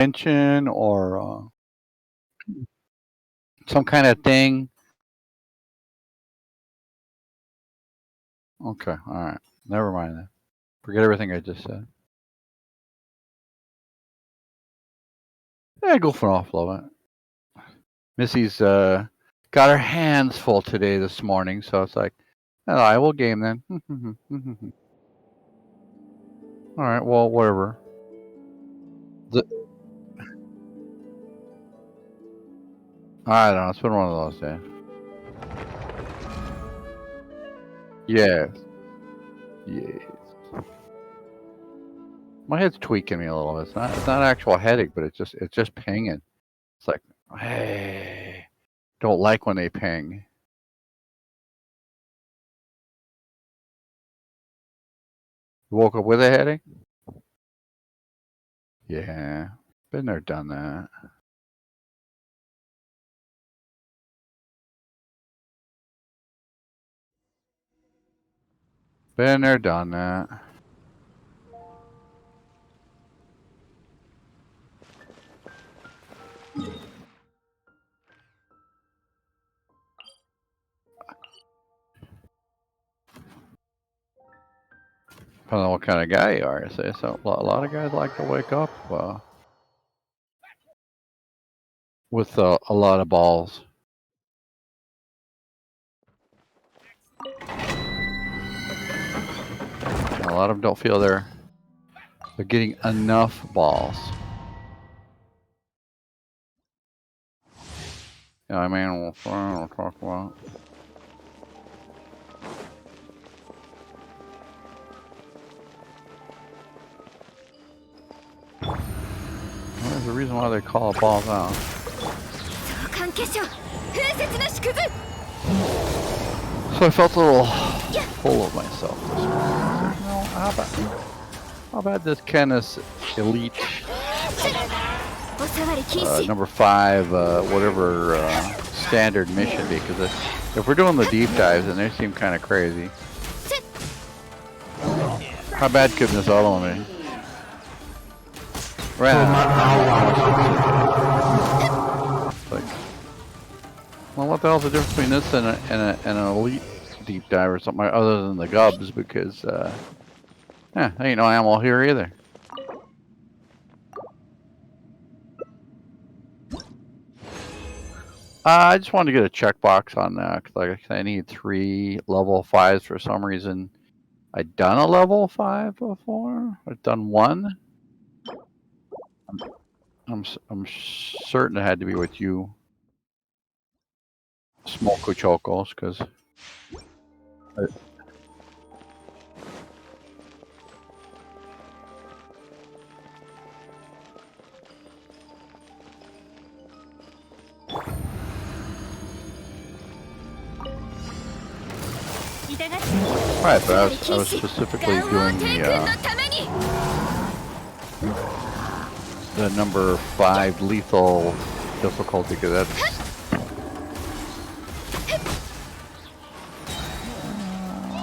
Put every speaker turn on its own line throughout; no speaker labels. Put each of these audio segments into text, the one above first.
genshin or some kind of thing. Okay, all right. Never mind then. Forget everything I just said. Yeah, go for an offload. Missy's got her hands full today this morning, so it's like, oh, I will game then. All right, well, whatever. I don't know. It's been one of those days. Yes. Yes. My head's tweaking me a little bit. It's not actual headache, but it's just pinging. It's like, hey, don't like when they ping. You woke up with a headache? Yeah. Been there, done that. Been there, done that. Depending on what kind of guy you are. So a lot of guys like to wake up with a lot of balls. And a lot of them don't feel they're getting enough balls. Yeah, I mean, we'll talk about. There's a reason why they call it balls out. So I felt a little full of myself this morning. I said, no, how about this Kenneth Elite number 5, whatever standard mission, because if we're doing the deep dives, and they seem kind of crazy. How bad could this other one be? Right. Like, well, what the hell's the difference between this and an elite deep dive or something other than the gubs? Because there ain't no ammo here either. I just wanted to get a checkbox on that because, like I said, I need 3 level 5s for some reason. I'd done a level 5 before. I've done 1. I'm certain it had to be with you, Smoko Chocos, because. Right, but I was specifically doing the number 5 lethal difficulty, because that's.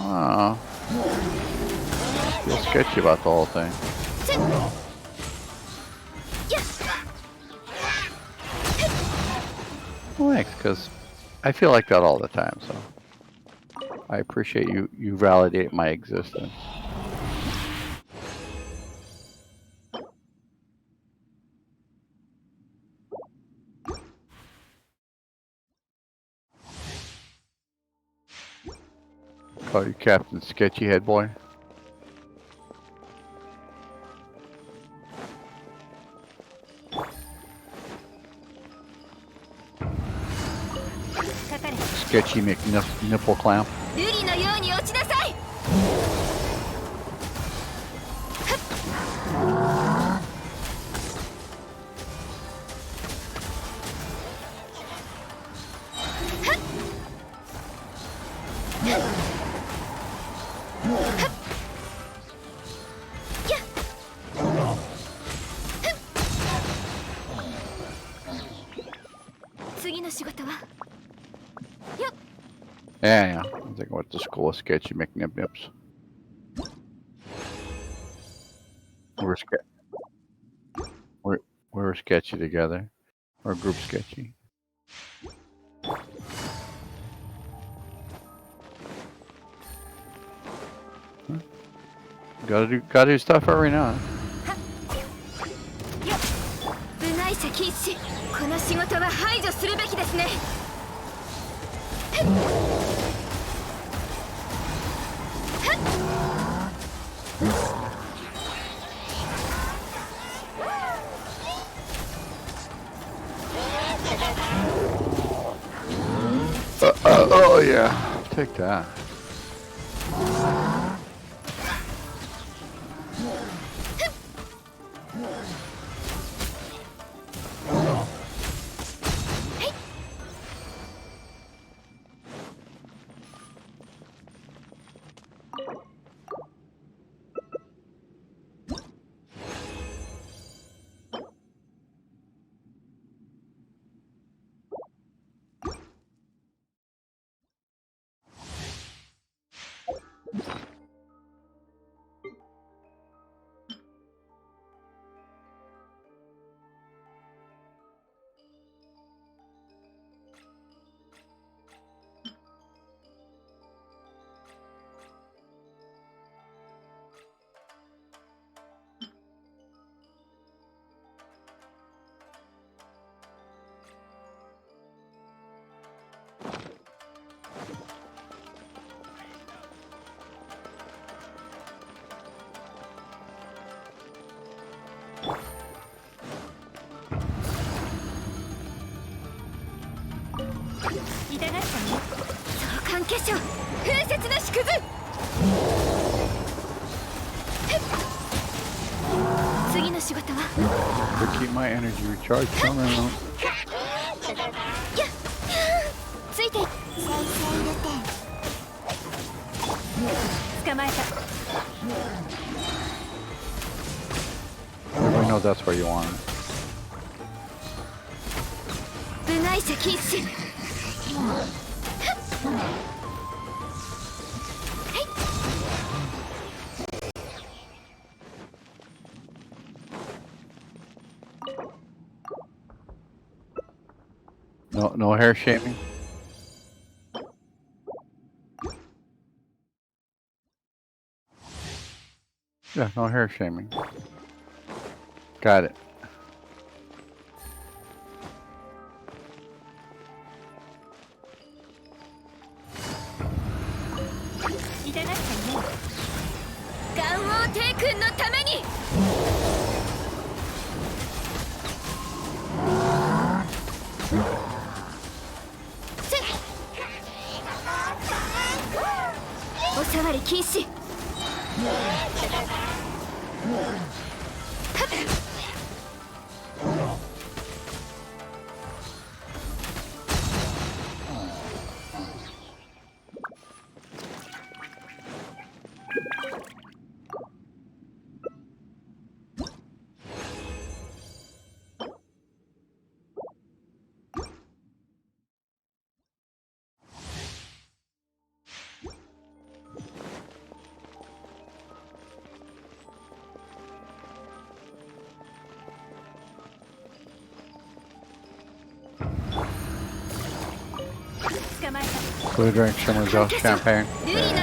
I feel sketchy about the whole thing. Well, thanks, because I feel like that all the time, so I appreciate you validate my existence. Call you Captain Sketchy Head Boy. Sketchy nipple clamp. Yeah. I'm thinking what the school of Sketchy McNipnips. We're sketchy together. Or group sketchy. Huh? Gotta do stuff every now and then.
部外者禁止。この仕事は排除するべきですね。
Oh yeah, take that. To keep my energy recharged, come on.
ついて。捕まえた。
Everybody knows that's where you want it.
部外者禁止。
No hair shaving. Yeah, no hair shaming. Got it. Blue drink, Shimmer's off champagne. Yeah,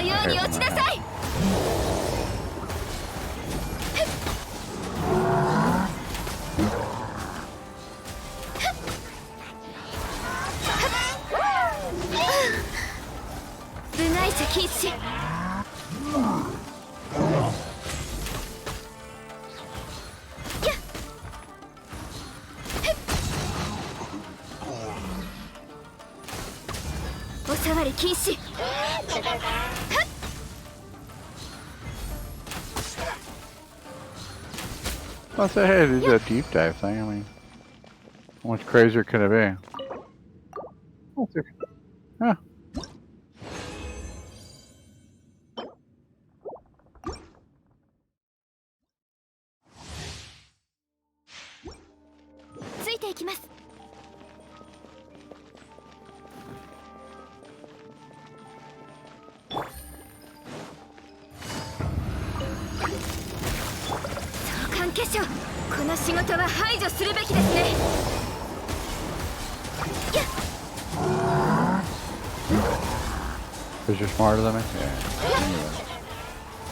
お触り禁止。
Well, say, hey, this is a deep dive thing. I mean, how much crazier could it be? Yeah.
ついていきます。 召喚結晶、このの仕事は排除するべきですね。
Because you're smarter than me? Yeah. Anyway.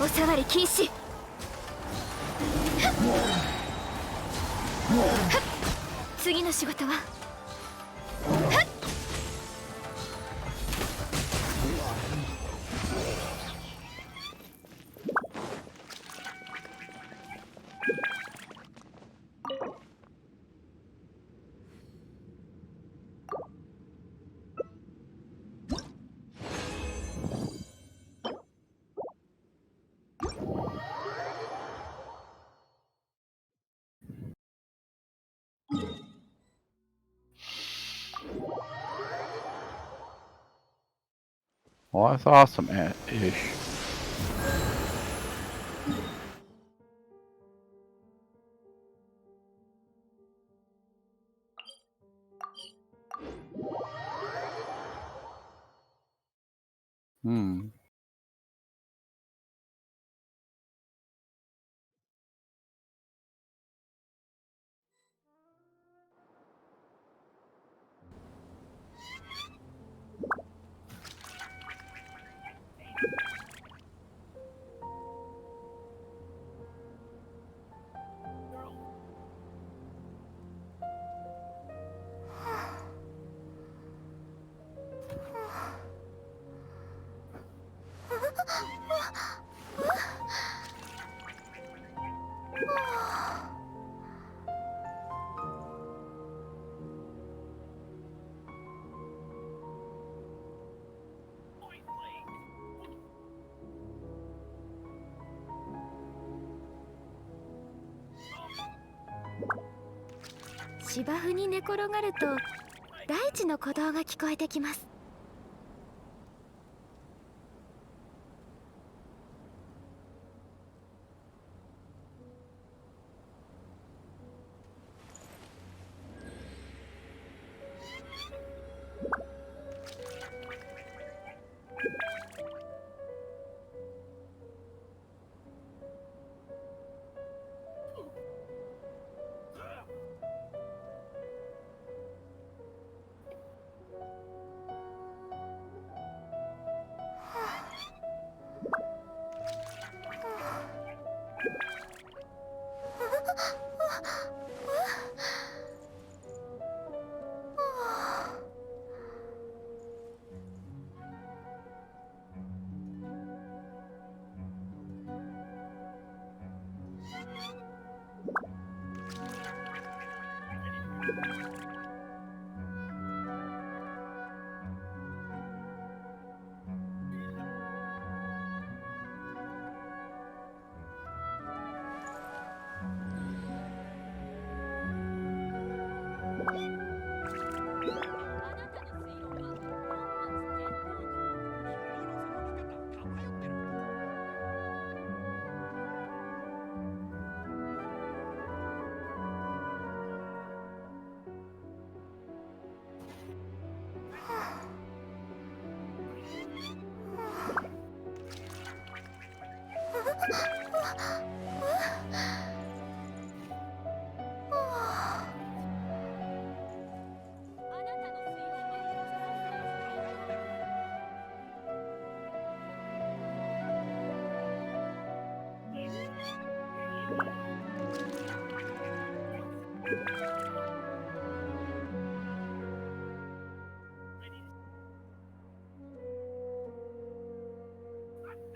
お触り禁止。次の仕事は
Well, that's awesome, ish. Hmm.
芝生に寝転がると大地の鼓動が聞こえてきます。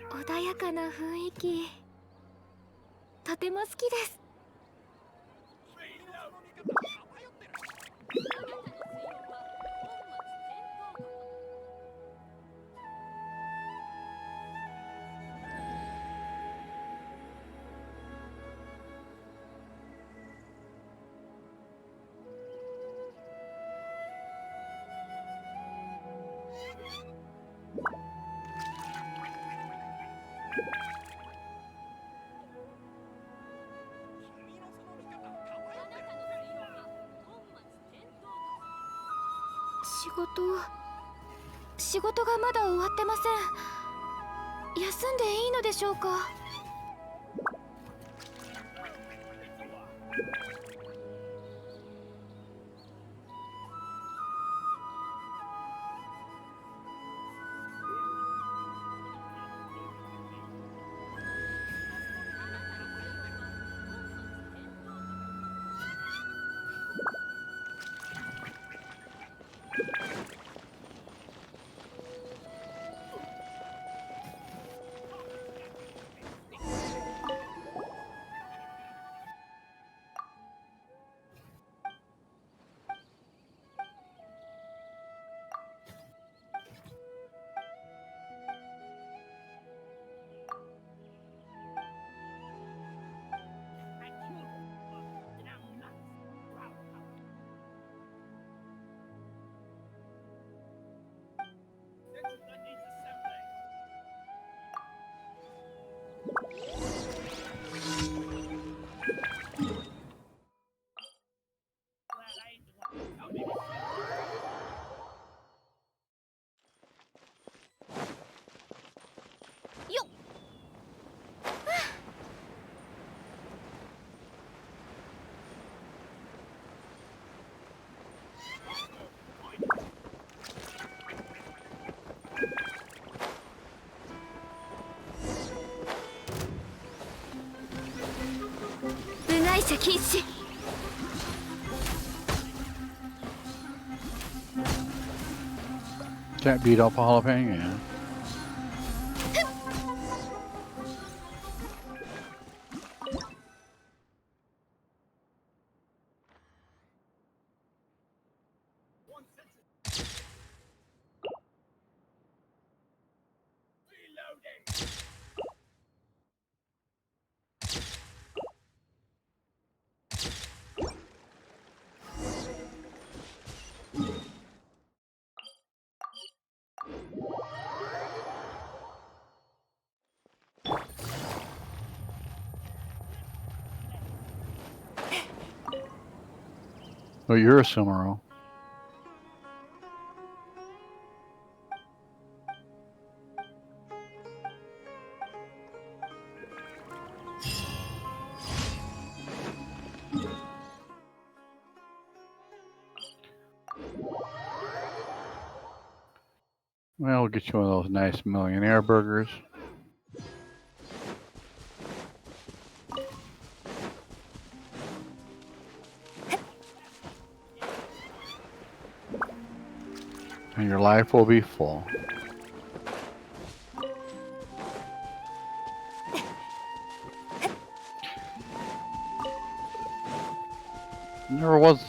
穏やかな雰囲気、とても好きです。仕事がまだ終わってません。休んでいいのでしょうか。射禁止。
Can't beat up a jalapeno. Oh, you're a sumo. Well, we'll get you one of those nice millionaire burgers. And your life will be full. Never was,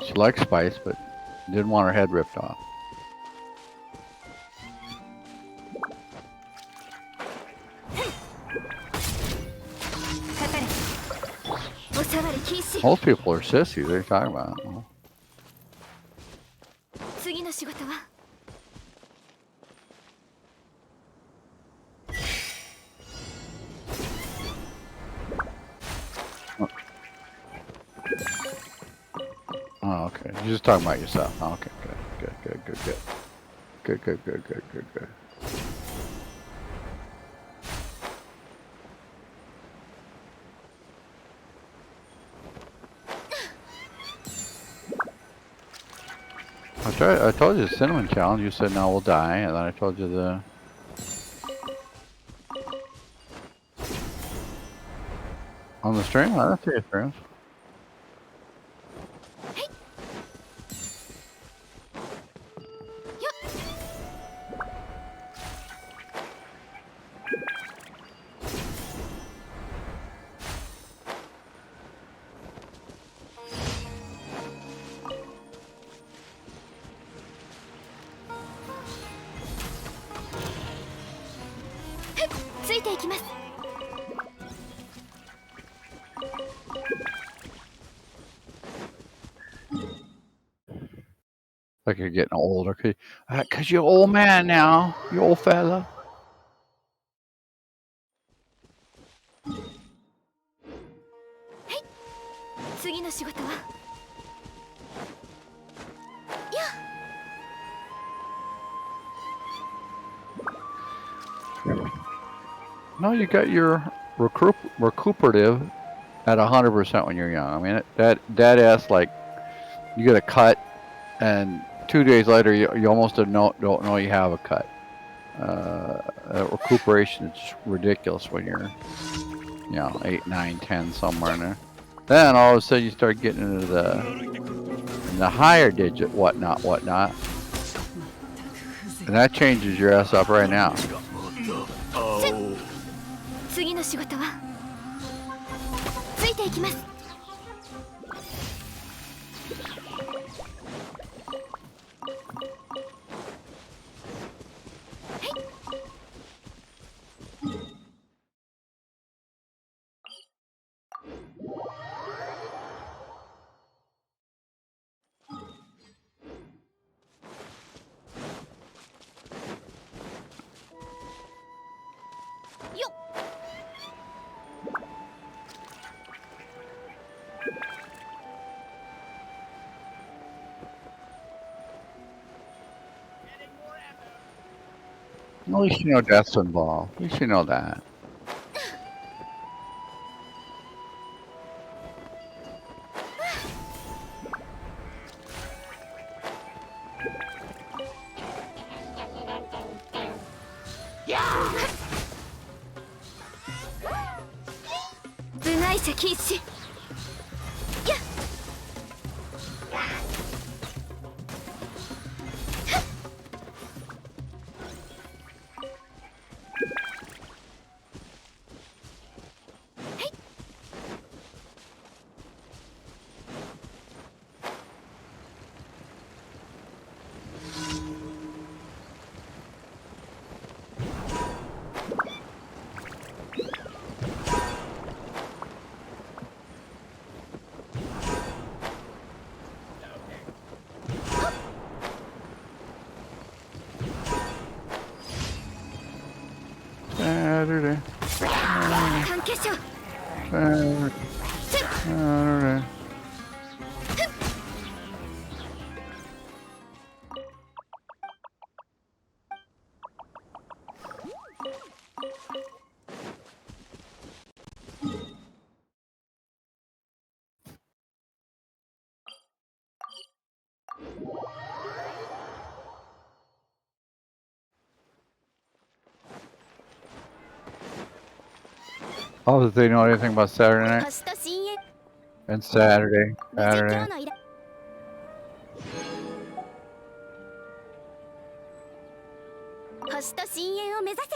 she liked spice, but didn't want her head ripped off. Most people are sissies. What are you talking about?
次の仕事は
Oh, okay. You're just talking about yourself. Oh, okay, good. Good. I told you the cinnamon challenge. You said no, we'll die, and then I told you the. On the stream? I don't see it, friends. Like you're getting older, cause you're old man now, you old fella. No, you got your recuperative at 100% when you're young. I mean, that ass, like, you get a cut, and 2 days later, you almost don't know you have a cut. Recuperation is just ridiculous when you're, 8, 9, 10, somewhere in there. Then all of a sudden you start getting into the higher digit, whatnot, and that changes your ass up right now.
次の仕事はついていきます。
At least you know death's involved. At least you know that.
部外者禁止。
Saturday. Oh, did they know anything about Saturday night?
星と深淵
And Saturday.
無実況
Saturday.
の依頼星と深淵を目指せ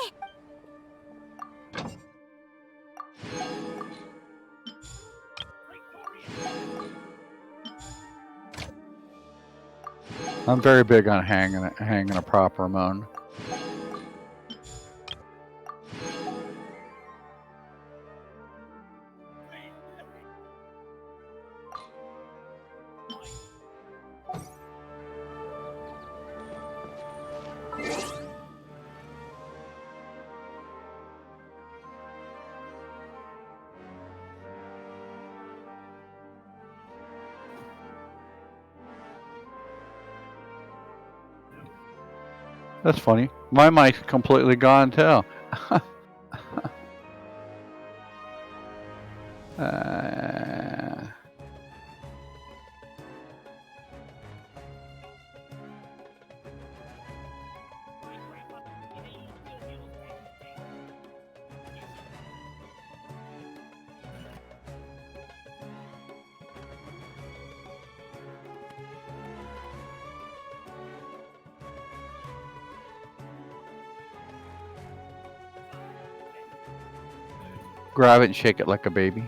I'm very big on hanging a proper moon. That's funny. My mic's completely gone too. Grab it and shake it like a baby.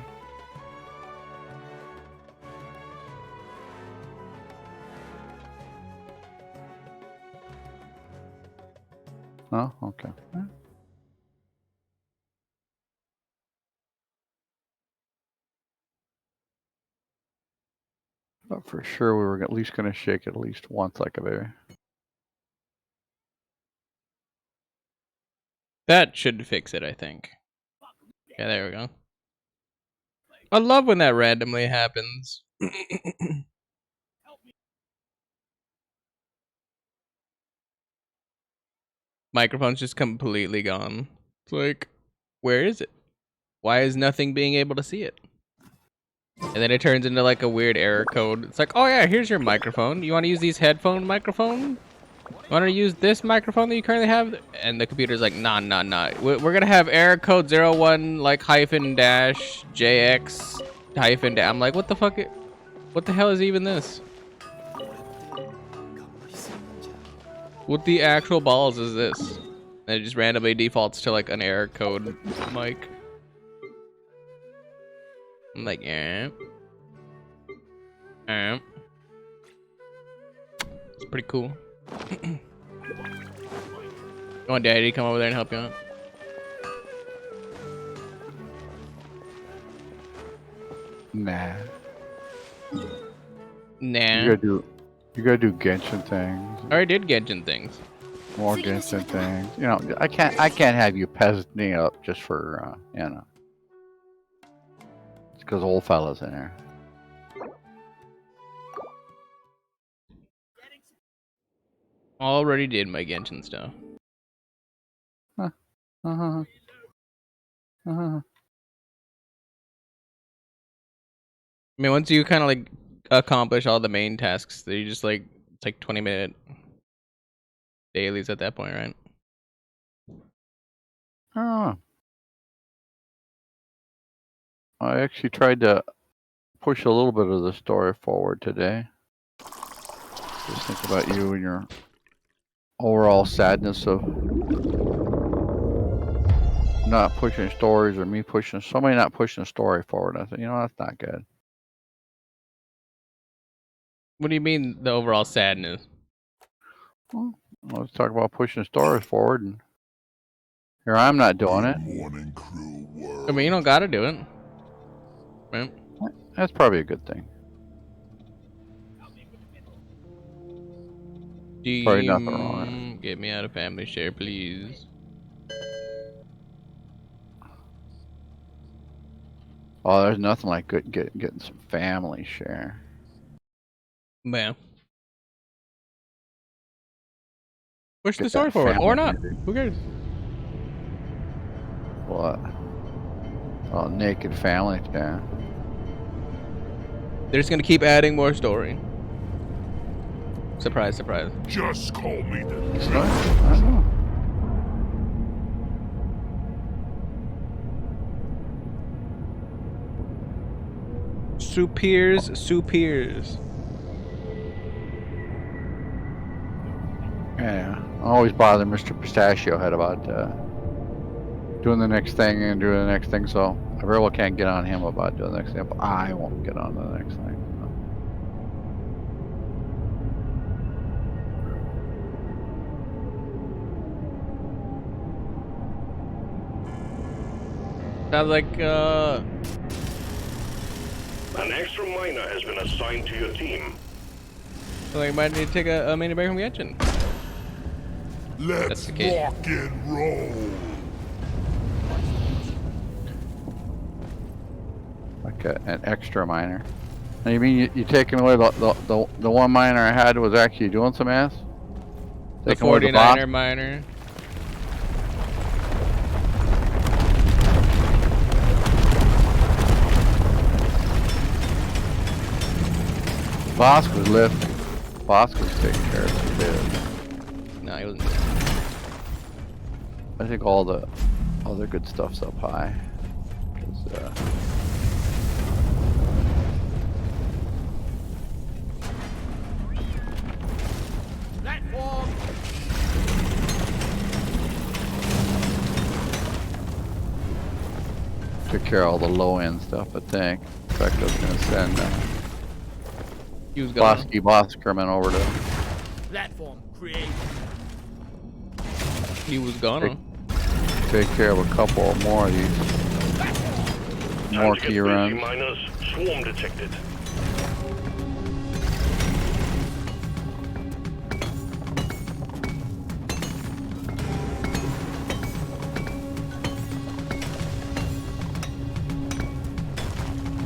Oh, okay. But for sure, we were at least going to shake it at least once like a baby.
That should fix it, I think. Yeah, there we go. I love when that randomly happens. Microphone's just completely gone. It's like, where is it? Why is nothing being able to see it? And then it turns into like a weird error code. It's like, oh yeah, here's your microphone. You want to use these headphone microphone? You want to use this microphone that you currently have? And the computer's like, nah. We're going to have error code 01 like hyphen dash JX hyphen dash. I'm like, what the fuck? What the hell is even this? What the actual balls is this? And it just randomly defaults to like an error code mic. I'm like, yeah. It's pretty cool. You want Daddy to come over there and help you out?
Nah.
Nah.
You gotta do genshin things.
I already did Genshin things.
More genshin things. You know, I can't have you peasanting up just for you know. It's because old fella's in there.
Already did my Genshin stuff.
Uh-huh.
I mean, once you kind of like accomplish all the main tasks, that you just like, it's like 20-minute dailies at that point, right?
Oh. I actually tried to push a little bit of the story forward today. Just think about you and your overall sadness of not pushing stories, or me pushing somebody not pushing a story forward. I said, you know, that's not good.
What do you mean the overall sadness?
Well, let's talk about pushing stories forward, and here I'm not doing it.
I mean, you don't gotta do it. Right?
That's probably a good thing. Probably nothing wrong with it.
Get me out of family share, please.
Oh, there's nothing like getting some family share.
Man. Push
Get
the story
that
forward. Or
family
not.
share.
Who cares?
What? Oh, naked family share.
They're just gonna keep adding more story. Surprise, surprise.
Just call me the
It's not- I don't know.
Superiors.
Yeah, I always bother Mr. Pistachio Head about doing the next thing and doing the next thing, so I very well can't get on him about doing the next thing, but I won't get on to the next thing.
Sounds like
An extra miner has been assigned to your team.
you might need to take a mini break from Genshin.
Let's
the case.
rock and roll.
Like an extra miner. And you mean you taking away the one miner I had was actually doing some ass?
The
Taking away the boss?
49er miner.
Boss was lifting. Boss was taking care of some bit.
No, he wasn't.
I think all the other good stuff's up high. 'Cause, took care of all the low end stuff, I think. In fact, I was gonna send
He was gone.
Bosky Boskerman over to
Platform created.
He was gone.
take care of a couple more of these more
Time to get
key
busy,
runs.
miners. Swarm detected.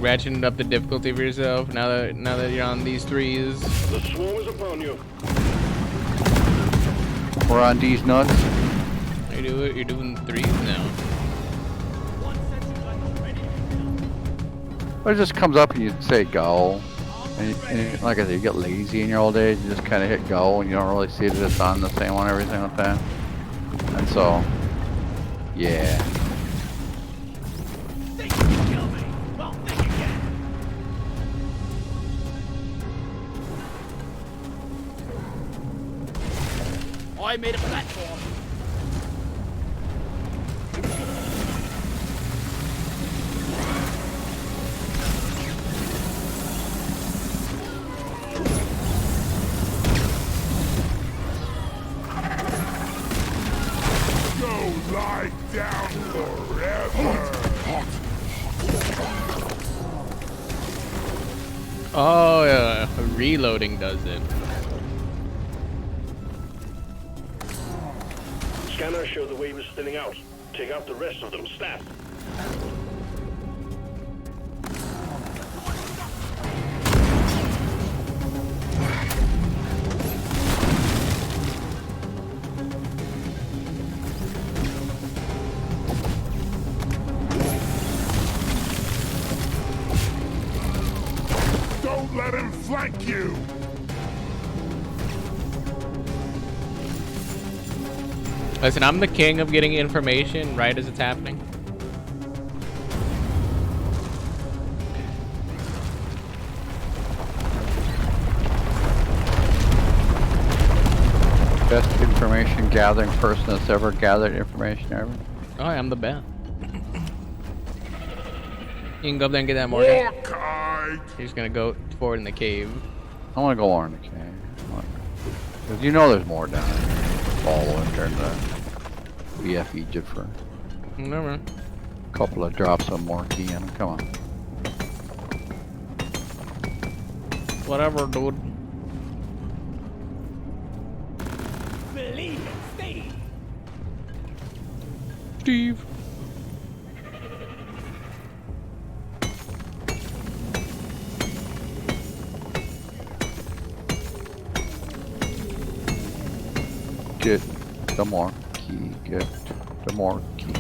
Ratcheting up the difficulty for yourself now that you're on these threes.
The swarm is upon you.
We're on these nuts.
You're doing threes now.
One section gun ready.
It just comes up and you say go. And like I said, you get lazy in your old age, you just kind of hit go and you don't really see that it's on the same one every single time. And so, yeah.
Think you can kill me? Well, think again. I made a platform.
Go lie down forever.
Oh yeah, reloading does it.
Scanners show the wave is thinning out. Take out the rest of them. Stat. Don't let him flank you.
Listen, I'm the king of getting information right as it's happening.
Best information gathering person that's ever gathered information ever.
Oh, I'm the best. You can go up there and get that Morgan.
Kite.
You're just gonna go forward in the cave.
I want to go on the cave. Because you know there's more down there. Follow and turn the BF Egypt for
Never.
a couple of drops of more key in. Come on.
Whatever, dude.
Believe it, Steve.
Steve.
get the more key, get the more key.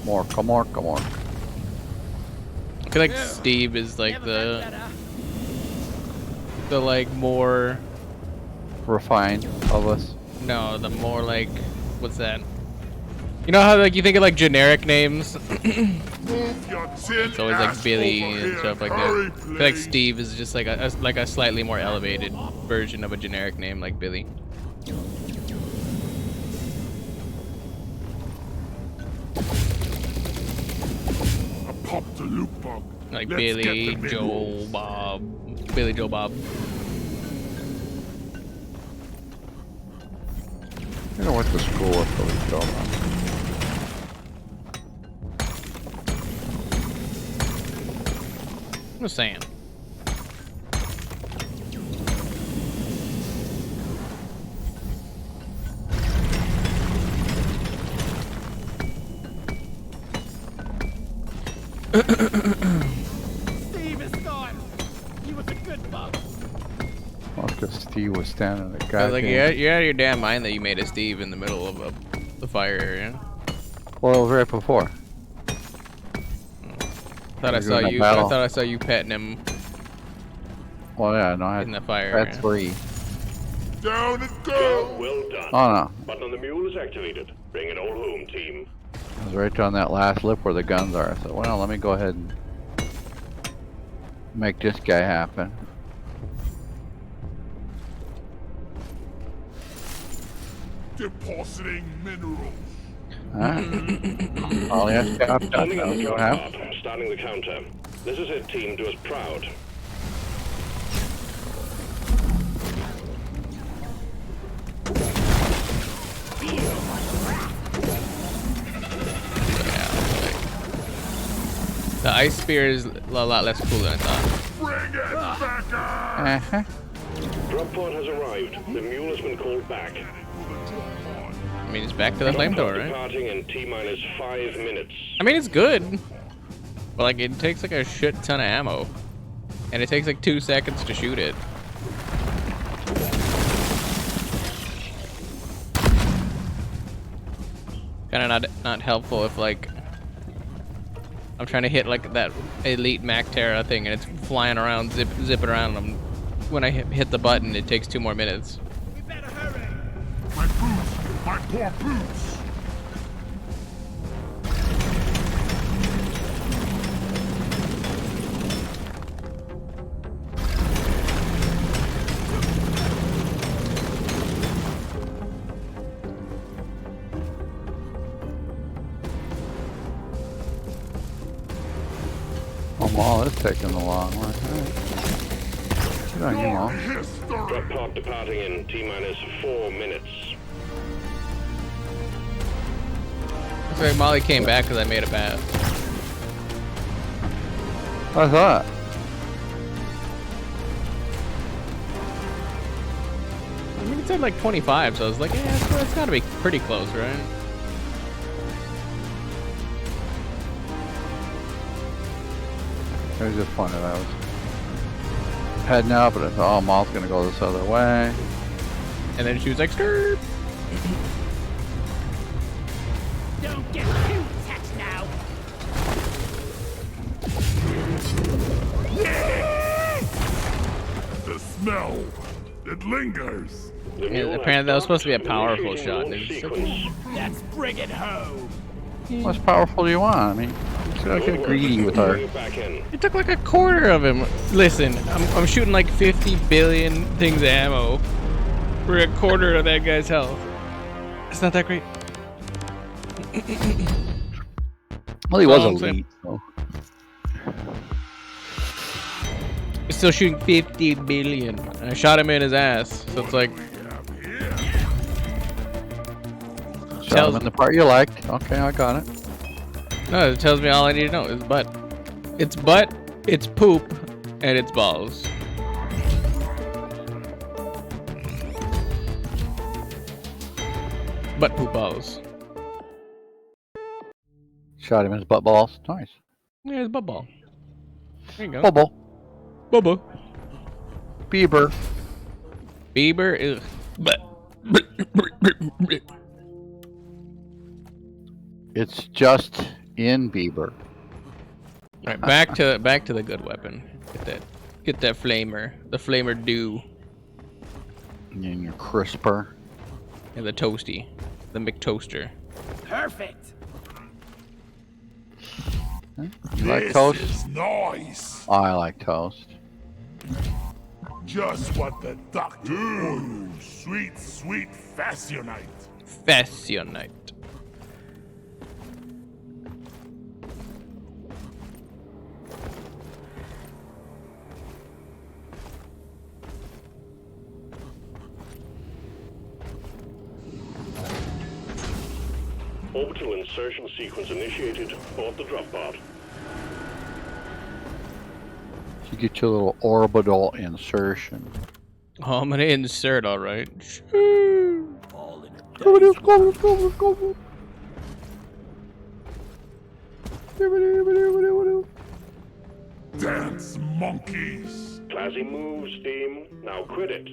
More, come on, come on.
I feel like Steve is like the like more
Refined of us.
no, the more like what's that? You know how like you think of like generic names? It's always like Billy and stuff like that. I feel like Steve is just like a slightly more elevated version of a generic name like Billy.
Pop the loop bug.
Like
Let's
Billy,
get the
Joel,
minerals.
Bob. Billy, Joe, Bob.
You know what the school with Billy Joe Bob.
I'm just saying.
Steve is gone. He was a good bug.
Well, because Steve was standing in the
I was
goddamn...
like, you're out of your damn mind that you made a Steve in the middle of the fire area.
Well, it was right before.
Thought I
We're
saw
doing a
you. I
battle.
thought I saw you petting him
Well, yeah, no, I
in
had
the fire.
that's 3.
Down it
Job
goes.
well done.
Oh, no.
Button on the mule is activated. Bring it all home, team.
It was right on that last lip where the guns are. I said, well, let me go ahead and make this guy happen.
Depositing minerals.
Alright. All he has to have done.
Turning on the
Go
drop
have.
pod. Starting the counter. This is it, team. Do us proud.
The ice spear is a lot less cool than I thought.
Bring it back up.
Uh-huh.
Drop pod has arrived. The mule has been called back.
I mean, it's back to the
Drop pod
flamethrower, right?
departing in T-minus 5 minutes.
I mean, it's good, but like it takes like a shit ton of ammo, and it takes like 2 seconds to shoot it. Kind of not helpful if like I'm trying to hit like that elite Mactera thing and it's flying around, zipping around. And when I hit the button, it takes 2 more minutes.
We better hurry.
My boots. My poor boots.
Oh, Maul is taking the long one. Alright. Good on you, Maul.
History.
Drop pod departing in T-minus 4 minutes.
Looks like Molly came back because I made a pass.
I thought.
I mean, it said like 25, so I was like, yeah, it's gotta be pretty close, right?
It was just funny that I was heading out, but I thought, oh, Maul's gonna go this other way.
And then she was like, "Stir."
Don't get too attached now.
The smell. It lingers.
The
Yeah,
mule has
apparently that was supposed to be a
docked.
powerful
Initiating
shot, and
launch
it's just like,
sequence.
Let's bring it home.
How much powerful do you want? I mean, you gotta get greedy with her.
Bring it back in.
It took like a quarter of him. Listen, I'm shooting like 50 billion things of ammo for a quarter of that guy's health. It's not that great.
Well, he was
Oh,
a
I'm
lead, so.
He's still shooting 50 billion. And I shot him in his ass. So it's like,
Shot him in the part you liked. Okay, I got it.
no, it tells me all I need to know is butt. It's butt, it's poop, and it's balls. Butt, poop, balls.
Shot him in his butt balls. Nice.
Yeah, it's butt ball. There you go.
Bubble.
Bubba.
Bieber.
Bieber is. But.
It's just in Bieber.
Alright, back to the good weapon. Get that flamer. The flamer dew.
And your crisper.
And the toasty. The McToaster.
Perfect.
You like
This
toast?
is nice.
I like toast.
Just what the doctor ordered. Sweet, sweet fascionite.
Fascionite.
Orbital insertion sequence initiated. Board the drop pod.
You get your little orbital insertion.
Oh, I'm gonna insert, alright.
All in a
Dance monkeys.
Classy moves, team. Now quit it.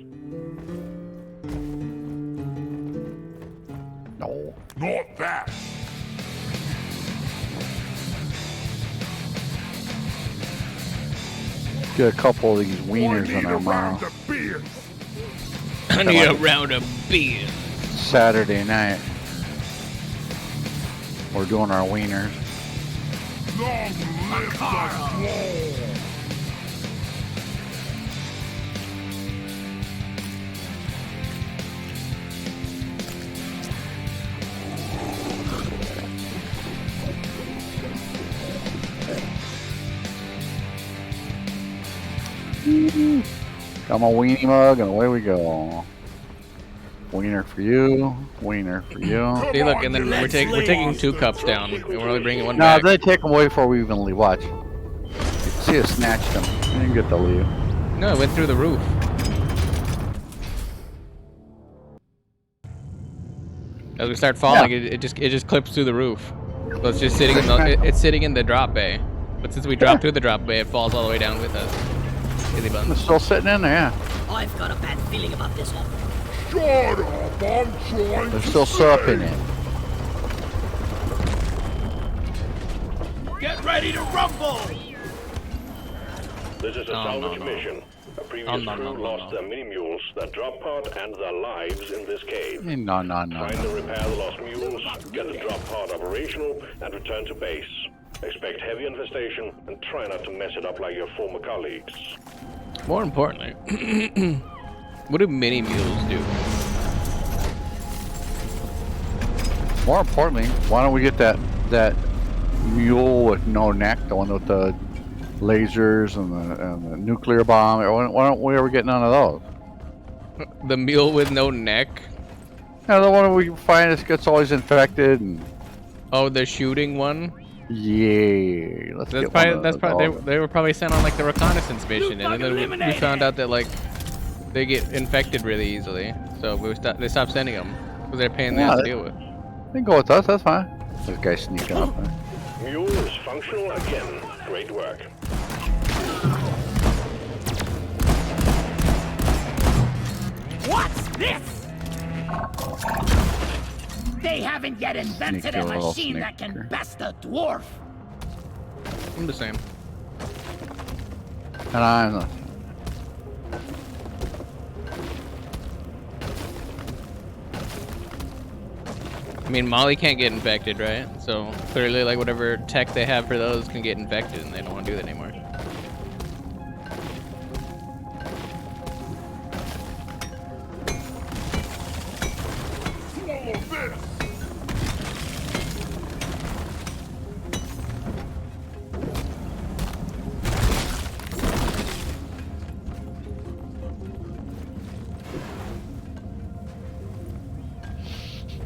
No.
Not that.
Get a couple of these
I
wieners
need
in
a
our
round
mouth.
of beers.
I need a round of beer.
Saturday night. We're doing our wieners.
Long live the claw.
Got my weenie mug and away we go. Wiener for you, wiener for you.
See, look, and then we're taking 2 cups down, and we're only bringing 1
No,
back.
they take them away before we even leave. Watch. See us snatched them. We didn't get to leave.
No, it went through the roof. As we start falling, it just clips through the roof. So it's just sitting in the it's sitting in the drop bay. But since we dropped through the drop bay, it falls all the way down with us. Easy
It's
buttons.
still sitting in there, yeah.
I've got a bad feeling about this one.
Shut up, I'm trying
There's
to
still syrup in
say.
it.
Get ready to rumble!
This is a
No,
salvage
no.
mission. A previous
No,
crew
no.
lost their mini-mules, their drop pod, and their lives in this cave.
No.
Find and repair the lost mules, get the drop pod operational, and return to base. Expect heavy infestation, and try not to mess it up like your former colleagues.
More importantly, what do mini mules do?
More importantly, why don't we get that mule with no neck, the one with the lasers and the nuclear bomb? Why don't we ever get none of those?
The mule with no neck?
Yeah, the one we find that gets always infected and
Oh, the shooting one?
yeah. Let's
That's
get
probably
one
that's
of
probably
those.
they were probably sent on like the reconnaissance mission, and
Bug
then we
eliminated.
found out that like they get infected really easily, so they stopped sending them because they're a pain in the
Yeah,
ass to
they-
deal with.
They can go with us. That's fine. This guy's sneaking up there.
Mule is functional again. Great work.
What's this? They haven't yet invented
Sneaky
a
little
machine that can
sneaker.
best a dwarf.
I'm the same.
And I'm the
I mean, Molly can't get infected, right? So clearly, like whatever tech they have for those can get infected, and they don't want to do that anymore.
Swallow this.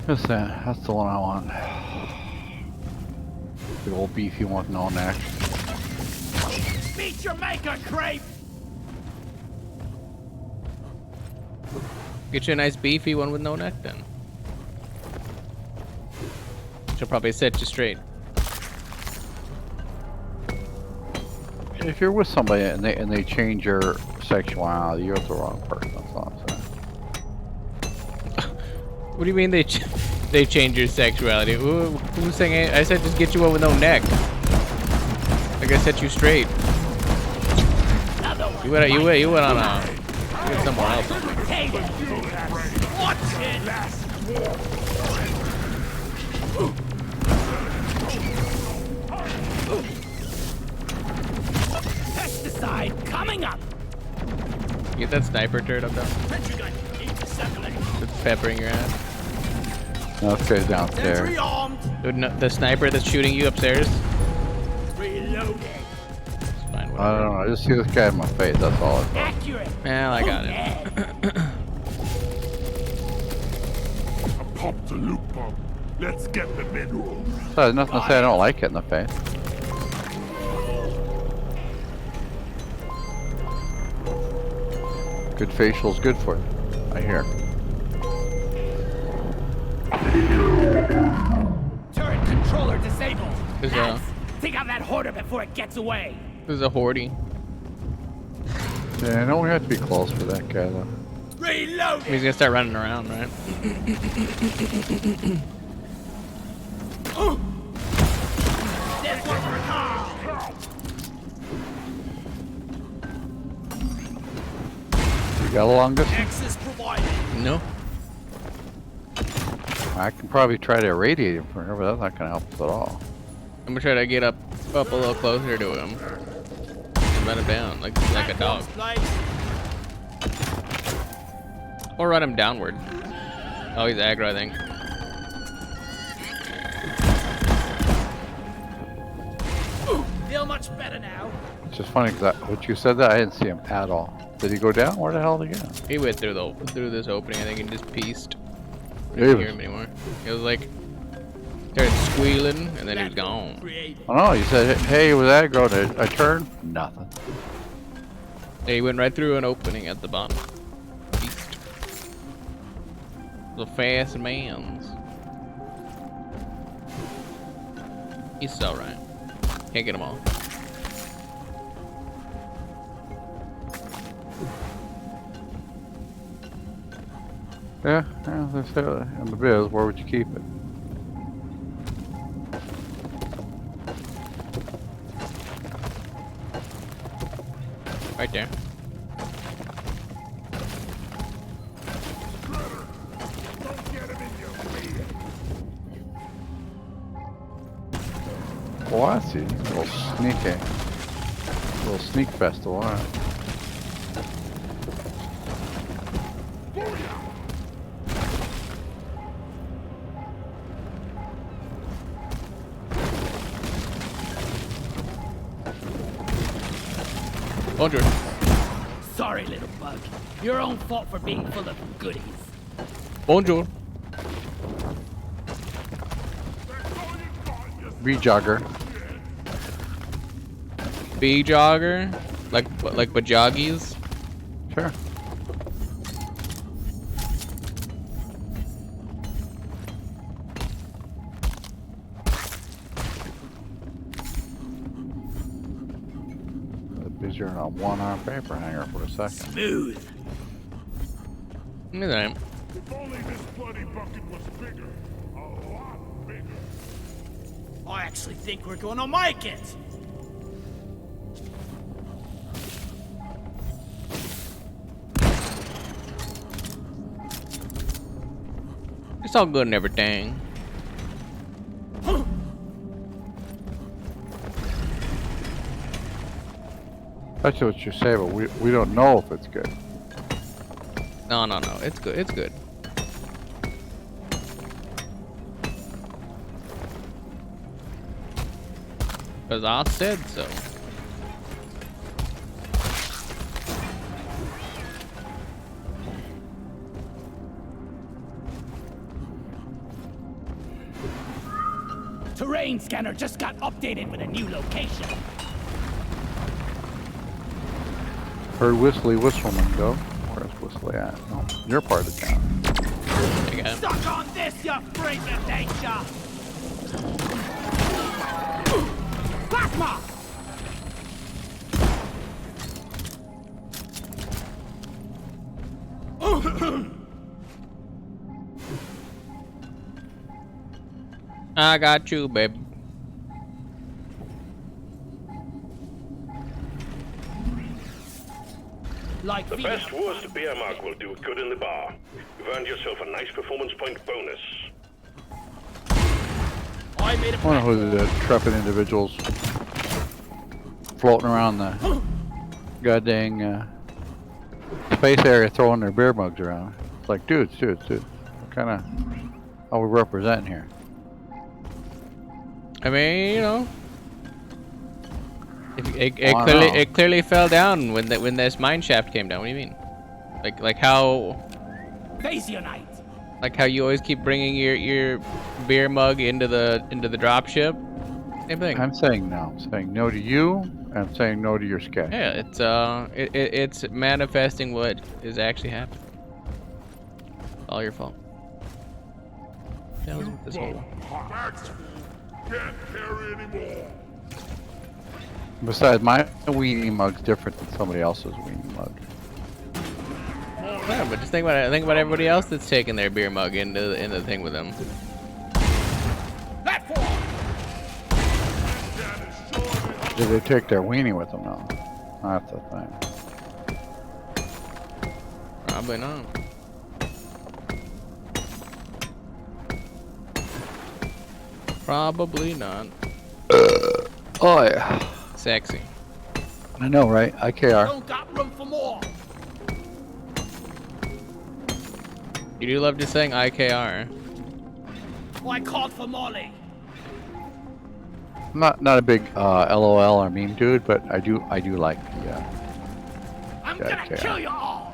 What's that? That's the one I want. Big old beefy one with no neck.
Meet your maker, Crepe!
Get you a nice beefy one with no neck, then. She'll probably set you straight.
If you're with somebody and they change your sexuality, you're with the wrong person. That's all I'm saying.
What do you mean they change your sexuality? Who's saying it? I said just get you one with no neck. Like I set you straight. You went on a you went somewhere else.
Watch it! Pesticide coming up!
Get that sniper turret up there.
Sentry gun, intercepting.
It's peppering your ass.
No, this guy's downstairs.
Sentry armed.
Dude, no, the sniper that's shooting you upstairs.
Reloaded.
It's fine,
I
whatever.
don't know. I just see this guy in my face. That's all. I thought.
Accurate.
Well, I got it.
I popped the loot pump. Let's get the minerals.
So there's nothing to say I don't like it in the face. Good facial's good for you. I hear.
Turret controller disabled.
There's a
Lads, take out that hoarder before it gets away.
horde.
Yeah, I know we have to be close for that guy though.
Reload.
He's gonna start running around, right?
This one's for Carl.
You got a long distance?
Access provided.
No.
I can probably try to irradiate him from here, but that's not gonna help us at all.
I'm gonna try to get up a little closer to him. And run him down like a dog. Or run him downward. Oh, he's aggro, I think.
Feel much better now.
It's just funny because what you said that I didn't see him at all. Did he go down? Where the hell did he go?
He went through this opening, I think, and just pieced. I
Yeah,
didn't hear him anymore. It was like started squealing, and then he was gone.
Oh no, you said, hey, was that go to a turn? Nothing.
Yeah, he went right through an opening at the bottom. Beast. The fast man's. He's so right. Can't get them all.
Yeah, they say in the biz, where would you keep it?
Right there.
Don't get him in your way.
Oh, I see. A little sneaky. A little sneak festival, all right.
Bonjour.
Sorry, little bug. Your own fault for being full of goodies.
Bonjour.
Rejogger.
Bee jogger. Like bajagis.
Sure. Busier than a one-arm paper hanger for a second.
Smooth.
Look at that.
If only this bloody bucket was bigger. A lot bigger.
I actually think we're gonna make it.
It's all good and everything.
That's what you say, but we don't know if it's good.
No. It's good. It's good. Because I said so.
Terrain scanner just got updated with a new location.
Heard Whistly Whistleman go. Where's Whistly at? No, your part of town.
I got him.
Stuck on this, you freak of nature! Plasma!
I got you, babe.
Like
The
feeding
best
a
worst beer mug will do good in the bar. You've earned yourself a nice performance point bonus.
I made a
I wonder who
platform.
the intrepid individuals floating around the goddamn space area throwing their beer mugs around. It's like, dudes. What kind of are we representing here?
I mean, you know, it
Oh, I know.
clearly fell down when this mine shaft came down. What do you mean? Like how you always keep bringing your beer mug into the drop ship? Same thing.
I'm saying no. I'm saying no to you. And I'm saying no to your sketch.
Yeah, it's manifesting what is actually happening. All your fault. What the hell is with this hole?
That's can't carry anymore.
Besides, my weenie mug's different than somebody else's weenie mug.
Yeah, but just think about it. Think about everybody else that's taking their beer mug into the thing with them.
Did they take their weenie with them though? That's the thing.
Probably not. Probably not.
Oh yeah.
Sexy.
I know, right? IKR.
Don't got room for more.
You do love just saying IKR.
I called for Molly.
I'm not a big LOL or meme dude, but I do like the
I'm
Yeah,
gonna
okay.
kill you all.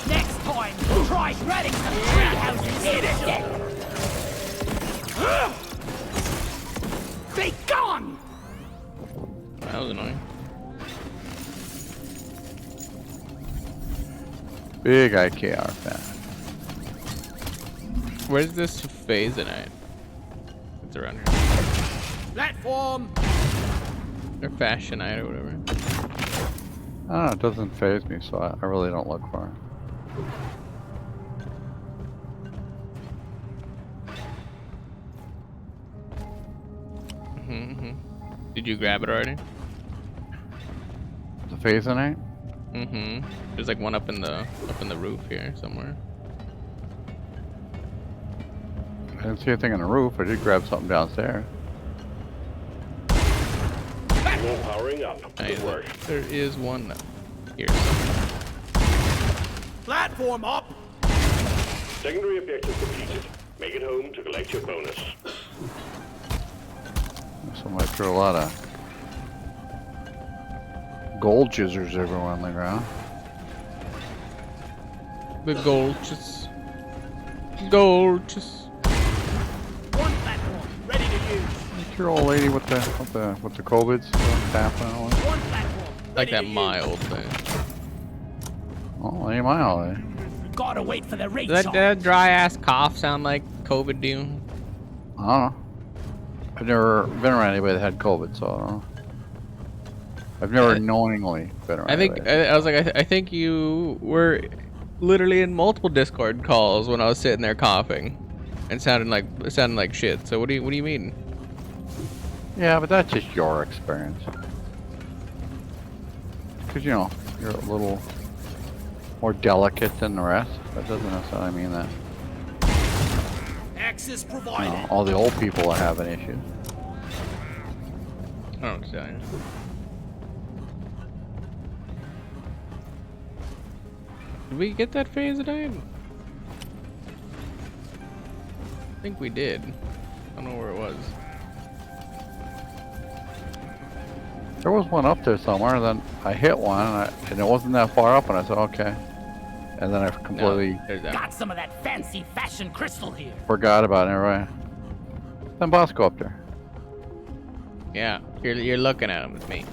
Next time, try shredding some tree houses. Eat it. Be gone.
That was annoying.
big IKR fan.
Where's this phase tonight? It's around here.
Platform.
Or fashion night or whatever.
I don't know, it doesn't phase me, so I really don't look for it.
Did you grab it already?
The phase night?
There's like one up in the roof here somewhere.
I didn't see anything on the roof. I did grab something downstairs.
All powering up. Good work.
There is one here.
Platform up.
Secondary objective completed. Make it home to collect your bonus.
Somebody threw a lot of gold jizzers everywhere on the ground.
The golches. Golches.
One platform ready to use.
Your old lady with the COVIDs tapping and all that.
One platform.
Like
ready
that
to use.
mild thing.
Oh, ain't my holiday.
Gotta wait for the race.
Does that dry ass cough sound like COVID do?
I don't know. I've never been around anybody that had COVID, so I don't know. I've never knowingly been around.
I think
anybody.
I was like I think you were literally in multiple Discord calls when I was sitting there coughing and sounding like shit. So what do you mean?
Yeah, but that's just your experience. Because, you know, you're a little more delicate than the rest. That doesn't necessarily mean that,
Access
you
provided.
know, all the old people are having issues.
I don't understand. Did we get that phase tonight? I think we did. I don't know where it was.
There was one up there somewhere, and then I hit one, and it wasn't that far up, and I said, okay. And then I completely
No, there's that.
Got some of that fancy fashion crystal here.
forgot about it, right? Then Bosco up there.
Yeah, you're looking at him with me.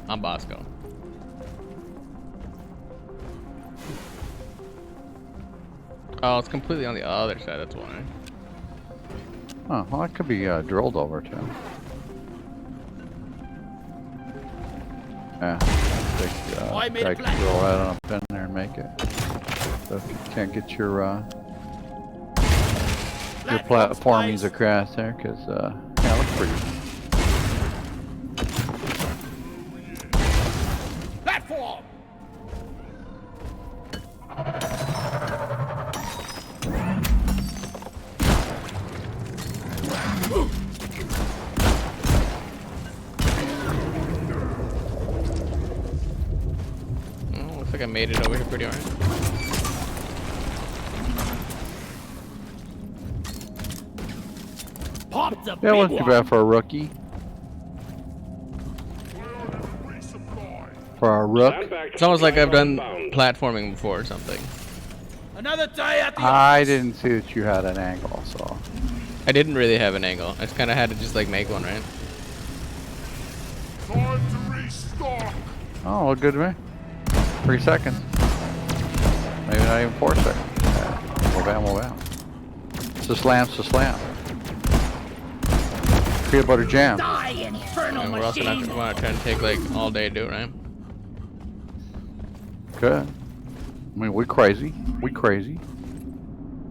I'm Bosco. Oh, it's completely on the other side. That's why.
Oh, well, that could be drilled over, too. Yeah.
I made a
I
plan.
can roll out on a pin there and make it. So if you can't get your platformies across there, because yeah, it looks pretty.
Platform.
Oh, looks like I made it over here pretty hard.
Pop the
Yeah, it
big
wasn't too
one.
bad for a rookie. For a rook.
Stand back.
It's almost like I've done
Bound.
platforming before or something.
Another day at the
I
office.
didn't see that you had an angle, so.
I didn't really have an angle. I just kind of had to just like make one, right?
Time to restock.
Oh, look good to me. 3 seconds. Maybe not even 4 seconds. Yeah. Well, bam, well, bam. It's a slam, it's a slam. Peanut butter jam.
Die, infernal
And we're also not
machine.
gonna want to try and take like all day to do it, right?
Good. I mean, we crazy. We crazy.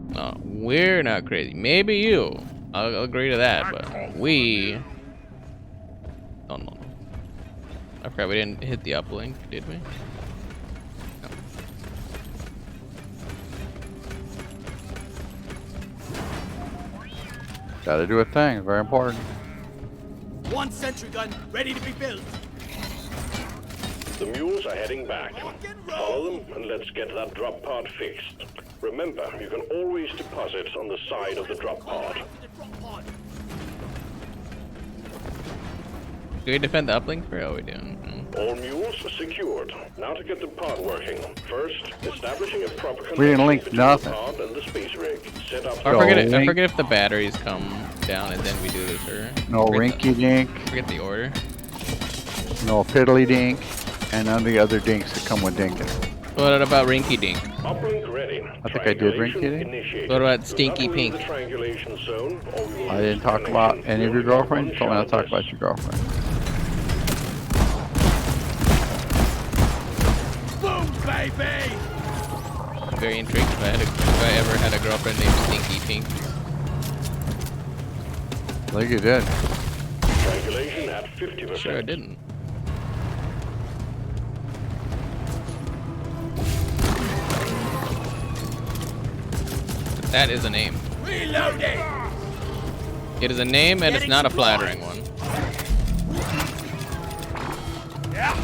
No, we're not crazy. Maybe you. I'll agree to that, but we. Oh no. I forgot we didn't hit the uplink, did we? No.
Gotta do a thing. Very important.
One sentry gun ready to be built.
The mules are heading back.
Rock and roll.
Follow them and let's get that drop pod fixed. Remember, you can always deposit on the side of the drop pod.
The drop pod.
Do we defend the uplink for? Oh, we do.
All mules secured. Now to get the pod working. First, establishing a proper
We didn't
connection
link
between
nothing.
the pod and the space rig. Set up
I
No
forget it. I
link.
forget if the batteries come down and then we do this, or
No
forget
rinky dink.
forget the order.
No piddly dink. And none of the other dinks that come with dinking.
What about Rinky Dink?
Uplink ready.
I think I did
Triangulation
rinky-dink.
initiated.
What about
Do
Stinky
not leave
Pink?
the triangulation zone, or we will
I
lose
didn't talk
connection.
about any of your
We only got
girlfriends. You told me not to
one
talk about
shot
your girlfriend.
Boom, baby.
I'm very intrigued if I ever had a girlfriend named Stinky Pink.
I think you did.
Triangulation at 50%.
Sure, I didn't. But that is a name.
Reloading.
It is a name, and it's not a flattering one.
Yeah.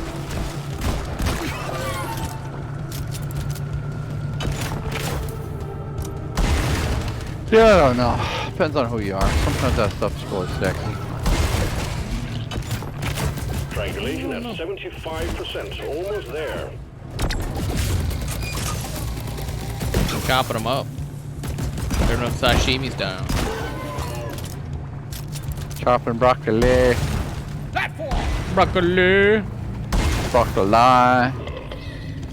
Yeah, I don't know. Depends on who you are. Sometimes that stuff's really sexy.
Triangulation at 75%. Almost there.
I'm chopping them up. They're no sashimi's down.
Chopping broccoli.
Platform.
Broccoli.
Broccoli.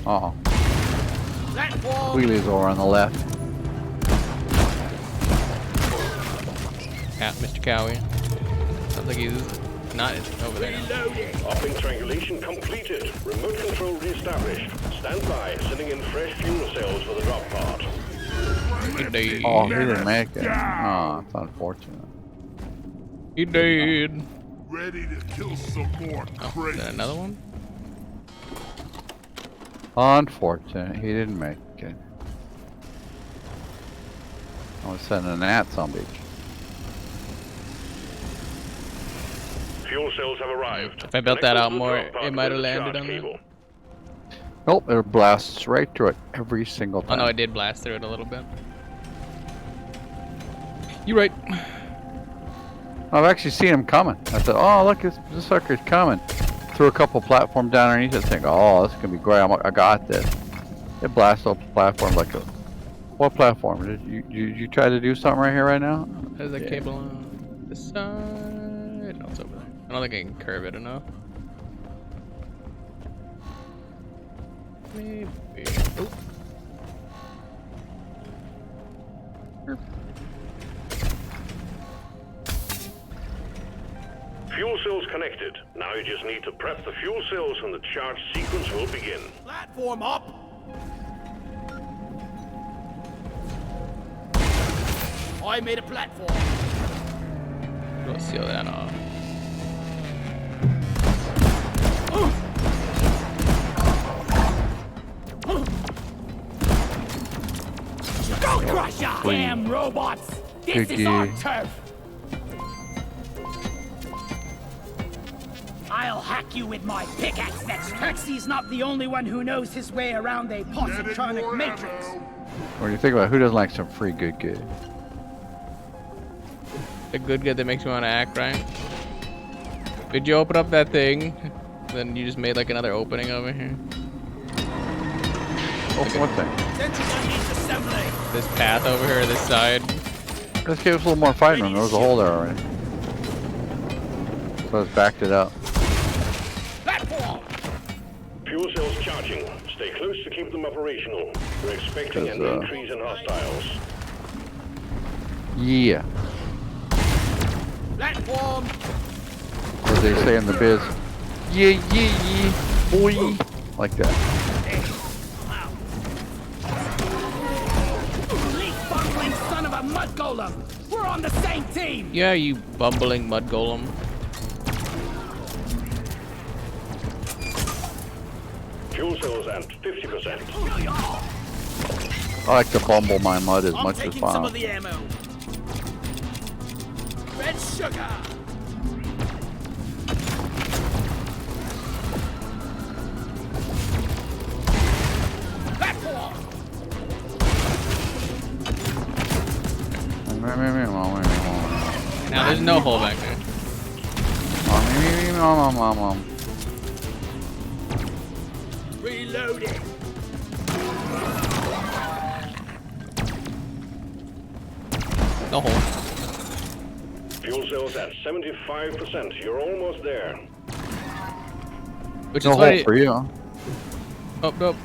Oh,
Platform.
wheelie's over on the left.
Cat, Mr. Cowie. Sounds like he's not over there now.
Reloading.
Uplink triangulation completed. Remote control reestablished. Stand by, sending in fresh fuel cells for the drop pod.
He
Oh, he
did.
didn't make it. Oh, it's unfortunate.
He did.
Ready to kill some more
Oh, is
crazy.
that another one?
Unfortunate. He didn't make it. I was sending that zombie.
Fuel cells have arrived.
If I built that
Connect
out
to the
more,
drop pod
it might have
with a
landed
charge
on that.
cable.
Nope, it blasts right through it every single
Oh
time.
no, I did blast through it a little bit. You're right.
I've actually seen him coming. I said, oh, look, this sucker's coming. Threw a couple platforms down underneath it, thinking, oh, this is going to be great. I got this. It blasts up the platform like a... What platform? Did you try to do something right here right now?
There's a
Yeah.
cable on this side. No, it's over there. I don't think I can curve it enough. Maybe. Oh.
Fuel cells connected. Now you just need to prep the fuel cells and the charge sequence will begin.
Platform up. I made a platform.
We'll seal that off.
Go crush ya! Damn robots! This is our turf! I'll hack you with my pickaxe next. Taxi's not the only one who knows his way around a positronic matrix.
What do you think about who doesn't like some free good good?
The good that makes you want to act right. Did you open up that thing? Then you just made like another opening over here.
Open what thing?
This path over here, this side.
Let's give us a little more fighting room. There was a hole there already. So let's backed it up.
Fuel cells charging. Stay close to keep them operational. We're expecting an increase in hostiles.
Yeah.
Platform.
As they say in the biz. Yeah, yeah, yeah, boy. Like that.
Leaf bumbling son of a mud golem. We're on the same team.
Yeah, you bumbling mud golem.
Fuel cells at 50%.
I like to bumble my mud as
I'm
much as
taking some of
possible.
the ammo. Red sugar. Platform.
Now there's no hole back there.
Reloading.
No hole.
Fuel cells at 75%. You're almost there.
Which
No
is
hole
why.
for you. Huh?
Oh, nope.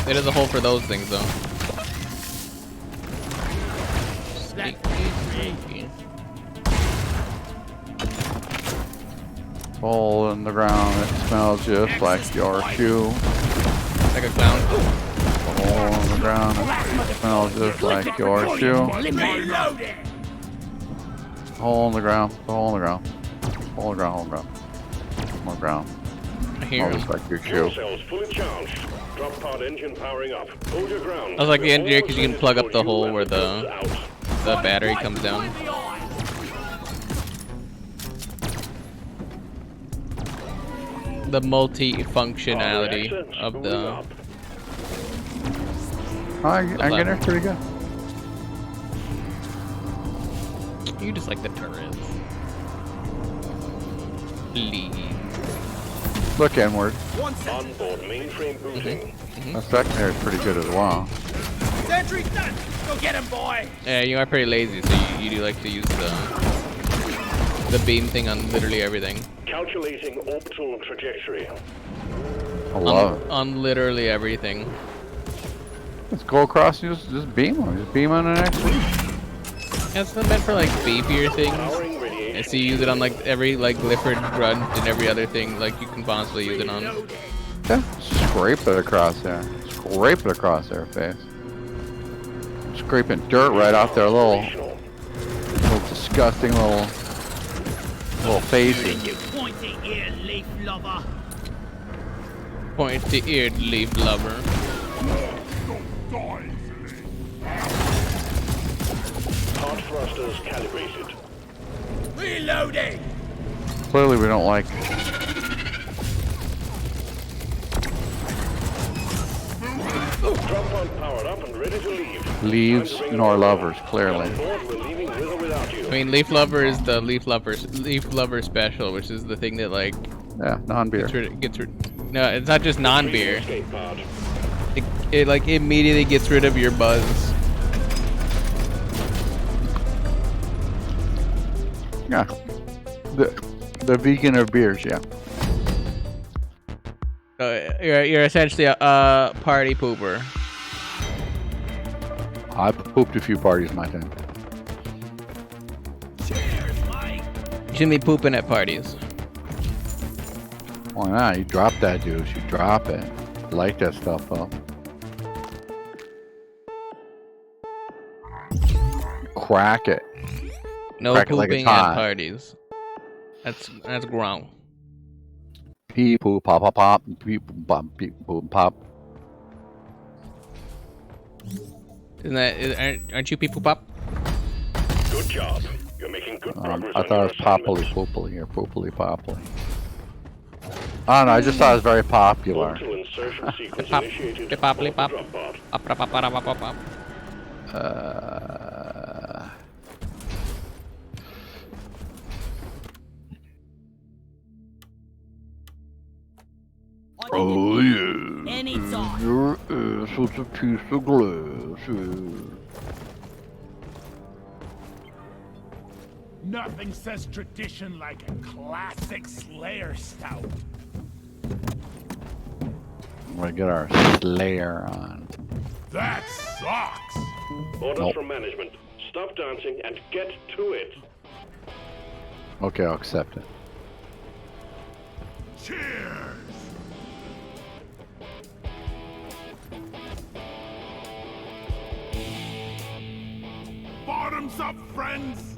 There is a hole for those things though.
Hole in the ground that smells just like your shoe.
Like a clown.
Hole in the ground that smells just like your shoe.
Reloading.
Hole in the ground. Hole in the ground. Hole in the ground. Hole in the ground. Hole in the ground.
I hear him.
Smells like your
Fuel
shoe.
cells fully charged. Drop pod engine powering up. Hold your ground.
I was like the
We're
engineer because you can
almost
plug
ready
up the
for
hole
you
where
and guns out.
the battery comes down. The multi-functionality of the.
I'm getting it pretty good.
You just like the turrets. Please.
Look inward.
Onboard mainframe booting.
The secondary is pretty good as well.
Sentry done. Go get him, boy.
Yeah, you are pretty lazy, so you do like to use the beam thing on literally everything.
Calculating orbital trajectory.
I love it.
On literally everything.
Let's go across and just beam on. Just beam on the next one.
Yeah, it's meant for like beefier things.
Powering radiation.
And so you use it on like every like Clifford grunt and every other thing like you can possibly use it on.
Yeah, scrape it across there. Scrape it across their face. Scraping dirt right off their little disgusting little faces.
You pointy ear leaf lover.
Pointy-eared leaf lover.
Hard thrusters calibrated.
Reloading.
Clearly we don't like
Drop pod powered up and ready to leave.
leaves nor lovers,
On
clearly.
board, we're leaving with or without you.
I mean, leaf lover is the leaf lover special, which is the thing that like
Yeah, non-beer.
no, it's not just non-beer.
Escape pod.
It like immediately gets rid of your buzz.
Yeah. The vegan of beers, yeah.
You're essentially a party pooper.
I've pooped a few parties in my time.
Cheers, Mike.
shouldn't be pooping at parties.
Why not? You drop that juice. You drop it. Light that stuff up. Crack it.
No
Crack it like
pooping
it's
at
hot.
parties. That's grown.
Pee poo pop pop pop. Pee poo pop. Pee poo pop.
Isn't that? Aren't you people pop?
Good job. You're making good progress
I
on
thought
your
it was poppily
assignment.
poopily or poopily poppily. I don't know. I just thought it was very popular.
Orbital insertion sequence
Pop.
initiated.
Pop, pop,
Abort the
pop.
drop pod.
Pop, pop, pop, pop, pop, pop.
Oh yeah.
Anytime.
Your ass was a piece of glass.
Nothing says tradition like a classic Slayer stout.
We're gonna get our Slayer on.
That sucks.
Orders
Nope.
from management. Stop dancing and get to it.
Okay, I'll accept it.
Cheers. Bottoms up, friends.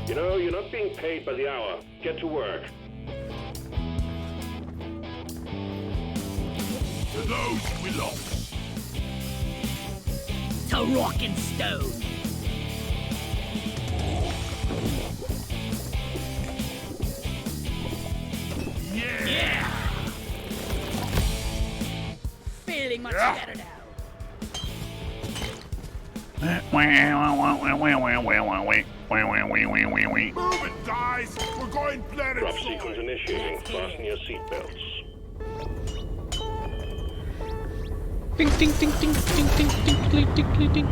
You know, you're not being paid by the hour. Get to work.
To those we lost.
To rock and stone.
Yeah.
Feeling much better now.
Move it, guys. We're going planet
Drop sequence
Soy.
initiating. Fasten your seatbelts.
Ding, ding, ding, ding, ding, ding, ding, ding, ding, ding, ding.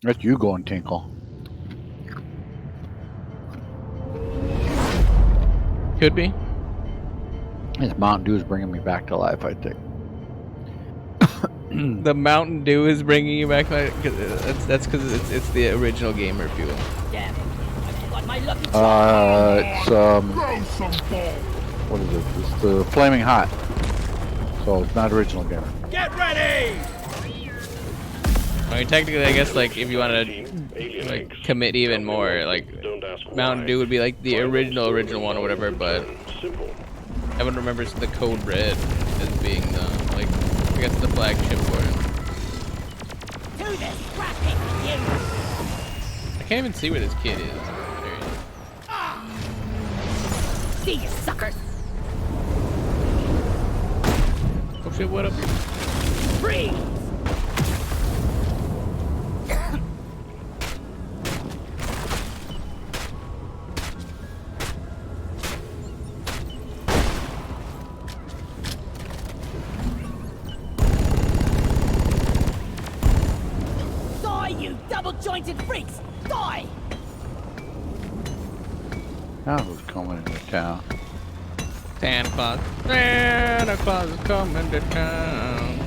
That's you going, Tinkle.
Could be.
This Mountain Dew is bringing me back to life, I think.
The Mountain Dew is bringing you back. That's because it's the original gamer fuel.
Damn it. I forgot my lucky charm.
It's
Grow some balls.
what is it? It's the Flaming Hot. So it's not original gamer.
Get ready!
I mean, technically, I guess like if you want to
Team, alien
like
eggs.
commit even more, like
Don't ask
Mountain
why.
Dew would be like the original one or whatever. But
Simple.
everyone remembers the Code Red as being the like I guess the flagship for it.
Do this, scrapping you!
I can't even see where this kid is.
See you, suckers!
Oh shit! What up?
Freeze! Die, you double-jointed freaks! Die!
Now who's coming into town?
Santa Claus. Santa Claus is coming to town.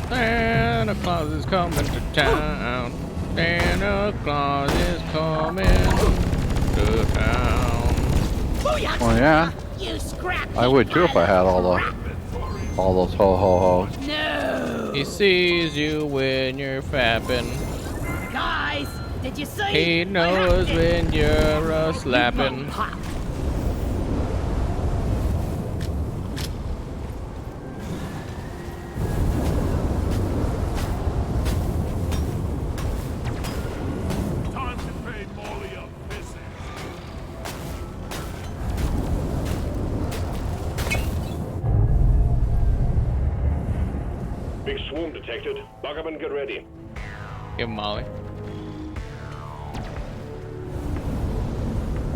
Santa Claus is coming to town. Santa Claus is coming to town.
Booyah!
Oh yeah,
You scrap!
I would too if I had all those ho ho hos.
No!
He sees you when you're fapping.
Guys, did you see?
He knows when you're slapping.
Pop.
Time to pay Molly a visit.
Big swarm detected. Buck up and get ready.
Give him Molly.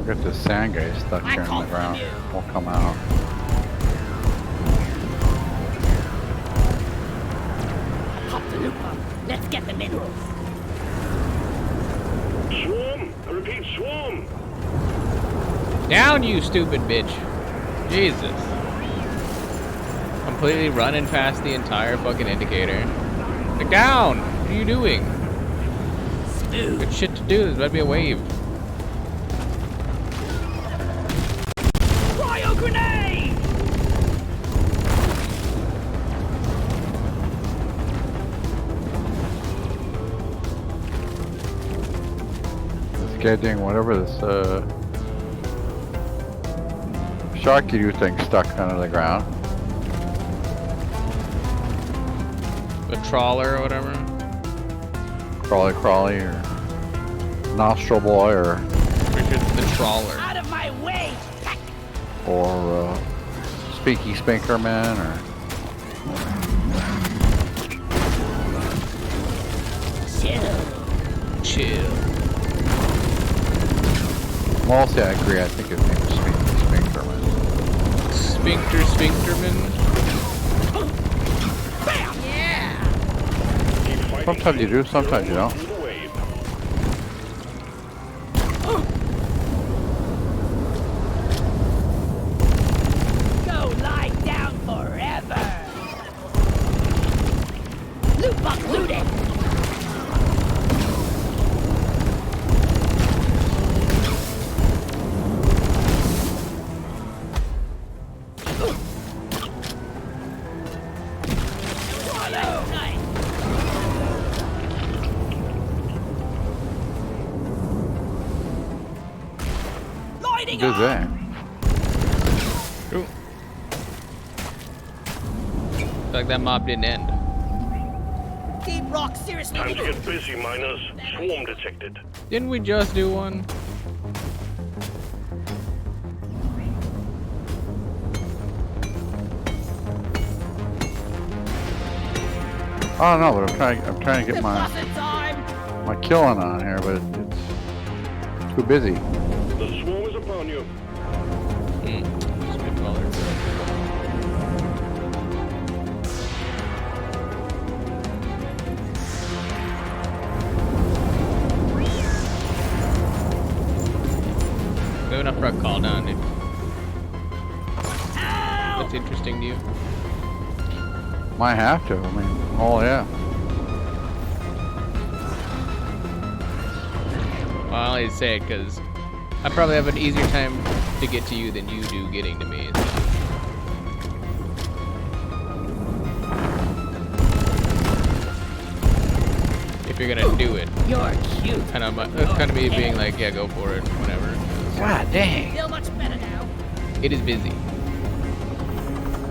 Got this sand guy stuck here in the ground. Won't come out.
Pop the looper. Let's get the minerals.
Swarm! I repeat, swarm!
Down, you stupid bitch. Jesus. Completely running past the entire fucking indicator. Like, down! What are you doing? Good shit to do. There's about to be a wave.
Cryo grenade!
This goddamn whatever this sharky thing stuck under the ground.
The trawler or whatever.
Crawly or nostril boy or
Pretty sure it's the trawler.
Out of my way!
Spinky Spinkerman or
Chill.
mostly I agree. I think his name is Spinky Spinkerman.
Sphincterman.
Sometimes you do, sometimes you don't.
Through the wave.
Go lie down forever! Loot box looted! Lighting
Good
up!
that.
Ooh. Feel like that mob didn't end.
Deep rock, seriously.
Time to get busy, miners. Swarm detected.
Didn't we just do one?
I don't know, but I'm trying to get my
Deposit time!
killing on here, but it's too busy.
The swarm is upon you.
Spitballer. We have enough for a call down, dude. That's interesting to you.
Might have to. I mean, oh yeah.
Well, I only say it because I probably have an easier time to get to you than you do getting to me. So. If you're gonna do it,
You're cute.
kind of me being like, yeah, go for it, whatever.
God dang.
Feel much better now.
It is busy.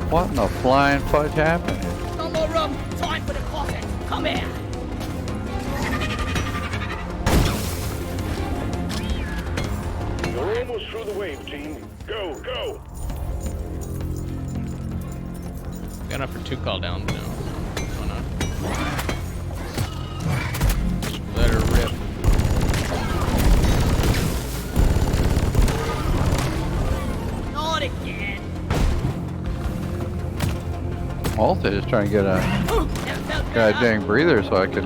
What in the flying fudge happened?
No more room. Time for deposit. Come here.
You're almost through the wave, team. Go, go!
Got enough for 2 call downs now. Why not? Let her rip.
Not again.
Also, just trying to get a goddamn breather so I can.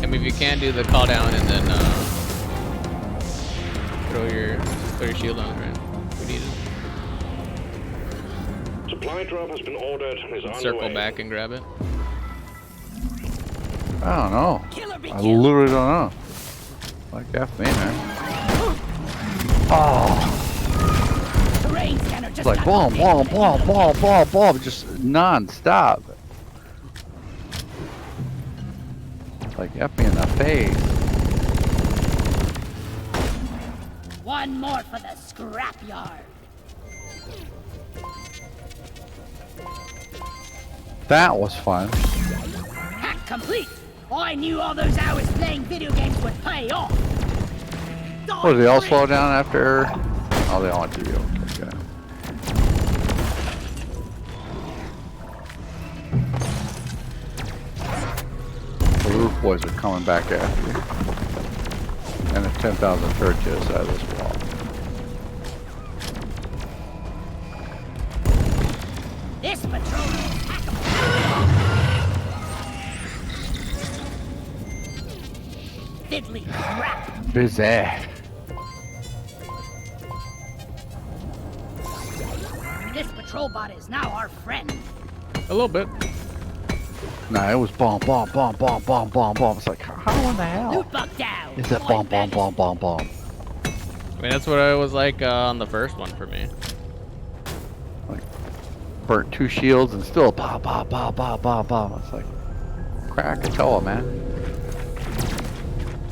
I mean, if you can do the call down and then throw your shield on, right? We need it.
Supply drop has been ordered and is on the
Circle
way.
back and grab it.
I don't know.
Killer be
I
killed.
literally don't know. Like F me, man. Oh,
Terrain scanner just
it's like
got
boom, just non-stop. Like F me in the face.
One more for the scrapyard.
That was fun.
Hack complete. I knew all those hours playing video games would pay off.
Oh, did they all slow down after? Oh, they all went to you. Okay. The roof boys are coming back after you. And there's 10,000 churches out of this wall.
This patrol is hackable. Fiddly crap.
Busy.
This patrol bot is now our friend.
A little bit.
Nah, it was bomb, bomb, bomb, bomb, bomb, bomb, bomb. It's like, how in the hell
Loot bug down.
is that bomb, bomb, bomb, bomb, bomb?
I mean, that's what it was like on the first one for me.
Burnt 2 shields and still bomb, bomb, bomb, bomb, bomb, bomb. It's like, Krakatoa, man.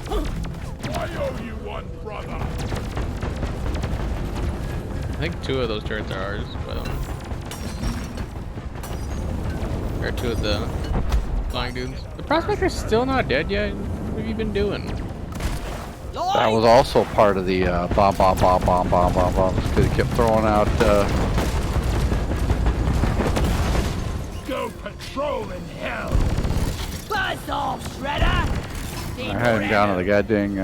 I owe you one, brother.
I think 2 of those turrets are ours, but or 2 of the flying dudes. The prospector's still not dead yet. What have you been doing?
That was also part of the bomb, bomb, bomb, bomb, bomb, bomb, bomb. Because he kept throwing out.
Go patrol in hell.
Buzz off, Shredder.
I had him down to the goddamn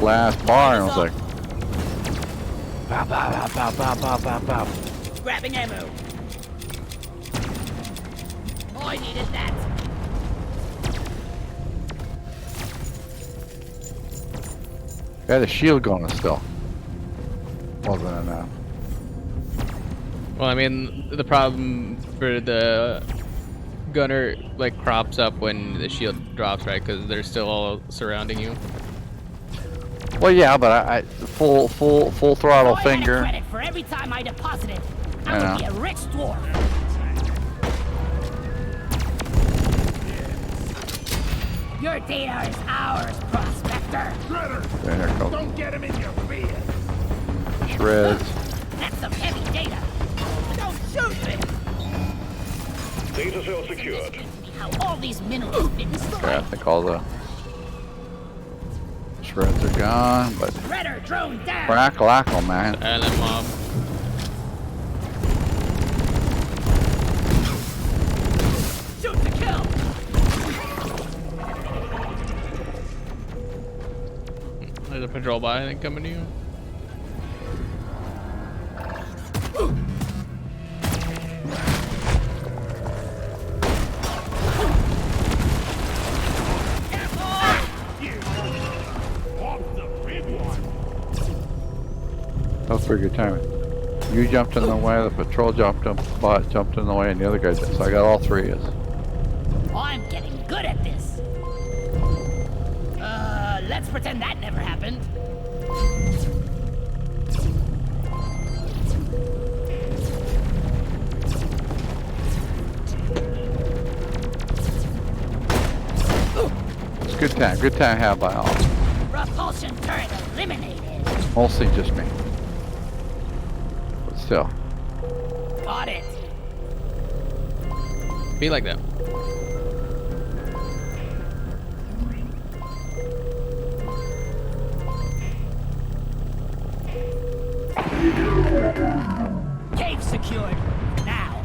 last bar, and I was like, bow, bow, bow, bow, bow, bow, bow, bow.
Grabbing ammo. I needed that.
Had a shield going still. Wasn't enough.
Well, I mean, the problem for the gunner like crops up when the shield drops, right? Because they're still all surrounding you.
Well, yeah, but I full throttle
I had
finger.
credit for every time I deposited. I
Yeah.
would be a rich dwarf. Your data is ours, Prospector.
Shredder,
There it goes.
don't get him in your beard.
Shreds.
That's some heavy data. Don't shoot me.
Data cell secured.
How all these minerals fit
Okay, I
inside.
think all the shreds are gone, but
Redder drone down.
crackle, man.
Silent mob.
Shoot to kill.
There's a patrol by, I think, coming to you.
Off the big one.
That was pretty good timing. You jumped in the way, the patrol jumped in the way, and the other guy did. So I got all 3 of us.
I'm getting good at this. Let's pretend that never happened.
It's a good time. Good time to have by all.
Repulsion turret eliminated.
Mostly just me. But still.
Got it.
Be like that.
Cave secured. Now.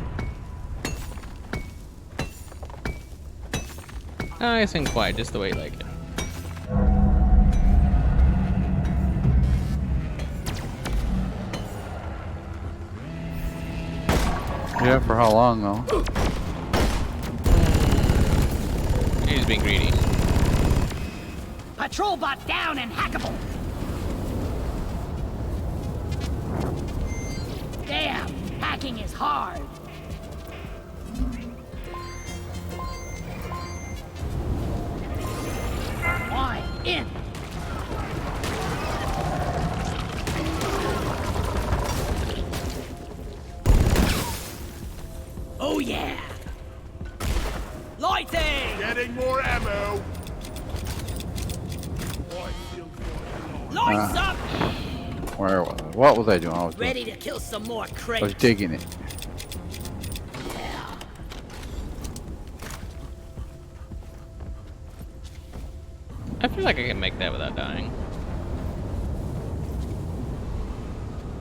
Nice and quiet, just the way you like it.
Yeah, for how long though?
He's being greedy.
Patrol bot down and hackable. Damn, hacking is hard. I'm in. Oh yeah. Lighting.
Getting more ammo.
Lights up.
Where was I? What was I doing? I was,
Ready to kill some more
I was
crates.
digging it.
Yeah.
I feel like I can make that without dying.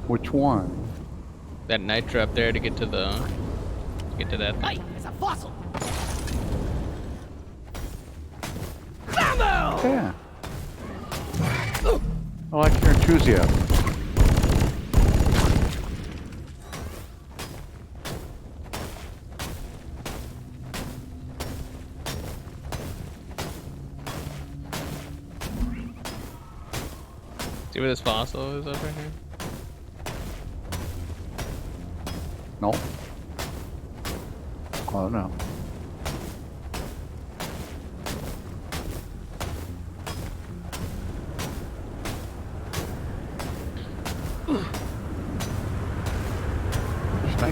Which one?
That nitro up there to get to the that thing.
Hey, it's a fossil. Ammo!
Yeah. I like your enthusiasm.
See where this fossil is over here?
No. Oh no.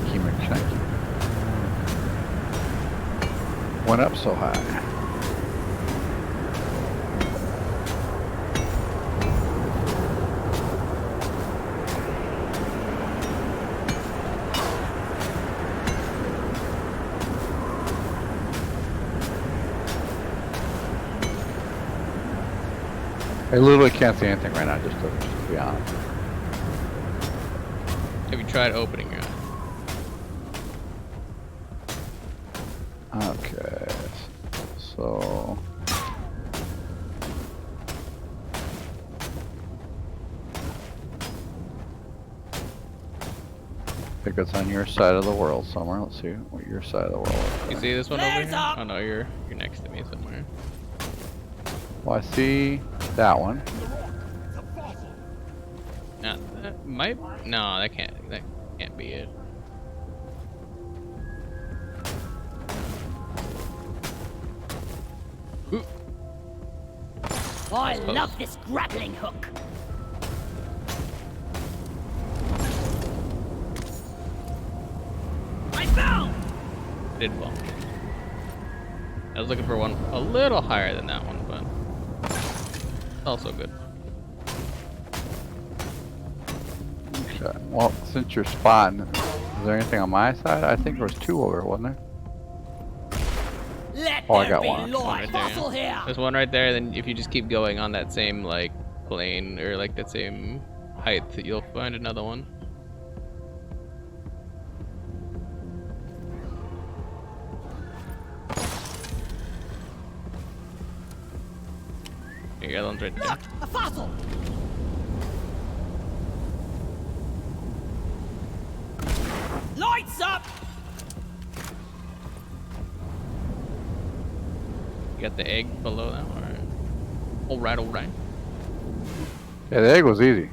McShanky, McShanky. Went up so high. I literally can't see anything right now, just to be honest.
Have you tried opening it?
Okay, so I think it's on your side of the world somewhere. Let's see what your side of the world is.
You see this one over
Flares
here?
up!
Oh no, you're next to me somewhere.
Well, I see that one.
No, that might. No, that can't be it. Ooh.
I
close.
love this grappling hook. I fell!
Did well. I was looking for one a little higher than that one, but also good.
Okay. Well, since you're spotting, is there anything on my side? I think there was two over, wasn't there?
Let
Oh, I
there
got
be
one.
light.
Right there,
Fossil here.
There's one right there. Then if you just keep going on that same like plane or like that same height, you'll find another one. Here, the other one's right there.
Look, a fossil. Lights up.
You got the egg below that one. All right, all right.
Yeah, the egg was easy.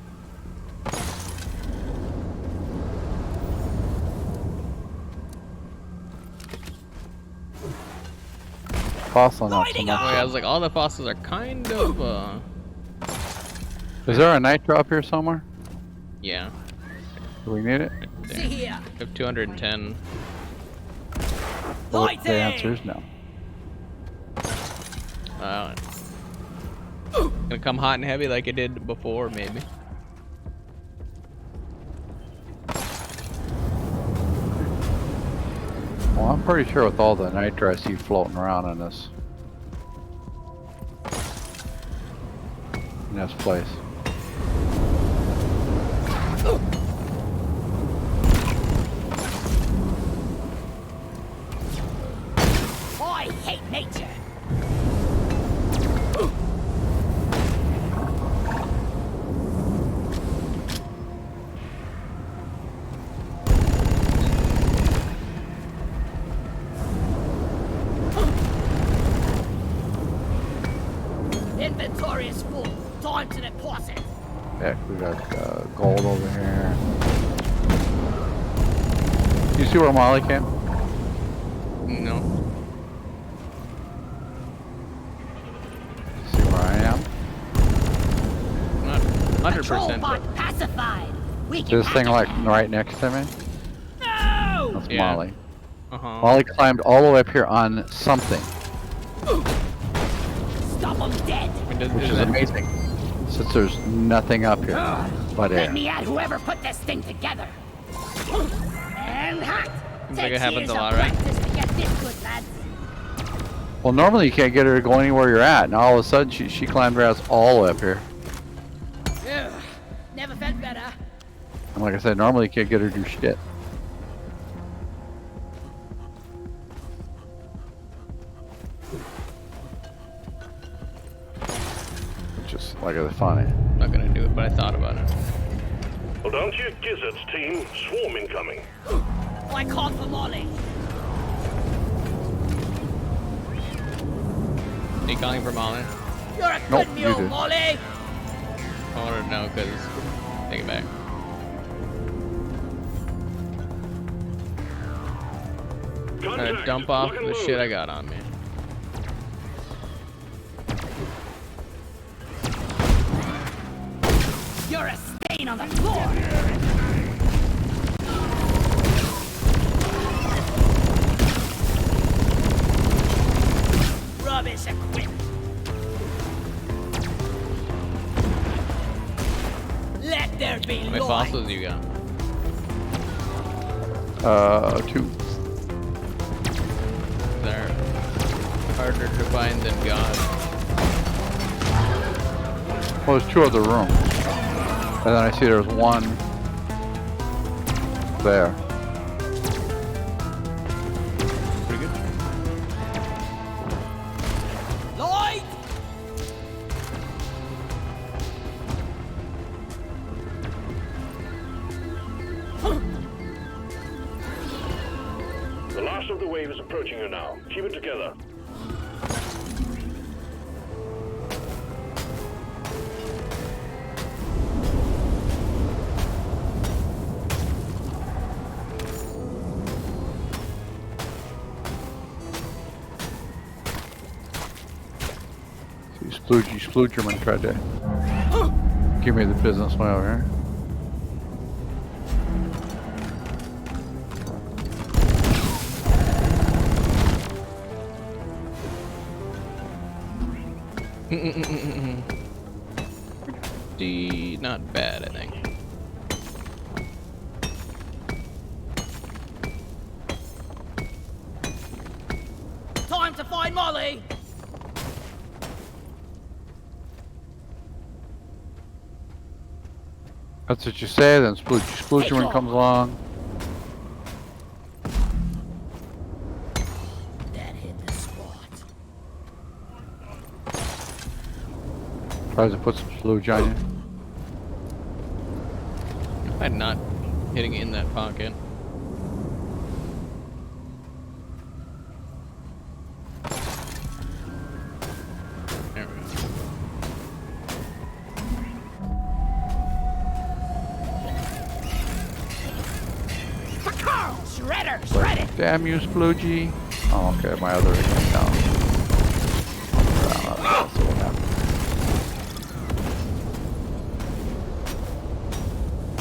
Fossil not so
Lighting
much.
up!
Oh yeah, I was like, all the fossils are kind of
Is there a nitro up here somewhere?
yeah.
Do we need it?
Right
See
there.
here.
We have 210.
Well,
Lighting.
the answer is no.
Gonna come hot and heavy like it did before, maybe.
Well, I'm pretty sure with all the nitro I see floating around in this place.
I hate nature. Inventory is full. Time to deposit.
Heck, we got gold over here. You see where Molly came?
No.
See where I am?
Not 100%.
Control
But
bot pacified. We can
This thing
hack
like
it.
right next to me?
No!
That's
Yeah.
Molly.
Molly
Molly climbed all the way up here on something,
Stop them dead.
which is amazing. Since there's nothing up here but
Let
air.
me at whoever put this thing together. And hot.
Seems like it
Takes
happens
years
a
of
lot, right?
practice to get this good, lads.
Well, normally you can't get her to go anywhere you're at, and all of a sudden she climbed her ass all the way up here.
Ugh, never felt better.
And like I said, normally you can't get her to do shit. Which is like it's funny.
Not gonna do it, but I thought about it.
Hold on to your gizzards, team. Swarm incoming.
I called for Molly.
Are you calling for Molly?
You're a
Nope,
good
you
mule,
did.
Molly.
I wanted to know because take it back. I'm gonna
Contact.
dump off
Lock and
the
load.
shit I got on me.
You're a stain on the floor.
fossils you got?
2.
They're harder to find than God.
Well, there's 2 other rooms. And then I see there's 1 there.
Pretty good.
Lloyd!
The last of the wave is approaching you now. Keep it together.
See, Sploogerman tried to give me the business way over here.
Not bad, I think.
Time to find Molly!
That's what you say, then Sploogerman comes along.
That hit the spot.
Tries to put some splooge on you.
I'm not hitting it in that pocket. There we go.
Shredder! Shred it!
Damn you, Sploogie. Oh, okay, my other rig went down. Let's see what happens.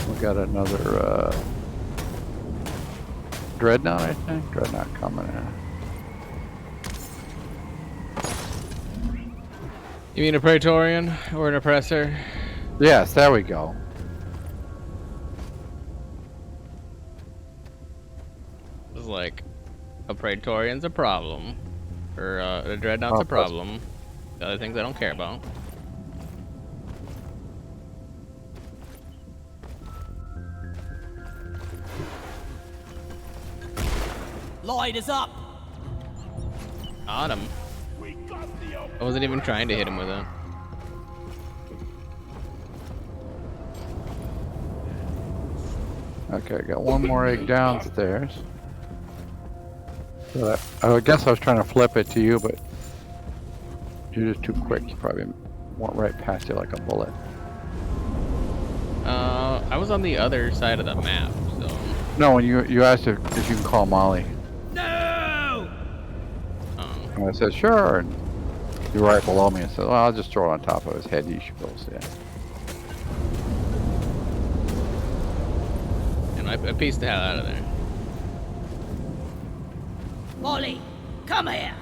We got another, Dreadnought, I think? Dreadnought coming in.
You mean a Praetorian or an oppressor?
Yes, there we go.
It's like a Praetorian's a problem, or a Dreadnought's a problem. The other things I don't care about.
Lloyd is up!
Got him. I wasn't even trying to hit him with it.
Okay, got 1 more egg downstairs. So I guess I was trying to flip it to you, but you're just too quick. You probably went right past you like a bullet.
I was on the other side of the map, so.
No, when you asked if you can call Molly.
No!
Oh.
And I said, sure. And you were right below me and said, well, I'll just throw it on top of his head. You should be able to see it.
And I pieced the hell out of there.
Molly, come here!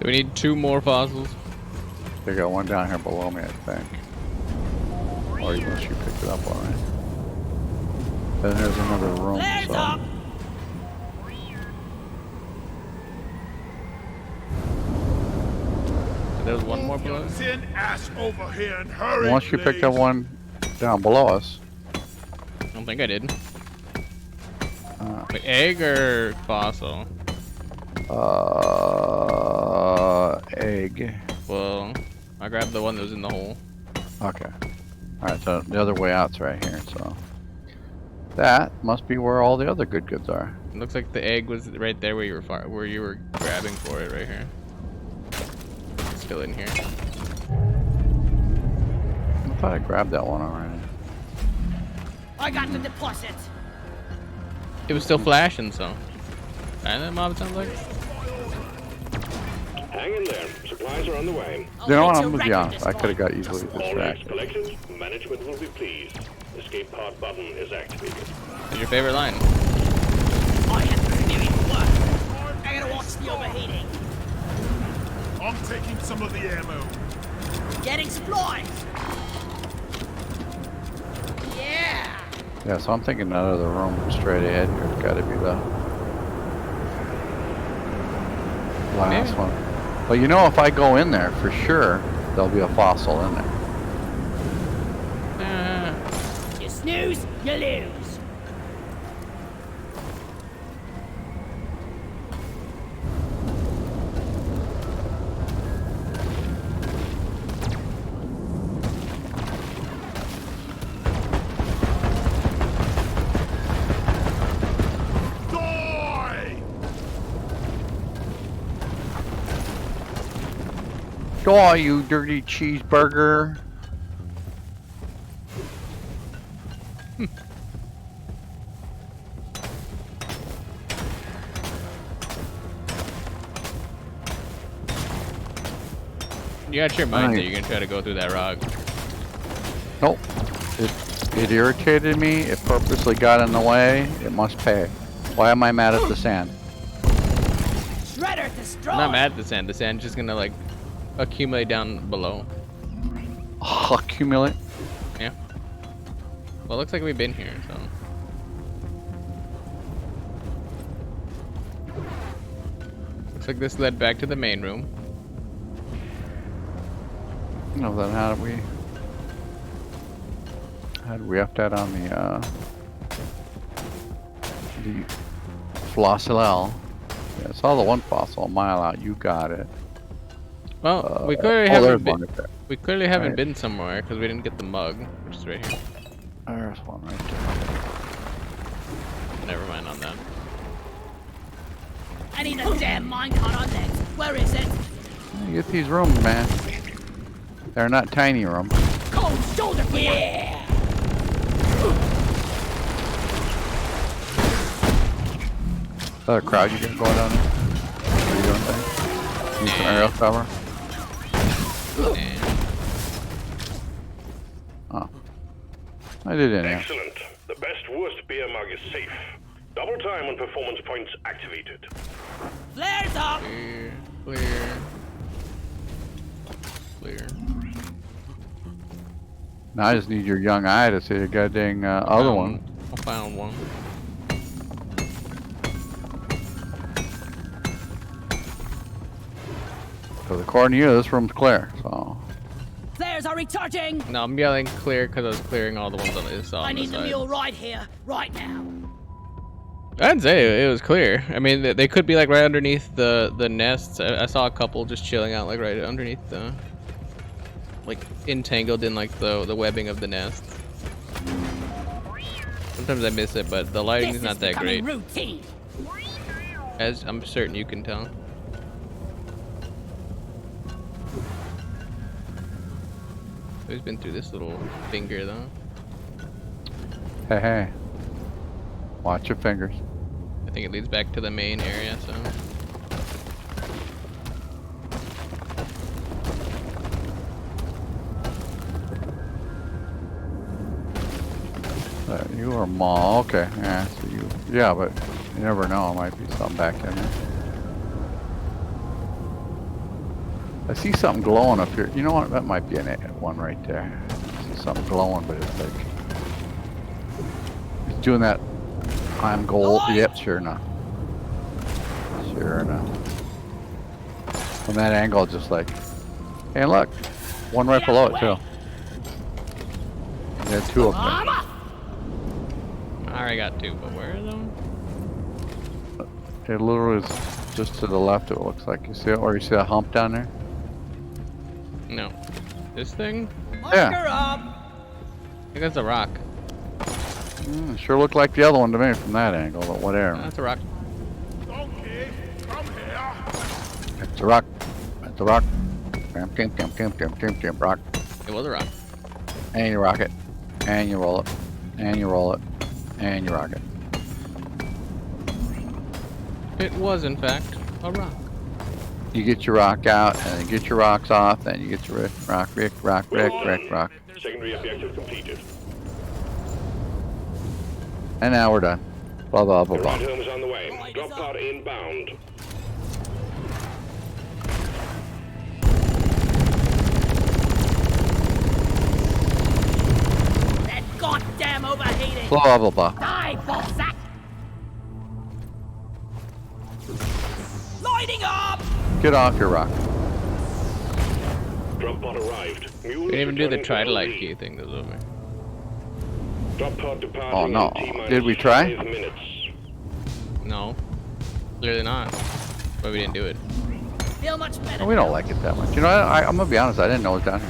Do we need 2 more fossils?
They got 1 down here below me, I think. Or unless you picked it up already. Then there's another room.
Flares
So.
up!
There's 1 more below.
Send ass over here and hurry.
Once you picked up
please.
1 down below us.
I don't think I did.
Uh,
Wait, egg or fossil?
Egg.
Well, I grabbed the one that was in the hole.
Okay. Alright, so the other way out's right here, so. That must be where all the other good goods are.
It looks like the egg was right there where you were grabbing for it right here. It's still in here.
I thought I grabbed that one already.
I got the deposit!
It was still flashing, so. And that mob sounds like.
Hang in there. Supplies are on the way.
You know what?
I'll
I'm
get
gonna be
your
honest. I
record
could have got
this
easily
All rights
distracted.
collected. Management will be pleased. Escape pod button is activated.
What's your favorite line?
I have to figure it work. I gotta watch the overheating.
I'm taking some of the ammo.
Getting supplies. Yeah.
Yeah, so I'm thinking another room straight ahead here. It's got to be the last
Maybe.
one. But you know, if I go in there, for sure, there'll be a fossil in there.
You snooze, you lose.
Die!
Die, you dirty cheeseburger!
You got your mind
Right.
that you're gonna try to go through that rock.
Nope. It irritated me. It purposely got in the way. It must pay. Why am I mad at the sand?
Shredder destroyed.
I'm not mad at the sand. The sand's just gonna like accumulate down below.
Accumulate.
Yeah. Well, it looks like we've been here, so. Looks like this led back to the main room.
No, then how do we? How do we have that on the Flossilel? Yeah, I saw the one fossil a mile out. You got it.
Well, we clearly
there's
haven't
one
been.
right there.
We clearly haven't
Right.
been somewhere because we didn't get the mug, which is right here.
There's one right there.
Never mind on that.
I need a damn minecart on next. Where is it?
You get these rooms, man. They're not tiny rooms.
Cold shoulder. Yeah.
Is that a crowd you got going down there? What are you doing there? Need some aerial cover? Oh. I did in here.
Excellent. The best worst beer mug is safe. Double time when performance points activated.
Flares up.
Clear, clear, clear.
Now I just need your young eye to see the goddamn other one.
I found one.
Because according to you, this room's clear. So
Flares are recharging.
No, I'm yelling clear because I was clearing all the ones on the
I
side.
need the mule right here, right now.
I didn't say it was clear. I mean, they could be like right underneath the nests. I saw a couple just chilling out like right underneath the, like entangled in like the webbing of the nest. Sometimes I miss it, but the lighting is not that great,
Routine.
as I'm certain you can tell. Who's been through this little finger though?
hey, hey, watch your fingers.
I think it leads back to the main area, so.
You are mall. Okay, yeah. So you, yeah, but you never know. It might be something back in there. I see something glowing up here. You know what? That might be one right there. I see something glowing, but it's like it's doing that. I'm gold. Yep, sure enough. Sure enough. From that angle, just like, and look, one right below it too. And there are two of them.
I already got two, but where are them?
It literally is just to the left. It looks like you see it, or you see that hump down there.
No. This thing?
Yeah.
Up.
I think that's a rock.
Sure looked like the other one to me from that angle, but whatever.
That's a rock.
Donkey, come here.
It's a rock. It's a rock. Rock.
It was a rock.
And you rock it. And you roll it. And you roll it. And you rock it.
It was, in fact, a rock.
You get your rock out, and then get your rocks off, then you get your rock.
Secondary objective completed.
And now we're done. Blah, blah, blah,
The
blah.
ride home is on the way. Drop pod inbound.
Blah blah blah.
Die, ballsack! Lighting up!
Get off your rock.
Drop pod arrived. Mules
Didn't even do the
returning to
try to
LZ.
light key thing. That's over.
Drop pod departing
Oh, no.
in T-minus
Did we try?
5 minutes.
No, clearly not. But we didn't do it.
Feel much better.
We don't like it that much. You know, I'm gonna be honest. I didn't know it was down here.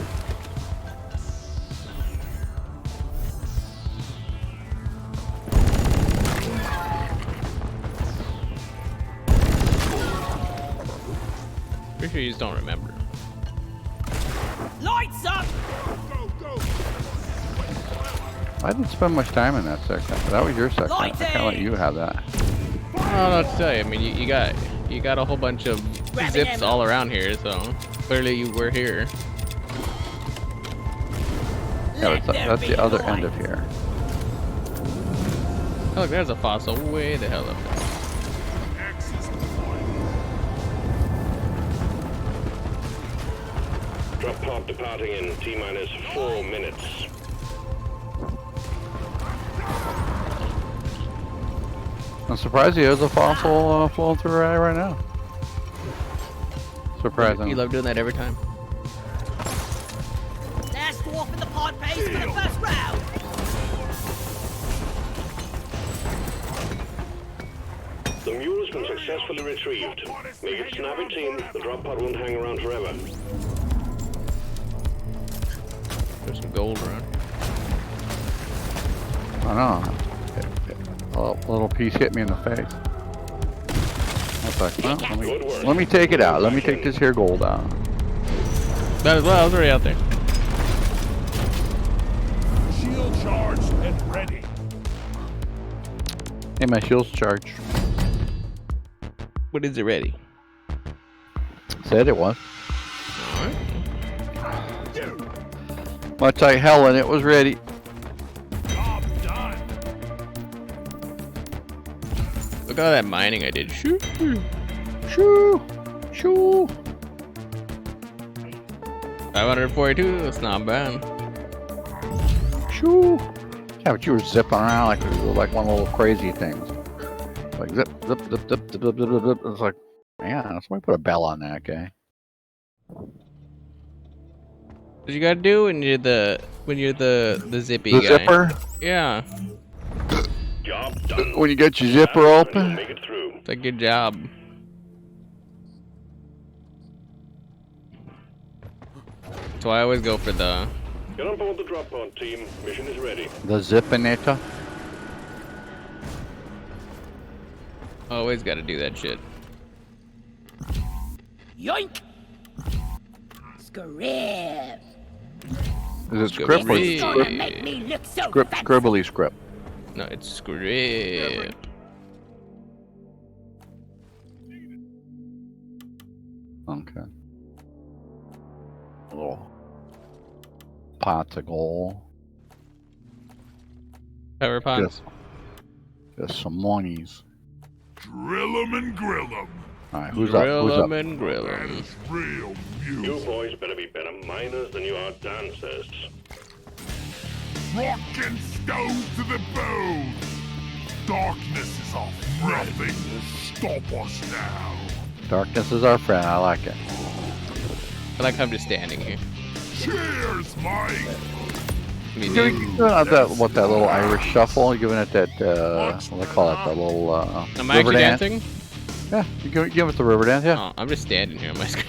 Pretty sure you just don't remember.
Lights up!
I didn't spend much time in that section. That was your section. I can't let you have that.
I don't know what to tell you. I mean, you got a whole bunch of zips all around here, so clearly you were here.
Yeah, that's the other end of here.
Oh, look, there's a fossil way the hell up there.
Drop pod departing in T-minus 4 minutes.
I'm surprised there's a fossil flowing through right now. Surprising.
You love doing that every time.
Last dwarf in the pod pace for the first round!
The mule has been successfully retrieved. Make it snappy, team. The drop pod won't hang around forever.
There's some gold around.
I know. A little piece hit me in the face. I was like, well, let me take it out. Let me take this here gold out.
That as well. I was already out there.
Shield charged and ready.
Hey, my shield's charged.
What is it ready?
Said it was.
Alright.
Much like Helen, it was ready.
Job done.
Look at all that mining I did. Shoo.
Shoo! Shoo!
542. That's not bad.
Shoo! Yeah, but you were zipping around like one of those crazy things. Like zip, zip, zip, zip, zip, zip, zip, zip. It's like, man, somebody put a bell on that guy.
What you gotta do when you're the zippy
The
guy?
zipper?
Yeah.
Job done.
When you get your zipper open?
Make it through.
It's a good job. So I always go for the.
Get on board the drop pod, team. Mission is ready.
The zippinator?
Always gotta do that shit.
Yoink! Scrib!
Is it script or
Script.
Gonna make me look so
script?
fancy.
Scribbly script.
No, it's script.
Okay. Little pots of gold.
Pepper pots.
Just some monies.
Drill 'em and grill 'em.
Alright, who's up?
Grill
Who's
'em
up?
and grill
That
'em.
is real
You
music.
boys better be better miners than you are dancers.
Rock and stone to the bone. Darkness is our friend. Nothing will stop us now.
Darkness is our friend. I like it.
I like how I'm just standing here.
Cheers, Mike.
I mean,
You're giving it that little Irish shuffle. You're giving it that what do they call it? That little
am I
river
actually
dance.
dancing?
Yeah, you give it the river dance. Yeah.
Oh, I'm just standing here on my screen.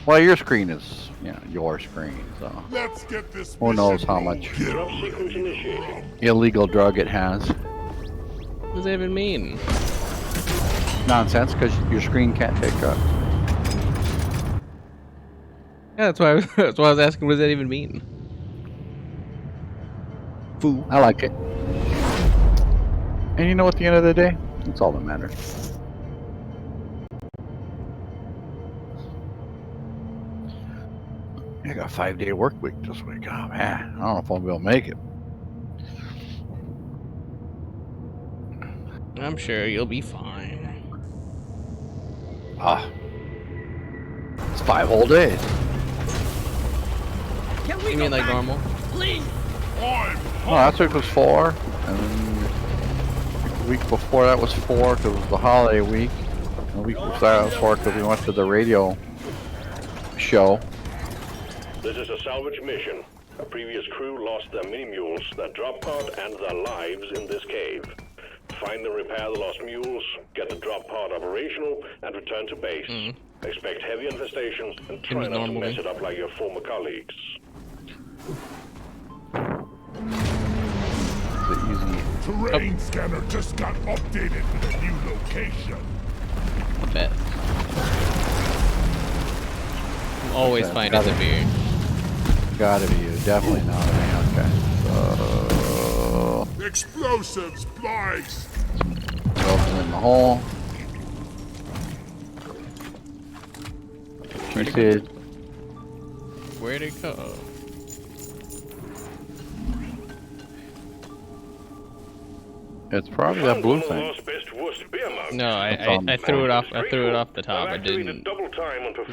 Well, your screen is your screen. So
Let's get this.
who knows
mission
how
rolling.
much
Get
Drop
'em,
sequence
let 'em
initiated.
roll.
illegal drug it has.
What does that even mean?
Nonsense, because your screen can't take drugs.
Yeah, that's why that's why I was asking. What does that even mean? Foo.
I like it. And you know, at the end of the day, that's all that matters. I got a 5-day work week this week. Oh man, I don't know if I'll be able to make it.
I'm sure you'll be fine.
Ah, it's 5 whole days.
Can we
You
go
mean like
back?
normal?
Please!
No, last week was 4, and then the week before that was 4 because it was the holiday week. And the week before that was 4 because we went to the radio show.
This is a salvage mission. A previous crew lost their mini-mules, their drop pod, and their lives in this cave. Find and repair the lost mules, get the drop pod operational, and return to base. Expect heavy infestation, and try not to mess it up like your former colleagues.
It's easy.
Terrain scanner just got updated with a new location.
I bet. I'm always
Okay,
finding the beer.
Gotta be you. Definitely not me. Okay. So,
Explosives, flies.
open in the hole. She said,
Where'd it go?
it's probably that blue thing.
No, I threw it off. I threw it off the top. I didn't.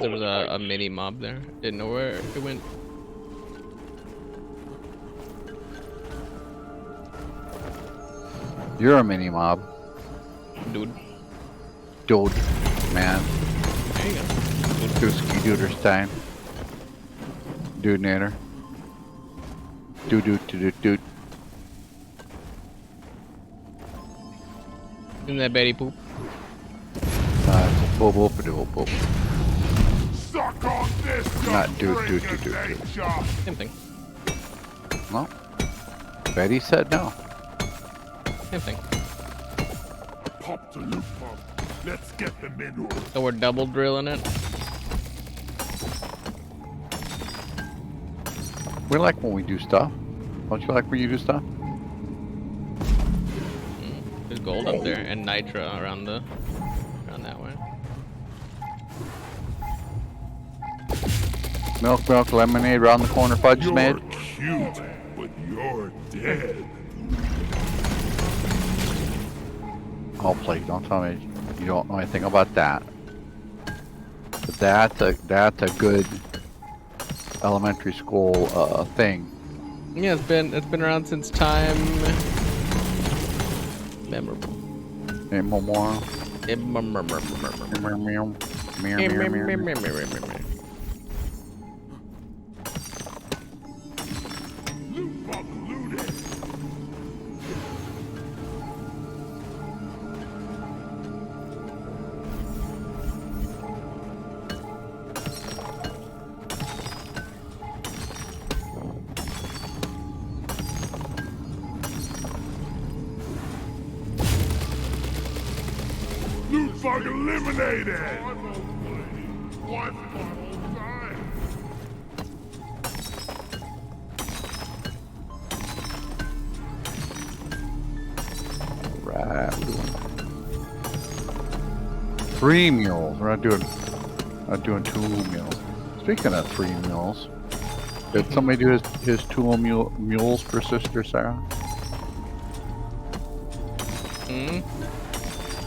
There was a mini mob there. Didn't know where it went.
You're a mini mob.
Dude.
Dude. Man.
There you go.
Dooski Dooder's time. Dude nader. Doot.
Isn't that Betty Poop?
It's a boop boop boop boop.
Suck on this.
Not doot.
Same thing.
No. Betty said no.
Same thing.
Pop the loop pump. Let's get them in.
So we're double drilling it.
We like when we do stuff. Don't you like when you do stuff?
There's gold up there and nitro around that way.
Milk, lemonade, round the corner, fudge
You're
made.
cute, but you're dead.
Oh, please, don't tell me you don't know anything about that. But that's a good elementary school thing.
Yeah, it's been around since time memorable.
Immemorial.
Loot pump looted. Loot bug eliminated! One more time.
Right. 3 mules. We're not doing 2 mules. Speaking of 3 mules, did somebody do his 2 mules for Sister Sarah?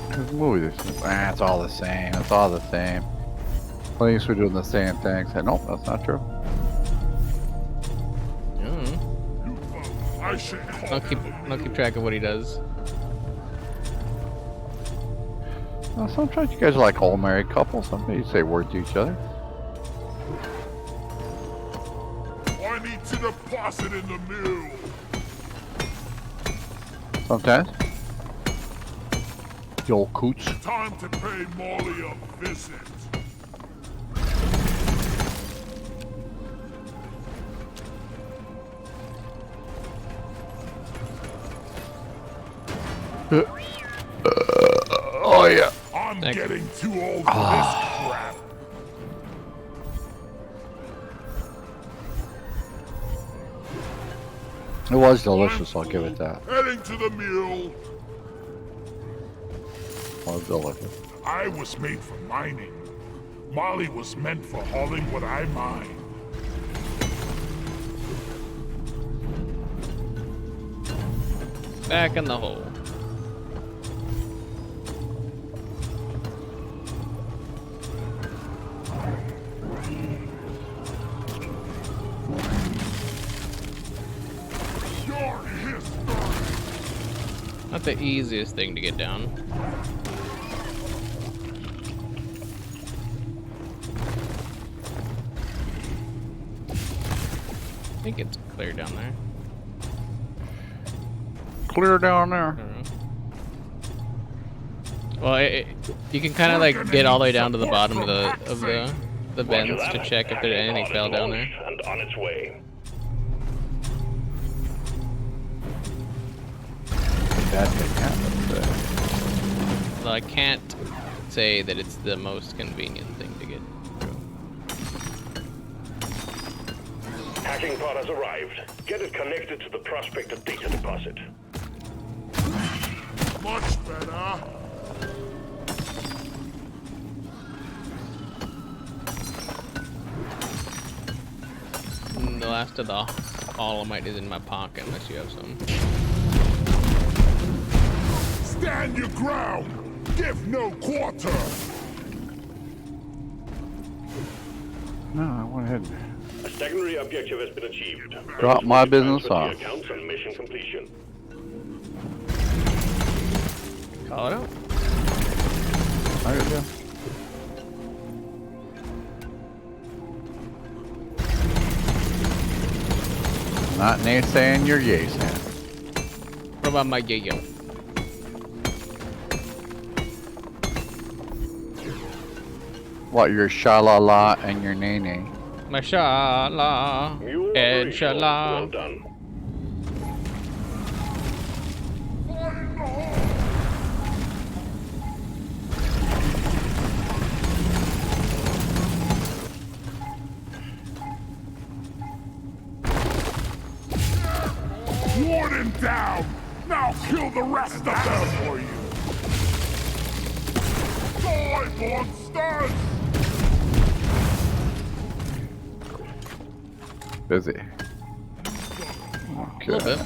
This movie, it's all the same. It's all the same. Police were doing the same thing. Said, nope, that's not true.
I should call
I'll keep track of what he does.
Well, sometimes you guys are like old married couples. Sometimes you say words to each other.
I need to deposit in the mule.
Sometimes. The old coots.
Time to pay Molly a visit.
Oh yeah.
I'm
Thank you.
getting too old for this crap.
It was delicious, I'll give it that.
Heading to the mule.
It was delicious.
I was made for mining. Molly was meant for hauling what I mine.
Back in the hole.
your history.
Not the easiest thing to get down. I think it's clear down there.
Clear down
I
there.
don't know. Well, you can kind of like get all the way down to the bottom of the vents to check if there's anything fell down there.
And on its way.
That thing happens there.
Well, I can't say that it's the most convenient thing to get through.
Hacking pod has arrived. Get it connected to the prospector data deposit.
Much better.
The last of the Alamight is in my pocket unless you have some.
Stand your ground. Give no quarter.
No, I went ahead.
A secondary objective has been achieved.
Drop my business
Transfer
off.
the accounts and mission completion.
Call it out.
I got you. Not naysaying your yay saying.
What about my yayo?
What, your sha-la-la and your nay-nay?
My shala
Mule
and
operational. Well
shala.
done.
Warden down. Now kill the rest of them for you. Die, monsters!
Busy.
A little bit.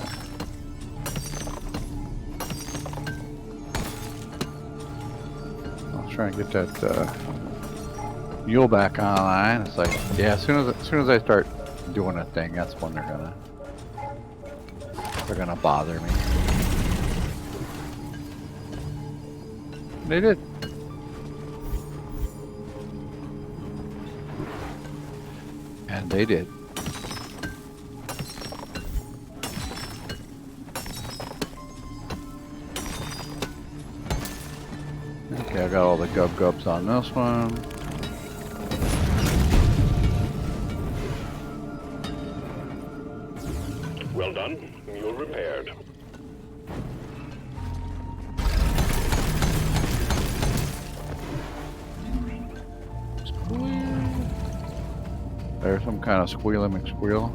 I was trying to get that mule back online. It's like, yeah, as soon as I start doing a thing, that's when they're gonna bother me. They did. And they did. Okay, I got all the gubs on this one.
Well done. Mule repaired.
There's some kind of squealy McSqueal.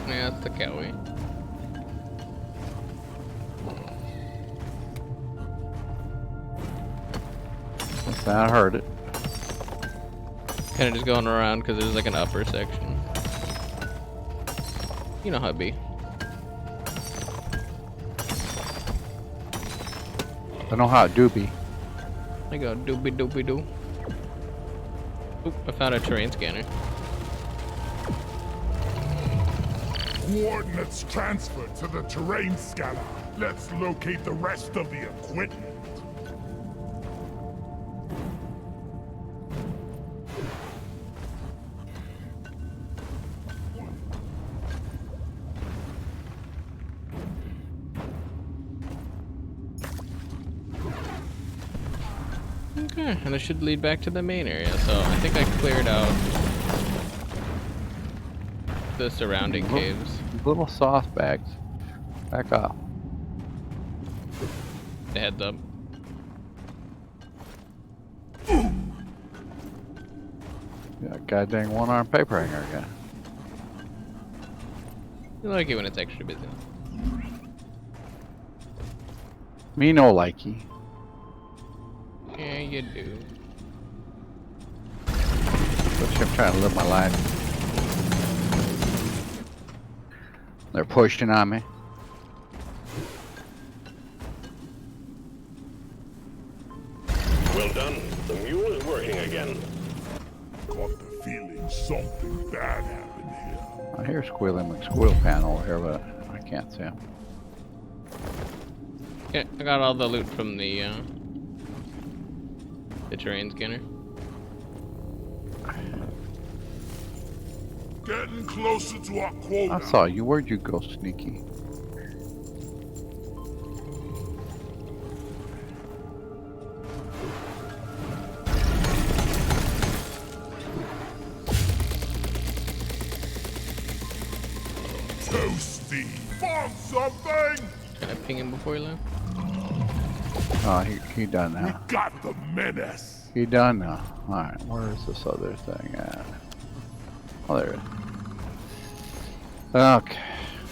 Yeah, that's the Cowie.
I heard it.
Kind of just going around because there's like an upper section. You know how it be.
I know how it do be.
I go doopy doopy doo. Oop, I found a terrain scanner.
Coordinates transferred to the terrain scanner. Let's locate the rest of the equipment.
Okay, and it should lead back to the main area. So I think I cleared out the surrounding caves.
Little sauce bags. Back off.
The heads up.
Yeah, goddamn one-armed paper hanger again.
You like it when it's extra busy.
Me no likey.
Yeah, you do.
Especially I'm trying to live my life. They're pushing on me.
Well done. The mule is working again.
Got the feeling something bad happened here.
I hear Squealy McSqueal panel over here, but I can't see him.
Yeah, I got all the loot from the terrain scanner.
Getting closer to our quota.
I saw you. Where'd you go, sneaky?
Toasty. Found something.
Can I ping him before he left?
Oh, he done
We
now.
got the menace.
He done now. Alright, where's this other thing at? Oh, there it is. Okay.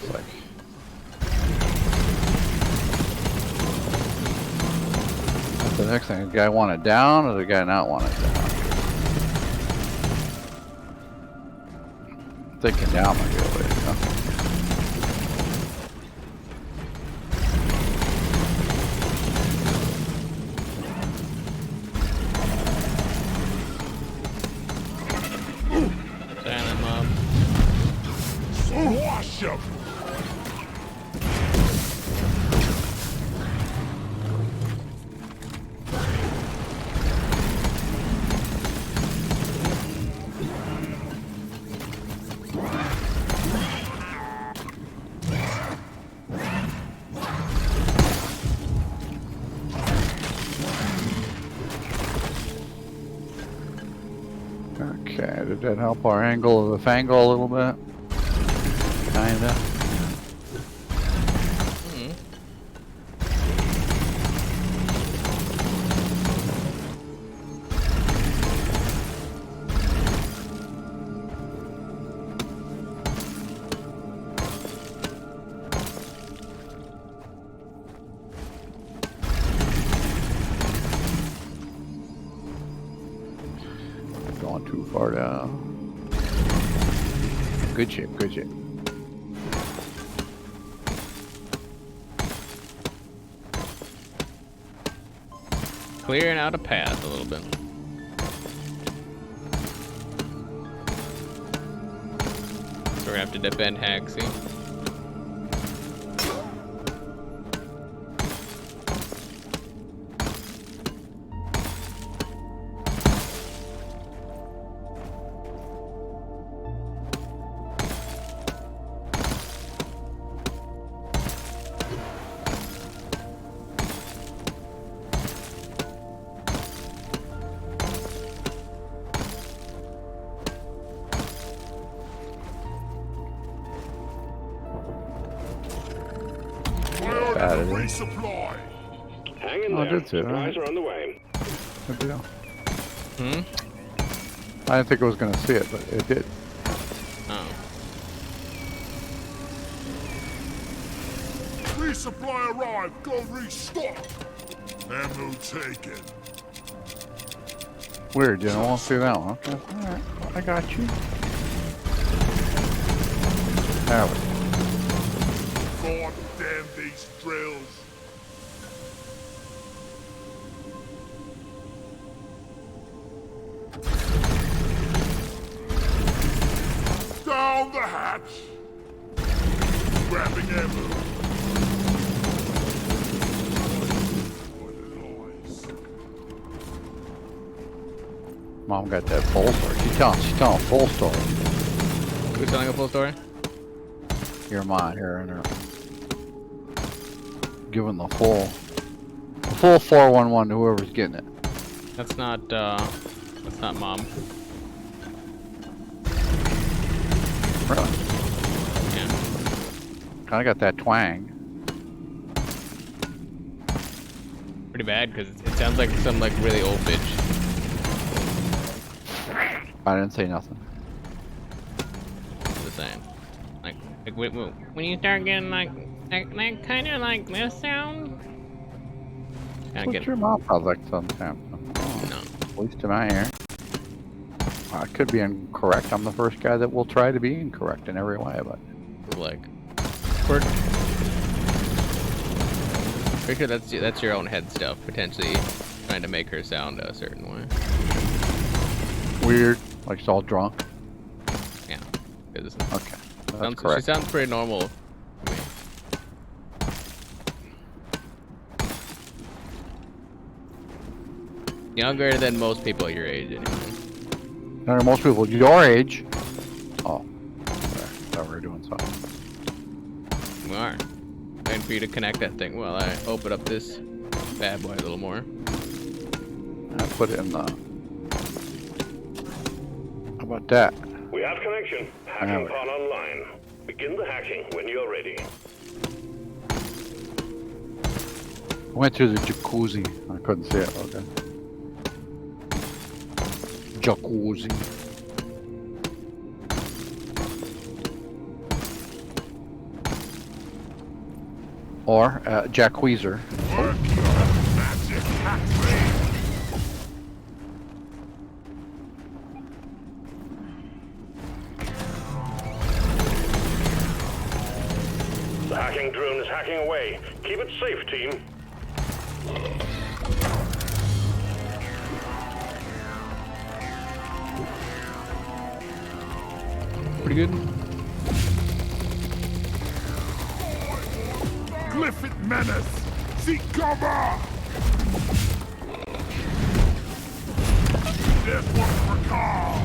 It's like... What's the next thing? The guy want it down or the guy not want it down? I'm thinking down might be the way to go.
Silent mob.
Squash him.
Okay, did that help our angle of the fangle a little bit? Kinda.
Hmm.
Going too far down. Good shape, good shape.
Clearing out a path a little bit. So we're gonna have to defend Haxie.
Bad, is it?
Resupply.
Hang in
Oh,
there.
did too,
Supplies
alright.
are on the way.
Good deal.
Hmm?
I didn't think I was gonna see it, but it did.
Oh.
Resupply arrived. Go restock. Ammo taken.
Weird, you don't want to see that one. Okay, alright. I got you. There we go.
God damn these drills. Down the hatch. Grabbing ammo. What lies.
Mom got that full story. She's telling a full story.
Who's telling a full story?
Your mom here and her giving the full 411 to whoever's getting it.
That's not mom.
Really?
Yeah.
Kinda got that twang.
Pretty bad because it sounds like some like really old bitch.
I didn't say nothing.
Just saying. Like when you start getting like kind of like this sound.
That's
Kinda
what
get
your mom sounds like sometimes.
no.
At least in my ear. I could be incorrect. I'm the first guy that will try to be incorrect in every way, but
Like, pretty sure that's your own head stuff. Potentially trying to make her sound a certain way.
weird. Like she's all drunk.
Yeah. 'Cause
Okay, that's
she
correct.
sounds pretty normal to me. Younger than most people your age, anyway.
There are most people your age. Oh, sorry. Thought we were doing something.
We are. Waiting for you to connect that thing while I open up this bad boy a little more.
I put it in the. How about that?
We have connection. Hacking pod online. Begin the hacking when you're ready.
Went through the jacuzzi. I couldn't see it. Okay. Jacuzzi. Or Jacqueezer.
Work your magic, Hackman.
The hacking drone is hacking away. Keep it safe, team.
Pretty good.
Glyphid menace. Seek cover. There's one for Carl.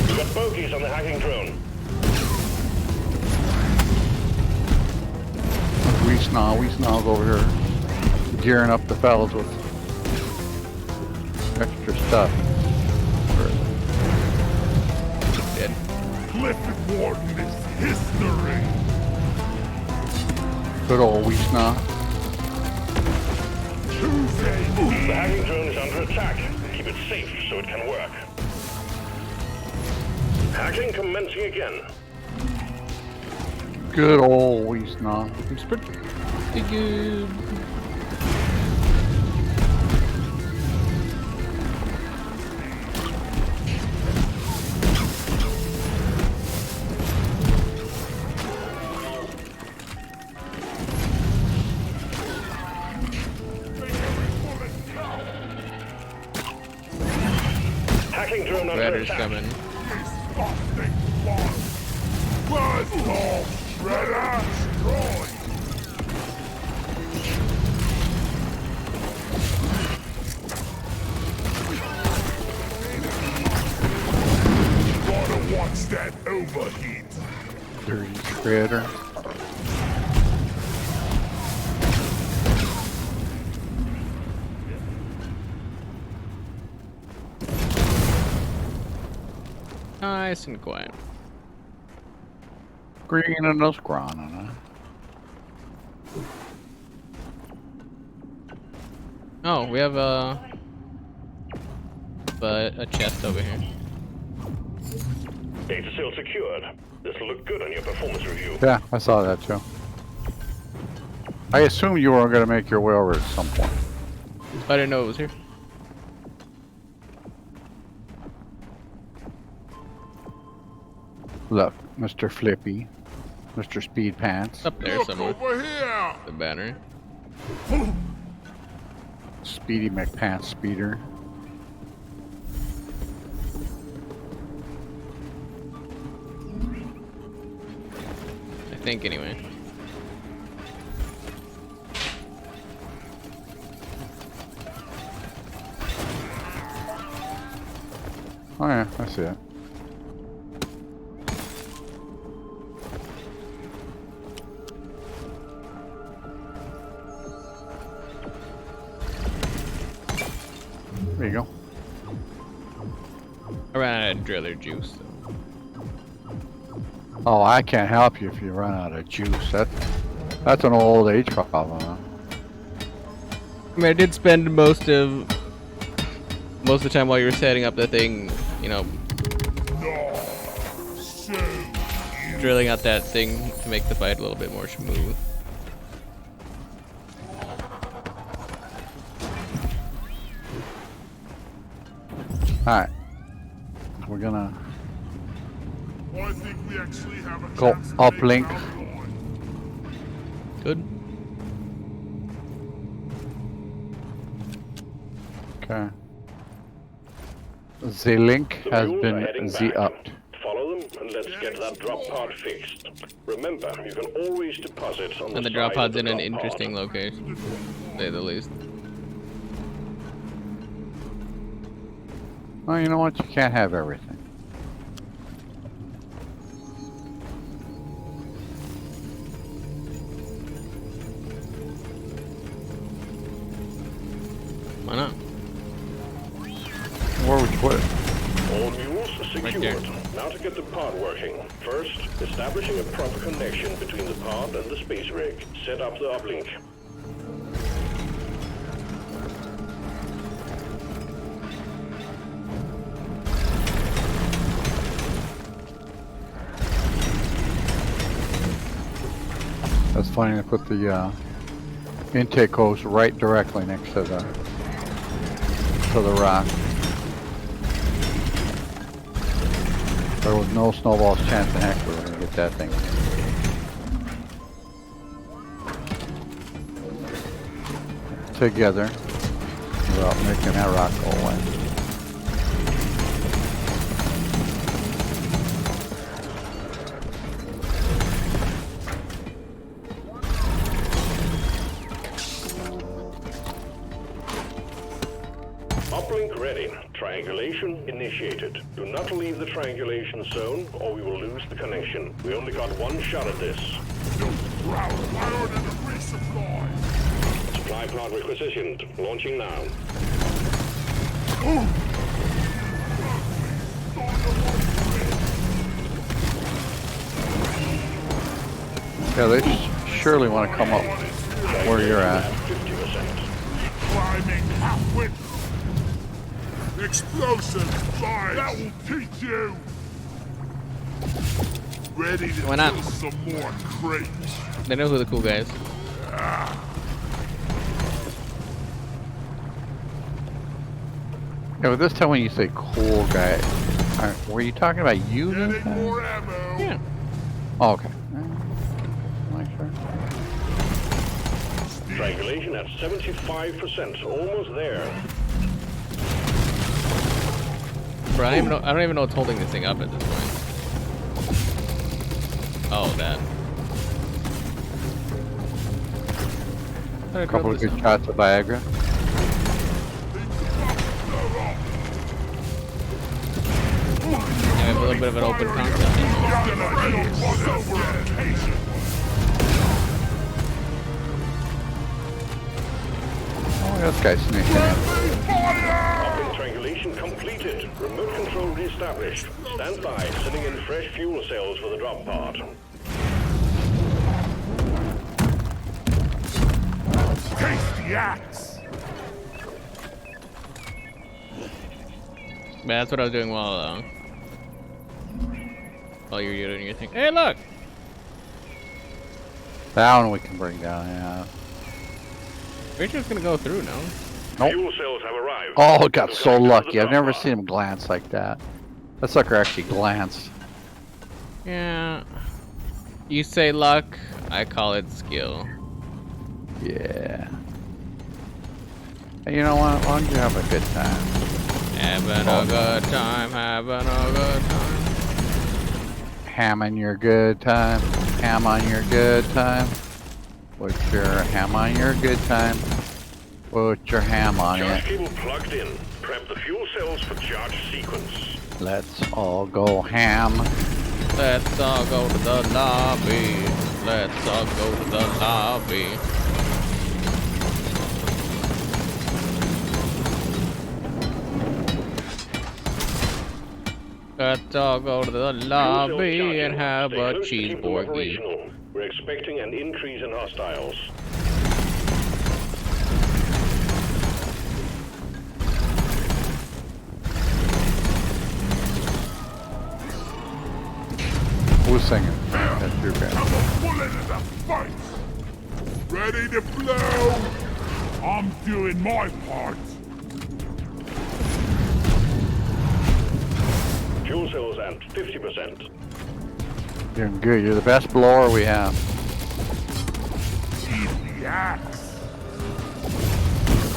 We've got bogeys on the hacking drone.
We snarls over here, gearing up the fellas with extra stuff.
Dead.
Glyphid Warden is history.
Good old Weesnaw.
Tuesday.
The hacking drone is under attack. Keep it safe so it can work. Hacking commencing again.
Good old Weesnaw.
It's pretty good.
Hacking drone under
Redder's
attack.
coming.
Disgusting one. Buzz off, Shredder. Destroy. Gotta watch that overheat.
Dirty Shredder.
Nice and quiet.
Green and no scrawny.
Oh, we have a chest over here.
Data seal secured. This will look good on your performance review.
Yeah, I saw that too. I assume you were going to make your way over at some point.
I didn't know it was here.
Look, Mr. Flippy. Mr. Speed Pants.
It's up there
Look
somewhere.
over here.
The battery.
Speedy McPants Speeder.
I think anyway.
Oh yeah, I see it. There you go.
I ran out of driller juice. So.
Oh, I can't help you if you run out of juice. That's an old age problem. Huh?
I mean, I did spend most of the time while you were setting up the thing, you know, drilling out that thing to make the fight a little bit more smooth.
Alright. We're gonna
I think we actually have a
go
chance to
uplink.
make Alloy.
Good.
Okay. The link has
mules are
been
heading back.
Z-upped.
Follow them and let's get that drop pod fixed. Remember, you can always deposit on
And the drop pod's in an interesting location, to say the least.
Well, you know what? You can't have everything.
Why not?
Where would you put it?
All mules
Right there.
secured. Now to get the pod working. First, establishing a proper connection between the pod and the space rig. Set up the uplink.
That's funny. They put the intake hose right directly next to the rock. There was no snowball's chance in heck we were gonna get that thing. Together without making that rock go away.
Uplink ready. Triangulation initiated. Do not leave the triangulation zone or we will lose the connection. We only got one shot at this.
Proud iron and a resupply.
Supply pod requisitioned. Launching now.
Yeah, they surely want to come up where you're at.
50%.
Climbing halfway. Explosive fire. That will teach you. Ready to
Why not?
kill some more crates.
They know who the cool guy is.
Yeah, but this time when you say cool guy, were you talking about you? this
Getting
time?
more ammo.
Yeah.
Oh, okay. Like sure.
Triangulation at 75%. Almost there.
Bro, I don't even know what's holding this thing up at this point. Oh, that.
A couple of good shots of Viagra.
Yeah, we have a little bit of an open concept.
Oh, this guy's sneaking in.
Uplink triangulation completed. Remote control reestablished. Stand by. Sending in fresh fuel cells for the drop pod.
Taste the axe.
Man, that's what I was doing while you were doing your thing. Hey, look!
That one we can bring down, yeah.
We're just gonna go through now.
Nope.
Fuel cells have arrived.
Oh, got so
Welcome to the
lucky. I've
drop
never
pod.
seen him glance like that. That sucker actually glanced.
Yeah. You say luck, I call it skill.
Yeah. Hey, you know what? Why don't you have a good time?
Having a good time, having a good time.
Ham on your good time. Ham on your good time. Put your ham on your good time. Put your ham on
Charge
it.
cable plugged in. Prep the fuel cells for charge sequence.
Let's all go ham.
Let's all go to the lobby. Let's all go to the lobby. Let's all go to the lobby and have a cheeseburger.
We're expecting an increase in hostiles.
Who's singing? That's your band.
I'm a bullet in the face. Ready to blow. I'm doing my part.
Fuel cells at 50%.
You're good. You're the best blower we have.
Eat the axe.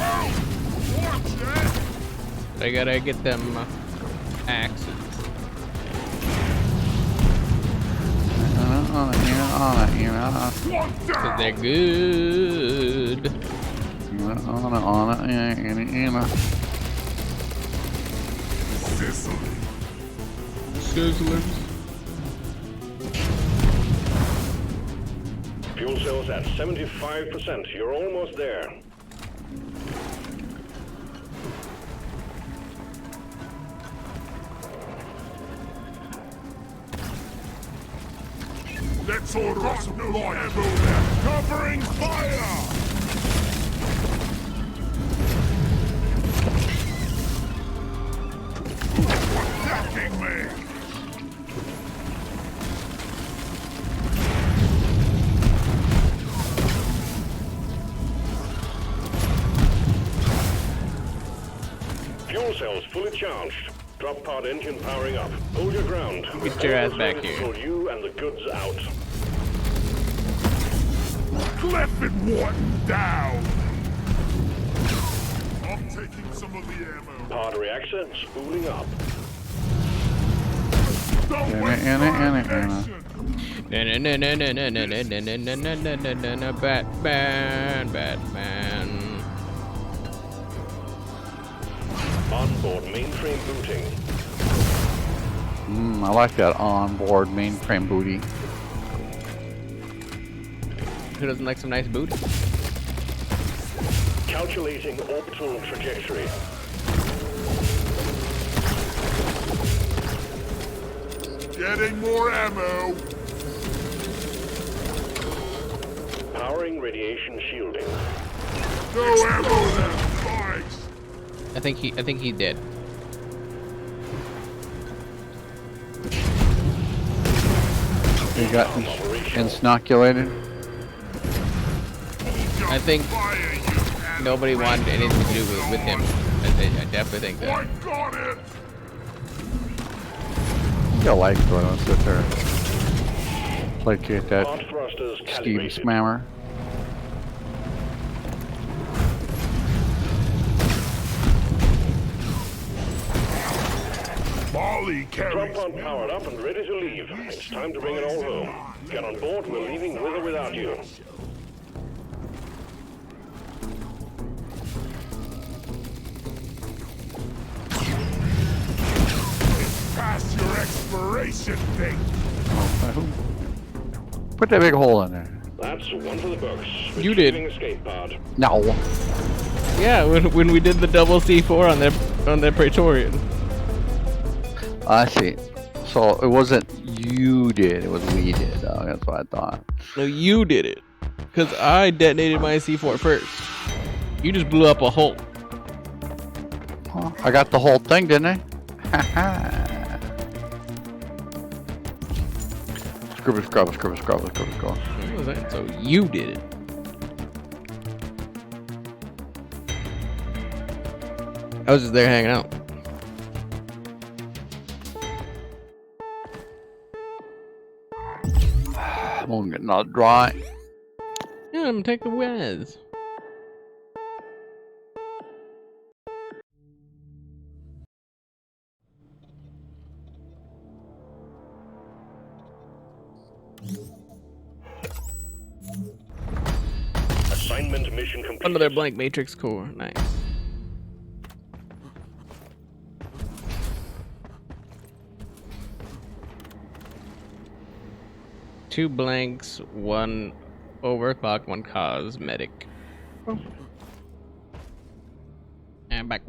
Oh, watch it.
I gotta get them axes. Cause they're good. Sizzlers.
Fuel cells at 75%. You're almost there.
Let's order some light ammo there. Covering fire! Attacking me!
Fuel cells fully charged. Drop pod engine powering up. Hold your ground.
Get your ass back here.
Pull you and the goods out.
Clef and Wharton down! I'm taking some of the ammo.
Pod reactor spooling up.
Don't waste my connection.
Batman.
Onboard mainframe booting.
I like that onboard mainframe booty.
Who doesn't like some nice booty?
Calculating orbital trajectory.
Getting more ammo.
Powering radiation shielding.
No ammo left. Thanks.
I think he did.
You got inoculated.
I think
Fire, you animal.
nobody wanted anything to do with him. I definitely think
I
that.
got it.
You like going on sit there. Placate that
Pod thrusters
Steve
calibrated.
Smammer.
Molly
Drop
carries
pod
me.
powered up and ready to leave. It's time to bring it all home. Get on board, we're leaving with or without you.
Past your expiration date.
Put that big hole in there.
That's one for the books.
You did.
Retrieving escape pod.
No.
Yeah, when we did the double C4 on the Praetorian.
I see. So it wasn't you did, it was we did. That's what I thought.
No, you did it. Because I detonated my C4 first. You just blew up a hole.
Huh, I got the whole thing, didn't I? Haha. Scrubber.
What was that? So you did it. I was just there hanging out.
I'm gonna get not dry.
Yeah, I'm gonna take the whiz.
Assignment mission complete.
Another blank matrix core. Nice. Two blanks, one overclock, one cosmetic. And back.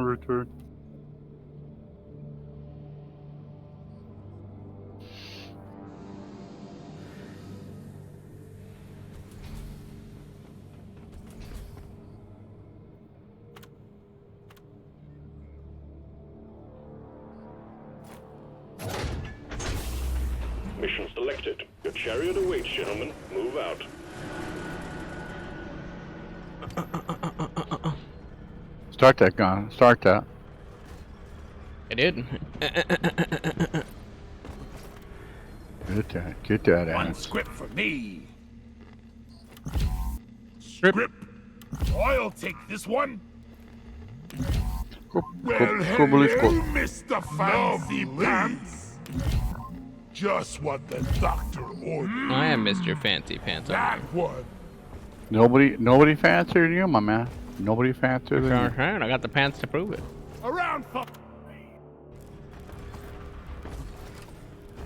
Return.
Mission selected. Your chariot awaits, gentlemen. Move out.
Start that gun. Start that.
I did.
Get that. Get that
One
out.
script for me.
Script.
Script. I'll take this one.
Go,
Well,
go,
hello,
Bullies, go.
Mr. Fancy Pants. Just what the doctor ordered.
I am Mr. Fancy Pants.
That one.
Nobody fancier than you, my man. Nobody fancier than you.
I got the pants to prove it.
Around for...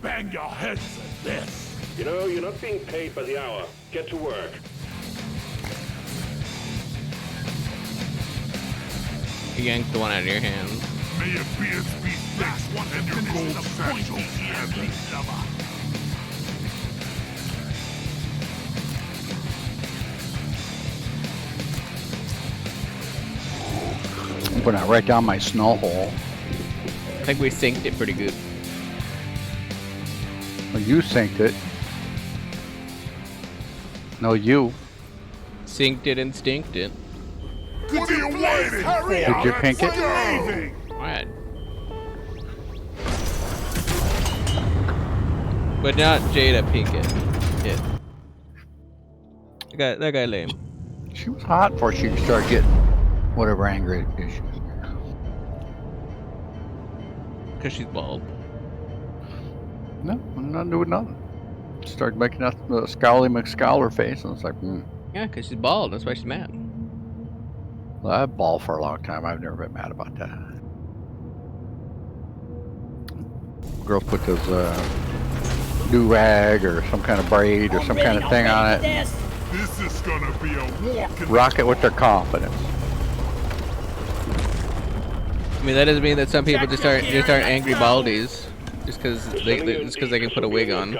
Bang your heads at this.
You know, you're not being paid by the hour. Get to work.
You yanked the one out of your hand.
May it be as be fixed and your gold satchel together.
Put that right down my snow hole.
I think we synced it pretty good.
Well, you synced it. No, you.
Synced it and stinked it.
What are you waiting for?
Did you pink it?
Leaving.
Alright. But not Jada Pinkett. Yeah. That guy lame.
She was hot before she started getting whatever angry issues.
Because she's bald.
No, I'm not doing nothing. Started making that Scowly McScowler face, and it's like,
Yeah, because she's bald. That's why she's mad.
well, I've bald for a long time. I've never been mad about that. Girl put this do-rag or some kind of braid or some kind of thing on it.
This is gonna be a walk.
Rock it with their confidence.
I mean, that doesn't mean that some people just aren't angry baldies just because they can put a wig on.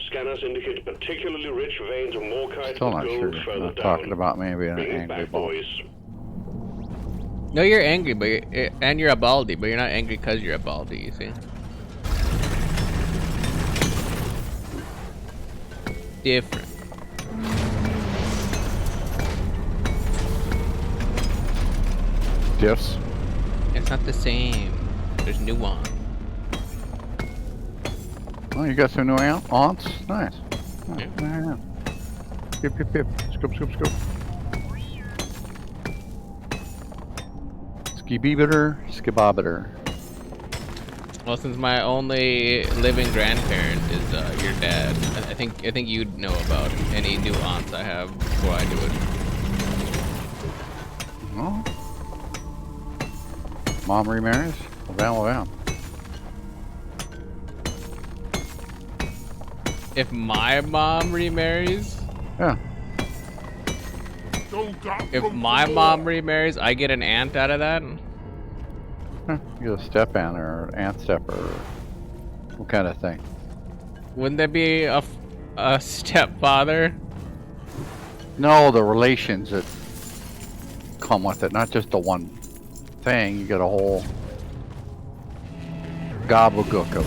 Scanners indicate particularly rich veins of morkite
Still not
with
sure.
gold
I'm
further
not
down.
talking about me being an
Bring it
angry
back,
bald.
boys.
No, you're angry, but you're a baldy, but you're not angry because you're a baldy. You see? Different.
Diffs.
It's not the same. There's nuance.
Oh, you got some new aunts? Nice.
Yeah.
Yeah. Pip, pip, pip. Scoop, scoop, scoop. Ski-beebiter, skibobiter.
Well, since my only living grandparent is your dad, I think you'd know about any new aunts I have before I do it.
Oh. Mom remarries? Well, well.
If my mom remarries,
Yeah.
if my mom remarries, I get an aunt out of that.
Huh. You get a step aunt or an aunt stepper or what kind of thing?
Wouldn't there be a stepfather?
No, the relations that come with it, not just the one thing. You get a whole gobbledygook of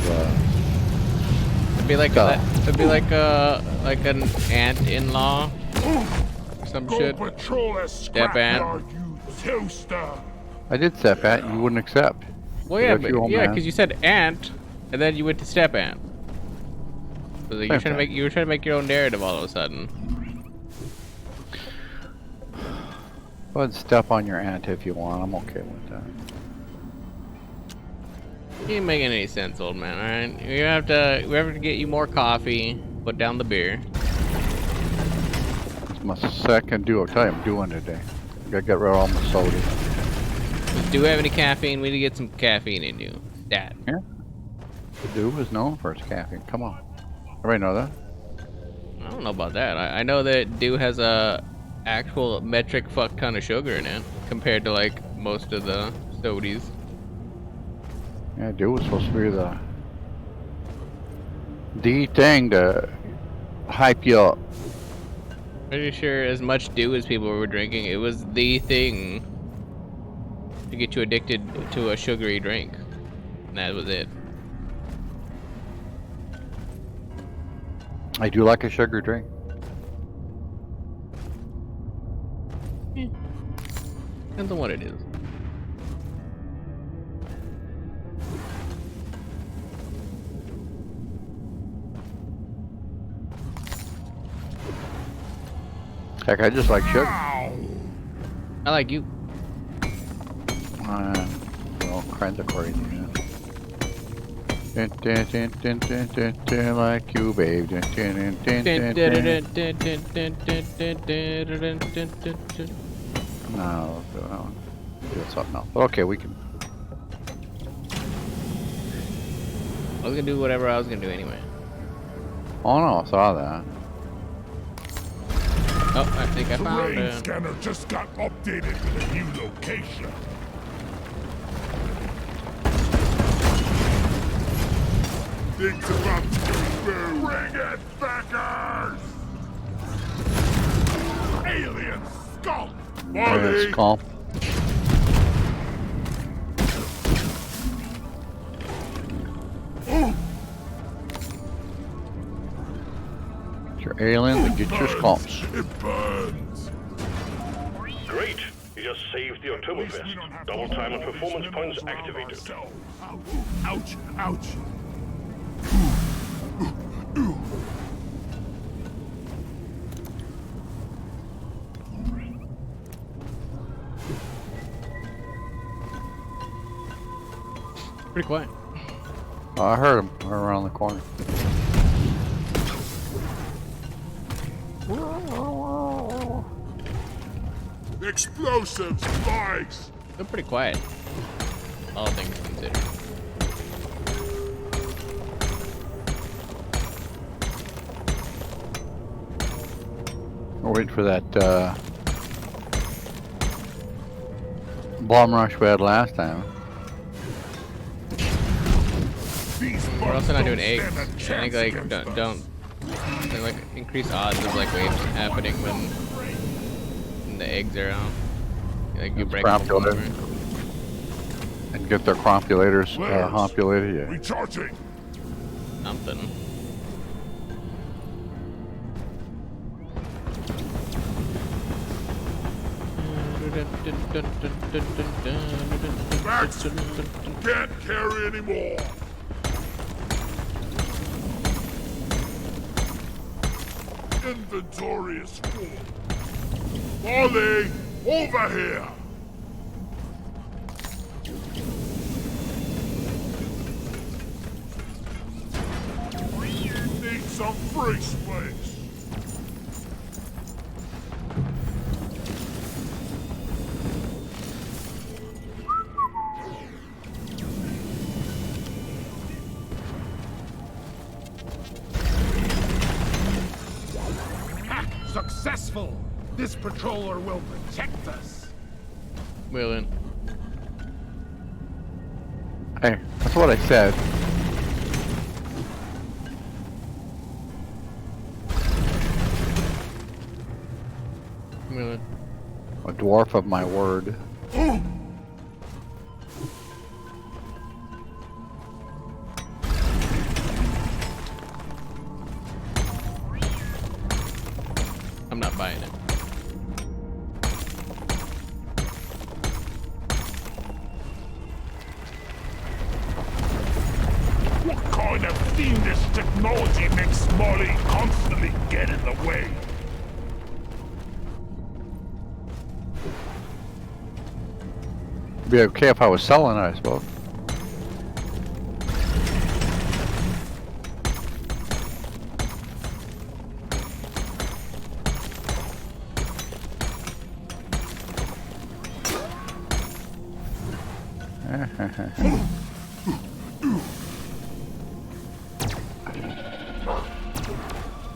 It'd be like it'd be like an aunt-in-law or some shit.
Patrol a
Step aunt.
scrapyard, you toaster.
I did step aunt, you wouldn't accept.
Well, yeah,
That's
but
your old
yeah,
man.
because you said aunt, and then you went to step aunt. So you were trying to make your own narrative all of a sudden.
Go ahead and step on your aunt if you want. I'm okay with that.
You ain't making any sense, old man. All right, we have to get you more coffee. Put down the beer.
It's my second duo. I'll tell you, I'm doing today. Gotta get rid of all my soda.
Do we have any caffeine? We need to get some caffeine in you. That.
Yeah. The do is known for its caffeine. Come on. Everybody know that?
I don't know about that. I know that Dew has a actual metric fuck ton of sugar in it compared to like most of the Sodies.
Yeah, dude was supposed to be the thing to hype you up.
Pretty sure as much dew as people were drinking, it was the thing to get you addicted to a sugary drink. And that was it.
I do like a sugar drink.
Depends on what it is.
Heck, I just like sugar.
I like you.
All kinds of crazy, yeah. Dun, dun, dun, dun, dun, dun, dun, like you, babe. Dun, dun, dun, dun, dun, dun. No, do something else. But okay, we can.
I was gonna do whatever I was gonna do anyway.
Oh no, I saw that.
Oh, I think I found
Terrain
it.
scanner just got updated with a new location. Things about to go boom. Bring it, backers! Alien scum!
It's calm. Your aliens and get your scalps.
It burns.
Great. You just saved the Oktoberfest. Double time and performance points activated.
Ouch, ouch.
Pretty quiet.
Oh, I heard him around the corner.
Explosive spikes!
They're pretty quiet. All things considered.
We're waiting for that bomb rush we had last time.
We're also not doing eggs. I think like don't like increase odds of like waves happening when the eggs are out. Like you
That's
break them
crapulated.
over.
And get their compulators populated, yeah.
Recharging!
Something.
Max! Can't carry anymore! Inventory is full. Molly, over here! Need some free space.
Successful! This patroller will protect us.
Willing.
Hey, that's what I said.
Willing.
A dwarf of my word.
I'm not buying it.
What kind of fiendish technology makes Molly constantly get in the way?
It'd be okay if I was selling it, I suppose.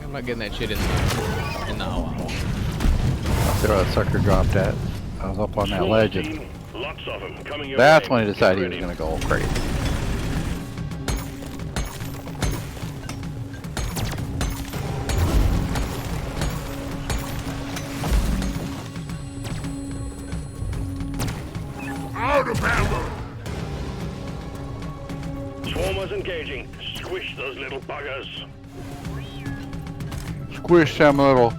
I'm not getting that shit in the
There that sucker dropped at. I was up on that
Swarm
ledge.
team, lots of them coming your
That's
way.
when he decided he was
Get
going
ready.
to go all crazy.
Out of ammo!
Swarmers engaging. Squish those little buggers.
Squish some little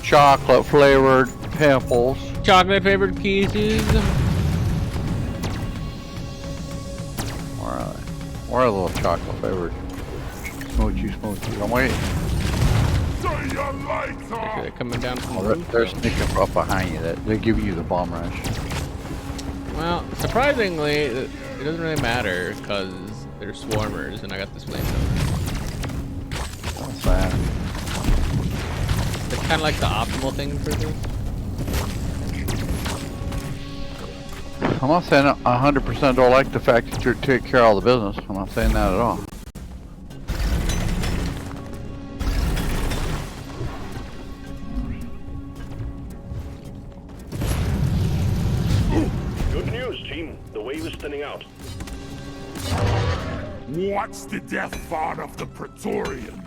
chocolate flavored pimples.
Chocolate flavored pieces.
Where are they? Where are the little chocolate flavored smoochy? I'm waiting.
See you
Okay,
later!
they're coming down from
Oh,
the roof.
they're
though.
sneaking up behind you. They're giving you the bomb rush.
Well, surprisingly, it doesn't really matter because they're swarmers and I got this flamethrower.
What's that?
It's kind of like the optimal thing for this.
I'm not saying 100% don't like the fact that you take care of all the business. I'm not saying that at all.
Good news, team. The wave is thinning out.
What's the death fart of the Praetorian?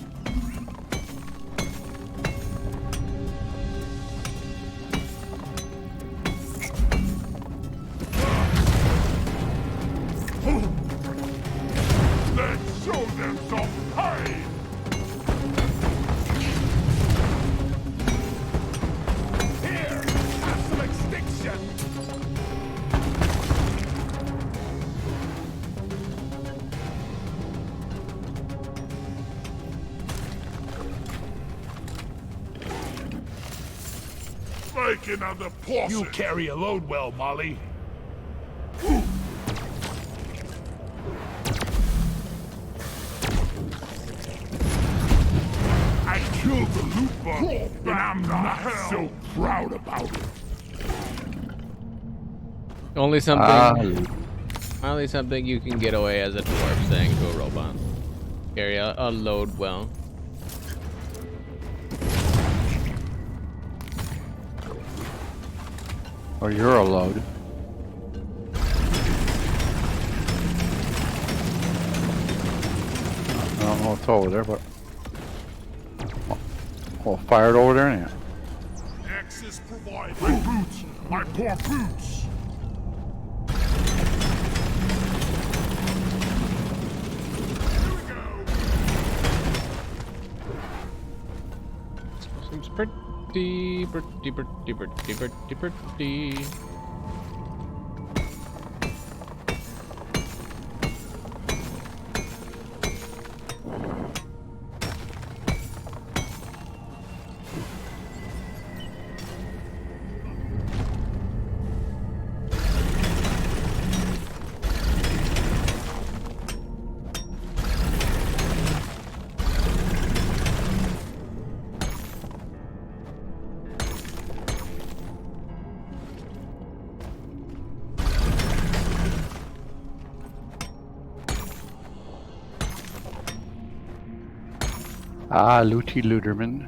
Let's show them some pain! Here, have some extinction! Make another portion! You carry a load well, Molly. I killed the loot bug, and I'm not so proud about it.
Only something.
Ah,
Only something you can get away as a dwarf saying to a robot. Carry a load well.
or you're a load. I don't know what's over there, but well, fired over there anyhow.
Access provided. My boots! My poor boots! Here we go!
Seems pretty.
Ah, Looty Looterman.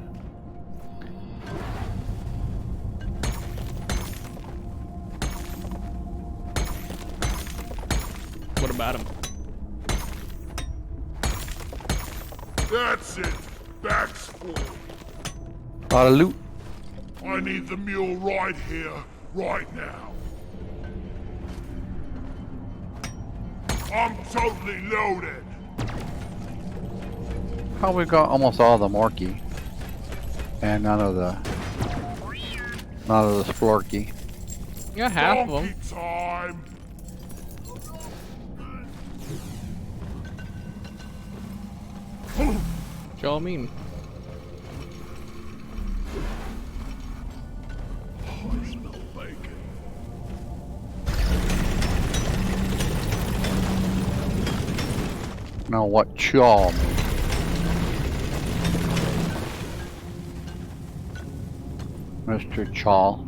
What about him?
That's it! Back's full.
Lot of loot.
I need the mule right here, right now. I'm totally loaded.
Probably got almost all the Morky. And none of the Splorky.
You got half of them.
Donkey time.
What y'all mean?
I smell bacon.
Now what chaw means. Mr. Chaw.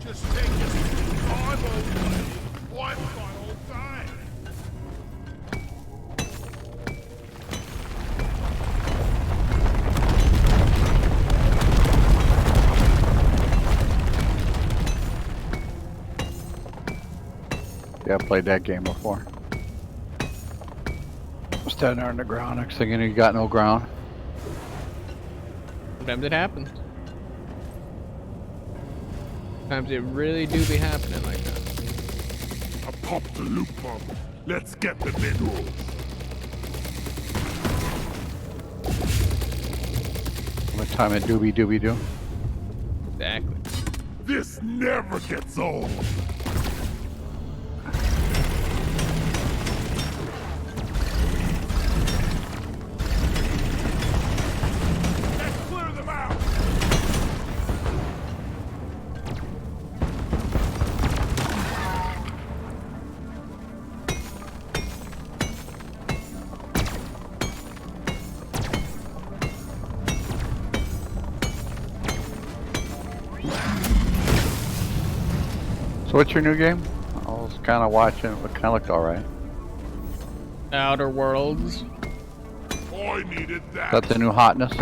Just take your time, old lady. I've got all day.
I played that game before. Standing there on the ground, next thing you know, you got no ground.
Sometimes it happens. Sometimes it really do be happening like that.
I popped the loop bomb. Let's get the minerals.
What time it doobie doobie do?
Exactly.
This never gets old. Let's clear them out.
So what's your new game? I was kind of watching. It kind of looked all right.
Outer Worlds.
I needed
Is
that.
that the new hotness?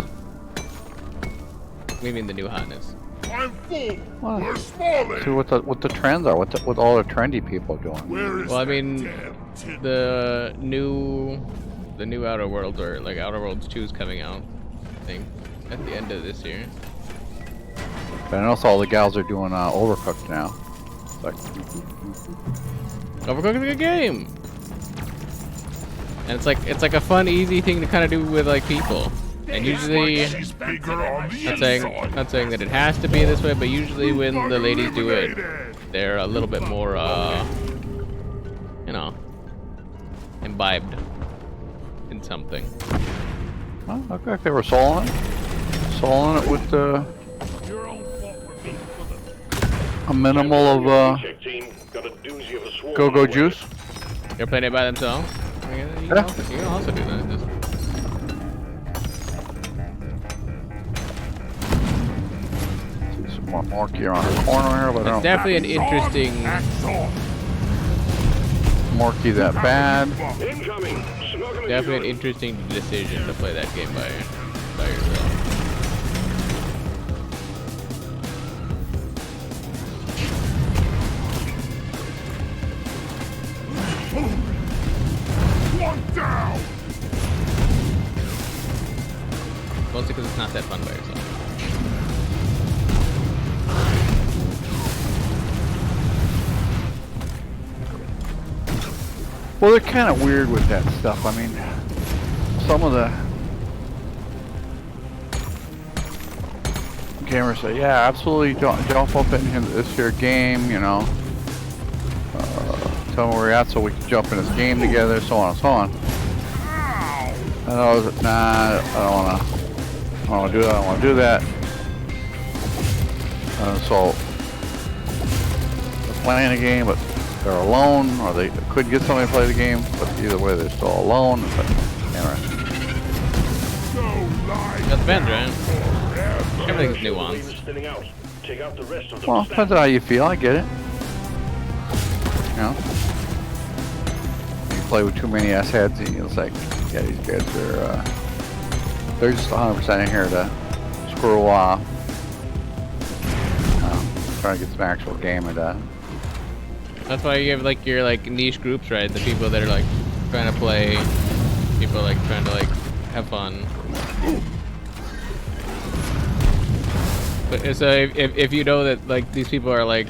We mean the new hotness.
I'm full.
What?
We're smalling.
See what the trends are. What all the trendy people doing?
Where is
Well, I
that
mean,
damn tin?
the new Outer Worlds, or like Outer Worlds 2 is coming out, I think, at the end of this year.
But I notice all the gals are doing Overcooked now. It's like,
Overcooked is a good game, and it's like a fun, easy thing to kind of do with like people. And usually,
She's bigger on the
not saying that it has to be this way, but usually when the ladies do it, they're a little bit more, you know, imbibed in something.
well, looked like they were soloing it with
Your own fault for being full of
a minimal of
Check team. Got a doozy of a swarm
go-go
on the way.
juice.
They're playing it by themselves. You
Yeah.
can also do that. Just
See some more Morky around the corner here, but I
it's
don't
definitely an interesting.
Axe on.
Morky that bad.
Incoming. Smoking
Definitely an
gun.
interesting decision to play that game by yourself.
One down.
Mostly because it's not that fun by yourself.
Well, they're kind of weird with that stuff. I mean, some of the gamers say, "Yeah, absolutely, jump up in this here game," you know. Tell me where you're at so we can jump in this game together, so on and so on. And I was like, nah, I don't wanna do that. I don't wanna do that. So they're playing a game, but they're alone, or they could get somebody to play the game, but either way, they're still alone. But interesting.
That depends, right? Everything's nuanced.
Wave is thinning out. Take out the rest of them.
Well, depends on how you feel. I get it. You know, you play with too many S-heads, and it's like, yeah, these guys are, they're just 100% in here to screw off. Trying to get some actual game into.
That's why you have like your like niche groups, right? The people that are like trying to play, people like trying to like have fun. But so if you know that like these people are like,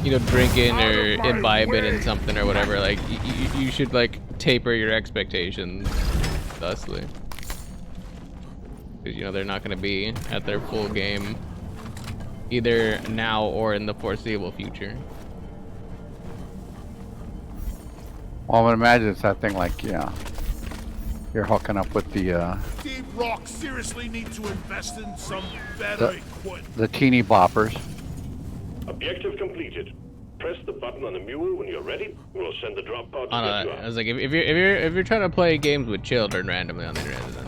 you know, drinking or imbibing in something or whatever, like you should like taper your expectations thusly, because you know they're not going to be at their full game either now or in the foreseeable future.
Well, I would imagine it's that thing like, yeah, you're hooking up with the
Deep Rock seriously need to invest in some better equipment.
the teeny boppers.
Objective completed. Press the button on the mule when you're ready. We'll send the drop pod to
I
get you
I
up.
was like, if you're trying to play games with children randomly on the internet, then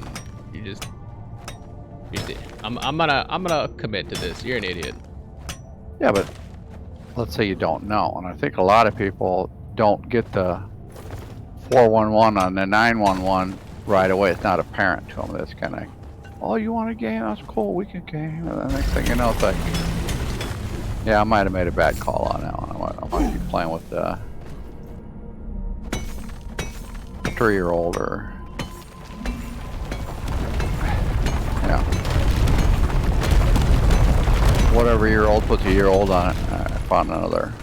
you're I'm gonna commit to this. You're an idiot.
Yeah, but let's say you don't know, and I think a lot of people don't get the 411 on the 911 right away. It's not apparent to them. That's kind of, oh, you want a game? That's cool. We can game. And the next thing you know, it's like, yeah, I might have made a bad call on that one. I might be playing with the 3-year-old or yeah, whatever year old, put the year old on it. I found another.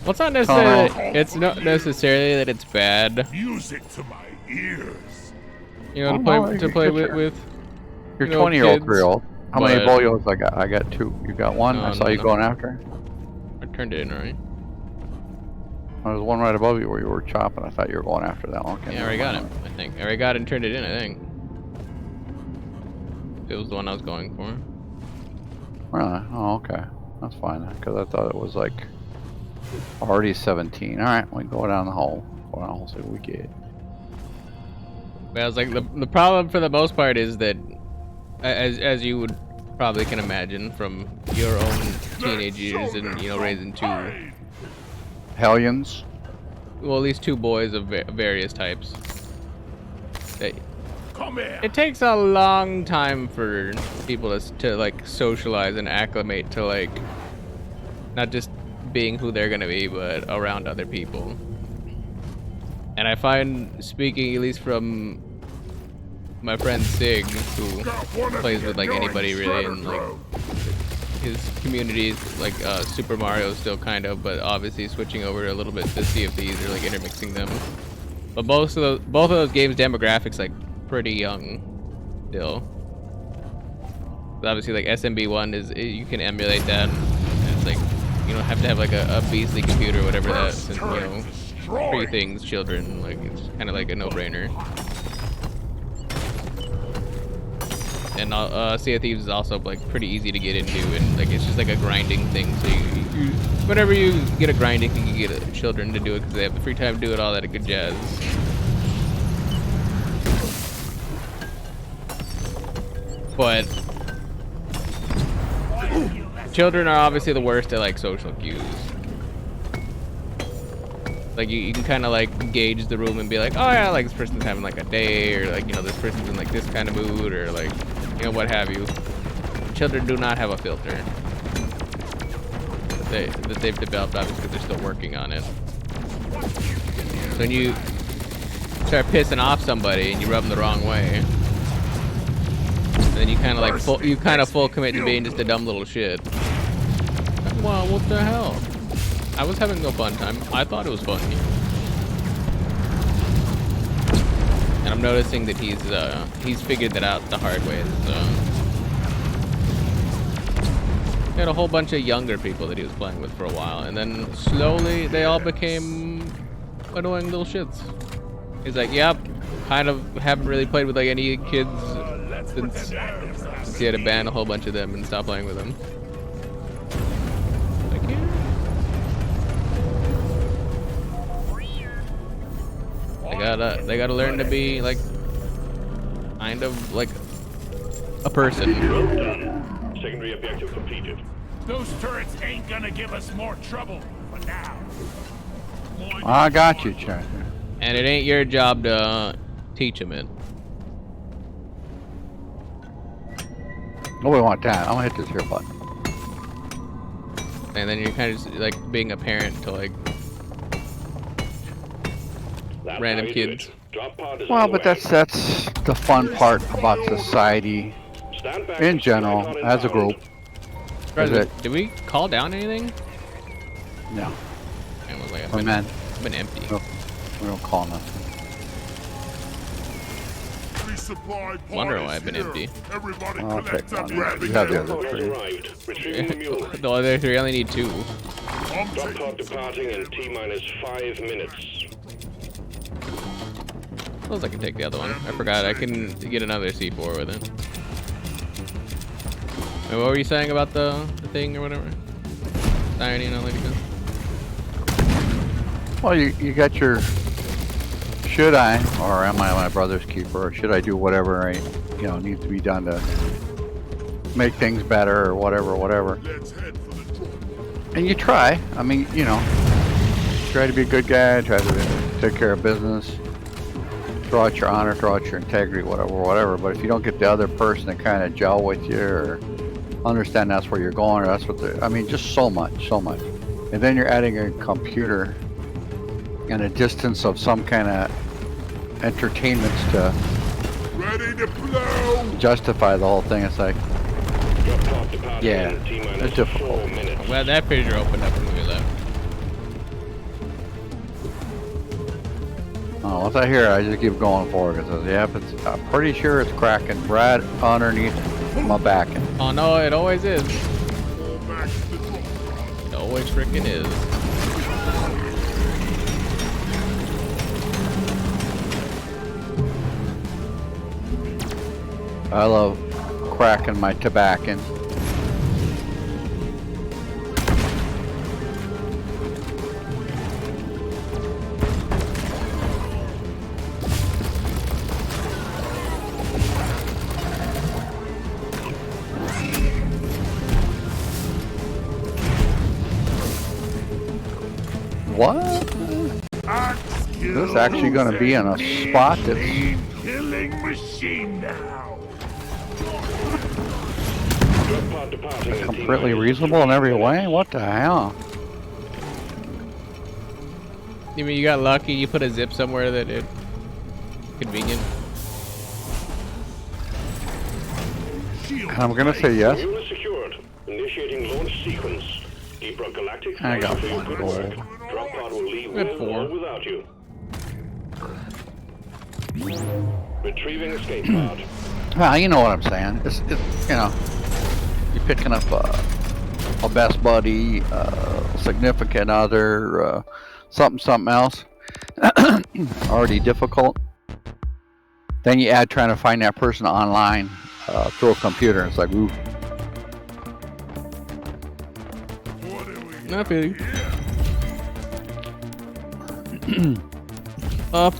Well, it's not necessarily. It's not necessarily that it's bad.
Music to my ears.
You know,
Oh,
to play
no,
to
you
play
get
with,
your-
with
Your
you know,
20-year-old,
kids,
3-year-old. How many
but-
boyos I got? I got 2. You got 1?
No,
I saw
no,
you
no.
going after.
I turned it in already.
There was one right above you where you were chopping. I thought you were going after that one. Okay,
Yeah, I already got it. I think I already got it and turned it in. I think it was the one I was going for.
Really? Oh, okay. That's fine. Because I thought it was like already 17. All right, we go down the hole. Go down the hole, see what we get.
But I was like, the problem for the most part is that, as you would probably can imagine from your own teenage years and, you know, raising 2,
Hellions.
well, at least 2 boys of various types.
Come here.
It takes a long time for people to like socialize and acclimate to like not just being who they're gonna be, but around other people. And I find, speaking at least from my friend Sig, who plays with like anybody really, and like his community is like Super Mario still kind of, but obviously switching over a little bit to Sea of Thieves or like intermixing them. But both of those games demographics like pretty young still. But obviously like SMB1 is, you can emulate that, and it's like you don't have to have like a beastly computer or whatever that, and, you know, free things, children, like it's kind of like a no-brainer. And Sea of Thieves is also like pretty easy to get into, and like it's just like a grinding thing. So you whenever you get a grinding thing, you get children to do it because they have the free time to do it, all that good jazz. But children are obviously the worst at like social cues. Like you can kind of like gauge the room and be like, oh yeah, like this person's having like a day, or like, you know, this person's in like this kind of mood, or like, you know, what have you. Children do not have a filter that they've developed, obviously, because they're still working on it. So when you start pissing off somebody and you rub them the wrong way, and then you kind of like full commit to being just a dumb little shit. Wow, what the hell? I was having no fun time. I thought it was fun here. And I'm noticing that he's figured that out the hard way. He had a whole bunch of younger people that he was playing with for a while, and then slowly they all became annoying little shits. He's like, yep, kind of haven't really played with like any kids since he had to ban a whole bunch of them and stop playing with them. Like, yeah. They gotta learn to be like kind of like a person.
Secondary objective completed.
Those turrets ain't gonna give us more trouble for now.
I got you, Chuck.
And it ain't your job to teach him it.
Nobody want that. I'm gonna hit this here button.
And then you're kind of just like being a parent to like
That's
random
how you do
kids.
it. Drop pod is
Well,
on the
but
way.
that's the fun part about society
Stand back
in
and
general,
slide on
as a
inbound.
group. Is it?
Did we call down anything?
No,
And was like,
we're men.
I've been empty.
No, we don't call nothing.
Resupply pod
Wonder why
is
I've been
here.
Everybody
Everybody
I'll
collect
take
up
one.
your
You have the
Drop
other
pod has
3.
arrived. Retrieving the mule.
The other 3, I only need 2.
I'm
Drop
taking
pod departing in T-minus 5 minutes.
Suppose I can take the other one. I forgot I can get another C4 with it. Wait, what were you saying about the thing or whatever? Irony and all that good.
Well, you got your should I, or am I my brother's keeper, or should I do whatever needs to be done to make things better, or whatever.
Let's head for the door.
And you try. I mean, try to be a good guy, try to take care of business, throw out your honor, throw out your integrity, whatever. But if you don't get the other person to kind of gel with you or understand that's where you're going, or that's what just so much. And then you're adding a computer and a distance of some kind of entertainments to
Ready to blow!
justify the whole thing. It's like,
Drop pod departing
yeah,
in T-minus
it's difficult.
4 minutes.
I'm glad that fissure opened up when we left.
Oh, once I hear it, I just keep going forward. It says, yep, I'm pretty sure it's cracking right underneath my back.
Oh no, it always is.
Fall back to the drop pod.
It always freaking is.
I love cracking my tobacco. What?
Axe
Is this actually going to be in a spot that's
killing machine now.
Drop pod departing in
completely
T-minus
reasonable in
3
every way?
minutes.
What the hell?
You mean you got lucky? You put a zip somewhere that it convenient.
Shield
I'm going to say yes.
Mule is secured. Initiating launch sequence. Deep Rock Galactic,
I got
thank you for your
one
good work.
goal.
Drop pod will leave
Good
with
four.
or without you. Retrieving escape pod.
Well, you know what I'm saying. It's you know, you're picking up a best buddy, significant other, something else. Already difficult. Then you add trying to find that person online through a computer. It's like, ooh.
What do we
I feel you.
here?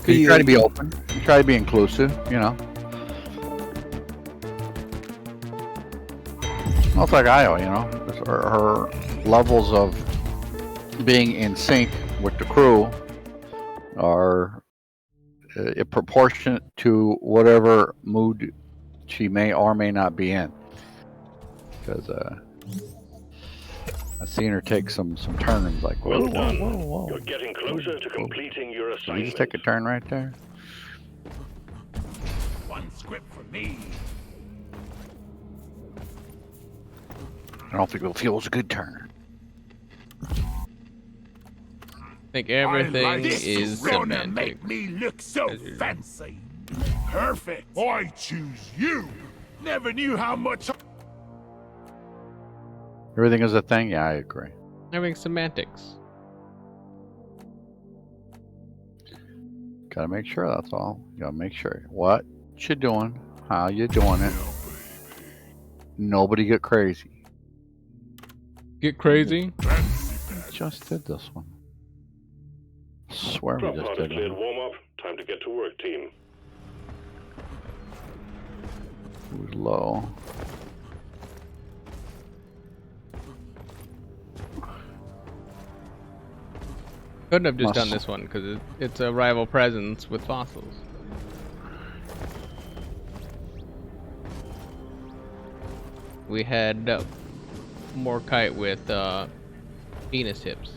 You try to be open. You try to be inclusive. You know. Well, it's like Io, you know, her levels of being in sync with the crew are proportionate to whatever mood she may or may not be in. Because I've seen her take some turns like, whoa,
Well
whoa,
done.
whoa, whoa.
You're getting closer to completing your
Did you
assignment.
just take a turn right there?
One script for me.
I don't think it'll feel as a good turn.
I think everything
This
is
gonna
semantics.
make me look so
As usual.
fancy. Perfect. I choose you. Never knew how much.
Everything is a thing? Yeah, I agree.
Everything's semantics.
Gotta make sure, that's all. You gotta make sure what you doing, how you doing it. Nobody get crazy.
Get crazy.
Just did this one. Swear we
Drop
just
pod is
did
cleared
one.
warm up. Time to get to work, team.
Who's low?
Couldn't have just done
Must-
this one because it's a rival presence with fossils. We had more kite with Venus tips.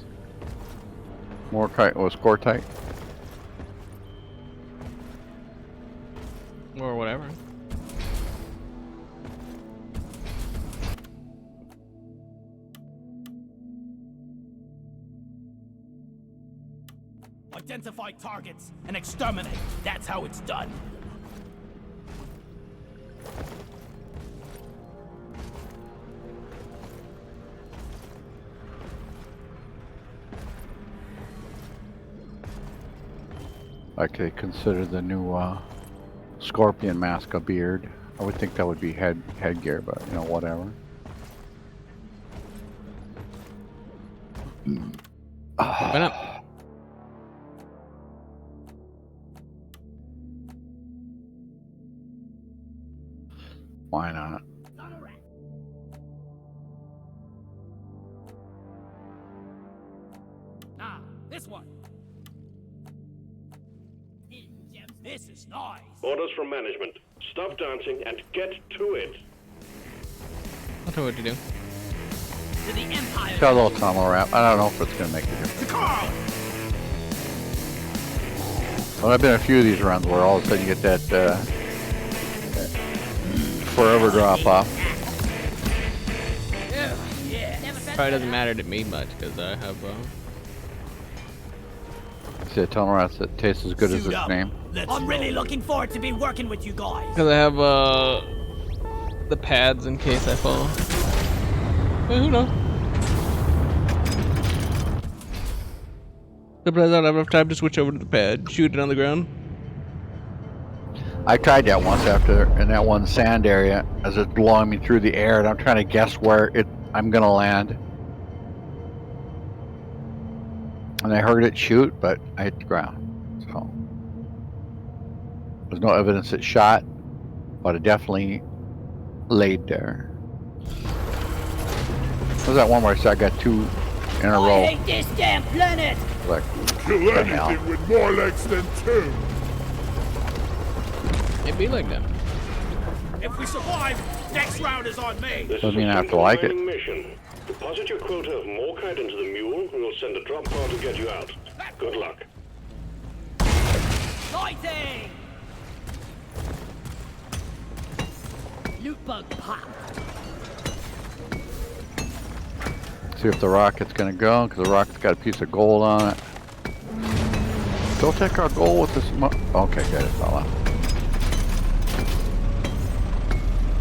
More kite was core tight.
Or whatever.
Identify targets and exterminate. That's how it's done.
Like they consider the new scorpion mask a beard. I would think that would be headgear, but you know, whatever.
Why not?
Why not?
Ah, this one. This is nice.
Orders from management. Stop dancing and get to it.
I'll tell you what to do.
To the Empire.
Got a little tunnel wrap. I don't know if it's gonna make a difference.
Carl!
Well, I've been a few of these runs where all of a sudden you get that forever drop off.
Probably doesn't matter to me much because I have.
See a tunnel rats that tastes as good as
Suit
its
up.
name.
I'm really looking forward to be working with you guys.
Because I have the pads in case I fall. Well, who knows? Sometimes I don't have enough time to switch over to the pad, shoot it on the ground.
I tried that once after in that one sand area as it's blowing me through the air, and I'm trying to guess where I'm gonna land. And I heard it shoot, but I hit the ground. So there's no evidence it shot, but it definitely laid there. There's that one where I said I got two in a
I
row.
hate this damn planet.
Like,
Kill
the hell?
anything with more legs than two.
It'd be like that.
If we survive, next round is on me.
This
Doesn't
is
mean
a
I have to like it.
training mission. Deposit your quota of morkite into the mule, and we'll send a drop pod to get you out. Good luck.
Fighting! Loot bug pop.
see if the rocket's gonna go, because the rocket's got a piece of gold on it. Don't take our gold with this. Okay, good, it fell out.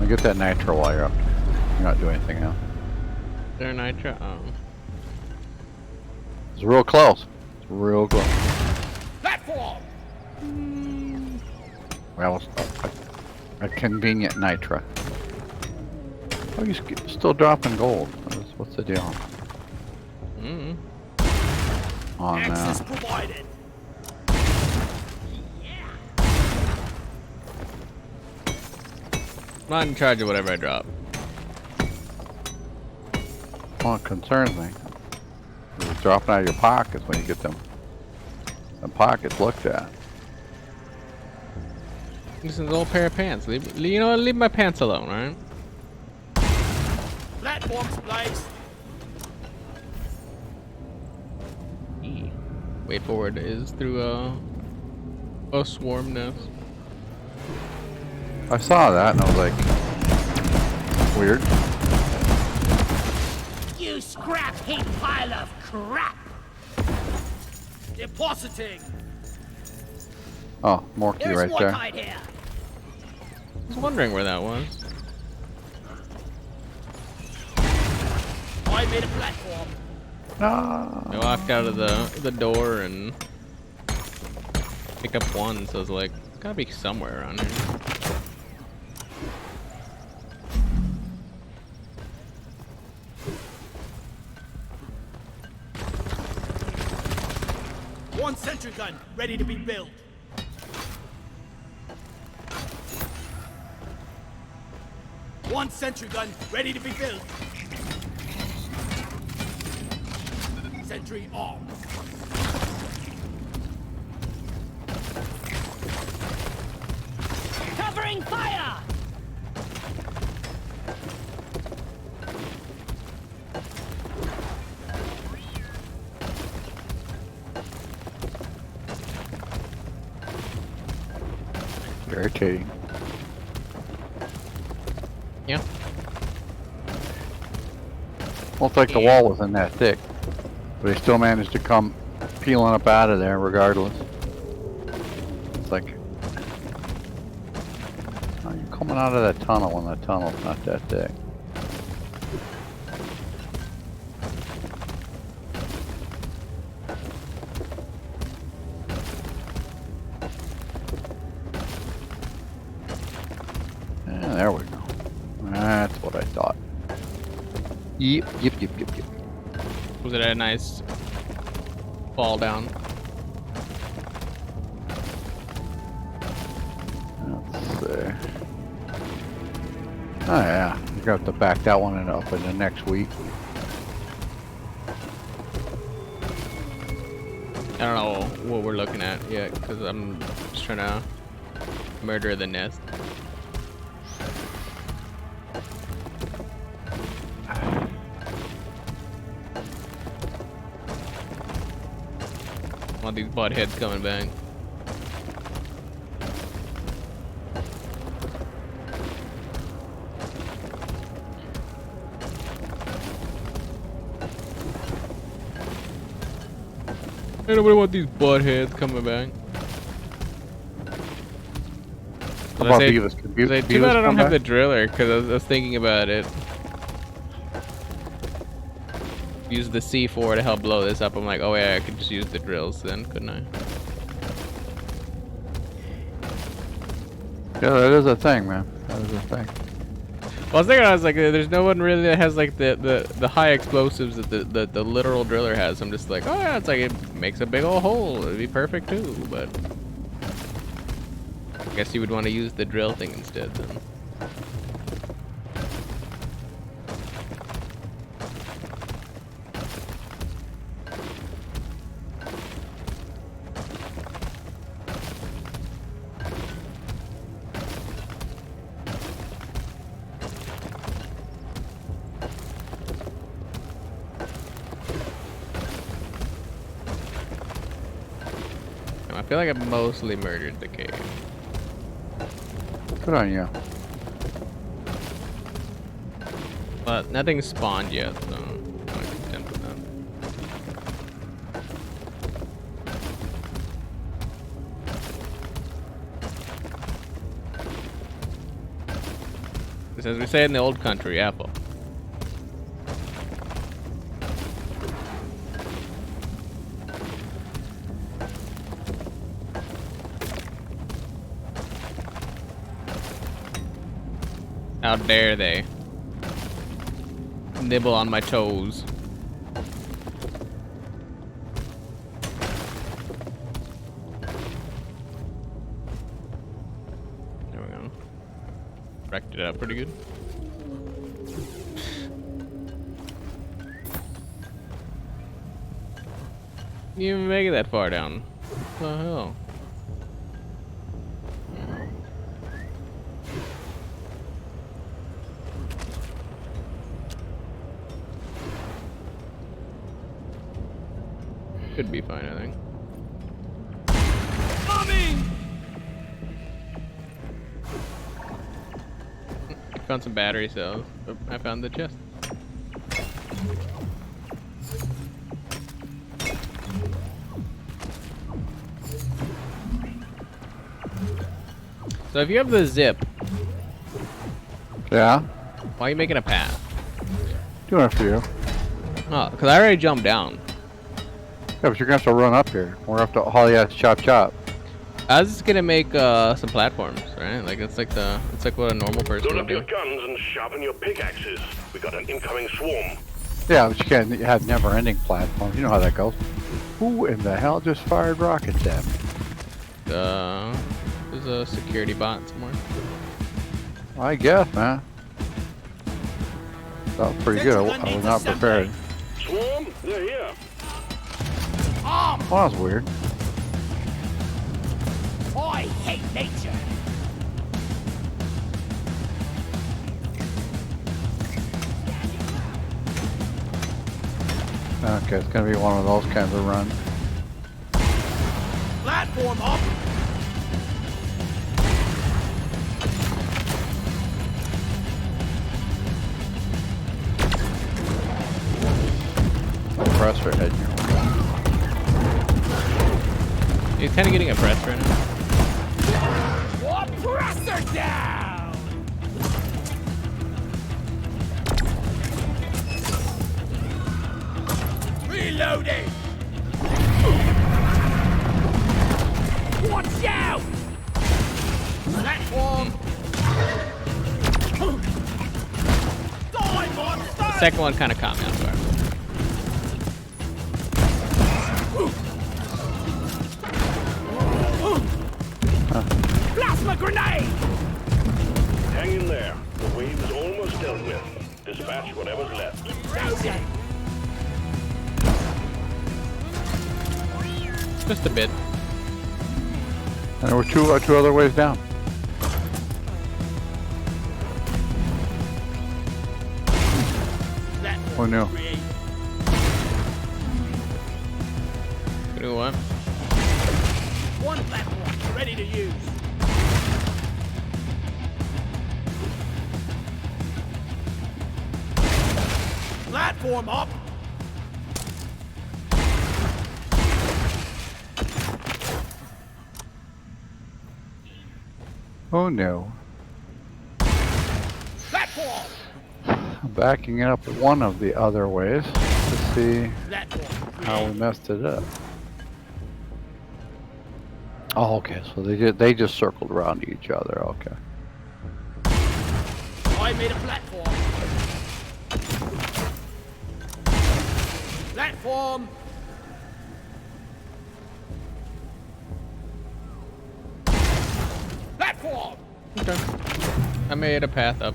I'll get that nitro while you're up. You're not doing anything else.
There nitro. Oh.
It's real close. It's real close.
Platform!
Well, a convenient nitro. Oh, you're still dropping gold. What's the deal? On
Access provided.
I'm not in charge of whatever I drop.
Well, it concerns me. It's dropping out of your pockets when you get them. The pockets looked at.
This is an old pair of pants. Leave my pants alone, right?
Platforms placed.
Way forward is through a swarm nest.
I saw that and I was like, weird.
You scrap heap pile of crap. Depositing.
Oh, more key
There's
right
one
there.
right here.
I was wondering where that was.
I made a platform.
No.
I walked out of the door and picked up one, so I was like, gotta be somewhere around here.
One sentry gun ready to be built. One sentry gun ready to be built. Sentry on. Covering fire!
Irritating.
Yeah.
Well, it's like the wall wasn't that thick, but they still managed to come peeling up out of there regardless. It's like, how are you coming out of that tunnel when the tunnel's not that thick? Yeah, there we go. That's what I thought. Yep.
Was it a nice fall down?
Let's see. Oh yeah, you're gonna have to back that one up in the next week.
I don't know what we're looking at yet, because I'm just trying to murder the nest. Want these butt heads coming back. Ain't nobody want these buttheads coming back.
How about
Say-
Beavis? Can Beavis,
Too bad I don't
come
have the
back?
driller, because I was thinking about it. Use the C4 to help blow this up. I'm like, oh yeah, I could just use the drills then, couldn't I?
Yeah, that is a thing, man. That is a thing.
Well, I was like, there's no one really that has like the high explosives that the literal driller has. I'm just like, oh yeah, it's like it makes a big old hole. It'd be perfect too, but I guess you would want to use the drill thing instead then. I feel like I mostly murdered the cave.
Good on you.
But nothing spawned yet, so I'm content with that. As we say in the old country, apple. How dare they nibble on my toes. There we go. Wrecked it out pretty good. You didn't even make it that far down. What the hell? Should be fine, I think. Found some battery cells. Oh, I found the chest. So if you have the zip,
Yeah?
why are you making a path?
Doing it for you.
Oh, because I already jumped down.
Yeah, but you're gonna have to run up here. We're gonna have to haul you out to chop.
I was just gonna make some platforms, right? Like it's like what a normal person
Load
would
up your
do.
guns and sharpen your pickaxes. We got an incoming swarm.
Yeah, but you can't have never-ending platforms. You know how that goes. Who in the hell just fired rockets at me?
There's a security bot somewhere.
I guess, man. That was pretty good. I was not prepared.
Swarm, they're here.
Well, that was weird.
I hate nature.
Okay, it's gonna be one of those kinds of runs.
Platform up.
Press right head here.
He's kind of getting oppressed right now.
Press her down. Reloading. Watch out. Platform. Die, monster.
The second one kind of caught me off guard.
Plasma grenade.
Hang in there. The wave is almost dealt with. Dispatch whatever's left.
Reloading.
Just a bit.
And there were two other ways down. Who knew?
Do what?
One platform ready to use. Platform up.
Oh no.
Platform!
I'm backing it up one of the other ways to see
Platform.
how we messed it up. Oh, okay. So they just circled around each other. Okay.
I made a platform. Platform. Platform.
Okay. I made a path up.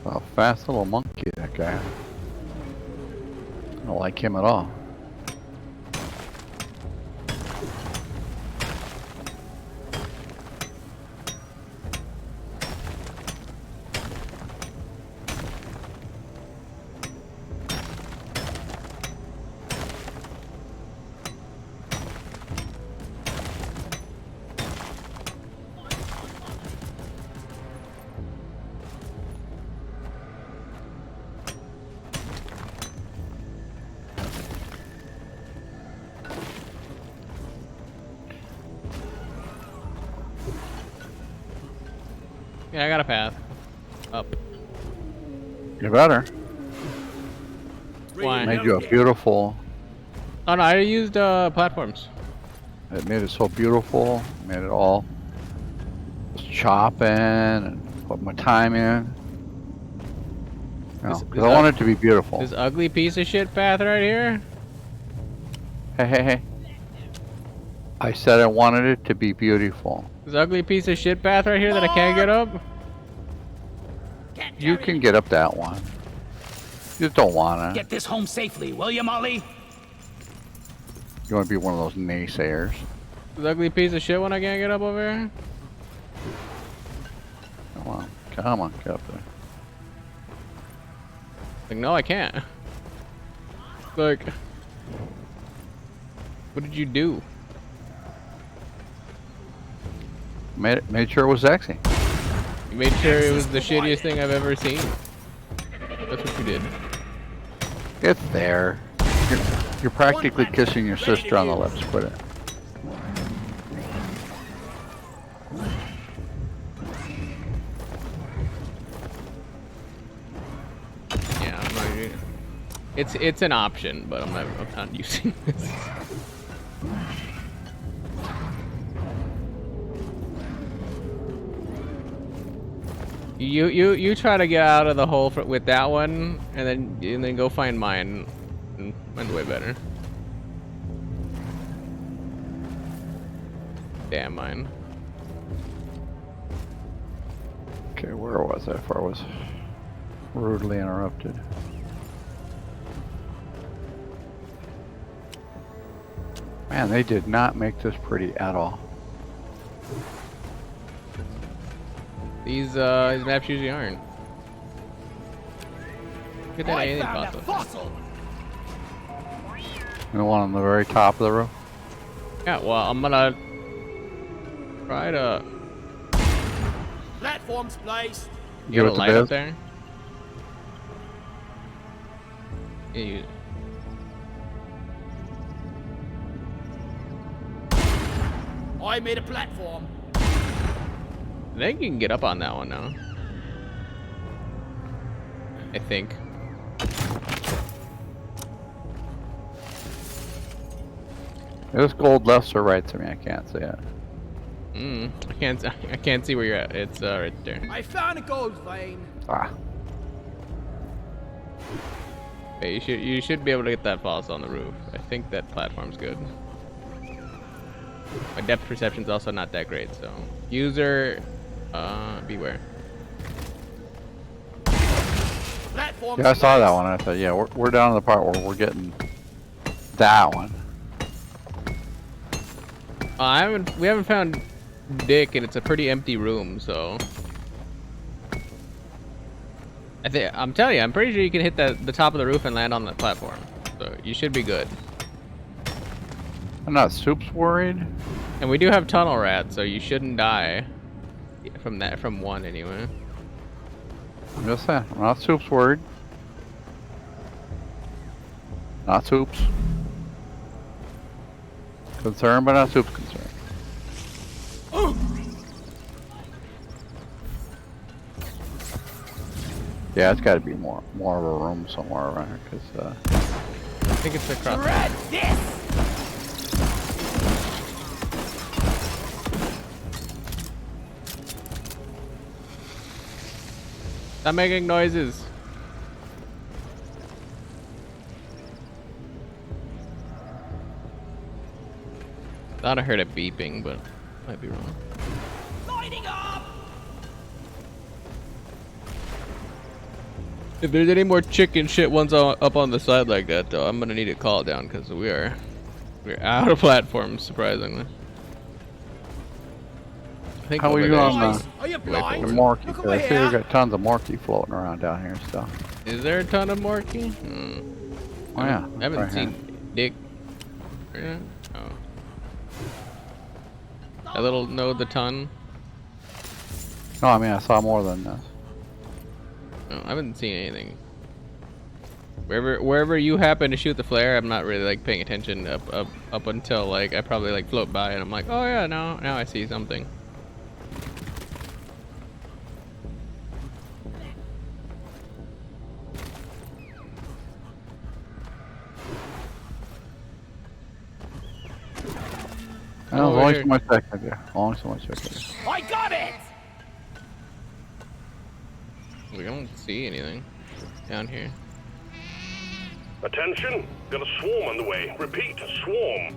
A fast little monkey, that guy. I don't like him at all.
Yeah, I got a path. Up.
You better.
Why?
Made you a beautiful.
Oh no, I used platforms.
It made it so beautiful. Made it all just chopping and put my time in.
This-
Because I want it to be beautiful.
This ugly piece of shit path right here.
Hey, hey, hey. I said I wanted it to be beautiful.
This ugly piece of shit path right here that I can't get up.
You can get up that one. You just don't wanna.
Get this home safely, will you, Molly?
You wanna be one of those naysayers.
This ugly piece of shit when I can't get up over here.
Come on, get up there.
Like, no, I can't. Like, what did you do?
Made sure it was sexy.
You made sure it was the shittiest thing I've ever seen. That's what you did.
It's there. You're practically kissing your sister on the lips. Quit it.
Yeah, I'm not. It's an option, but I'm not using this. You try to get out of the hole with that one, and then go find mine. Mine's way better. Damn mine.
Okay, where was I before I was rudely interrupted? Man, they did not make this pretty at all.
These maps usually aren't. Look at that alien fossil.
fossil.
The one on the very top of the roof.
Yeah, well, I'm gonna try to
Platforms placed.
get a
it to
light up
Biz.
there. Yeah, you,
I made a platform.
I think you can get up on that one now. I think.
There's gold left or right to me. I can't see it.
I can't see where you're at. It's right there.
I found a gold vein.
Ah,
Hey, you should be able to get that fossil on the roof. I think that platform's good. My depth perception's also not that great, so user beware.
Platforms
yeah, I saw that
placed.
one. I thought, yeah, we're down to the part where we're getting that one.
We haven't found Dick, and it's a pretty empty room, so I'm telling you, I'm pretty sure you can hit the top of the roof and land on the platform. So you should be good.
I'm not soups worried.
And we do have tunnel rats, so you shouldn't die from one anyway.
I'm just saying, I'm not soups worried. Not Soup's. Concerned, but not Soup's concerned. Yeah, it's got to be more of a room somewhere around here, because
I think it's across.
Dread this!
Stop making noises. Thought I heard a beeping, but might be wrong.
Lighting up!
If there's any more chicken shit ones up on the side like that, though, I'm gonna need to call it down because we're out of platforms, surprisingly. I think
how are
over
you
there-
on
Are you
the
blind?
Morky?
Look
'Cause
over
I see we
here.
got tons of Morky floating around down here still.
Is there a ton of Morky?
Oh yeah.
I haven't
right
seen
here.
Dick. Yeah. Oh. A little know the ton.
No, I mean I saw more than this.
No, I haven't seen anything. Wherever you happen to shoot the flare, I'm not really like paying attention up until like I probably like float by and I'm like, oh yeah, now I see something.
Oh,
over
only
here.
so much I can do. Only so much I can do.
I got it!
We don't see anything down here.
Attention, got a swarm on the way. Repeat, swarm.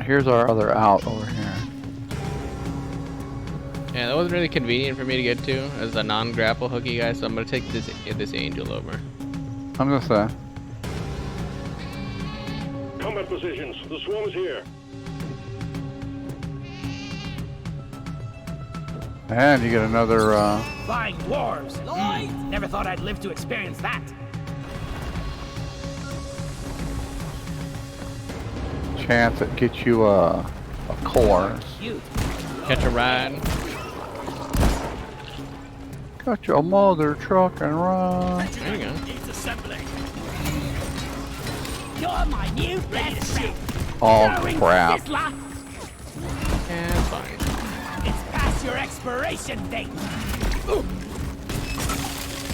Here's our other out over here.
Yeah, that wasn't really convenient for me to get to as a non-grapple hooky guy, so I'm gonna take this angel over.
I'm gonna say.
Combat positions, the swarm is here.
And you get another.
Flying dwarves! Never thought I'd live to experience that.
Chance that gets you a core.
Cute.
Catch a ride.
Got your mother truck and run.
There you go.
Needs assembling. You're my new best friend.
Oh
Throwing
crap!
Sizzler.
Yeah, it's fine.
It's past your expiration date.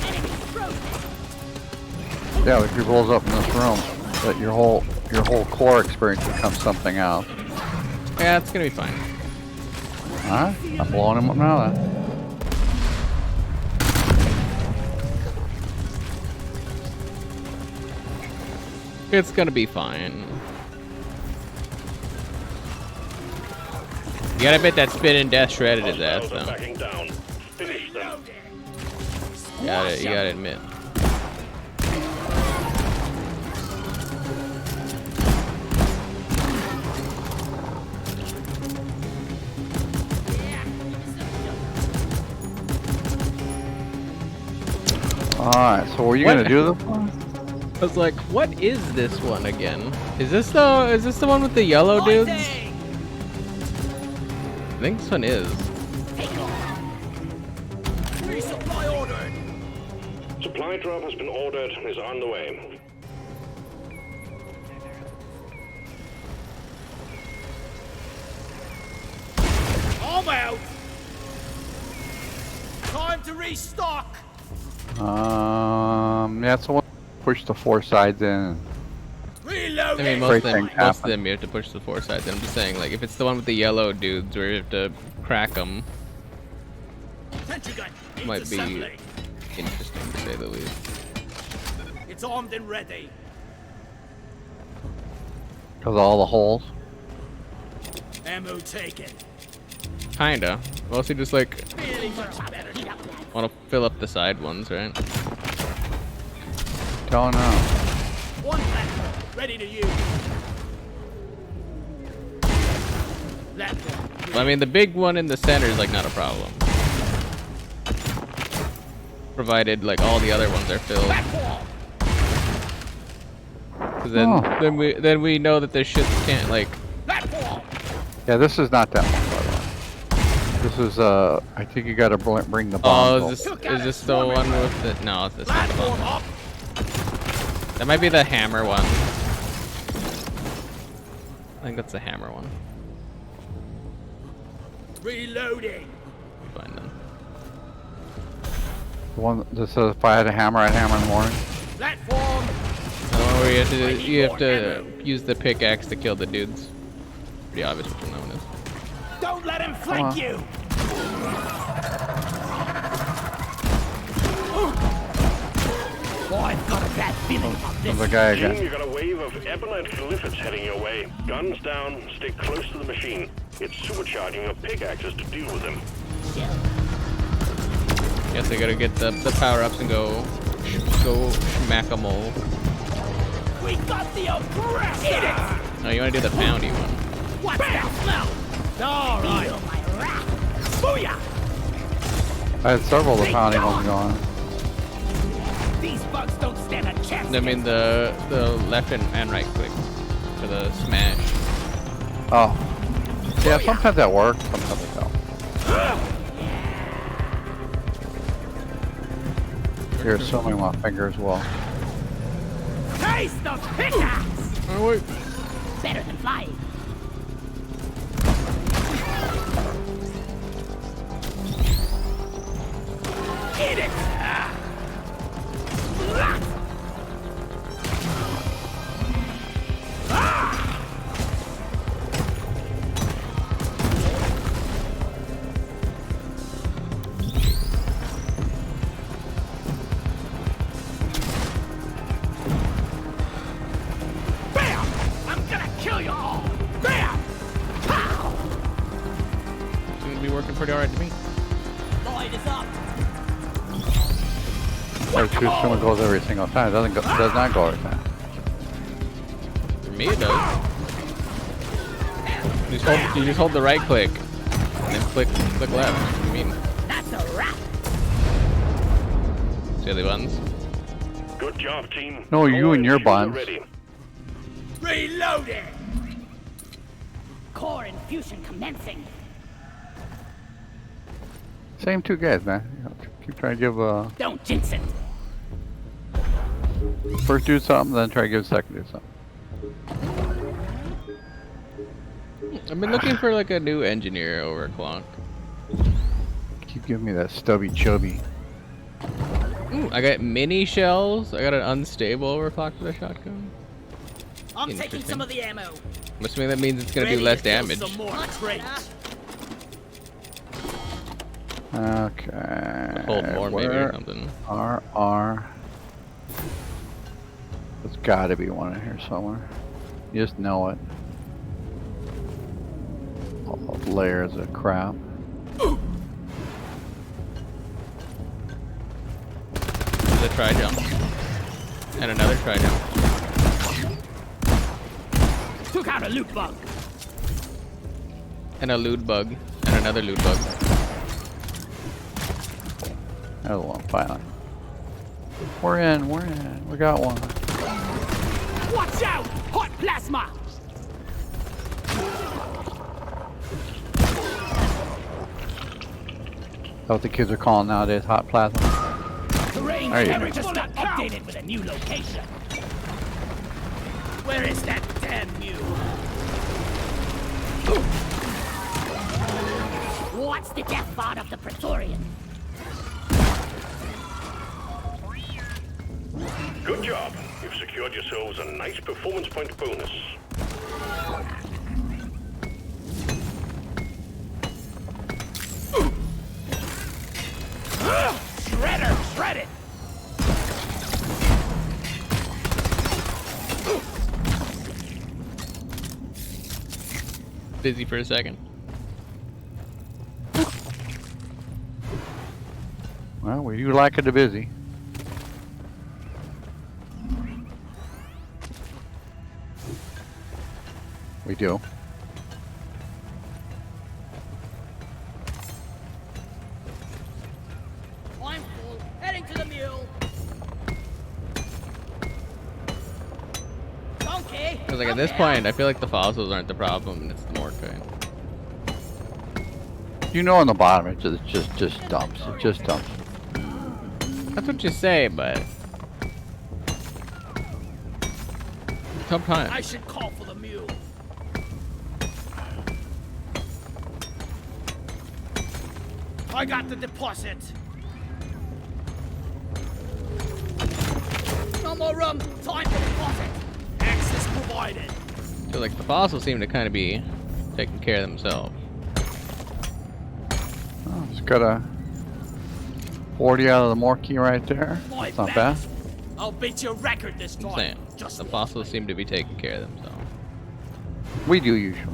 Enemy frozen.
Yeah, if you rolls up in this room, that your whole core experience becomes something else.
Yeah, it's gonna be fine.
Alright, I'm blowing him up now then.
It's gonna be fine. You gotta bet that spin and death shredded his ass
Hostiles are
though.
backing down. Finish them.
You gotta admit.
Alright, so were you
What?
gonna do this one?
I was like, what is this one again? Is this the one with the yellow dudes? I think this one is.
Resupply ordered.
Supply drop has been ordered and is on the way.
I'm out. Time to restock.
Yeah, so push the four sides in.
I
Reload.
mean,
Great
most
things
of
happen.
them you have to push the four sides. I'm just saying, like, if it's the one with the yellow dudes where you have to crack them,
Sentry gun. Needs
might be
assembling.
interesting to say the least.
It's armed and ready.
Because of all the holes.
Ammo taken.
Kinda. Mostly just like
Really much better.
want to fill up the side ones, right?
Don't know.
One left. Ready to use. Left one.
Well, I mean, the big one in the center is like not a problem, provided like all the other ones are filled.
Back wall.
Because
Oh.
then we know that their shit can't like.
Left wall.
Yeah, this is not that one, by the way. This is I think you gotta bring the bomb.
Oh, is this the one with the? No, this is the one. That might be the hammer one. I think that's the hammer one.
Reloading.
Find them.
The one that says if I had a hammer, I'd hammer in the morning.
Platform.
The one where you have to use the pickaxe to kill the dudes. Pretty obvious which one that one is.
Don't let him flank you. Oh, I've got a bad feeling about
There's
this.
a guy
Team,
again.
you got a wave of ebonite glyphids heading your way. Guns down, stay close to the machine. It's supercharging your pickaxes to deal with them.
Guess I gotta get the power ups and go smack 'em all.
We got the oppressor.
No, you wanna do the poundy one.
What's that smell? All right. Feel my wrath. Booyah!
I had several of the pounding ones going.
These bugs don't stand a chance.
I mean the left and right click for the smash.
Oh. Yeah, sometimes that works, sometimes it don't. You're assuming my finger as well.
Taste the pickaxe.
Oh wait.
Better than flying. Eat it. Bam! I'm gonna kill you all. Bam! Pow!
Seems to be working pretty alright to me.
Light is up.
Like two someone goes every single time. It does not go every time.
For me it does. You just hold the right click and then click left. I mean,
That's a wrap.
see the buttons.
Good job, team.
No, you and your
All engines are
buns.
ready.
Reloading. Core infusion commencing.
Same two guys, man. You know, keep trying to give
Don't jinx it.
first do something, then try to give second do something.
I've been looking for like a new engineer overclock.
Keep giving me that stubby chubby.
Ooh, I got mini shells. I got an unstable overclock for the shotgun.
I'm taking
Interesting.
some of the ammo.
I'm assuming that means it's gonna do less damage.
Some more crates.
Okay.
Hold more maybe or
Where
something.
are there's gotta be one in here somewhere. You just know it. All those layers of crap.
There's a try jump. And another try jump.
Took out a loot bug.
And a loot bug. And another loot bug.
There's one finally. We're in, we got one.
Watch out! Hot plasma.
That's what the kids are calling nowadays, hot plasma.
Terrain
There you
camera
go.
just got updated with a new location. Where is that damn mule? What's the death bot of the Praetorian?
Good job. You've secured yourselves a nice performance point bonus.
Shredder, shred it!
Busy for a second.
Well, we do like it to busy. We do.
I'm full. Heading to the mule. Donkey!
Because like at this point, I feel like the fossils aren't the problem, and it's the Morkai.
You know, on the bottom, it's just dumps. It just dumps.
That's what you say, but sometimes.
I should call for the mule. I got the deposit. No more rum. Time for deposit. Access provided.
I feel like the fossils seem to kind of be taking care of themselves.
Oh, it's got a 40 out of the more key right there.
My
That's not
bet.
bad.
I'll beat your record this time.
I'm saying
Just
the
watch
fossils
me.
seem to be taking care of themselves.
We do usually.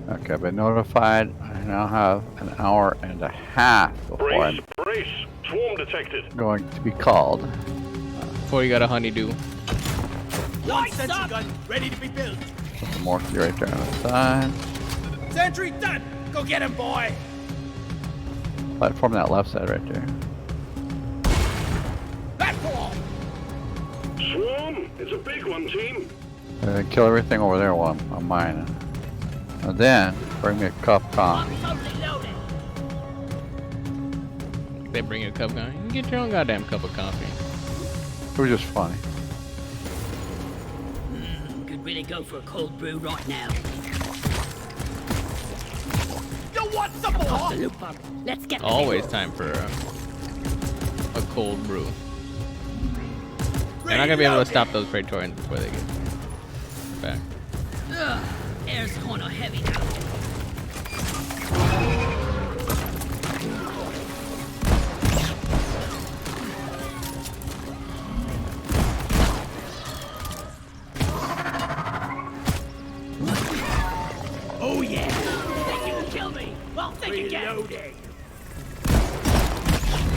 Okay, I've been notified. I now have an hour and a half before
Brace,
I'm
brace. Swarm detected.
going to be called.
Before you got a honeydew.
One sentry gun ready to be built.
Put the more key right there on the side.
Sentry done. Go get him, boy.
Platform that left side right there.
Platform.
Swarm. It's a big one, team.
Kill everything over there while I'm mining. And then bring me a cup of coffee.
Totally loaded.
They bring you a cup of coffee. You can get your own goddamn cup of coffee.
It was just funny.
Could really go for a cold brew right now.
You want some
Off
more?
the loop pump. Let's get the
Always time for a cold brew. You're not gonna be able to stop those Praetorians before they get back.
Ugh, air's kinda heavy now.
Oh yeah.
Think you can kill me? Well, think again.
Reloading.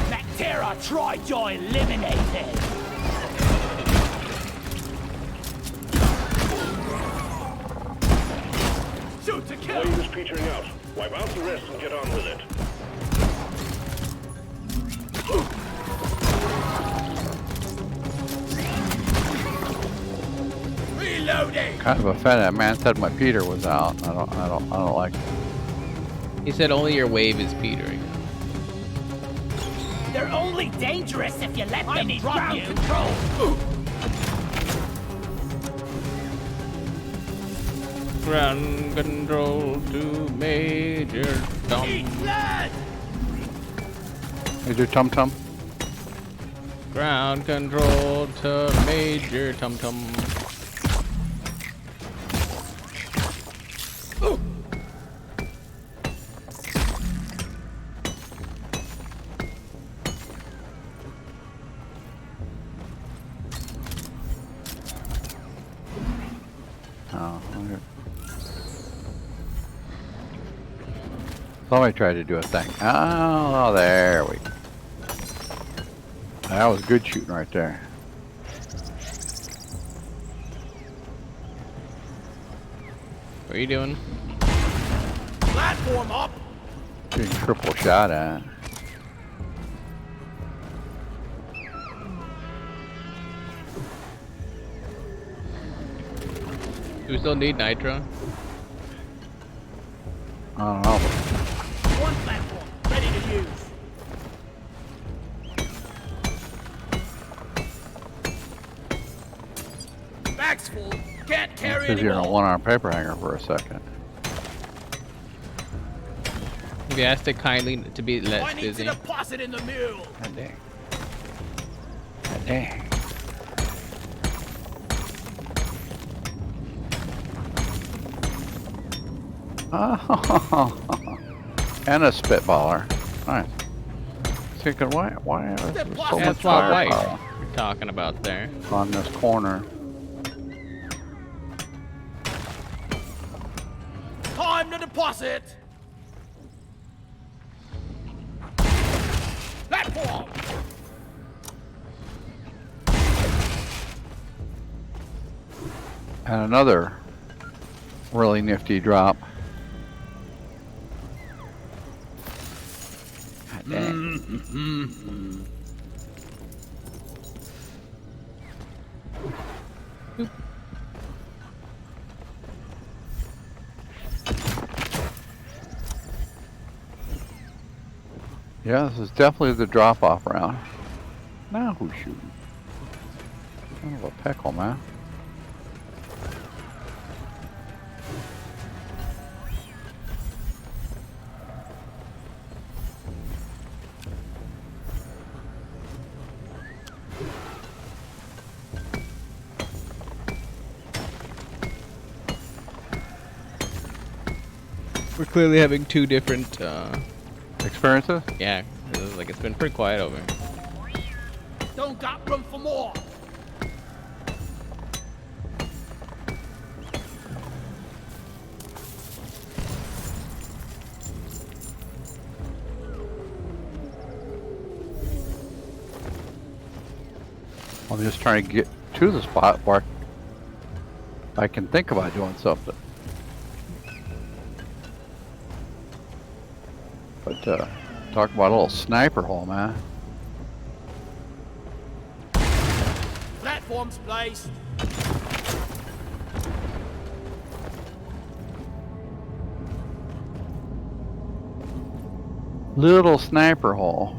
Bacteria Tri-Joy eliminated. Shoot to kill.
Wave is petering out. Wipe out the rest and get on with it.
Reloading.
Kind of offended. That man said my Peter was out. I don't like it.
He said only your wave is petering.
They're only dangerous if you let them drop
ground
you.
control.
Ground control to Major Tom.
Eat blood.
Major Tum Tum.
Ground control to Major Tum Tum.
Oh, okay. Somebody tried to do a thing. Oh, there we go. That was good shooting right there.
What are you doing?
Platform up.
Getting triple shot at.
Do we still need nitro?
I don't know.
One platform ready to use. Bag's full. Can't carry
Because you're in a
anymore.
one-arm paper hanger for a second.
We asked it kindly to be
I
less
need
busy.
to deposit in the mule.
God dang. God dang. Oh, and a spitballer. Nice. Thinking, why is there so much
That's my wife
firepower
you're talking about there.
on this corner?
Time to deposit. Platform.
And another really nifty drop. God dang. Yeah, this is definitely the drop-off round. Now who's shooting? Son of a pickle, man.
We're clearly having two different,
Experiences?
yeah, like it's been pretty quiet over here.
Don't got room for more.
I'm just trying to get to the spot where I can think about doing something. But, talk about a little sniper hole, man.
Platforms placed.
Little sniper hole.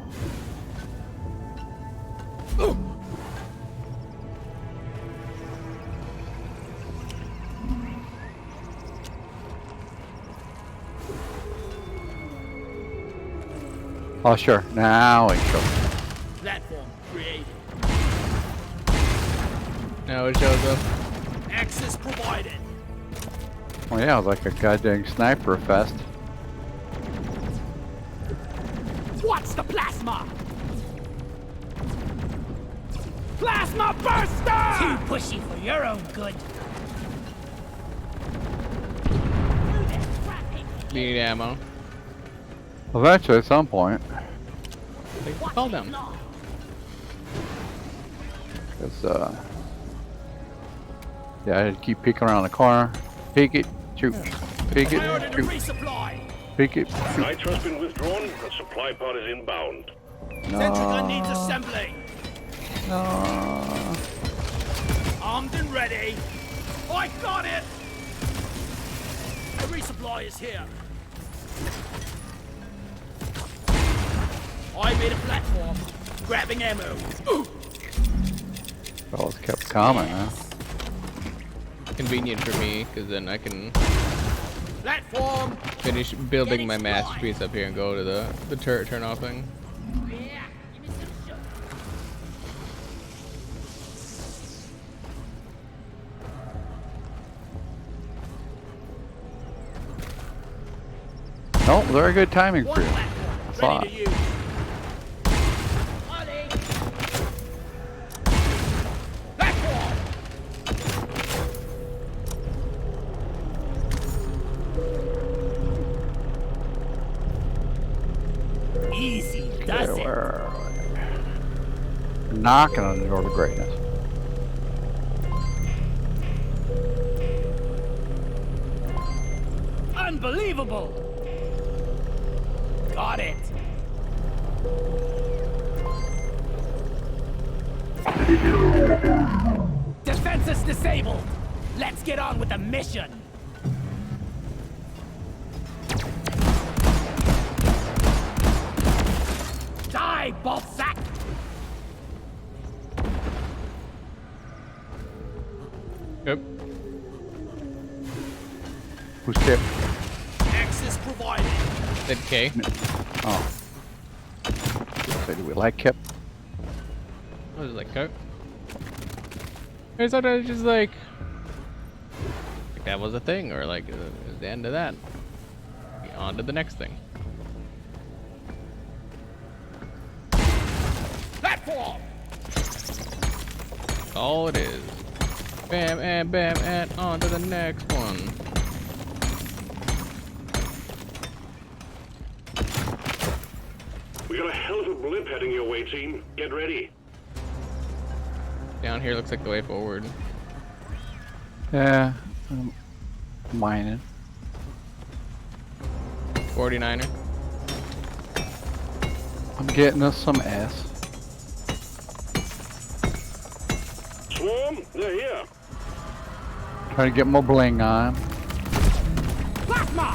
Oh, sure. Now it shows.
Platform created.
Now it shows up.
Access provided.
Well, yeah, it was like a goddamn sniper fest.
What's the plasma? Plasma burster! Too pushy for your own good.
Need ammo.
Eventually, at some point.
Take the call down.
Because, yeah, I had to keep peeking around the corner. Peek it, shoot. Peek it,
I ordered a
shoot.
resupply.
Peek it, shoot.
Nitro's been withdrawn and supply pod is inbound.
Sentry gun
No.
needs assembling.
No.
Armed and ready. I got it! The resupply is here. I made a platform. Grabbing ammo. Ooh.
Fellas kept coming, huh?
Convenient for me, because then I can
Platform.
finish building my masterpiece up here and go to the turret turn off thing.
Yeah, give me some sugar.
No, very good timing
One
for you.
platform.
Thought.
Ready to use.
Ollie.
Platform. Easy does
Okay,
it.
where are we? Knocking on the door to greatness.
Unbelievable. Got it. Defenses disabled. Let's get on with the mission. Die, ballsack!
Yep.
Who's Kip?
Access provided.
Said K.
Oh. So do we like Kip?
I was like, okay. I thought I was just like that was a thing, or like it was the end of that. On to the next thing.
Platform!
All it is. Bam and on to the next one.
We got a hell of a blip heading your way, team. Get ready.
Down here looks like the way forward.
Yeah. Mining.
49er.
I'm getting us some S.
Swarm, they're here.
Trying to get my bling on.
Plasma!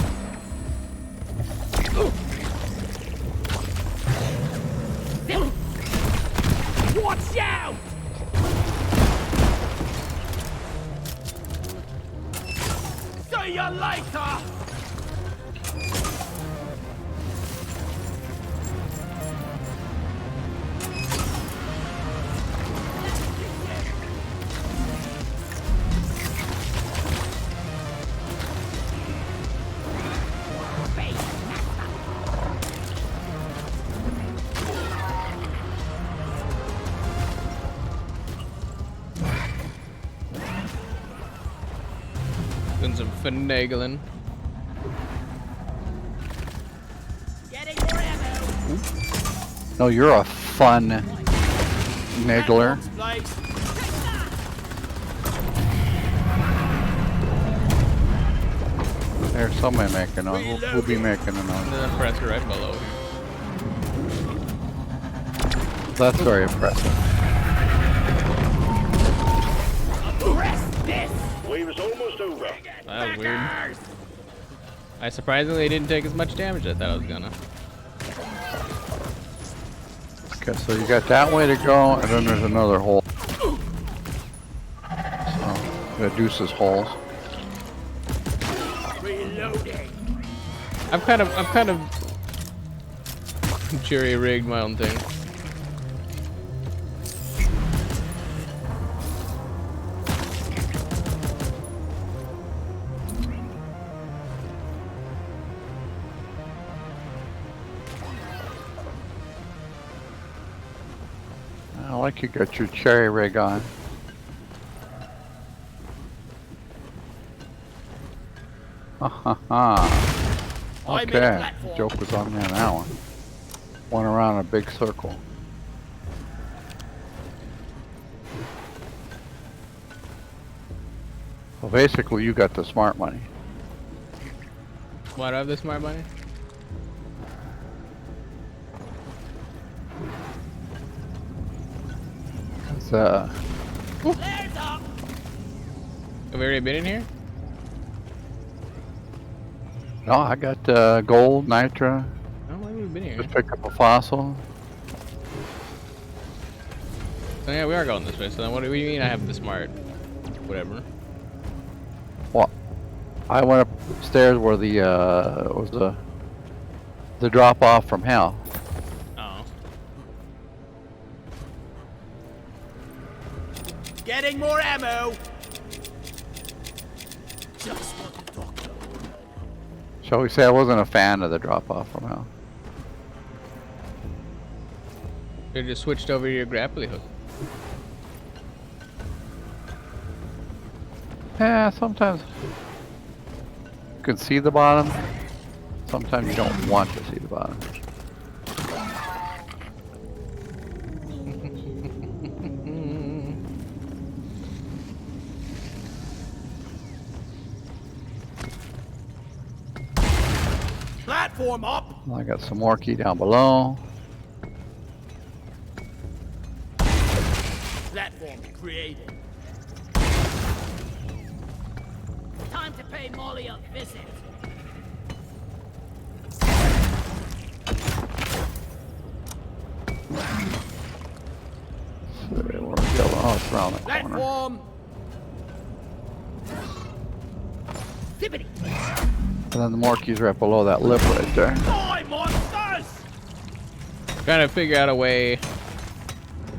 Watch out! See you later!
Doing some finagling.
Getting more ammo.
No, you're a fun niggler.
Place.
There's somebody making on. Who'll be making an
And
on?
then press right below.
That's very impressive.
Arrest this!
Wave is almost over.
That was weird. I surprisingly didn't take as much damage as I thought I was gonna.
Okay, so you got that way to go, and then there's another hole. So, got Deuce's holes.
Reloading.
I've kind of jury rigged my own thing.
I like you got your cherry rig on. Ha ha ha.
I made a
Okay,
platform.
joke was on me on that one. Went around a big circle. Well, basically, you got the smart money.
Why do I have this smart money?
It's,
Flares up!
Have we already been in here?
no, I got gold, nitra.
No, why haven't we been here?
Just picked up a fossil.
So yeah, we are going this way. So then what do you mean I have the smart whatever?
Well, I went upstairs where the was the drop off from hell.
Oh.
Getting more ammo! Just what the doctor ordered.
Shall we say I wasn't a fan of the drop off from hell?
You just switched over to your grappling hook.
Yeah, sometimes you can see the bottom. Sometimes you don't want to see the bottom.
Platform up!
I got some more key down below.
Platform created.
Time to pay Molly a visit.
So where we go? Oh, it's around the corner.
Platform! Tippity!
And then the more keys right below that lip right there.
Die, monsters!
Trying to figure out a way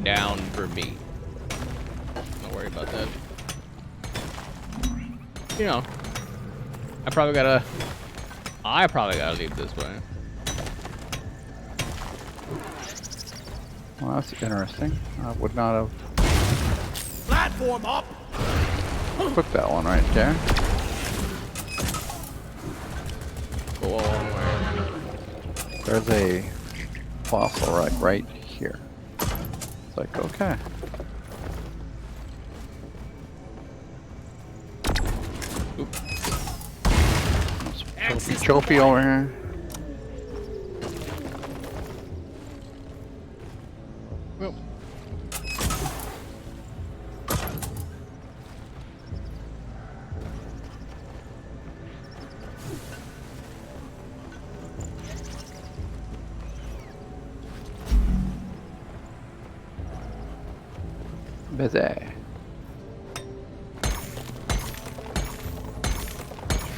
down for me. Don't worry about that. You know, I probably gotta leave this way.
Well, that's interesting. I would not have
Platform up!
put that one right there.
Go on where?
There's a fossil right here. It's like, okay.
Oop.
Choppy over here.
Well,
Busy.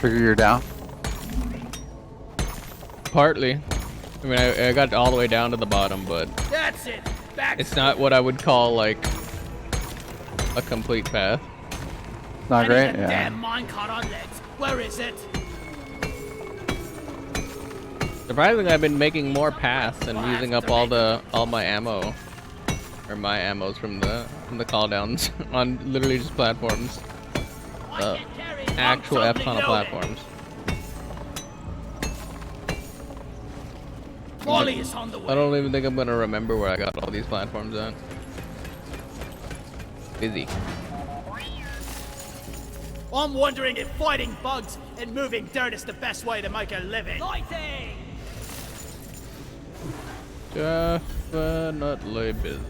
Figure you're down?
Partly. I mean, I got all the way down to the bottom, but
That's it. Back.
it's not what I would call like a complete path.
Not
I
great?
need a
Yeah.
damn minecart on legs. Where is it?
Surprisingly, I've been making more paths and using up all my ammo, or my ammos from the call downs on literally just platforms,
I can't carry it. I'm
actual F
totally
tunnel
loaded.
platforms.
Molly is on the way.
I don't even think I'm gonna remember where I got all these platforms at. Busy.
I'm wondering if fighting bugs and moving dirt is the best way to make a living. Lighting!
Definitely busy.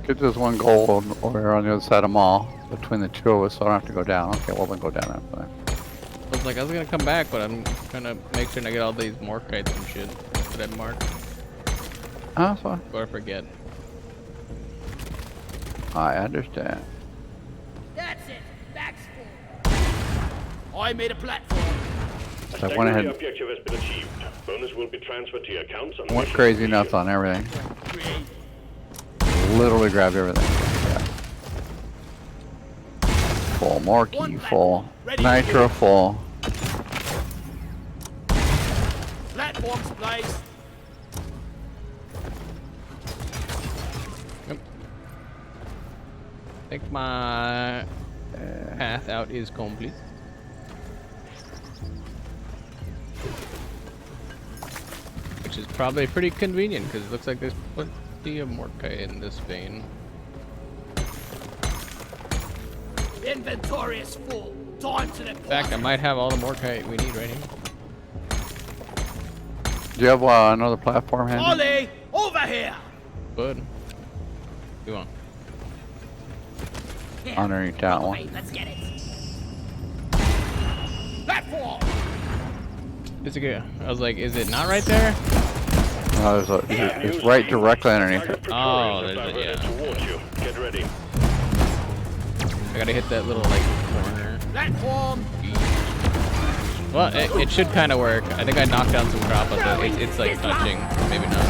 Get this one gold over on the other side of the mall between the two of us, so I don't have to go down. Okay, well then go down that way.
I was like, I was gonna come back, but I'm trying to make sure I get all these morkites and shit that I marked
Oh, that's fine.
before I forget.
I understand.
That's it. Back's full. I made a platform.
So I went ahead
Secondary objective has been achieved. Bonus will be transferred to your accounts on
and went
mission
crazy nuts
completion.
on everything.
Create.
Literally grabbed everything. Yeah. Full, Morky full, Nitro full.
Platforms placed.
Yep. I think my path out is complete. Which is probably pretty convenient because it looks like there's plenty of morkite in this vein.
Inventory is full. Time to
In fact, I might have all the morkite we need right here.
Do you have another platform handy?
Molly, over here.
Good. Come on.
Here.
Underneath that one.
Wait, let's get it. Platform.
It's a good. I was like, is it not right there?
No, it's right directly underneath it.
Oh,
Praetorians have
there's a-
diverted towards you. Get ready.
I gotta hit that little like corner.
Platform.
Well, it should kind of work. I think I knocked down some crop, but it's like touching. Maybe not.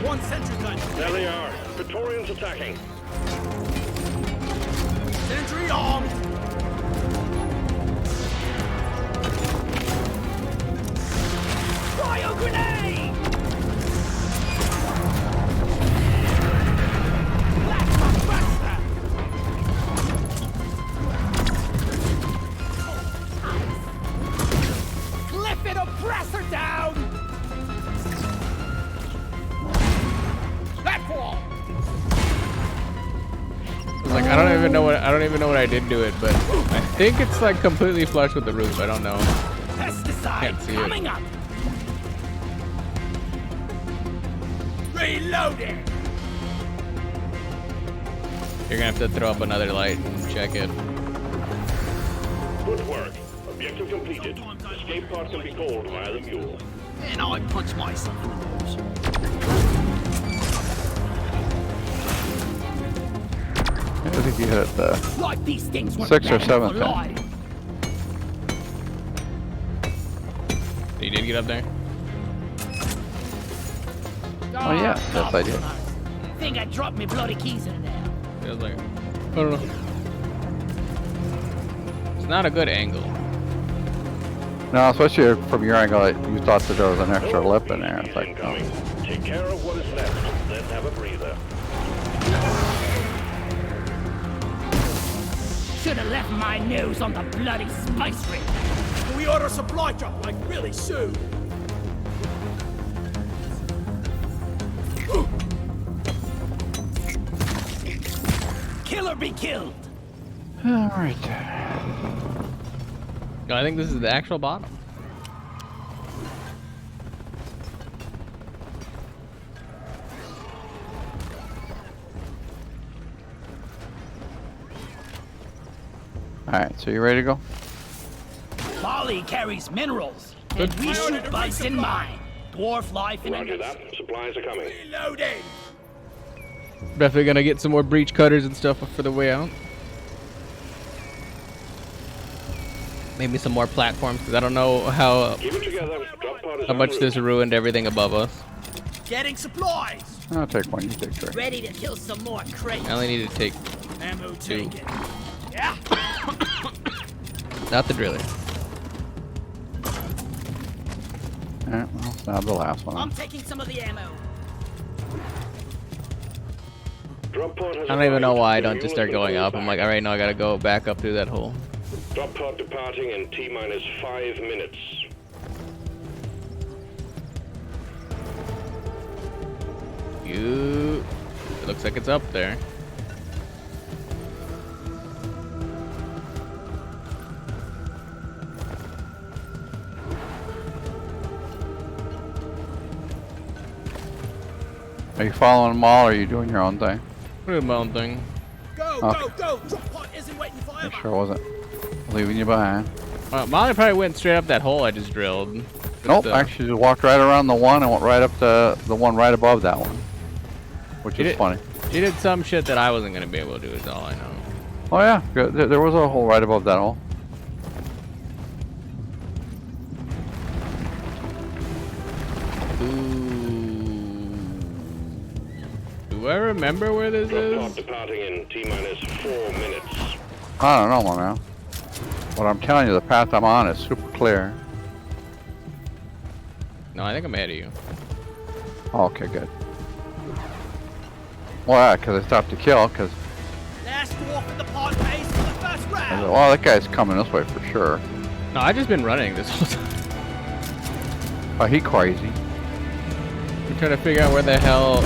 One sentry gun.
There they are. Praetorians attacking.
Sentry armed. Cryo grenade. Plasma buster. Clip it, oppressor down. Platform.
Like I don't even know what I did to it, but I think it's like completely flush with the roof. I don't know.
Pesticide
Can't see it.
coming up. Reloading.
You're gonna have to throw up another light and check it.
Good work. Objective completed. Escape pod can be called via the mule.
And I punch myself in the nose.
I think you hit it the
Like these things weren't
6th or
bad enough
7th then.
alive.
You did get up there?
Oh yeah, yes I did.
Think I dropped me bloody keys in there.
I was like, I don't know. It's not a good angle.
No, especially from your angle, you thought that there was an extra lip in there. It's like, oh.
Incoming. Take care of what is left, then have a breather.
Should have left my nose on the bloody spice ring. We order a supply drop like really soon. Kill or be killed.
All right.
No, I think this is the actual bottom.
All right, so you ready to go?
Molly carries minerals, and we shoot bugs in mine. Dwarf life in a
Roger
nutshell.
that. Supplies are coming.
Reloading!
Definitely gonna get some more breach cutters and stuff for the way out. Maybe some more platforms, because I don't know how
Keep it together. Drop pod is
much
en
this
route.
ruined everything above us.
Getting supplies!
I'll take one, you take three.
Ready to kill some more crates.
I only need to take
Ammo
two.
taken. Yeah.
Not the driller.
Alright, well, now the last one.
I'm taking some of the ammo.
Drop pod has
I don't even know
arrived.
why I
The
don't
mule
just
has
start
been
going
pulled
up. I'm
back.
like, alright, now I gotta go back up through that hole.
Drop pod departing in T-minus 5 minutes.
It looks like it's up there.
Are you following them all, or are you doing your own thing?
What a mountain thing.
Go,
Okay.
go, go! Drop pod isn't waiting for
I
ever.
sure wasn't leaving you behind.
Molly probably went straight up that hole I just drilled.
Nope,
Just,
actually just walked right around the one and went right up to the one right above that one. Which
You
is
did-
funny.
She did some shit that I wasn't gonna be able to do, is all I know.
Oh yeah, there was a hole right above that hole.
Ooh. Do I remember where this
Drop pod
is?
departing in T-minus 4 minutes.
I don't know, my man. But I'm telling you, the path I'm on is super clear.
No, I think I'm ahead of you.
Oh, okay, good. Well, yeah, because I stopped to kill, because,
Last dwarf in the pod pays for the first round.
well, that guy's coming this way for sure.
No, I just been running this whole time.
Oh, he crazy.
I'm trying to figure out where the hell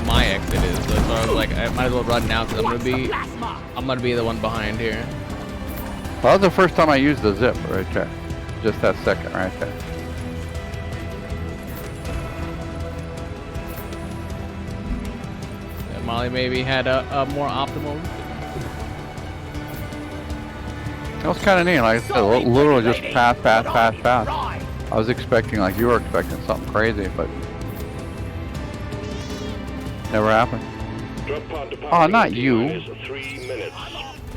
my exit is. So I was like, I might as well run now because I'm gonna be the one behind here.
Well, that was the first time I used the zip right there. Just that second right there.
Yeah, Molly maybe had a more optimal.
That was kind of neat. Like I said, literally just path.
Right.
I was expecting, like you were expecting, something crazy, but never happened.
Drop pod departing
Oh, not
in
you.
T-minus 3 minutes.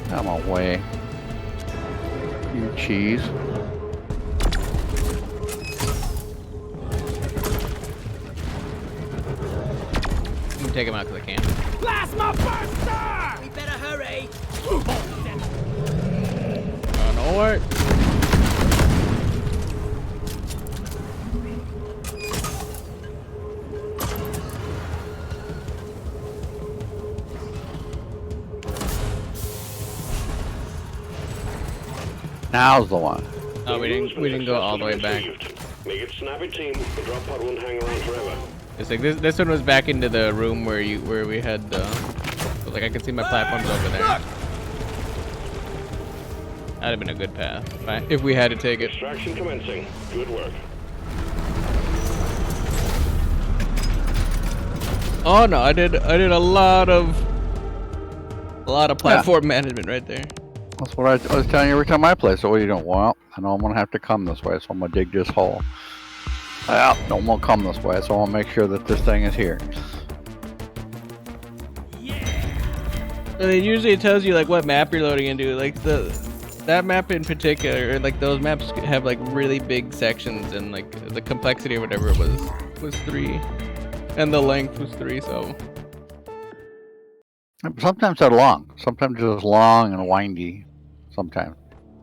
Come away. You cheese.
I'm gonna take him out because I can.
Plasma burster!
We better hurry.
No work.
Now's the one.
Oh, we didn't go all the way back.
Make it snappy, team. The drop pod won't hang around forever.
It's like this one was back into the room where we had so like I could see my platforms over there. That'd have been a good path if we had to take it.
Extraction commencing. Good work.
Oh no, I did a lot of platform management right there.
That's what I was telling you every time I play. So what are you doing? Well, I know I'm gonna have to come this way, so I'm gonna dig this hole. Well, don't want to come this way, so I want to make sure that this thing is here.
And it usually tells you like what map you're loading into. Like that map in particular, or like those maps have like really big sections, and like the complexity or whatever was 3, and the length was 3. So
Sometimes they're long. Sometimes they're just long and windy. Sometimes.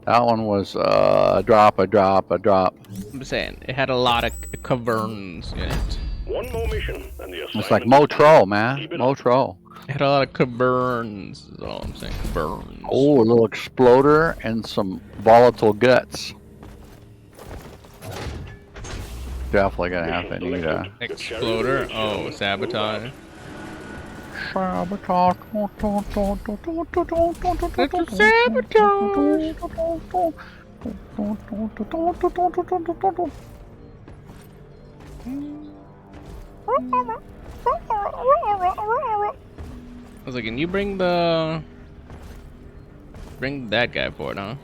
That one was a drop.
I'm saying it had a lot of caverns in it.
One more mission, and the
It's like
assignment-
Motro, man.
Keep it up.
Motro.
It had a lot of caverns. Is all I'm saying. Caverns.
Oh, a little exploder and some volatile guts. Definitely gonna have to need a
Exploder. Oh, sabotage.
sabotage.
I was like, can you bring that guy for it, huh?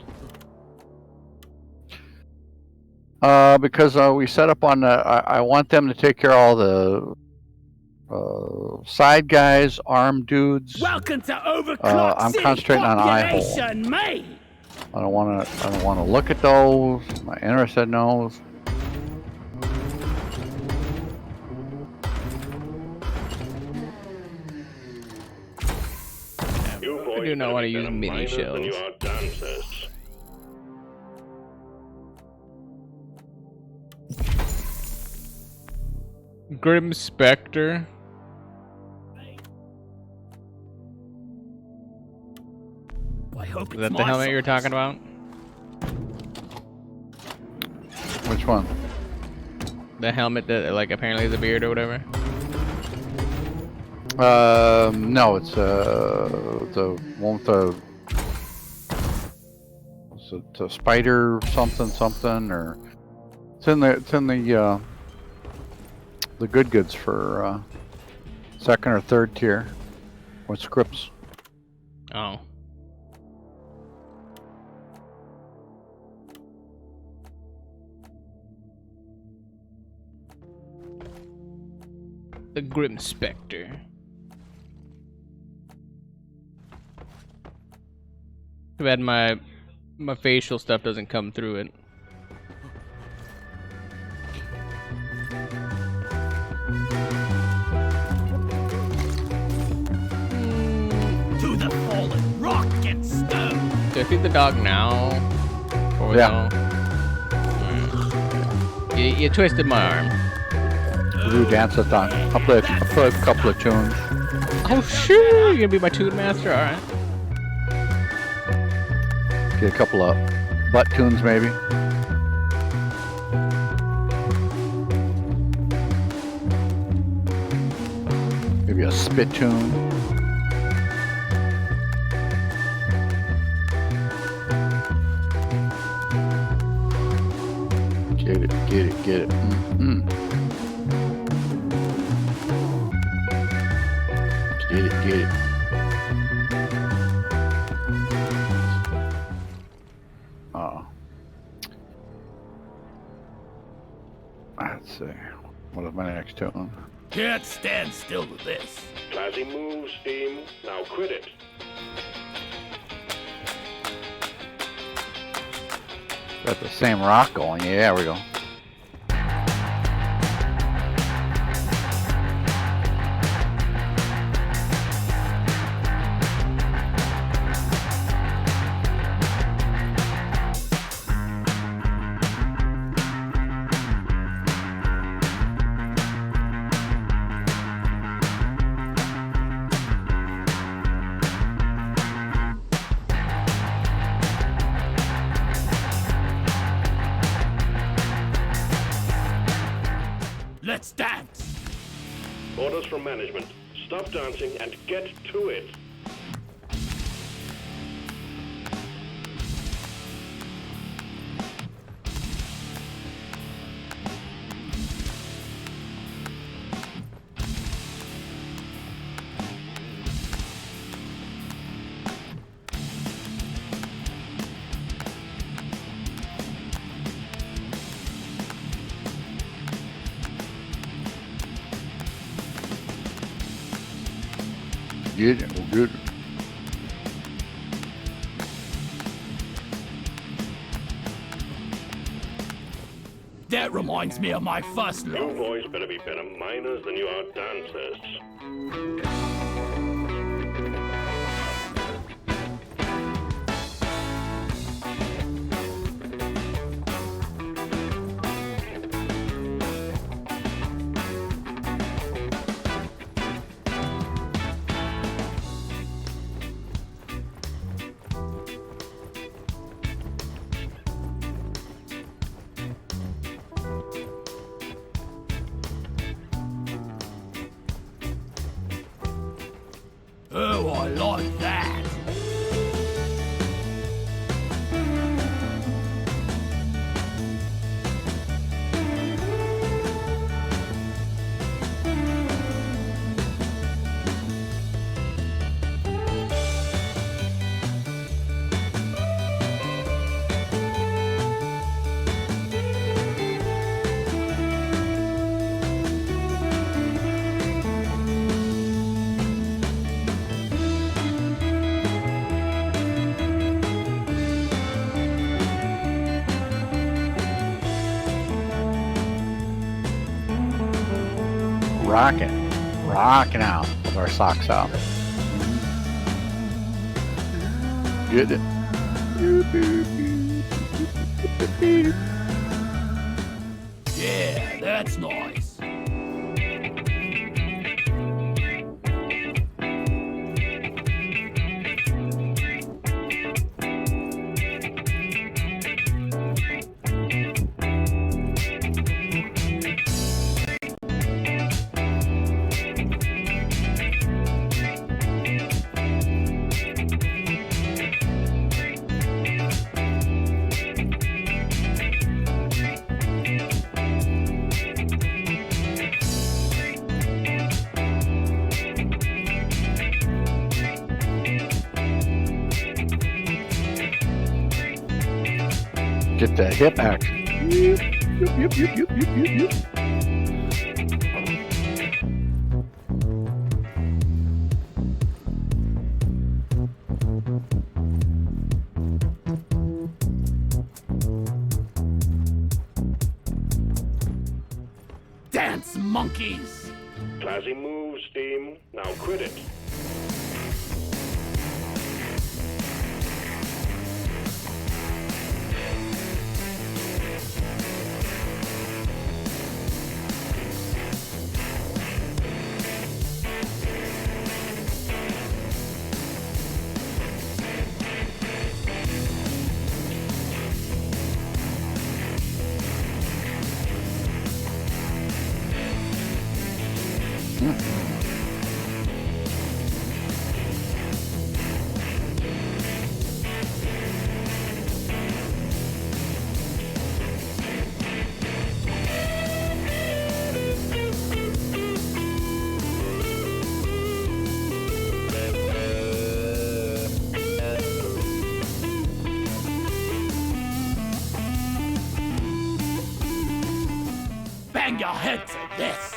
Because we set up on the. I want them to take care of all the side guys, armed dudes.
Welcome to Overclock
I'm
City
concentrating on eye hole.
population, mate.
I don't want to look at those. My interested knows.
I do not want to use mini shells.
You are dancers.
Grim Spectre.
I hope
Is that the helmet you're talking about?
Which one?
The helmet that like apparently is a beard or whatever?
No, it's the one with the spider something or it's in the good goods for second or third tier with scripts.
Oh. The Grim Spectre. Too bad my facial stuff doesn't come through it.
To the fallen rock and stone.
Do I feed the dog now? Or
Yeah.
no? You twisted my arm.
We'll do dance a time. I'll play a couple of tunes.
Oh sure, you're gonna be my tune master, alright.
Get a couple of butt tunes maybe. Maybe a spit tune. Get it. Mm-hmm. Get it. Oh. Let's see. What is my next tune?
Can't stand still with this.
Classy moves, team. Now quit it.
Got the same rock going. Yeah, there we go.
Let's dance.
Orders from management. Stop dancing and get to it.
Get it. Good.
That reminds me of my first
You
love.
boys better be better miners than you are dancers.
Oh, I like that.
rocking out with our socks out. Get it?
Yeah, that's nice.
Get that hip action. Yep.
Dance monkeys.
Classy moves, team. Now quit it.
Bang your head to this.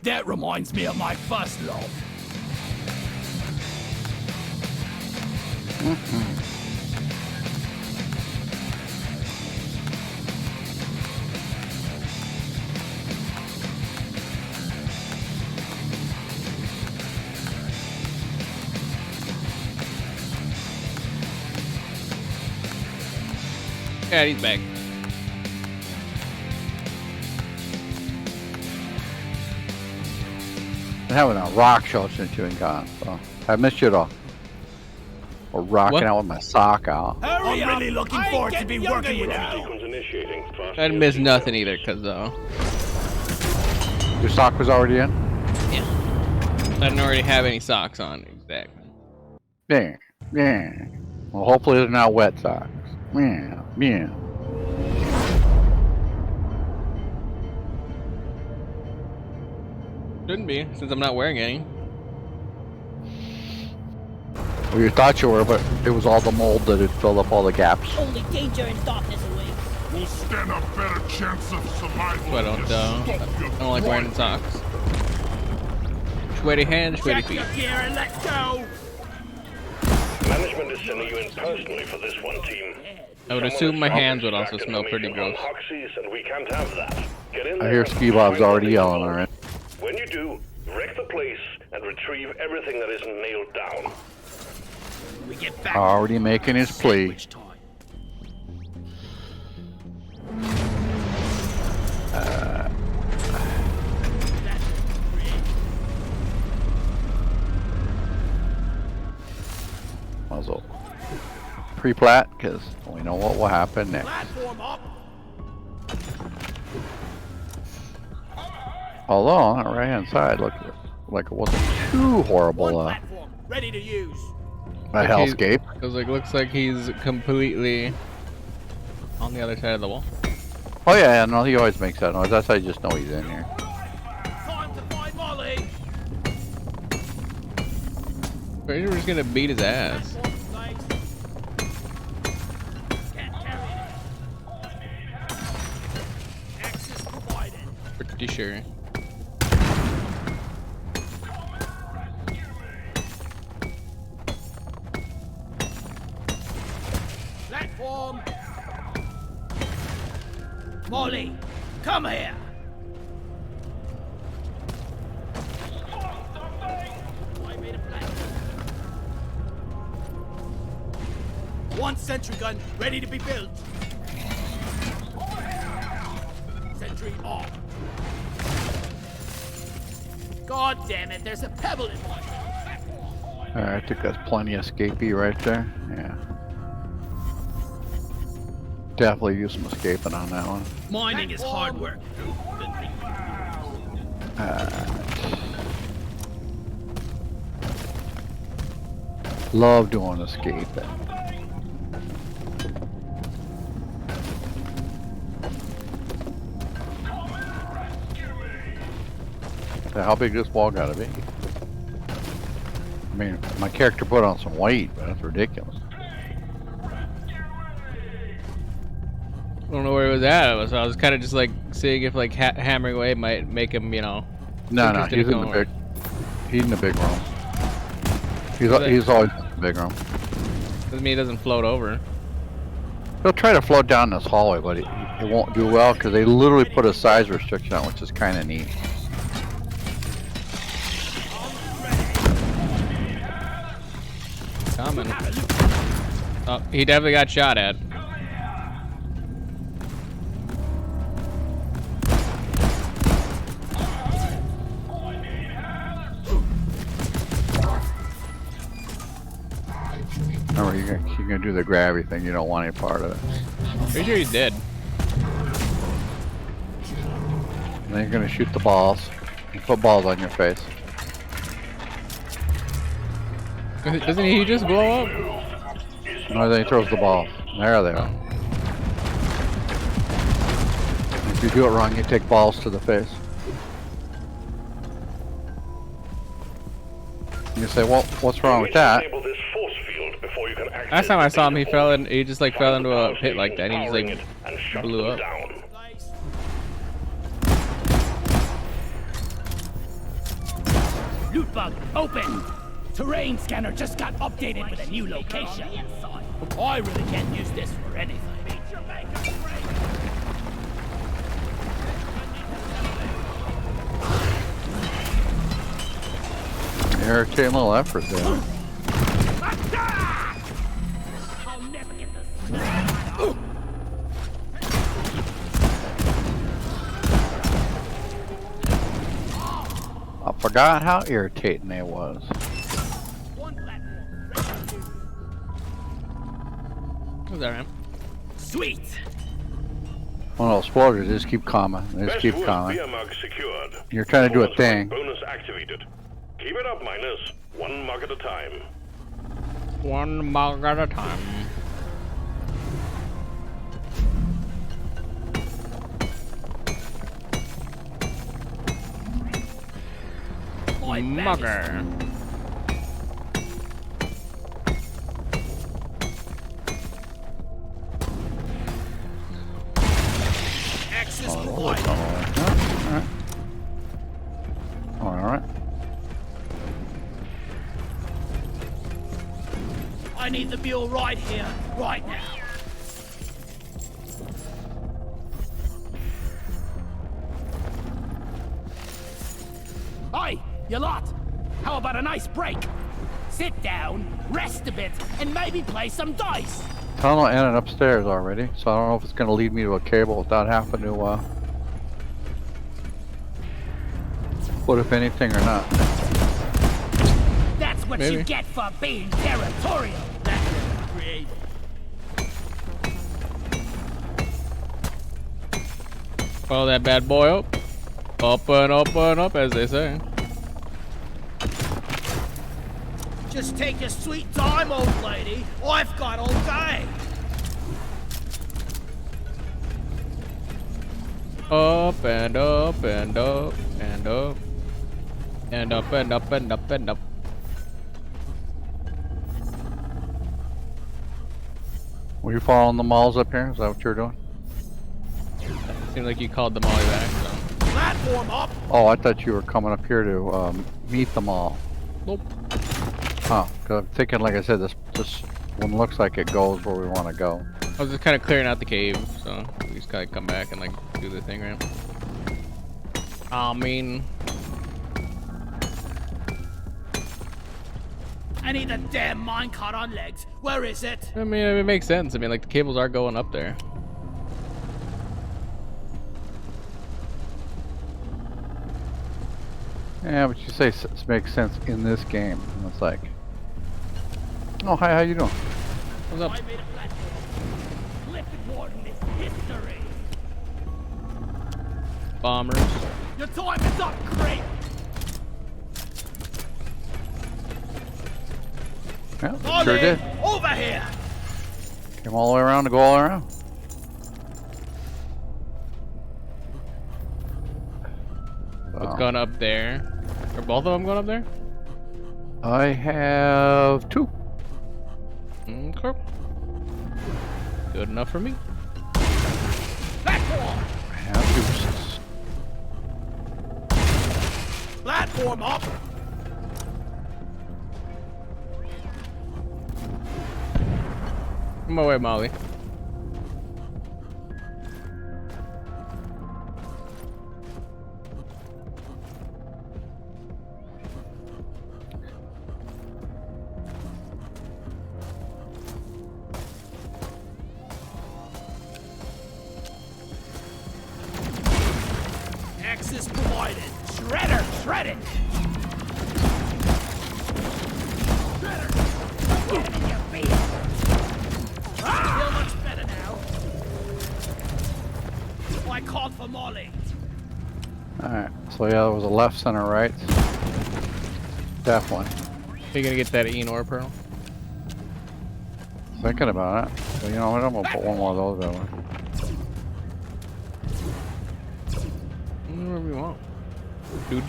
That reminds me of my first love.
Yeah, he's back.
Been having a rock show since you've been gone, so I missed you at all. Or rocking
What?
out with my sock out.
I'm really looking forward to be working with you.
Sequence initiating. Fast
I didn't miss nothing either, cause
Your sock was already in?
I didn't already have any socks on. Exactly.
Yeah. Well, hopefully they're not wet socks. Yeah.
Shouldn't be, since I'm not wearing any.
Well, you thought you were, but it was all the mold that had filled up all the gaps.
Only danger and darkness awaits.
We'll stand a better chance of survival.
So I don't,
if you stop your
I don't like wearing
grind.
socks. Sweaty hands, sweaty
Check
feet.
your gear and let go.
Management is sending you in personally for this one, team.
I would assume my hands would also smell pretty gross.
And we can't have that. Get in
I
there
hear
and
Ski Bob's
find
already
the
yelling
vault.
already.
When you do, wreck the place and retrieve everything that isn't nailed down.
We get back.
Already making his plea.
Sandwich time.
pre-plat because we know what will happen next.
Platform up.
Although on the right-hand side, look like it wasn't too horrible.
One platform ready to use.
A hellscape.
It was like, looks like he's completely on the other side of the wall.
Oh yeah, no, he always makes that noise. That's how you just know he's in here.
Time to find Molly.
We're just gonna beat his ass.
Platform space. Can't carry it. Access provided.
Pretty sure.
Platform. Molly, come here. I made a platform. One sentry gun ready to be built. Sentry off. God damn it, there's a pebble in my
Alright, I think that's plenty of escapee right there. Yeah. Definitely use some escaping on that one.
Mining is hard work.
Love doing escaping. So how big this wall gotta be? I mean, my character put on some weight, but that's ridiculous.
I don't know where it was at, so I was kind of just like seeing if like hammering away might make him, you know.
No,
interested
he's in
going
the
where-
big. He's in the big room. He's always in the big room.
Doesn't mean he doesn't float over.
He'll try to float down this hallway, but it won't do well because they literally put a size restriction on, which is kind of neat.
Coming. Oh, he definitely got shot at.
Remember, you're gonna do the gravity thing. You don't want any part of it.
Pretty sure he's dead.
And then you're gonna shoot the balls. You put balls on your face.
Doesn't he just blow up?
No, then he throws the ball. There they are. If you do it wrong, you take balls to the face. You say, well, what's wrong with that?
Enable this force field before you can access
Last time I
the
saw him, he
base
fell
point.
in. He just like fell into a pit like that. And he just
Powering
like
it and shut
blew
them
up.
down.
Loot bug, open! Terrain scanner just got updated with a new location. I really can't use this for anything.
Irritating little effort there.
I'll never get this.
I forgot how irritating it was.
One platform. ready to use.
Who's that, man?
Sweet!
One of those exploders, just keep coming. Just
Best
keep
wood
coming.
beer mug secured.
You're trying to do a
Performance
thing.
bonus activated. Keep it up, miners. One mug at a time.
One mug at a time.
My
Mugger.
access
Oh,
provided.
alright.
I need the mule right here, right now. Oi, you lot! How about a nice break? Sit down, rest a bit, and maybe play some dice.
Tunnel ended upstairs already, so I don't know if it's going to lead me to a cable without having to put up anything or not.
That's what
Maybe.
you get for being territorial. That's creative.
Follow that bad boy up. Up and up and up, as they say.
Just take your sweet time, old lady. I've got all day.
Up and up and up and up. And up and up and up and up.
Were you following the malls up here? Is that what you're doing?
Seems like you called the molly back, so.
Platform up.
Oh, I thought you were coming up here to meet them all.
Nope.
Oh, because I'm thinking, like I said, this one looks like it goes where we want to go.
I was just kind of clearing out the cave, so we just gotta come back and like do the thing, right? I mean,
I need a damn minecart on legs. Where is it?
it makes sense. I mean, like the cables are going up there.
Yeah, but you say it makes sense in this game. And it's like, oh, hi, how you doing?
What's up?
I made a platform. Clifford Warden is history.
Bombers.
Your time is up, Crate.
Yeah,
Ollie,
sure did.
over here.
Came all the way around to go all around.
What's going up there? Are both of them going up there?
I have 2.
Okay. Good enough for me.
Platform.
I have deuces.
Platform up.
On my way, Molly.
Access provided. Shredder, shred it. Shredder. Get it in your face. Feel much better now. I called for Molly.
Alright, so yeah, there was a left, center, right. Definitely.
Are you gonna get that Enor pearl?
Thinking about it. But you know what? I'm gonna put one more of those over.
Whatever you want, dude.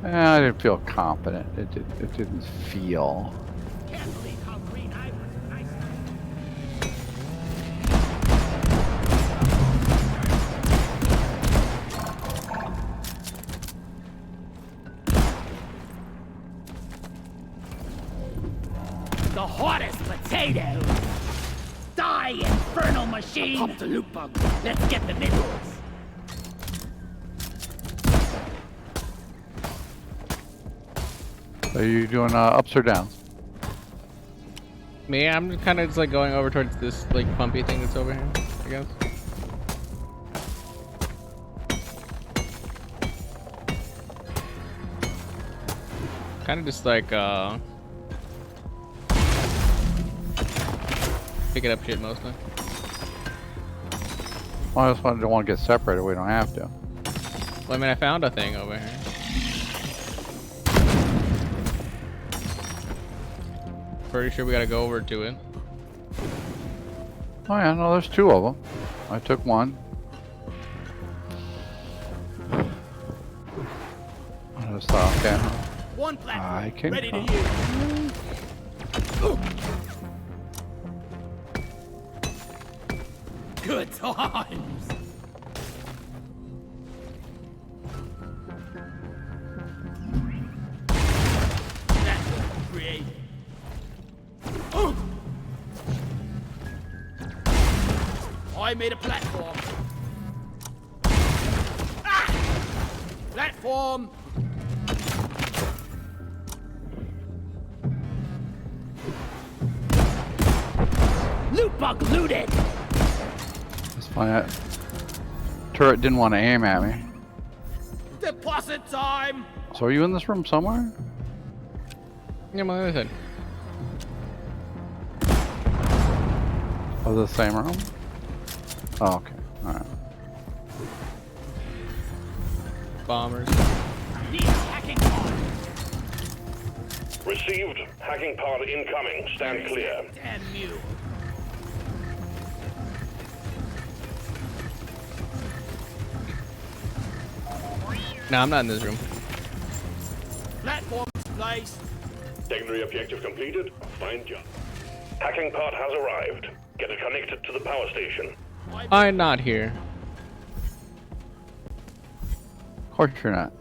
I didn't feel confident. It didn't feel.
Can't believe how green I was. Nice. The hottest potato. Die, infernal machine. Pop the loot bug. Let's get the minerals.
So you doing ups or downs?
Me, I'm just kind of just like going over towards this like bumpy thing that's over here, I guess. Kind of just like picking up shit mostly.
Well, I just don't want to get separated. We don't have to.
Well, I mean, I found a thing over here. Pretty sure we gotta go over to it.
Oh yeah, no, there's 2 of them. I took one. I just thought, okay.
One platform.
I can
ready to
come.
use. Good times. That's what we created. I made a platform. Ah! Platform. Loot bug looted.
That's fine. That turret didn't want to aim at me.
Deposit time.
So are you in this room somewhere?
Yeah, my other side.
Oh, the same room? Oh, okay. Alright.
bombers.
Need a hacking pod.
Received. Hacking pod incoming. Stand clear.
Damn mule.
No, I'm not in this room.
Platform placed.
Secondary objective completed. Fine job. Hacking pod has arrived. Get it connected to the power station.
I'm not here.
Of course you're not.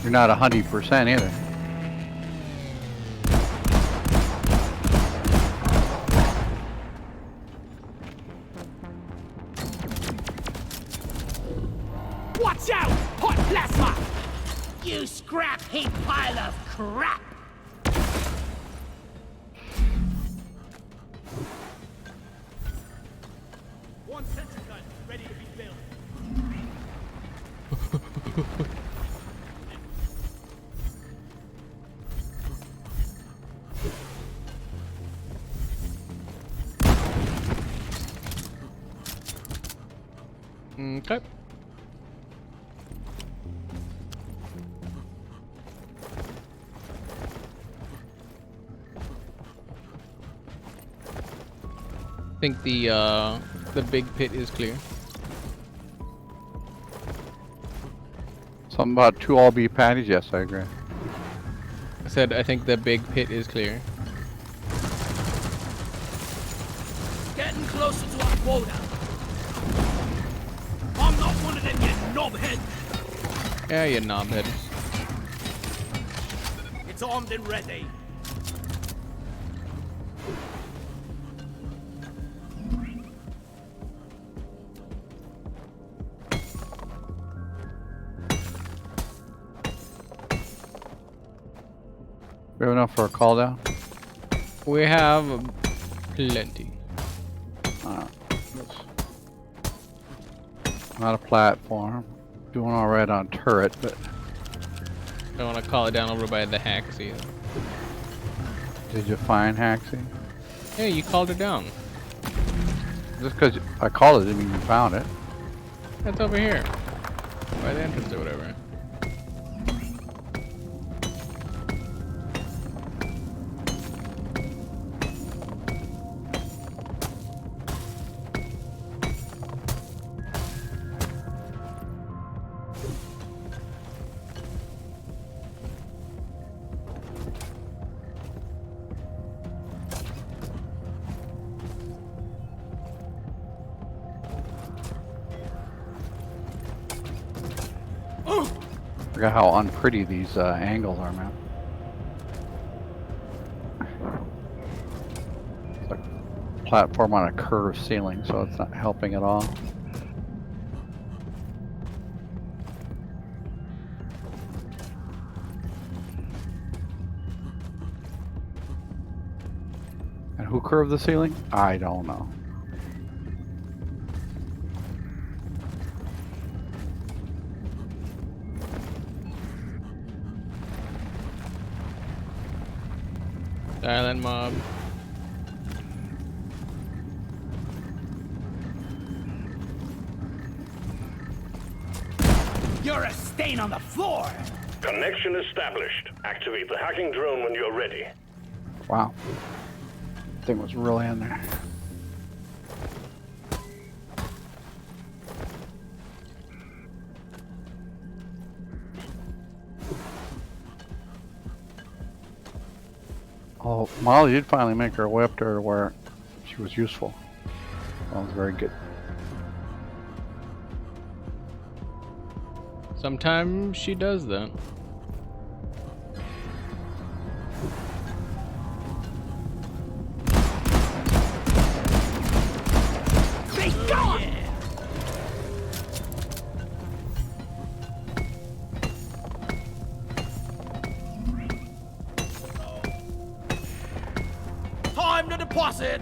You're not 100% either.
Watch out! Hot plasma! You scrap heap pile of crap! One sensor gun ready to be built.
Okay. I think the big pit is clear.
Something about 2 all beef patties. Yes, I agree.
I said I think the big pit is clear.
Getting closer to our quota. I'm not one of them, you knobhead.
Yeah, you knobhead.
It's armed and ready.
We have enough for a call down?
We have plenty.
Not a platform. Doing alright on turret, but
Don't want to call it down over by the hacks either.
did you find Haxie?
Hey, you called it down.
Just because I called it didn't mean you found it.
That's over here. By the entrance or whatever.
Forgot how unpretty these angles are, man. It's like a platform on a curved ceiling, so it's not helping at all. And who curved the ceiling? I don't know.
Silent mob.
You're a stain on the floor.
Connection established. Activate the hacking drone when you're ready.
Wow. Thing was really in there. Oh, Molly did finally make her way up to where she was useful. That was very good.
Sometimes she does that.
Be gone! Time to deposit.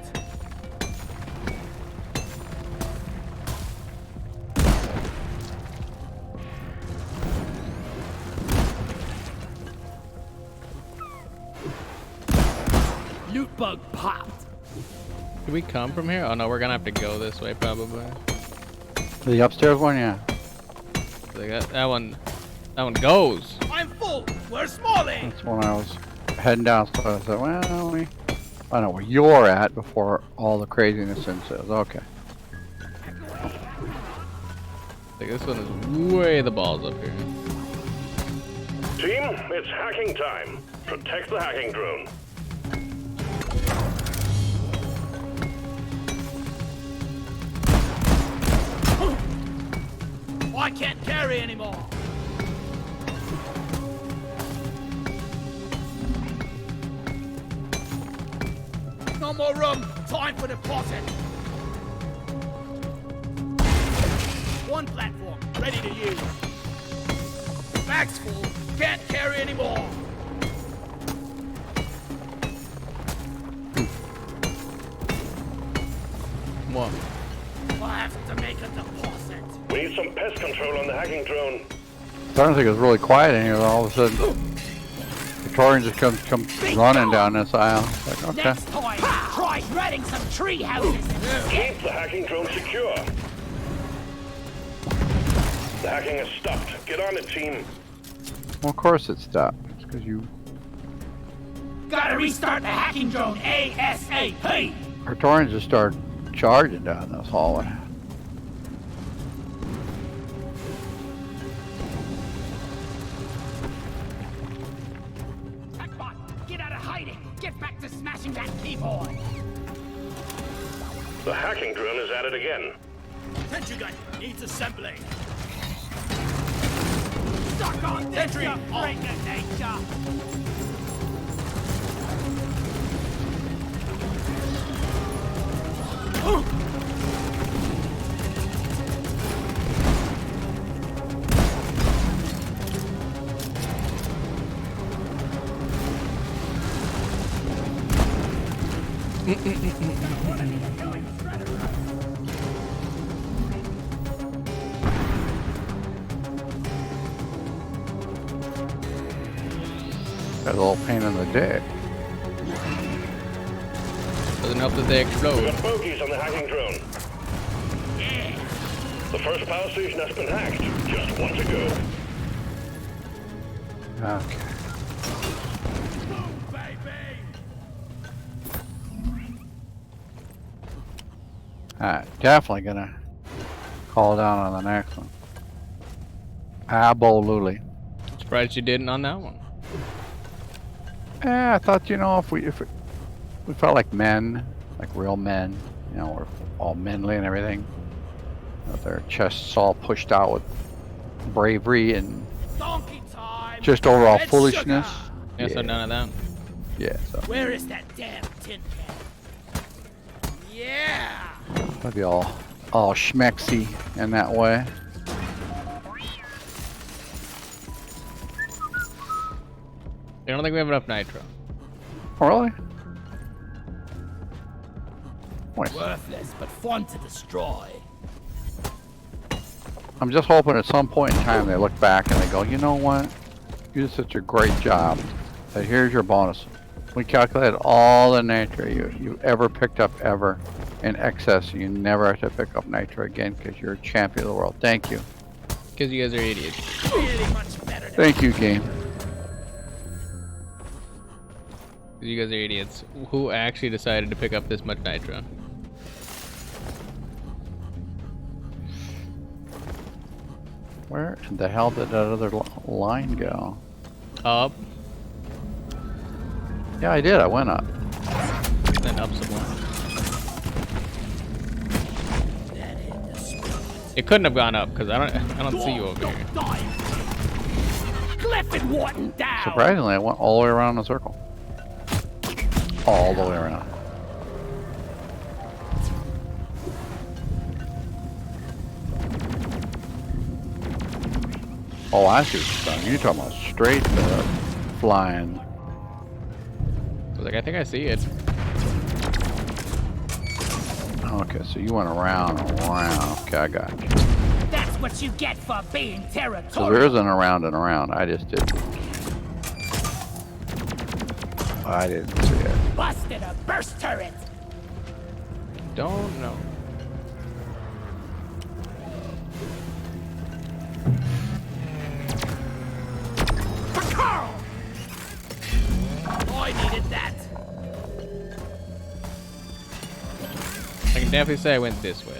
Loot bug popped.
Can we come from here? Oh no, we're gonna have to go this way probably.
The upstairs one, yeah.
They got that one. That one goes.
I'm full. Where's Smalley?
That's when I was heading downstairs. I said, well, let me find out where you're at before all the craziness ensues. Okay.
Like this one is way the balls up here.
Team, it's hacking time. Protect the hacking drone.
I can't carry anymore. No more room. Time for deposit. One platform, ready to use. Bag's full. Can't carry anymore.
Come on.
I have to make a deposit.
We need some pest control on the hacking drone.
Starting to think it was really quiet in here, then all of a sudden, Victorian just comes running down this aisle. Like, okay.
Next time, try shredding some tree houses instead.
Keep the hacking drone secure. The hacking is stopped. Get on it, team.
Well, of course it stopped. It's because you.
Gotta restart the hacking drone ASAP.
Victorian just started charging down this hallway.
Hackbot, get out of hiding. Get back to smashing that keyboard.
The hacking drone is at it again.
Sentry gun needs assembling. Suck on sentry, break of nature.
Got a little pain in the dick.
Doesn't help that they
We
explode.
got bogeys on the hacking drone. The first power station has been hacked just one to go.
Okay. Alright, definitely gonna call down on the next one. Absolutely.
Surprised you didn't on that one.
I thought, you know, if we felt like men, like real men, you know, we're all manly and everything, with their chests all pushed out with bravery and
Donkey time.
just overall
Red
foolishness.
sugar.
Yeah, so none of that.
Yeah, so
Where is that damn tin can? Yeah.
that'd be all schmexy in that way.
I don't think we have enough nitro.
Oh, really? Wait,
Worthless, but fun to destroy.
I'm just hoping at some point in time they look back and they go, you know what? You did such a great job. That here's your bonus. We calculated all the nitro you ever picked up ever in excess. You never have to pick up nitro again because you're a champion of the world. Thank you.
Because you guys are idiots.
Really much better than
Thank you, game.
'Cause you guys are idiots. Who actually decided to pick up this much nitro?
Where in the hell did that other line go?
Up,
Yeah, I did. I went up.
then up some more. It couldn't have gone up because I don't see you over here.
Cliff and Wharton down.
Surprisingly, I went all the way around the circle. All the way around. Oh, I see what you're talking. You're talking about straight flying.
I was like, I think I see it.
Okay, so you went around and around. Okay, I got you.
That's what you get for being
So
territorial.
there isn't around and around. I just didn't. I didn't see it.
Busted a burst turret.
Don't know.
Did that.
I can definitely say I went this way.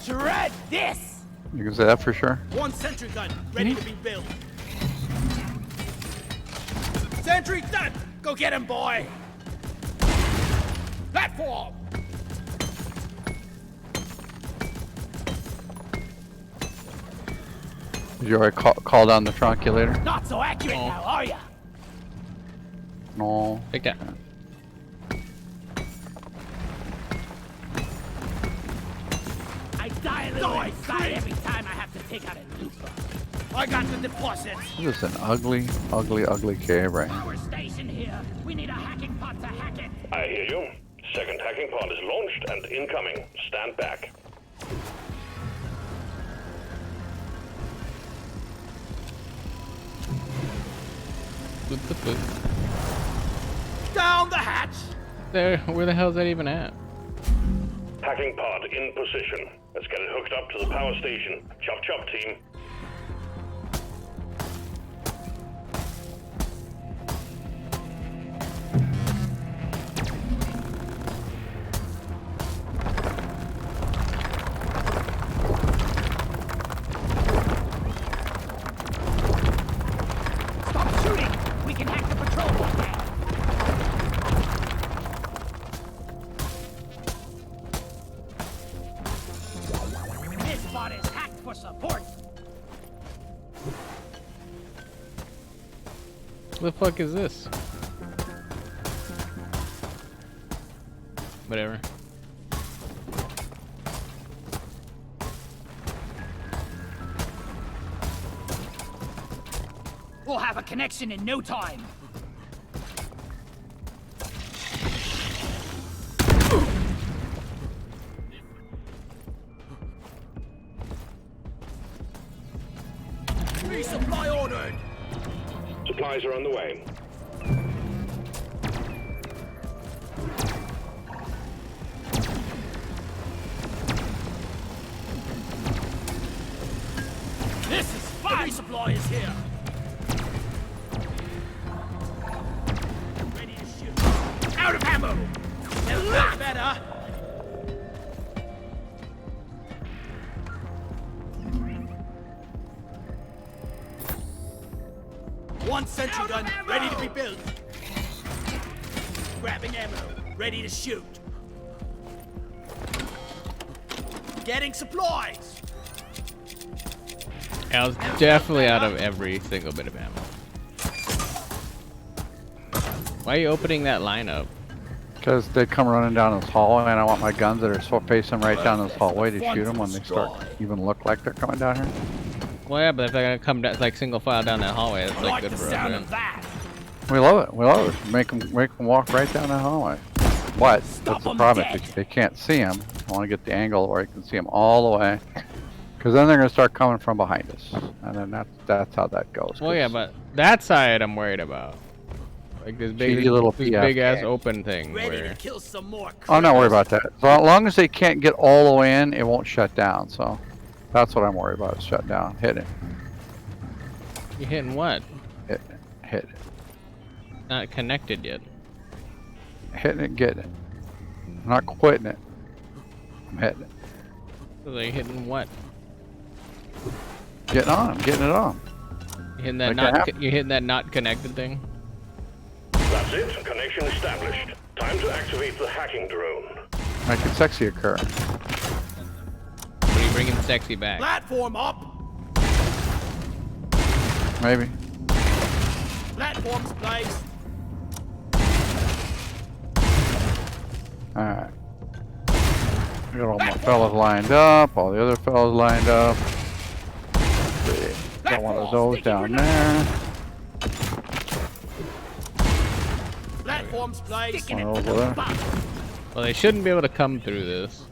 Shred this!
You can say that for sure.
One sentry gun, ready to be built. Sentry done!
Go get him, boy! Platform!
Did you already call down the tronculator?
Not so accurate now, are ya?
No.
Take that.
I die a little inside every time I have to take out a loop. I got the deposits.
This is an ugly, ugly, ugly cave right here.
Power station here. We need a hacking pod to hack it.
I hear you. Second hacking pod is launched and incoming. Stand back.
Boop, boop, boop.
Down the hatch.
There, where the hell is that even at?
Hacking pod in position. Let's get it hooked up to the power station. Chop chop, team.
Stop shooting. We can hack the patrol pod now. This pod is hacked for support.
What the fuck is this? Whatever.
We'll have a connection in no time.
Resupply ordered.
Supplies are on the way.
This is fine.
The resupply is here.
Ready to shoot. Out of ammo.
That's better. One sentry gun, ready to be built. Grabbing ammo, ready to shoot. Getting supplies.
I was definitely out of every single bit of ammo. Why are you opening that lineup?
Because they come running down this hallway, and I want my guns that are facing right down this hallway to shoot them when they start even look like they're coming down here.
Well, yeah, but if they're gonna come down, like single file down that hallway, that's like good
the
for us.
sound
Right?
of that.
We love it. We love it. Make them walk right down the hallway. But
Stop
that's the
'em
problem.
dead.
They can't see them. I want to get the angle where I can see them all the way. Because then they're gonna start coming from behind us, and then that's how that goes.
Well, yeah, but that side I'm worried about. Like this big,
Cheeky little
this
PF
big ass
gang.
open thing
Ready
where
to kill some more.
I'm not worried about that. So as long as they can't get all the way in, it won't shut down. So that's what I'm worried about. Is shut down. Hit it.
you hitting what?
Hit it.
Not connected yet.
Hitting it. Getting it. I'm not quitting it. I'm hitting it.
So they hitting what?
Getting on. I'm getting it on.
You hitting that
Make that
not?
happen.
You hitting that not connected thing?
That's it. Connection established. Time to activate the hacking drone.
Make it sexy occur.
Or are you bringing sexy back?
Platform up.
Maybe.
Platform's placed.
Alright. I got all my fellas lined up. All the other fellas lined up. Got one of those down there.
Platform's placed.
One over there.
Well, they shouldn't be able to come through this.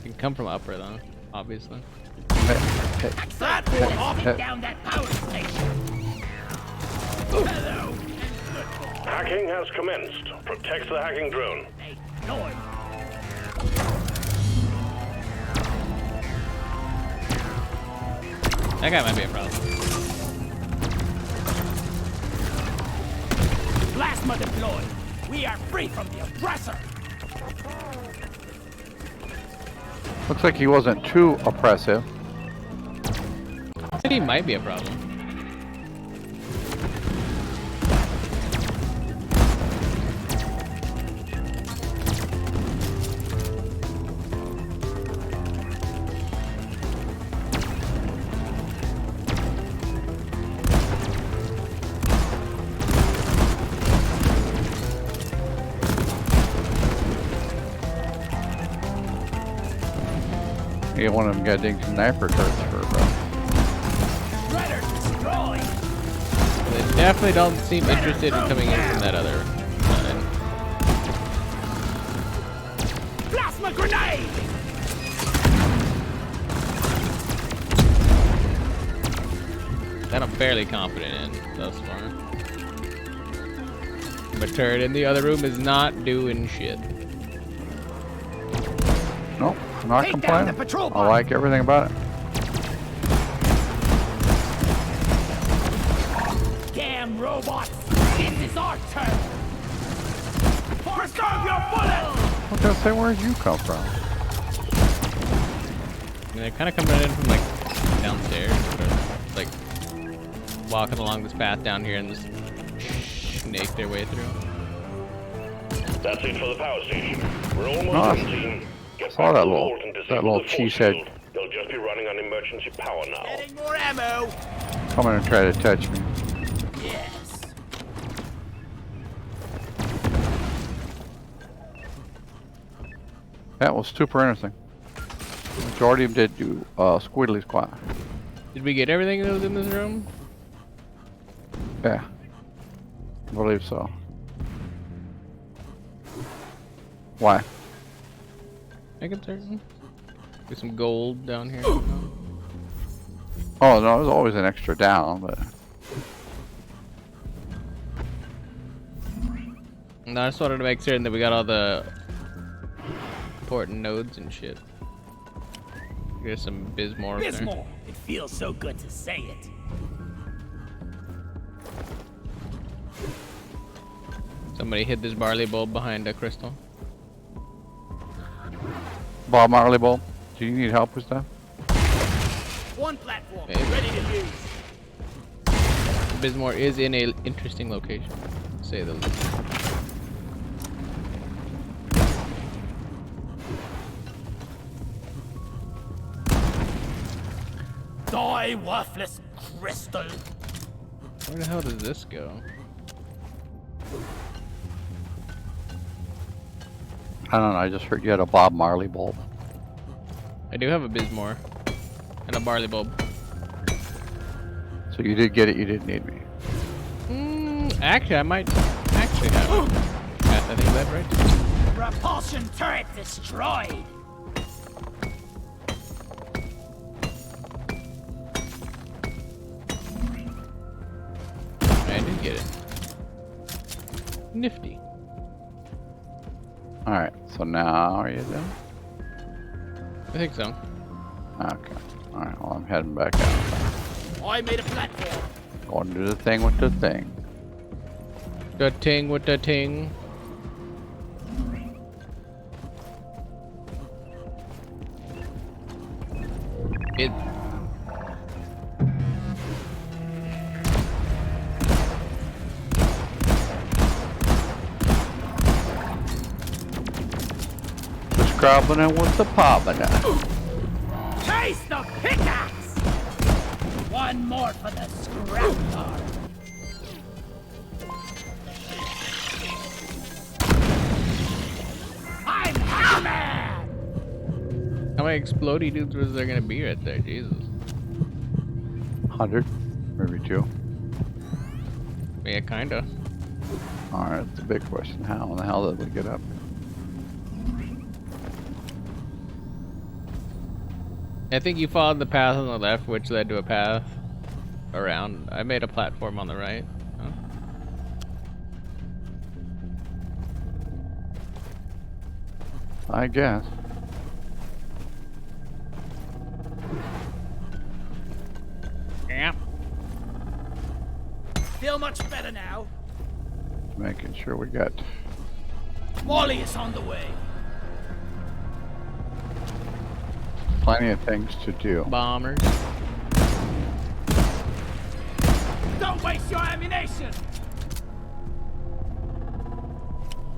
You can come from upper though, obviously.
Hit.
Platform up.
Hit.
Down that power station. Hello.
Hacking has commenced. Protect the hacking drone.
Hey, noise.
That guy might be a problem.
Plasma deployed. We are free from the oppressor.
Looks like he wasn't too oppressive.
I think he might be a problem.
Yeah, one of them got ding sniper turrets for
Shredder destroyed.
They definitely don't seem interested in coming in from that other side.
Plasma grenade.
That I'm fairly confident in thus far. But turret in the other room is not doing shit.
Nope, not
Take down the
complaining.
patrol
I
bot.
like everything about it.
Damn robots. This is our turn. Preserve your bullets.
I was gonna say, where'd you come from?
And they're kind of coming in from like downstairs, or like walking along this path down here and just snake their way through.
That's it for the power station. We're almost
Nice.
done, team. Get
Saw
back
that
to the
little-
vault and
that
disable
little
the force
cheesehead.
field. They'll just be running on emergency power now.
Getting more ammo.
Coming and try to touch me.
Yes.
That was super interesting. Majority of them did do squiddly squat.
Did we get everything that was in this room?
Yeah, I believe so. Why?
I can certain. Get some gold down here.
Oh no, there's always an extra down, but
No, I just wanted to make certain that we got all the important nodes and shit. There's some Bismore.
Bismore. It feels so good to say it.
Somebody hid this barley bulb behind a crystal.
Bob Marley Bowl, do you need help with stuff?
One platform.
Maybe.
Ready to use.
Bismore is in a interesting location, to say the least.
Die, worthless crystal.
Where the hell does this go?
I don't know, I just heard you had a Bob Marley bulb.
I do have a Bismore and a barley bulb.
So you did get it, you didn't need me.
Actually, I might actually have it. I think that right.
Repulsion turret destroyed.
I did get it. Nifty.
Alright, so now are you done?
I think so.
Okay. Alright, well I'm heading back out.
I made a platform.
Going to do the thing with the thing.
The ting with the ting. It.
The scrubbing and with the popping.
Taste the pickaxe. One more for the scrap yard. I'm Hammerman.
How many explodey dudes was there gonna be right there? Jesus.
100, maybe 2.
Yeah, kinda.
Alright, that's the big question. How in the hell did we get up?
I think you followed the path on the left, which led to a path around. I made a platform on the right. Huh?
I guess.
Yeah.
Feel much better now.
making sure we got.
Wally is on the way.
Plenty of things to do.
Bombers.
Don't waste your ammunition.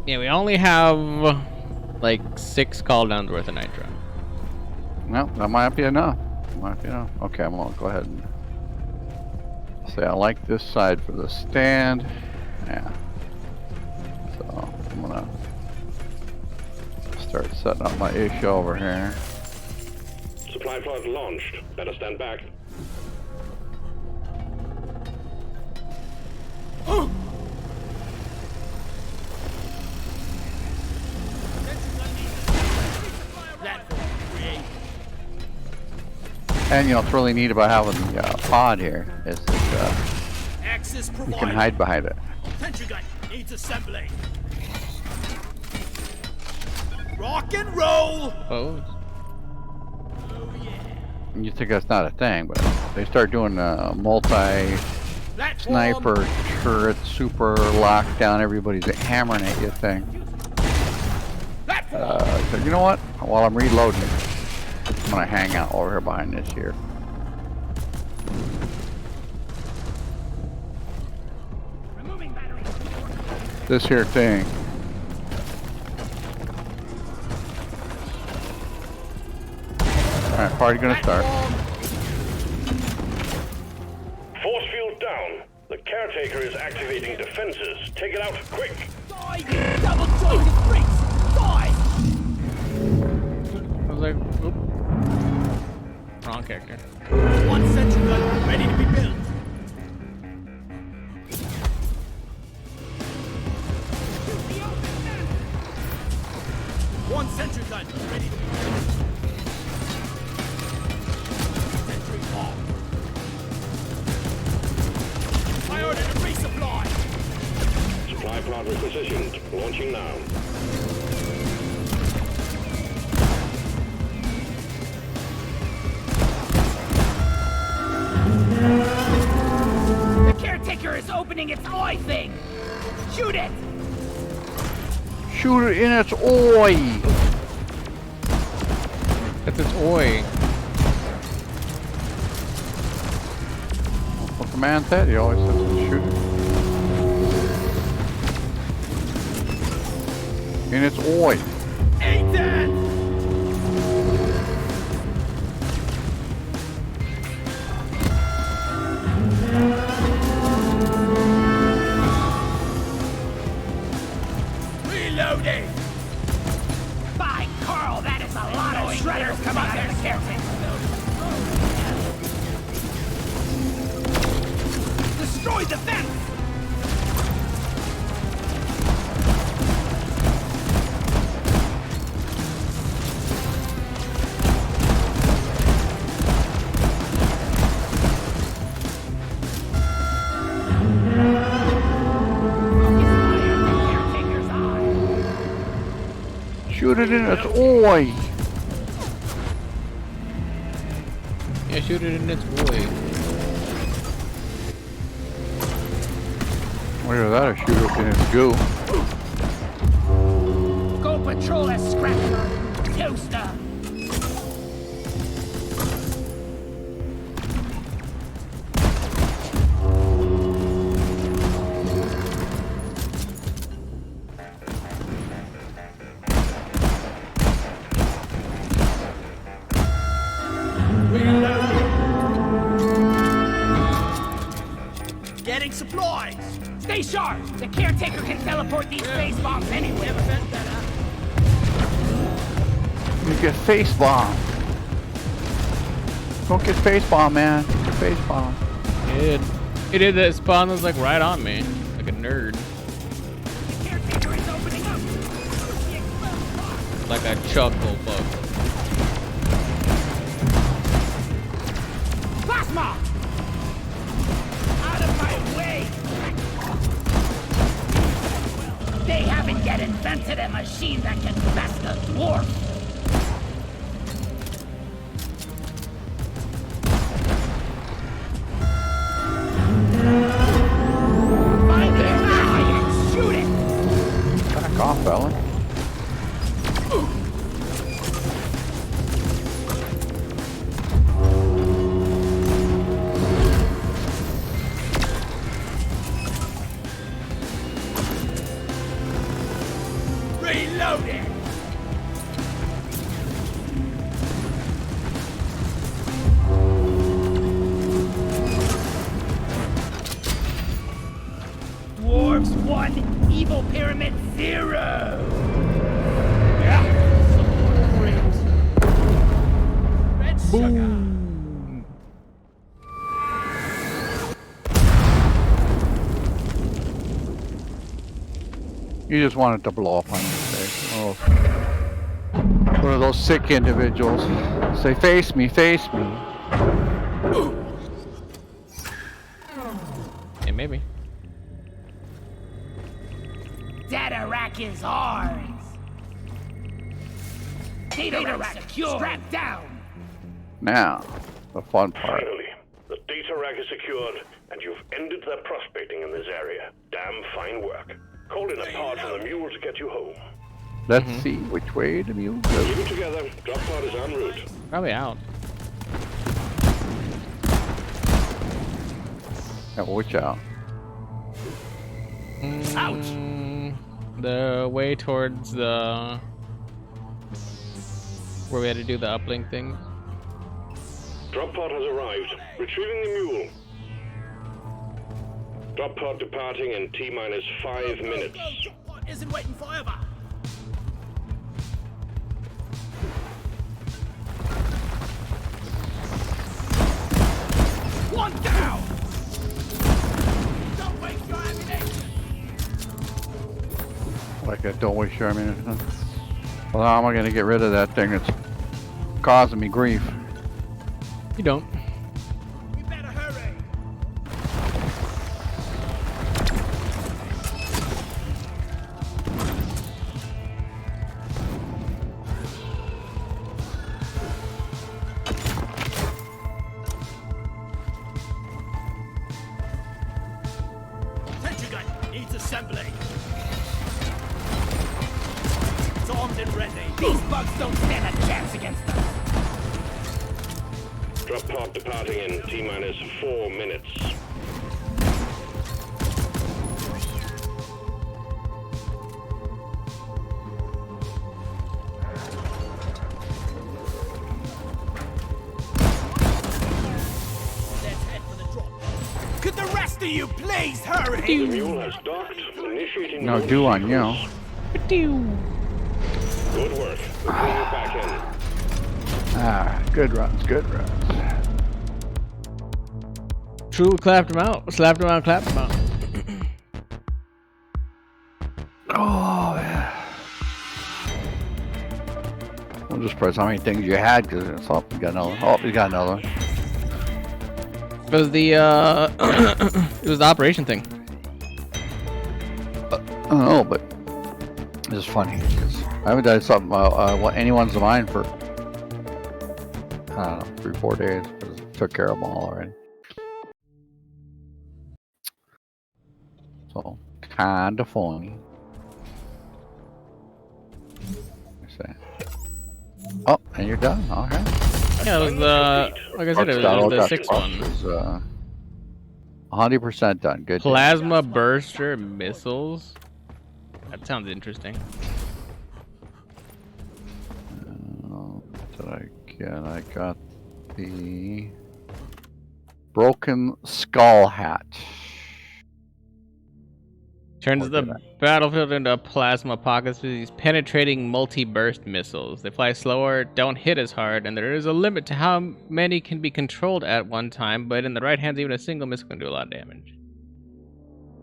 Yeah, we only have like 6 call downs worth of nitro.
No, that might be enough. Might be enough. Okay, I'm gonna go ahead and say I like this side for the stand. Yeah. So I'm gonna start setting up my issue over here.
Supply pod launched. Better stand back.
And you know what's really neat about having the pod here is that
Access
you
provided.
can hide behind it.
Sentry gun needs assembly. Rock and roll.
Oh.
Oh yeah.
You think that's not a thing, but they start doing multi
Platform.
sniper turret super lockdown. Everybody's hammering at you thing.
Platform.
So you know what? While I'm reloading, I'm gonna hang out over here behind this here.
Removing battery.
This here thing. Alright, party gonna start.
Force field down. The caretaker is activating defenses. Take it out quick.
Die, you double-jointed freaks! Die!
I was like, oop. Wrong character.
One sentry gun ready to be built. One sentry gun ready to be built. Sentry off. I ordered a resupply.
Supply pod requisitioned. Launching now.
The caretaker is opening its eye thing. Shoot it.
Shoot it in its eye!
That's its oi.
What the man said, he always says to shoot it. In its eye.
Ain't that? Reloading.
By Carl, that is a lot of shredders coming out of the caretaker.
Destroy the fence.
Caretaker's eye.
Shoot it in its eye!
Yeah, shoot it in its oi.
Either that or shoot it in its goo.
Go patrol that scrapper. Toaster.
Getting supplies.
Stay sharp. The caretaker can teleport these space bombs anywhere.
You get face bomb. Don't get face bomb, man. Get face bomb.
It did that spawn was like right on me. Like a nerd.
The caretaker is opening up.
Like a chuckle bug.
Plasma! Out of my way! They haven't yet invented a machine that can best a dwarf. Find the eye and shoot it!
fella.
Reloading! Dwarves 1, Evil Pyramid 0! Yeah, some more fruit. Red sugar.
You just wanted to blow up on your face. Oh. One of those sick individuals. Say, face me, face me.
Yeah, maybe.
Data rack is ours! Data rack secure! Strap down!
Now, the fun part.
Finally, the data rack is secured, and you've ended their prospecting in this area. Damn fine work. Call in a part from the mule to get you home.
Let's see which way the mule goes.
Keep it together. Drop pod is en route.
Probably out.
Yeah, watch out.
Ouch!
The way towards the where we had to do the uplink thing.
Drop pod has arrived. Retrieving the mule. Drop pod departing in T-minus 5 minutes.
What isn't waiting forever? One down! Don't waste your ammunition!
Like I don't waste your ammunition. Well, how am I gonna get rid of that thing that's causing me grief?
You don't.
You better hurry! Sentry gun needs assembling. It's armed and ready. These bugs don't stand a chance against us.
Drop pod departing in T-minus 4 minutes.
Let's head for the drop. Could the rest of you please hurry?
The mule has docked, initiating
No,
mode
do on
sequence.
you.
Good work. We'll bring you back in.
Ah, good runs, good runs.
True, clapped him out. Slapped him out, clapped him out.
Oh, yeah. I'm just surprised how many things you had, because it's oh, you got another. Oh, you got another.
It was the it was the operation thing.
I don't know, but it's funny. 'Cause I haven't done something what anyone's of mine for I don't know 3-4 days. 'Cause I took care of them all already. So kinda funny. What's that? Oh, and you're done. Okay.
Yeah, it was the like I said, it was the sixth one.
Is 100% done. Good.
Plasma burster missiles. That sounds interesting.
What did I get? I got the broken skull hat.
Turns
Or
the
did I?
battlefield into a plasma pocket with these penetrating multi-burst missiles. They fly slower, don't hit as hard, and there is a limit to how many can be controlled at one time, but in the right hands, even a single missile can do a lot of damage.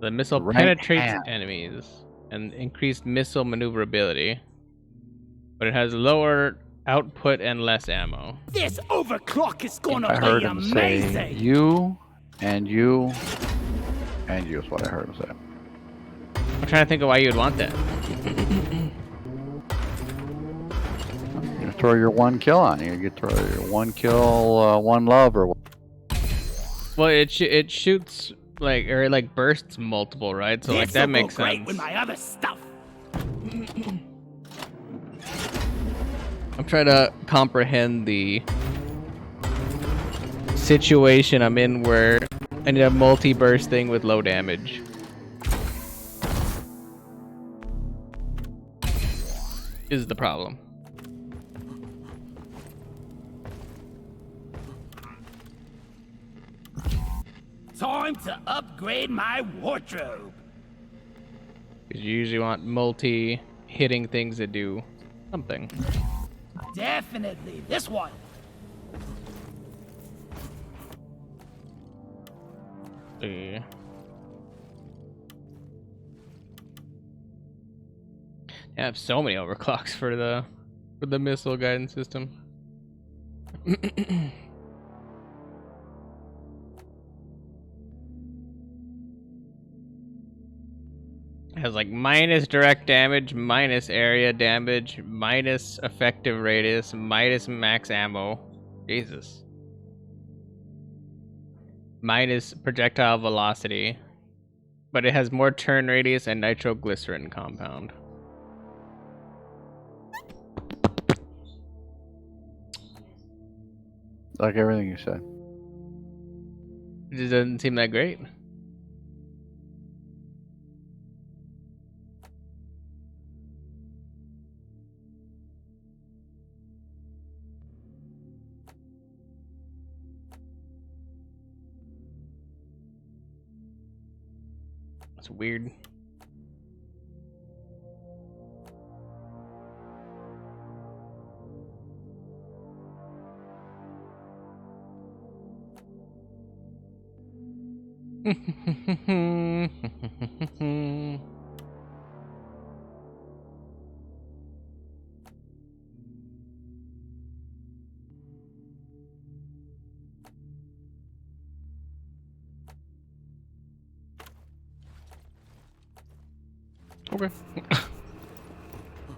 The missile
Right
penetrates
hand.
enemies and increased missile maneuverability, but it has lower output and less ammo.
This overclock is gonna
I heard
be
him
amazing!
say you and you and you is what I heard him say.
I'm trying to think of why you would want that.
You throw your one kill on you. You throw your one kill, one love, or
Well, it shoots like or it like bursts multiple, right? So like
This'll
that
go
makes
great
sense.
with my other stuff.
I'm trying to comprehend the situation I'm in where I need a multi-burst thing with low damage. Is the problem.
Time to upgrade my wardrobe.
Because you usually want multi-hitting things that do something.
Definitely this one.
I have so many overclocks for the missile guidance system. It has like minus direct damage, minus area damage, minus effective radius, minus max ammo. Jesus. Minus projectile velocity. But it has more turn radius and nitroglycerin compound.
Like everything you said.
It just doesn't seem that great. It's weird. Okay. That's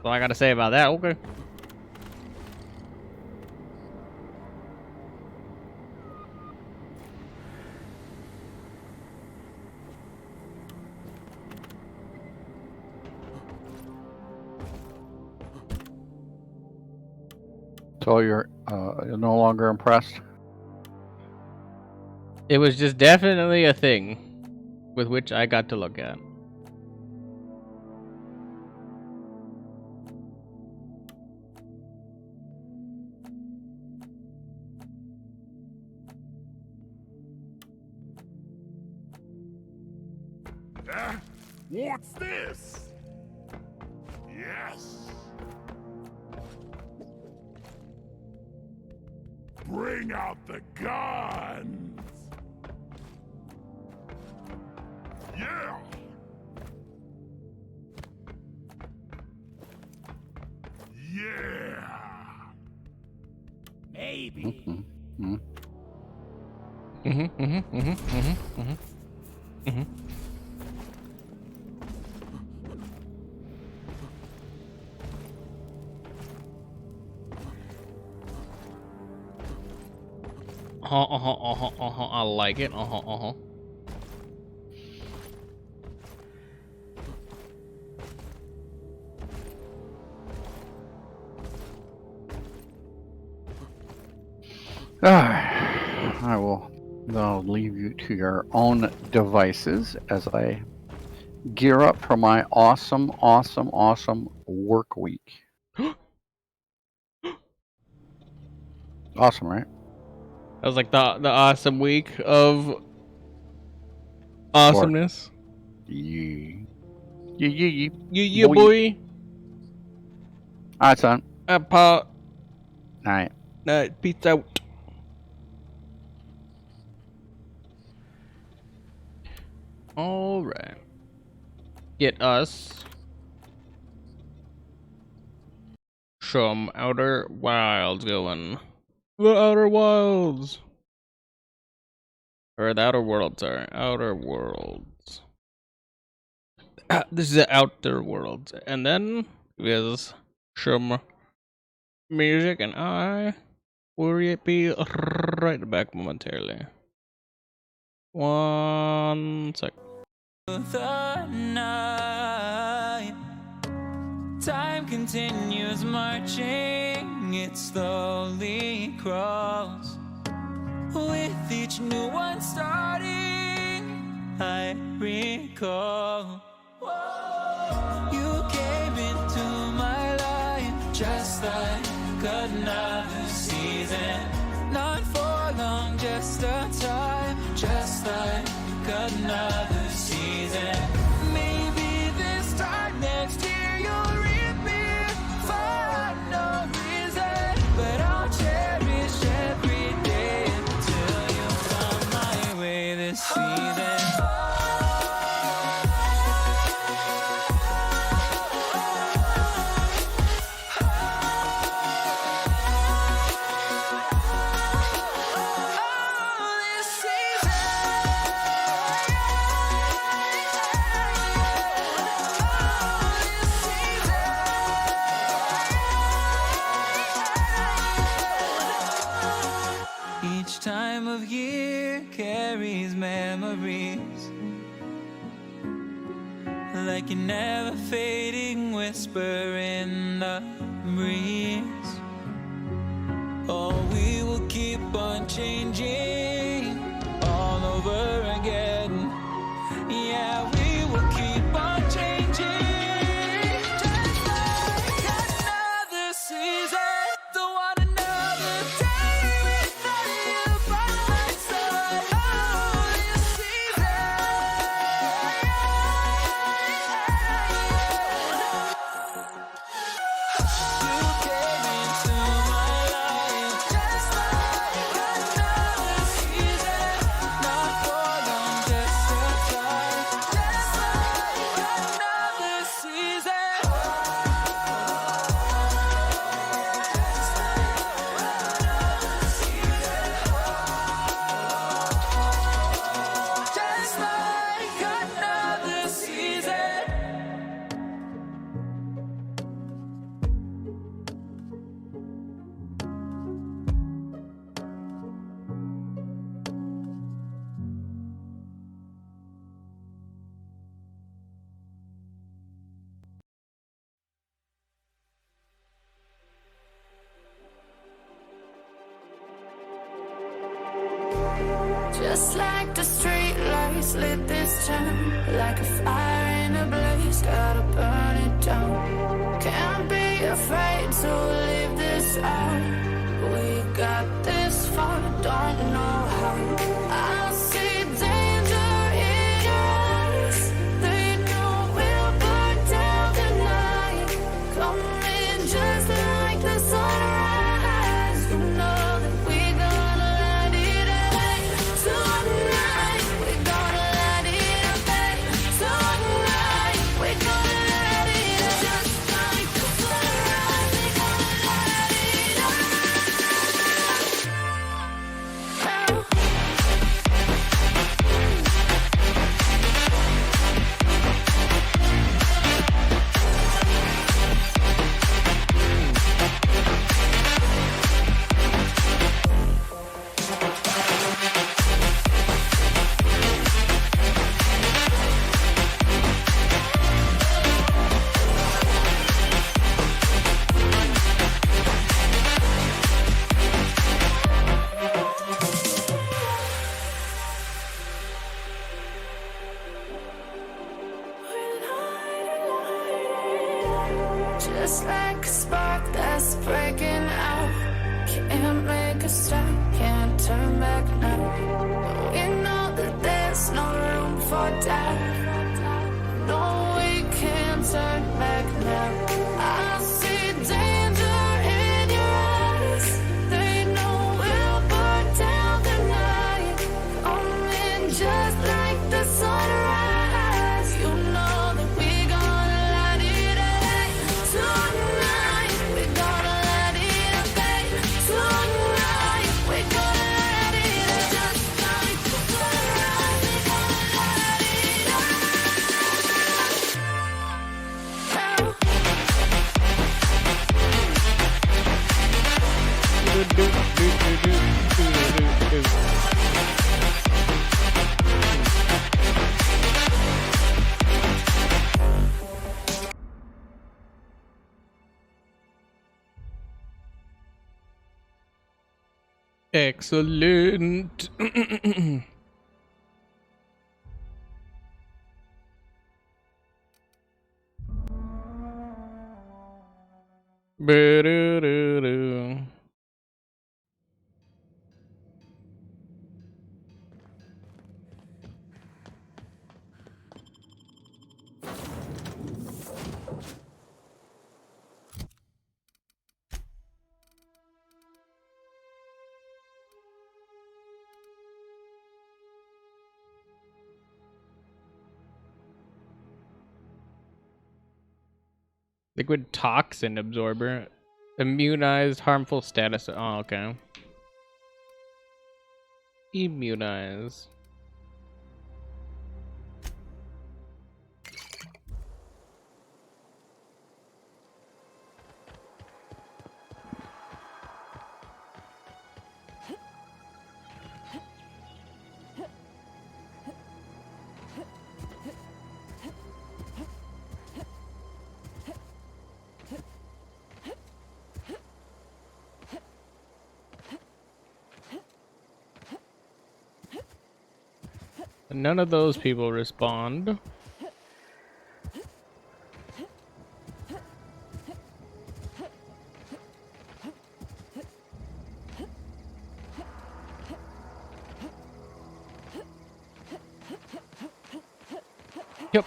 all I gotta say about that. Okay.
So you're no longer impressed?
It was just definitely a thing with which I got to look at.
What's this? Yes. Bring out the guns. Yeah. Yeah.
Maybe.
I like it.
I will now leave you to your own devices as I gear up for my awesome work week. Awesome, right?
That was like the awesome week of awesomeness.
Yeah.
Yeah, boy.
All right, son.
Pop.
All right.
Peace out. All right. Get us some Outer Wilds going. The Outer Wilds. Or the Outer Worlds, sorry. Outer Worlds. This is the Outer Worlds. And then with some music, and I will be right back momentarily. 1 sec.
The night, time time continues marching, it slowly crawls. With each new one starting, I recall. You came into my life just like another season. Not for long, just a time, just like another season. Maybe this time next year you'll reappear for no reason, but I'll cherish every day until you come my way this season. Each time of year carries memories, like a never fading whisper in the breeze. Oh, we will keep on changing all over again. Yeah, we will keep on changing, just like another season. Don't want another day without you by my side. Oh, this season. You came into my life just like another season. Not for long, just a time, just like another season. Just like another season.
Just like the street lights lit this town, like a fire in a blaze, gotta burn it down. Can't be afraid to leave this out. We got this far, don't know how. I see danger in your eyes. They know we'll burn down the night. Coming just like the sunrise. You know that we gonna light it up. Tonight, we gonna light it up. Tonight, we gonna light it up. Just like the sunrise, we gonna light it up. Just like a spark that's breaking out. Can't make a stop, can't turn back now. We know that there's no room for doubt. No, we can't turn back now. I see danger in your eyes. They know we'll burn down the night. Coming just like the sunrise. You know that we gonna light it up. Tonight, we gonna light it up. Tonight, we gonna light it up. Just like the sunrise, we gonna light it up.
Excellent. Ba-do-do-do. Liquid toxin absorber. Immunized harmful status. Oh, okay. Immunize. None of those people respond. Yep.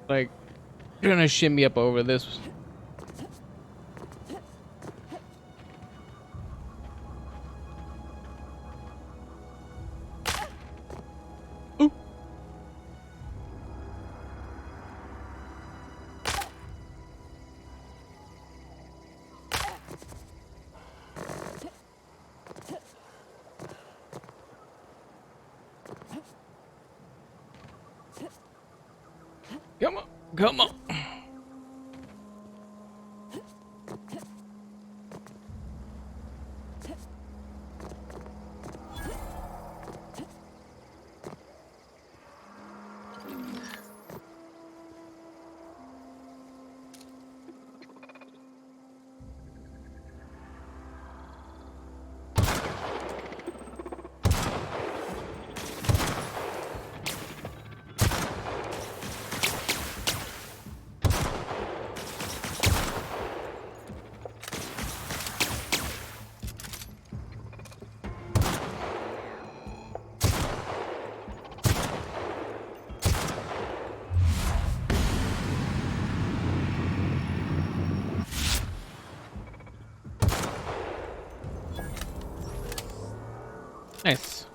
Like, trying to shimmy up over this. Ooh. Come on. Nice.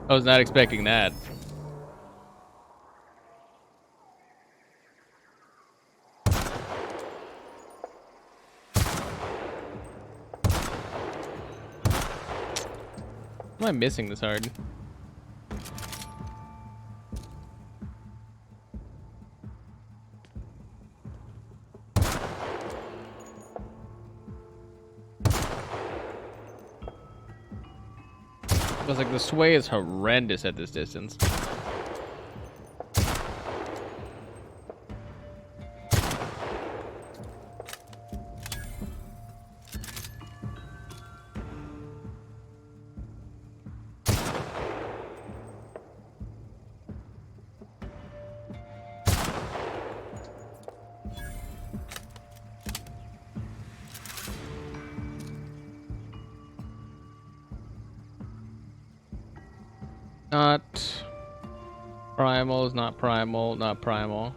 I was not expecting that. Why am I missing this hard? I was like, the sway is horrendous at this distance. Not primal is not primal, not primal.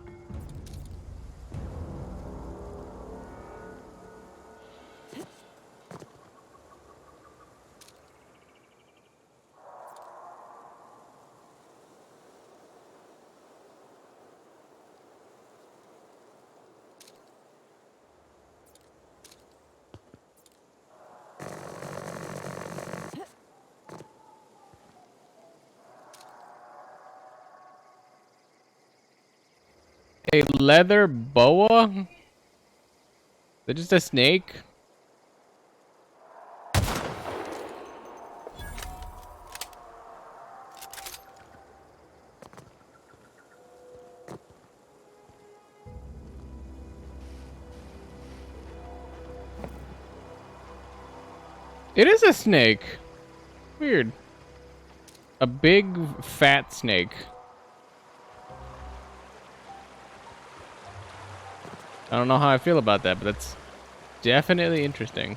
A leather boa? Is that just a snake? It is a snake. Weird. A big, fat snake. I don't know how I feel about that, but that's definitely interesting.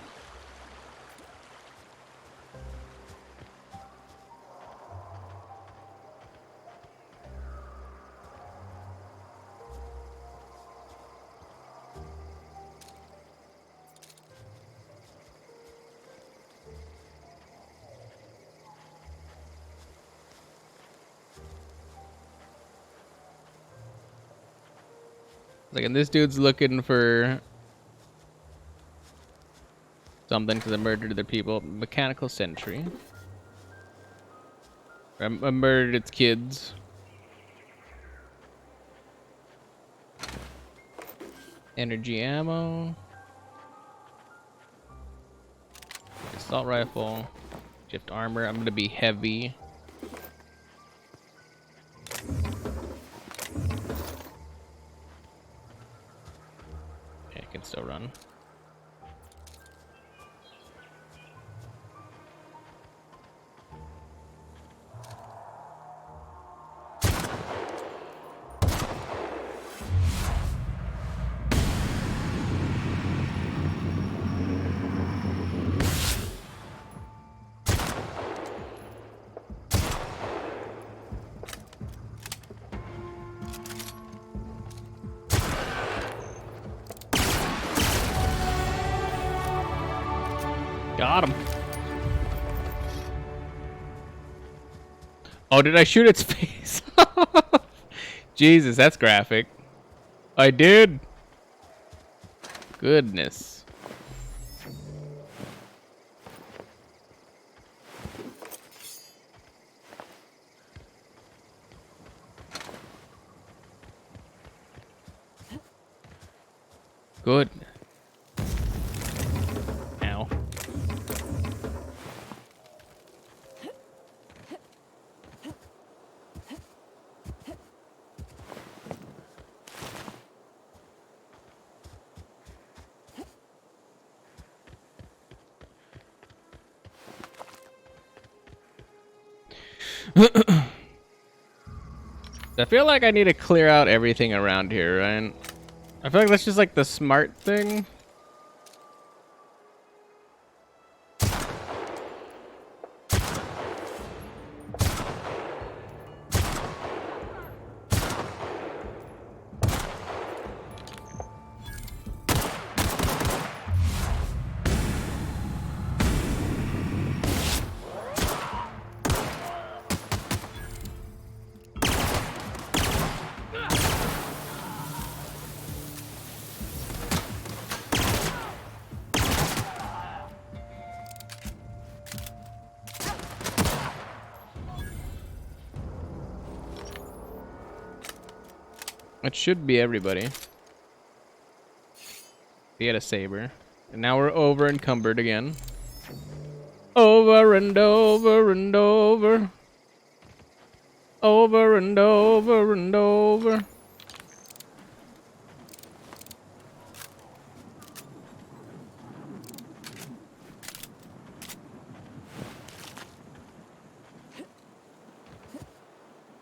Like, and this dude's looking for something because I murdered other people. Mechanical sentry. I murdered its kids. Energy ammo. Assault rifle. Shift armor. I'm gonna be heavy. Yeah, I can still run. Got him. Oh, did I shoot its face? Jesus, that's graphic. I did. Goodness. Good. Ow. I feel like I need to clear out everything around here, right? I feel like that's just like the smart thing. It should be everybody. We had a saber. And now we're over encumbered again. Over and over and over. Over and over and over.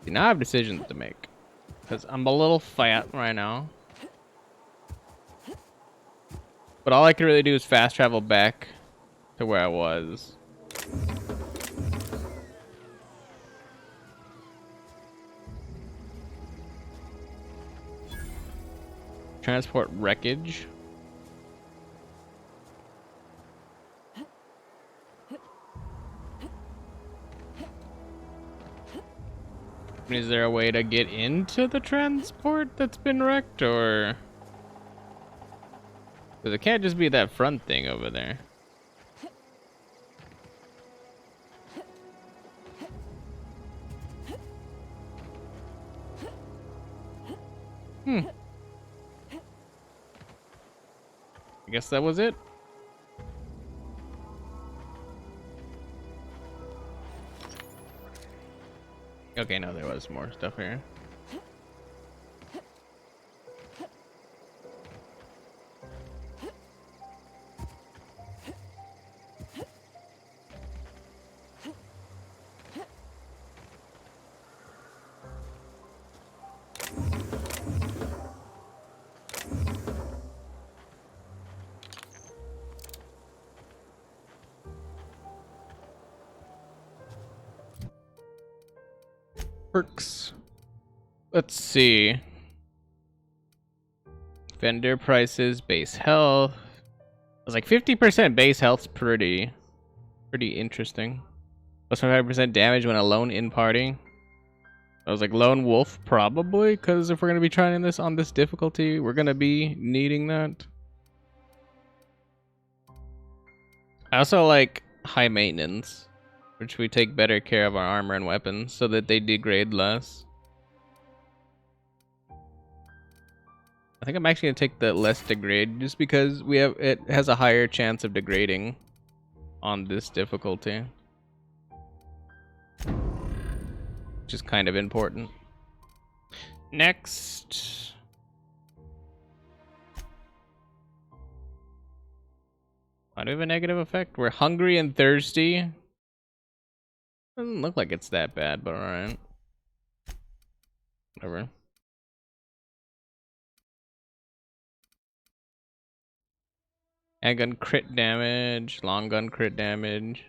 See, now I have decisions to make. Because I'm a little fat right now. But all I can really do is fast travel back to where I was. Transport wreckage. Is there a way to get into the transport that's been wrecked, or? Because it can't just be that front thing over there. I guess that was it. Okay, no, there was more stuff here. Perks. Let's see. Vendor prices, base health. I was like 50% base health's pretty interesting. Plus 25% damage when alone in party. I was like lone wolf probably, because if we're gonna be trying this on this difficulty, we're gonna be needing that. I also like high maintenance, which we take better care of our armor and weapons so that they degrade less. I think I'm actually gonna take the less degrade just because it has a higher chance of degrading on this difficulty, which is kind of important. Next. Why do we have a negative effect? We're hungry and thirsty. Doesn't look like it's that bad, but alright. Whatever. Handgun crit damage, long gun crit damage.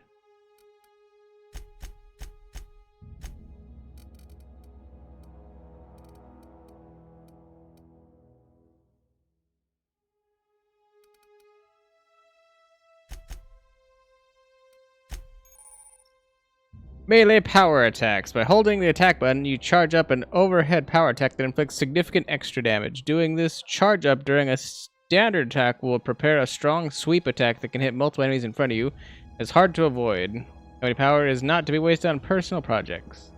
Melee power attacks. By holding the attack button, you charge up an overhead power attack that inflicts significant extra damage. Doing this charge up during a standard attack will prepare a strong sweep attack that can hit multiple enemies in front of you. It's hard to avoid. Melee power is not to be wasted on personal projects.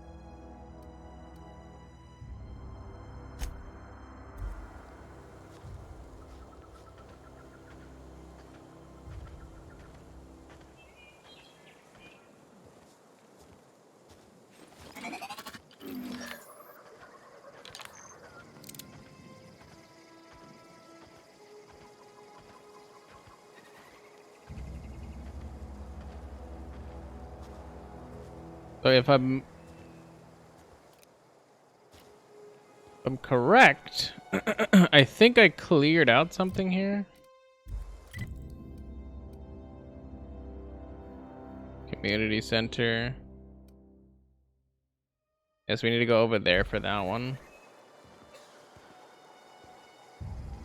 So if I'm correct, I think I cleared out something here. Community center. Guess we need to go over there for that one.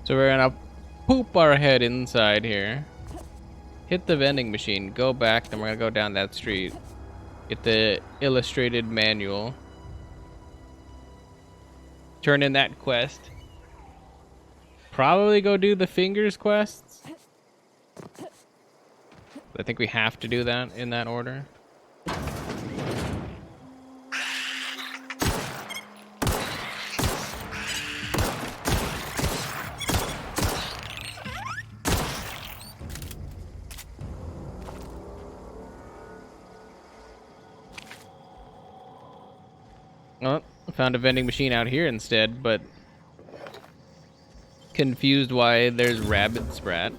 So we're gonna poop our head inside here. Hit the vending machine, go back, then we're gonna go down that street. Get the illustrated manual. Turn in that quest. Probably go do the fingers quests. I think we have to do that in that order. Well, found a vending machine out here instead, but confused why there's rabbit sprat.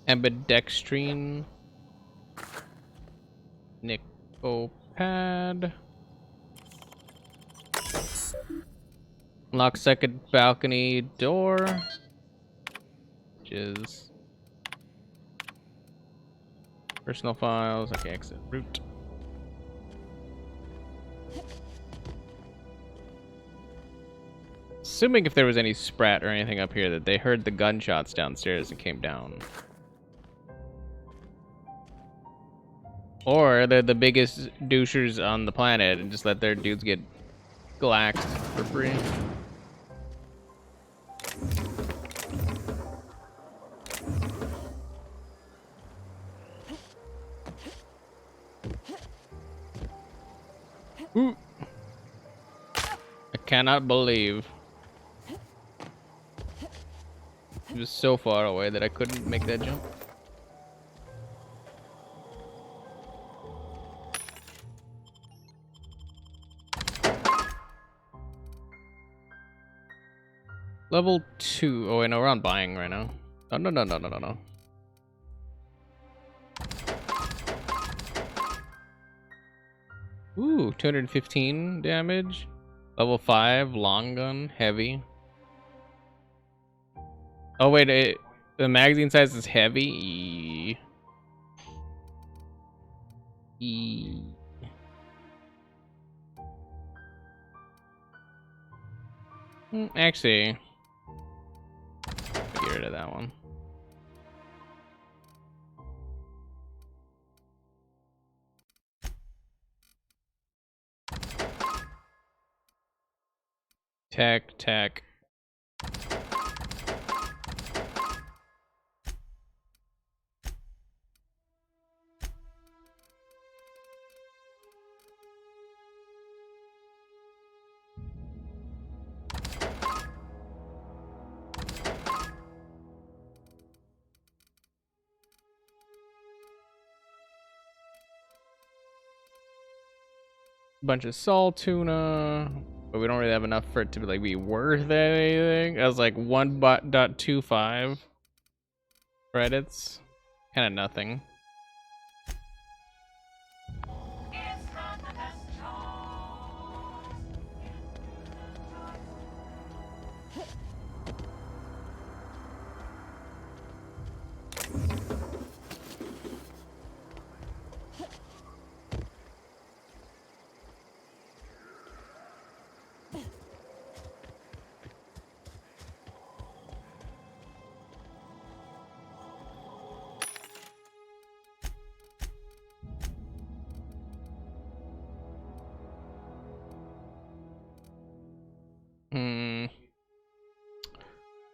Ambidextrine. Nicopad. Unlock second balcony door. Which is personal files. Okay, exit route. Assuming if there was any sprat or anything up here that they heard the gunshots downstairs and came down. Or they're the biggest douchers on the planet and just let their dudes get glaxed for free. Ooh. I cannot believe he was so far away that I couldn't make that jump. Level 2. Oh wait, no, we're on buying right now. Oh, no, no, no, no, no, no. Ooh, 215 damage. Level 5, long gun, heavy. Oh wait, the magazine size is heavy. E. Actually, get rid of that one. Tech. Bunch of salt tuna, but we don't really have enough for it to like be worth anything. That was like 1.25 credits, kind of nothing.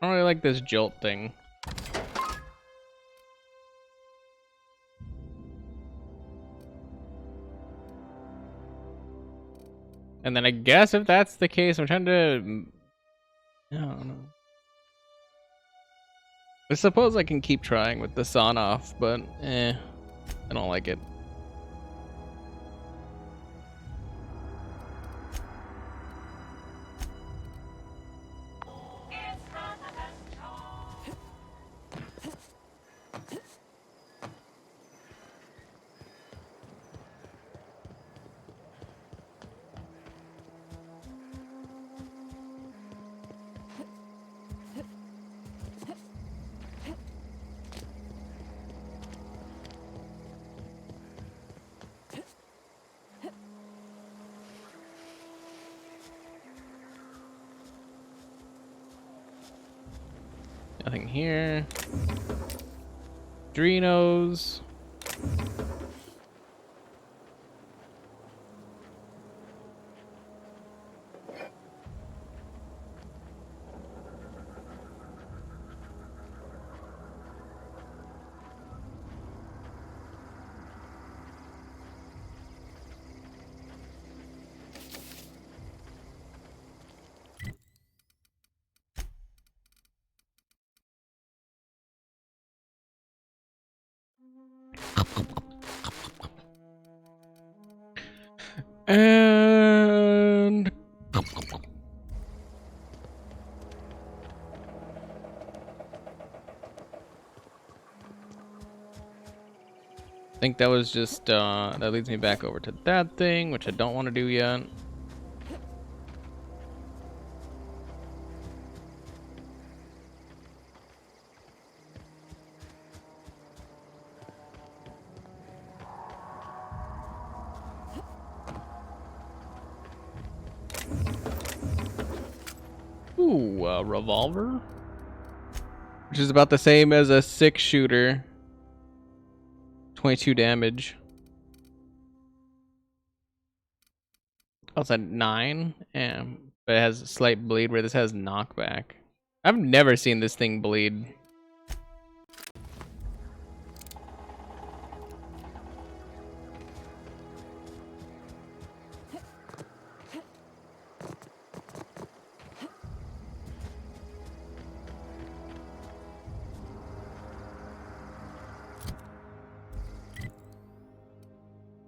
I don't really like this jolt thing. And then I guess if that's the case, I'm trying to... I don't know. I suppose I can keep trying with the sawn off, but I don't like it. Nothing here. Drinos. And I think that was just that leads me back over to that thing, which I don't want to do yet. Ooh, a revolver, which is about the same as a 6-shooter. 22 damage. Oh, it's at 9. Yeah, but it has a slight bleed where this has knockback. I've never seen this thing bleed.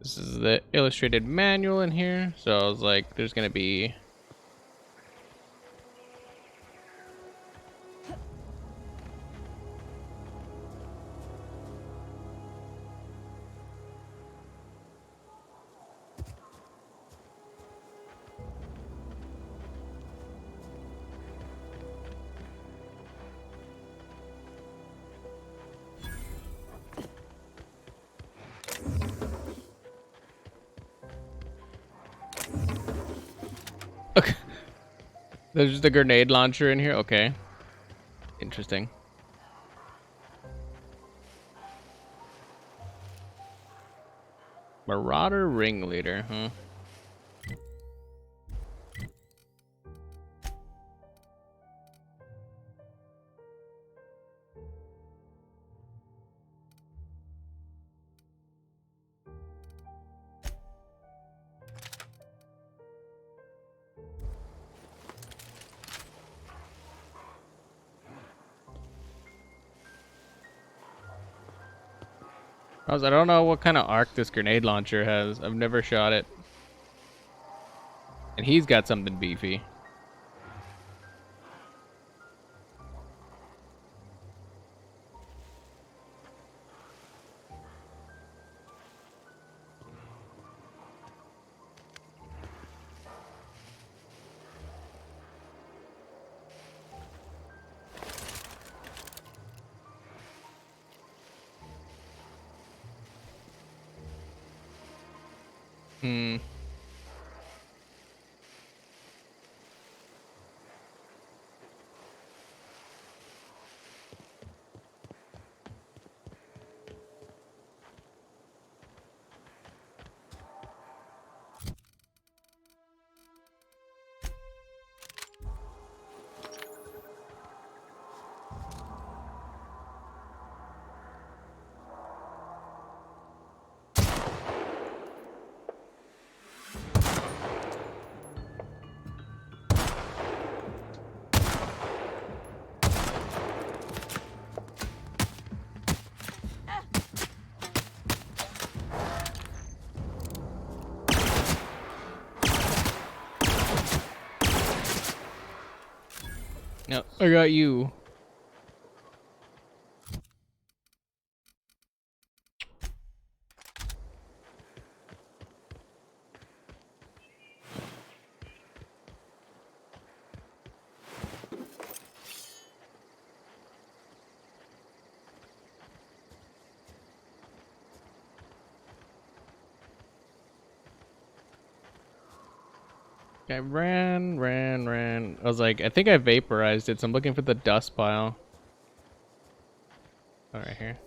This is the illustrated manual in here. So I was like, there's gonna be okay. There's just a grenade launcher in here. Okay. Interesting. Marauder ringleader, huh? I don't know what kind of arc this grenade launcher has. I've never shot it. And he's got something beefy. Hmm. No, I got you. I ran. I was like, I think I vaporized it, so I'm looking for the dust pile. Oh, right here.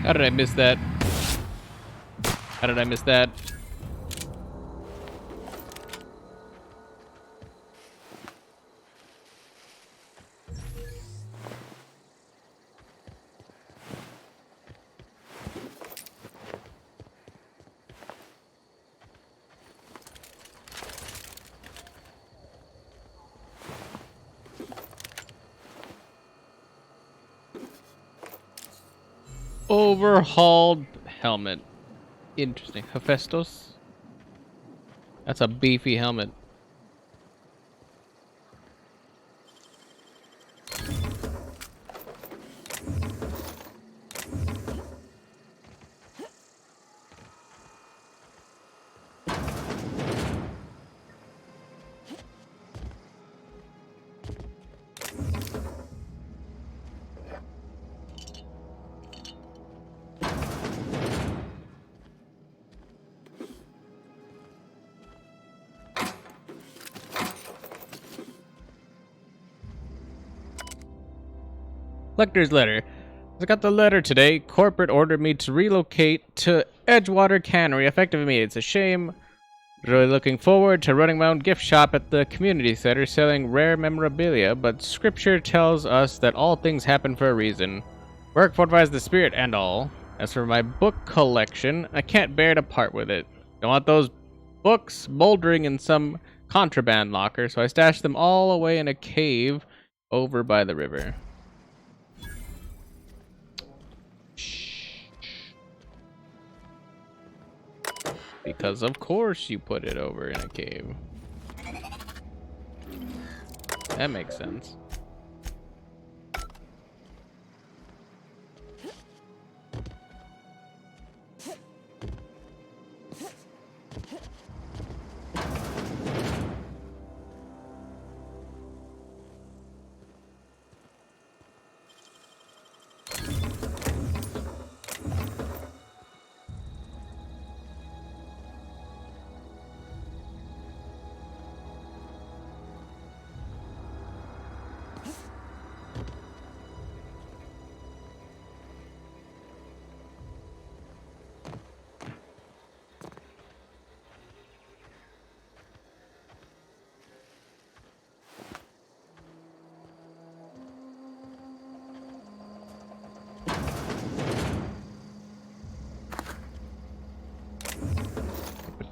How did I miss that? How did I miss that? Overhauled helmet. Interesting. Hephaestus? That's a beefy helmet. Collector's letter. I got the letter today. Corporate ordered me to relocate to Edgewater Cannery effective immediately. It's a shame. Really looking forward to running my own gift shop at the community center selling rare memorabilia, but scripture tells us that all things happen for a reason. Work fortifies the spirit and all. As for my book collection, I can't bear to part with it. Don't want those books moldering in some contraband locker, so I stashed them all away in a cave over by the river. Because of course you put it over in a cave. That makes sense.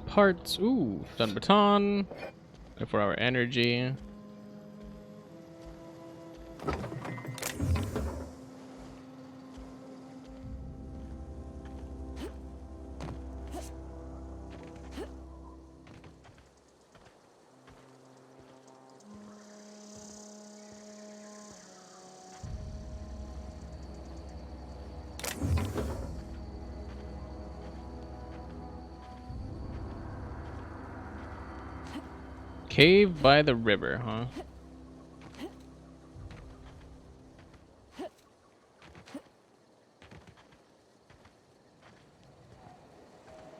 Parts. Ooh, stun baton. 24-hour energy. Cave by the river, huh?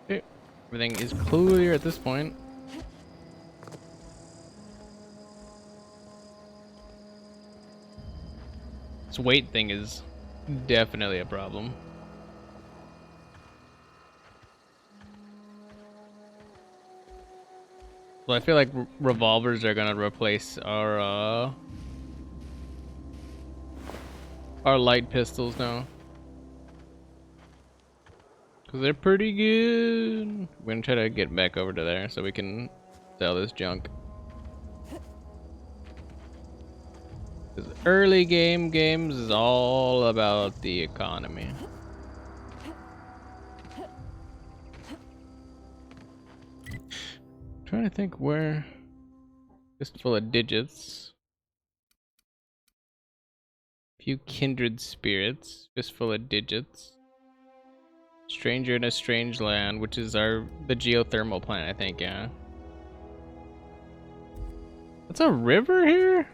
Okay. Everything is clear at this point. This weight thing is definitely a problem. Well, I feel like revolvers are gonna replace our light pistols now, cause they're pretty good. We're gonna try to get back over to there so we can sell this junk. Cause early games is all about the economy. Trying to think where. Just full of digits. Few kindred spirits. Just full of digits. Stranger in a strange land, which is the geothermal plant, I think. Yeah. That's a river here.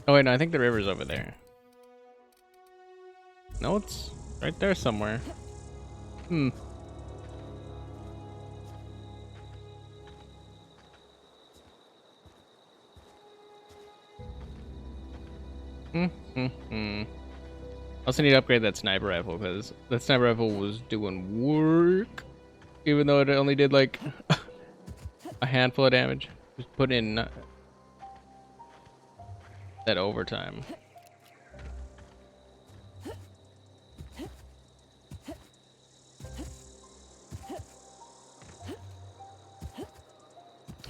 Oh wait, no, I think the river's over there. No, it's right there somewhere. Hmm. Also need to upgrade that sniper rifle because that sniper rifle was doing work, even though it only did like a handful of damage. Just put in that overtime.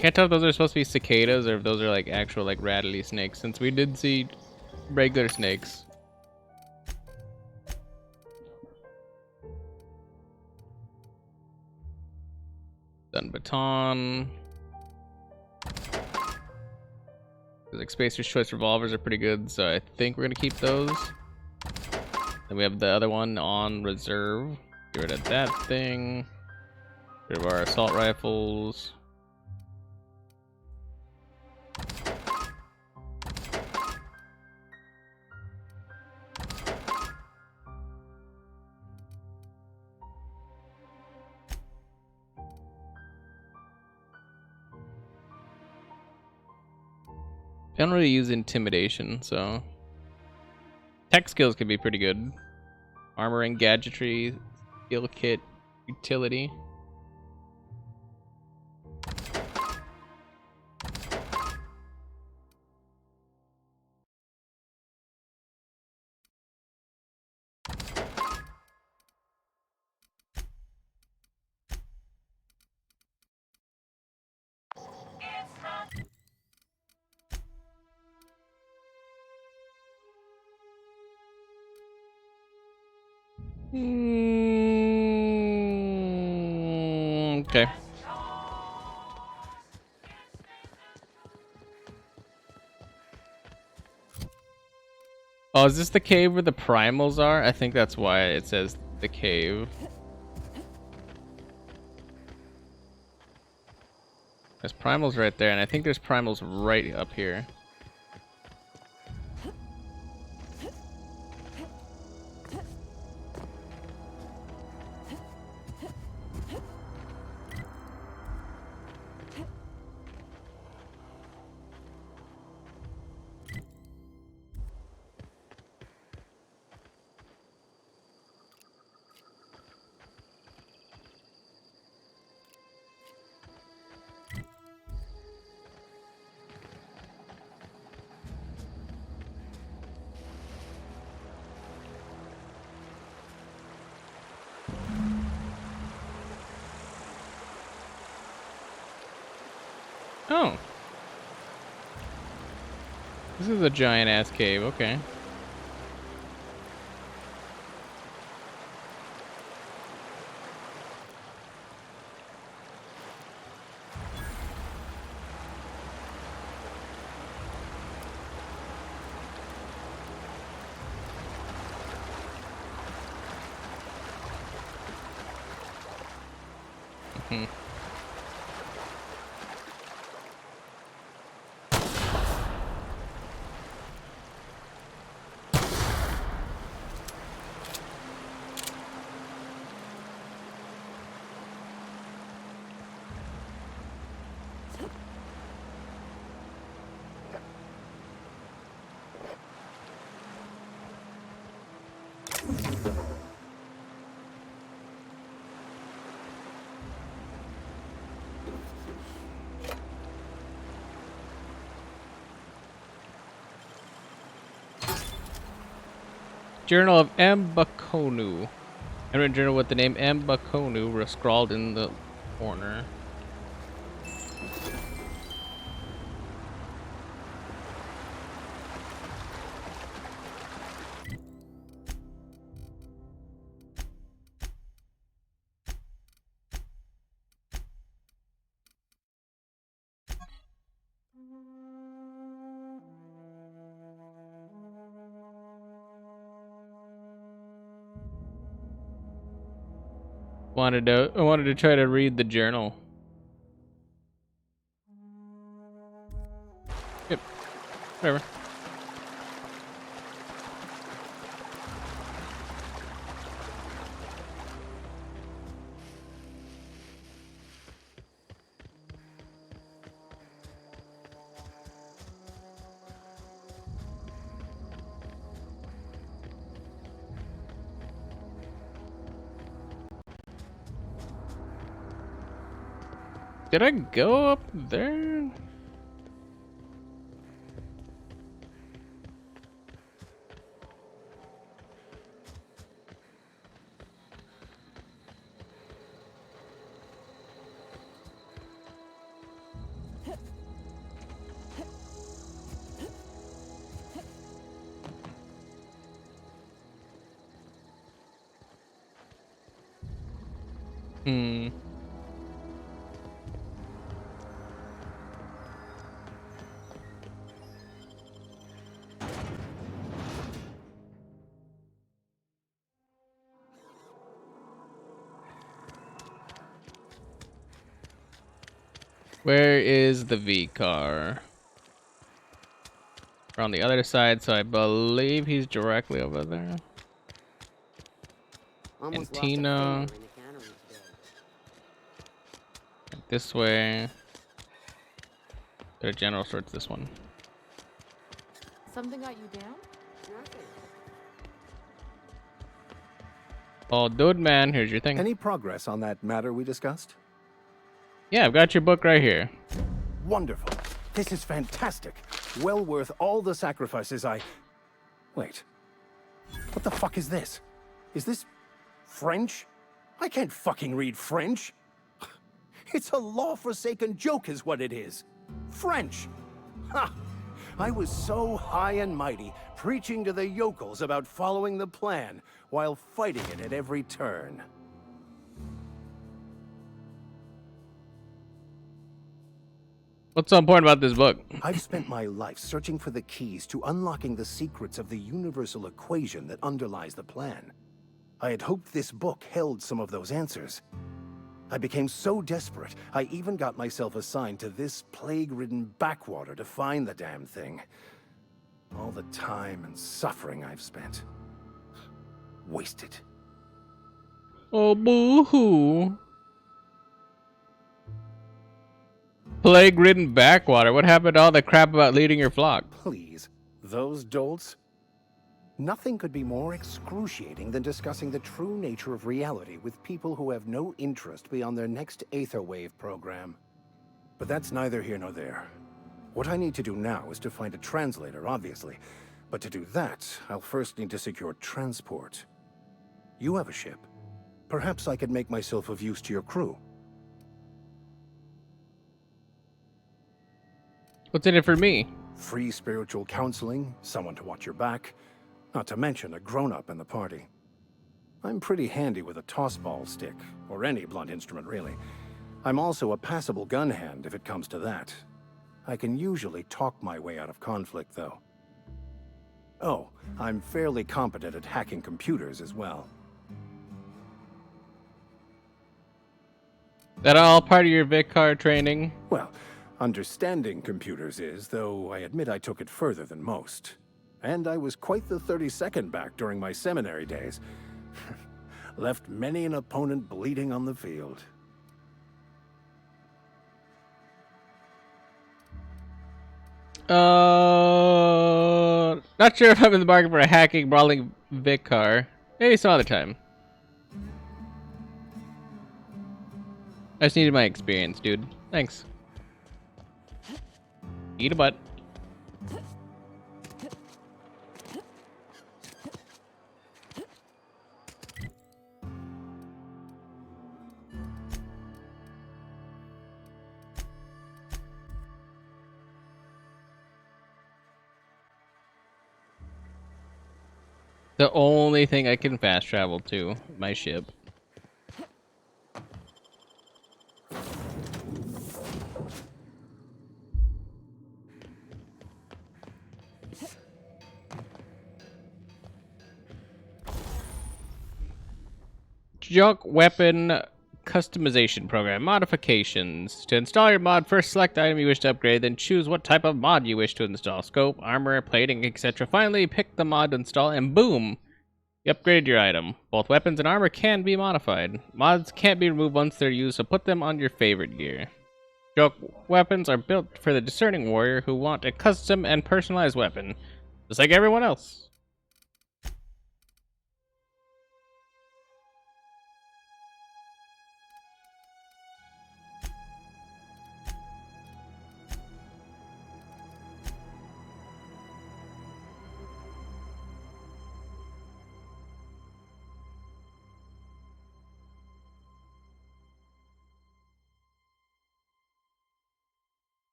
Can't tell if those are supposed to be cicadas or if those are like actual like rattly snakes, since we did see regular snakes. Done baton. Like Spacer's Choice revolvers are pretty good, so I think we're gonna keep those. Then we have the other one on reserve. Get rid of that thing. Get rid of our assault rifles. I don't really use intimidation, so tech skills could be pretty good. Armor and gadgetry, skill kit, utility. Okay. Oh, is this the cave where the primals are? I think that's why it says the cave. There's primals right there, and I think there's primals right up here. Oh. This is a giant ass cave, okay. Hmm. Journal of Mbakonu. Handwritten journal with the name Mbakonu scrawled in the corner. I wanted to try to read the journal. Yep. Whatever. Did I go up there? Hmm. Where is the V car? We're on the other side, so I believe he's directly over there.
Almost
And
lost a
Tina.
finger in the cannery today.
This way. The general sorts this one.
Something got you down?
Nothing.
Oh, dude, man, here's your thing.
Any progress on that matter we discussed?
Yeah, I've got your book right here.
Wonderful. This is fantastic. Well worth all the sacrifices I... Wait. What the fuck is this? Is this French? I can't fucking read French. It's a law-forsaken joke is what it is. French. Ha! I was so high and mighty, preaching to the yokels about following the plan, while fighting it at every turn.
What's so important about this book?
I've spent my life searching for the keys to unlocking the secrets of the universal equation that underlies the plan. I had hoped this book held some of those answers. I became so desperate, I even got myself assigned to this plague-ridden backwater to find the damn thing. All the time and suffering I've spent. Wasted.
Oh, boo-hoo. Plague-ridden backwater. What happened to all the crap about leading your flock?
Please, those dolts? Nothing could be more excruciating than discussing the true nature of reality with people who have no interest beyond their next Aetherwave program. But that's neither here nor there. What I need to do now is to find a translator, obviously. But to do that, I'll first need to secure transport. You have a ship. Perhaps I could make myself of use to your crew.
What's in it for me?
Free spiritual counseling, someone to watch your back, not to mention a grown-up in the party. I'm pretty handy with a tossball stick, or any blunt instrument really. I'm also a passable gun hand if it comes to that. I can usually talk my way out of conflict, though. Oh, I'm fairly competent at hacking computers as well.
That all part of your Vicar training?
Well, understanding computers is, though I admit I took it further than most. And I was quite the 32nd back during my seminary days. Left many an opponent bleeding on the field.
Not sure if I'm in the market for a hacking, brawling Vicar. Maybe some other time. I just needed my experience, dude. Thanks. Eat a butt. The only thing I can fast travel to, my ship. Junk weapon customization program modifications. To install your mod, first select the item you wish to upgrade, then choose what type of mod you wish to install. Scope, armor, plating, etc. Finally, pick the mod to install, and boom! You upgraded your item. Both weapons and armor can be modified. Mods can't be removed once they're used, so put them on your favorite gear. Junk weapons are built for the discerning warrior who want a custom and personalized weapon, just like everyone else.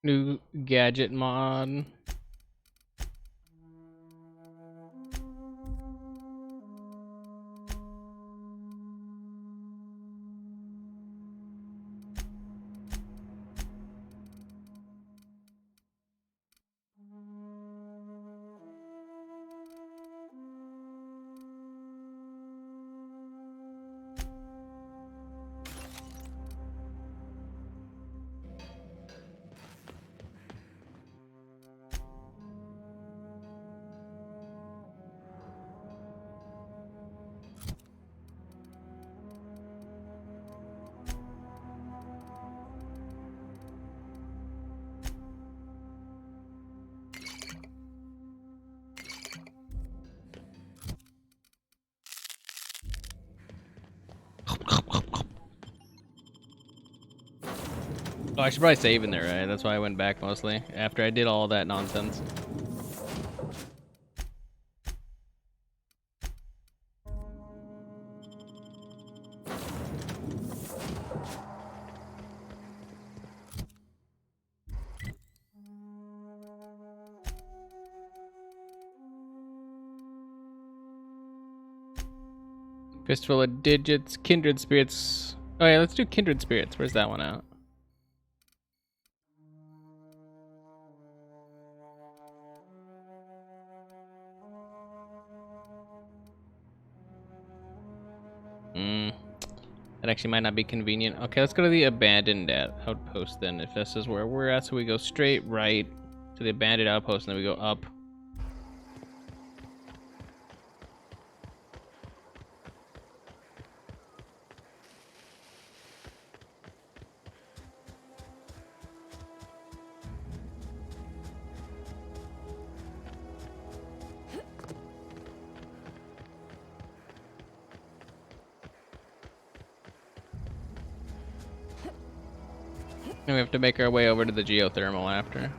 New gadget mod. Oh, I should probably save in there, right? That's why I went back mostly after I did all that nonsense. Fistful of digits, kindred spirits. Oh yeah, let's do kindred spirits. Where's that one out? That actually might not be convenient. Okay, let's go to the abandoned outpost then, if this is where we're at. So we go straight right to the abandoned outpost, and then we go up. And we have to make our way over to the geothermal after.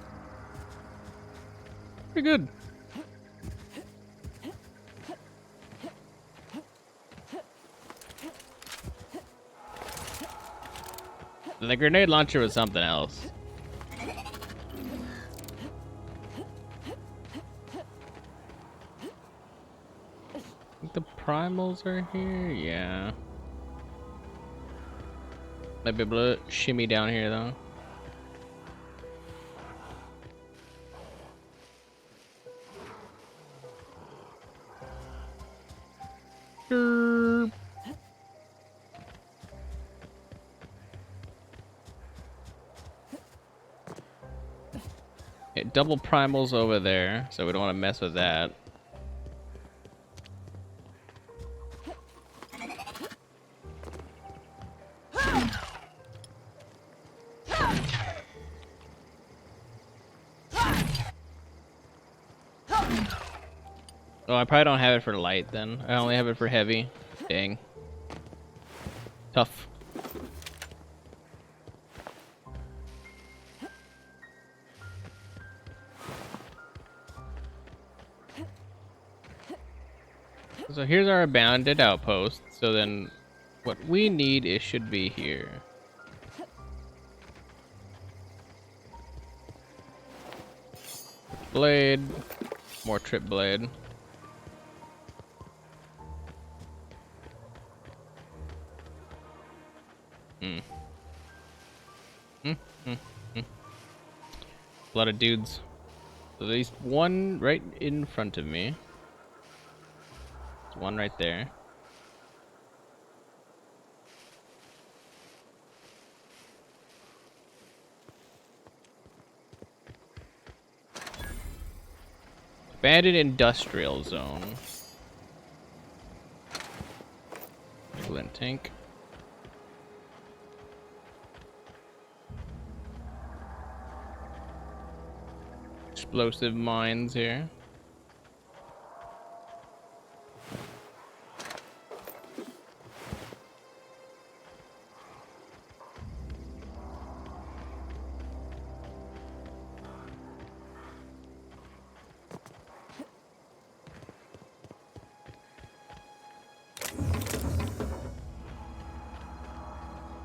Pretty good. The grenade launcher was something else. I think the primals are here? Yeah. Might be able to shimmy down here though. Derp. Okay, double primals over there, so we don't want to mess with that. Oh, I probably don't have it for light then. I only have it for heavy. Dang. Tough. So here's our abandoned outpost. So then what we need is should be here. Blade. More trip blade. A lot of dudes. So there's one right in front of me. There's one right there. Abandoned industrial zone. Glint tank. Explosive mines here.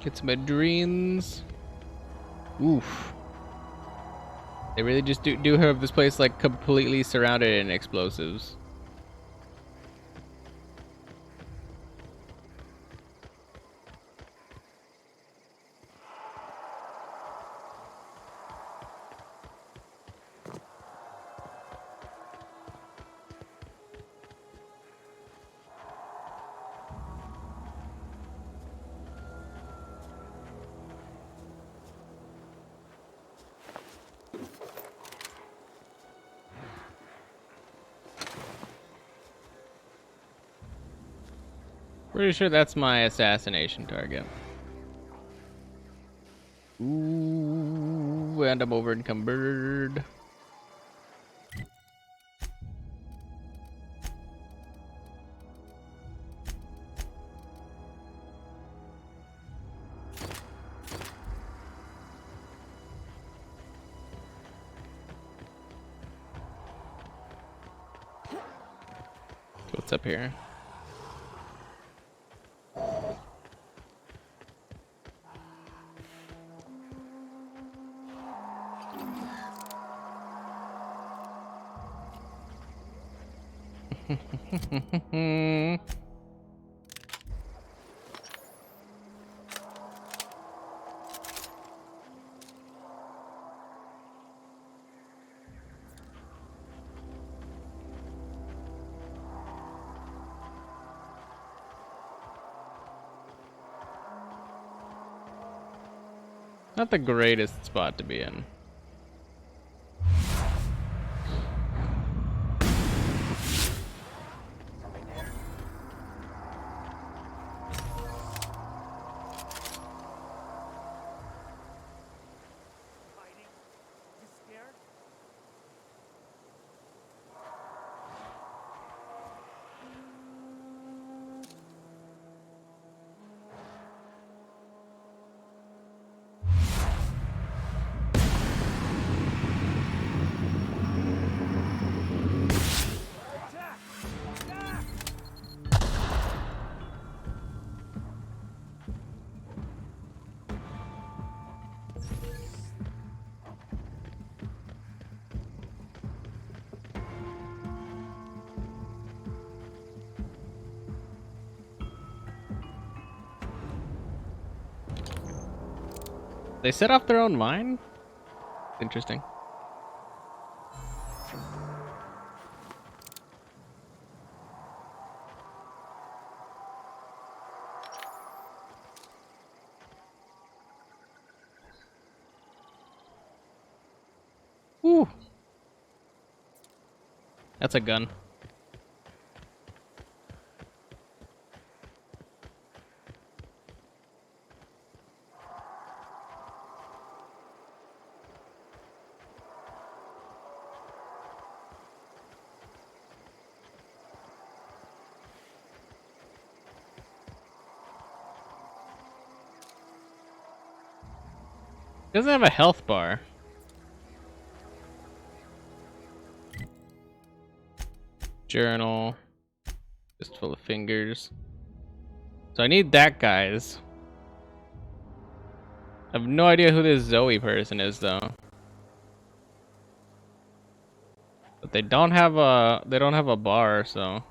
Get some adrenes. Oof. They really just do have this place like completely surrounded in explosives. Pretty sure that's my assassination target. Ooh, and I'm over encumbered. What's up here? Not the greatest spot to be in. They set off their own mine? Interesting. Woo! That's a gun. Doesn't have a health bar. Journal. Just full of fingers. So I need that, guys. I have no idea who this Zoe person is, though. But they don't have a bar, so.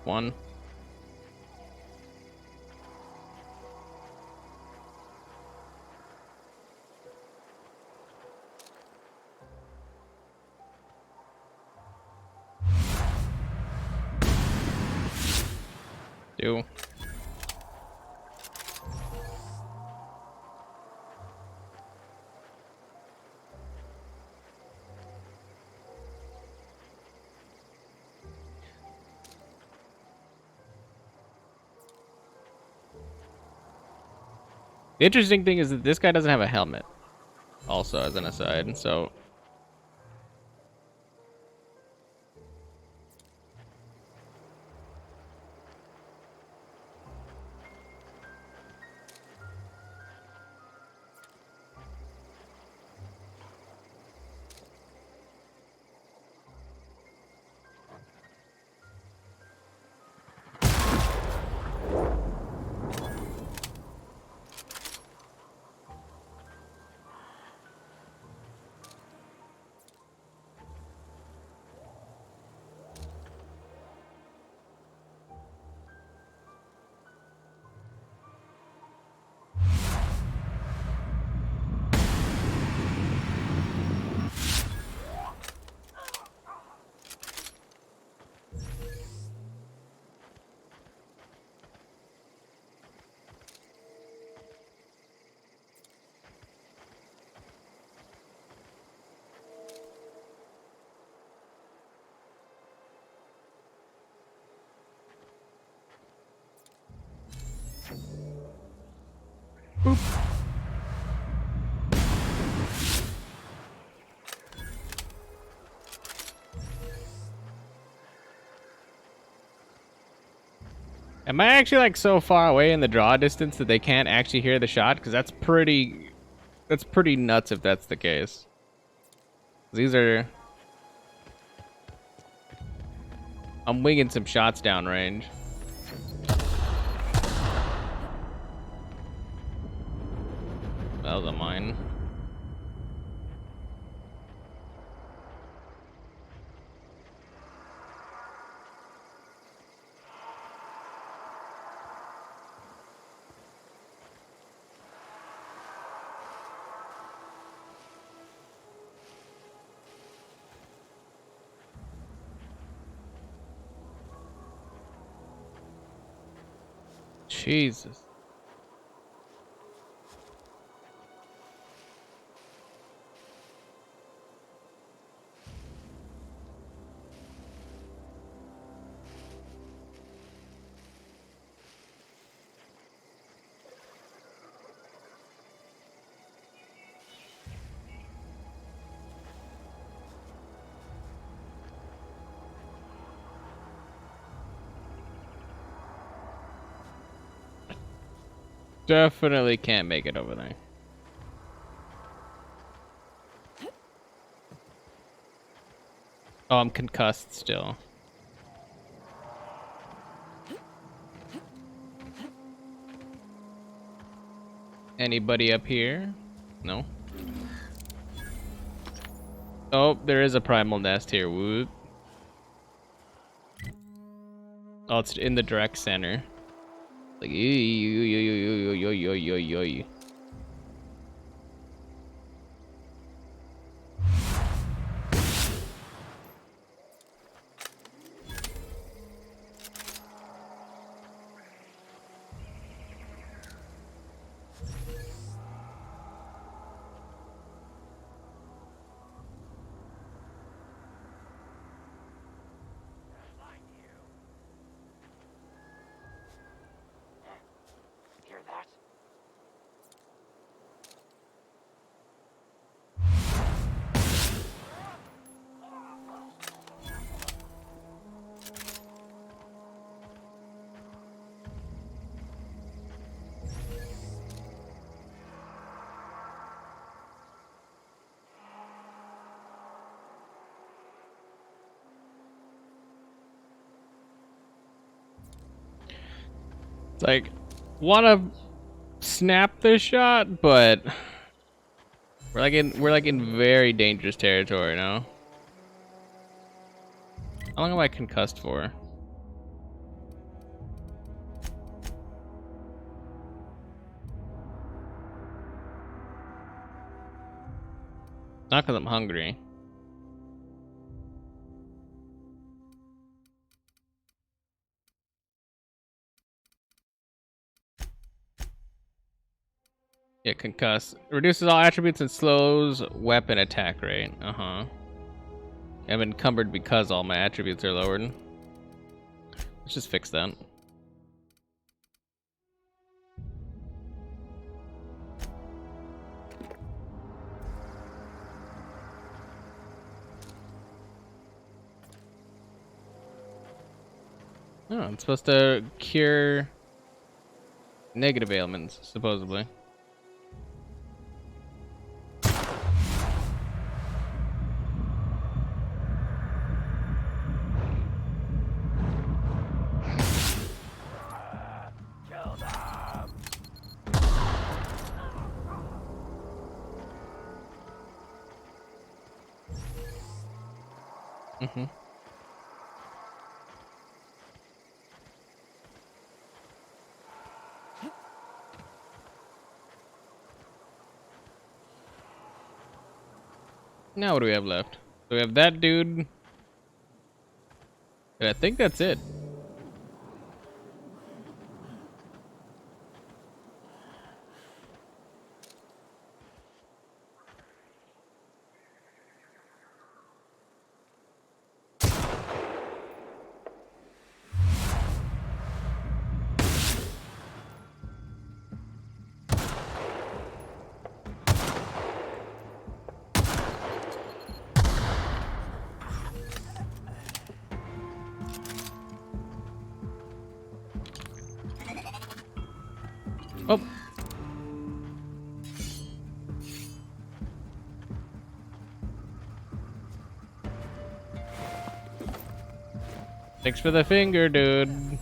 One. Two. The interesting thing is that this guy doesn't have a helmet. Also, as an aside, so. Am I actually like so far away in the draw distance that they can't actually hear the shot? Because that's pretty nuts if that's the case. These are... I'm winging some shots downrange. That was a mine. Jesus. Definitely can't make it over there. Oh, I'm concussed still. Anybody up here? No. Oh, there is a primal nest here. Whoop. Oh, it's in the direct center. Like,
Hear that?
it's like, wanna snap this shot, but we're like in very dangerous territory now. How long am I concussed for? Not because I'm hungry. Yeah, concuss. Reduces all attributes and slows weapon attack rate. Uh-huh. I'm encumbered because all my attributes are lowered. Let's just fix that. Oh, it's supposed to cure negative ailments, supposedly. Mm-hmm. Now what do we have left? So we have that dude. And I think that's it. Thanks for the finger, dude.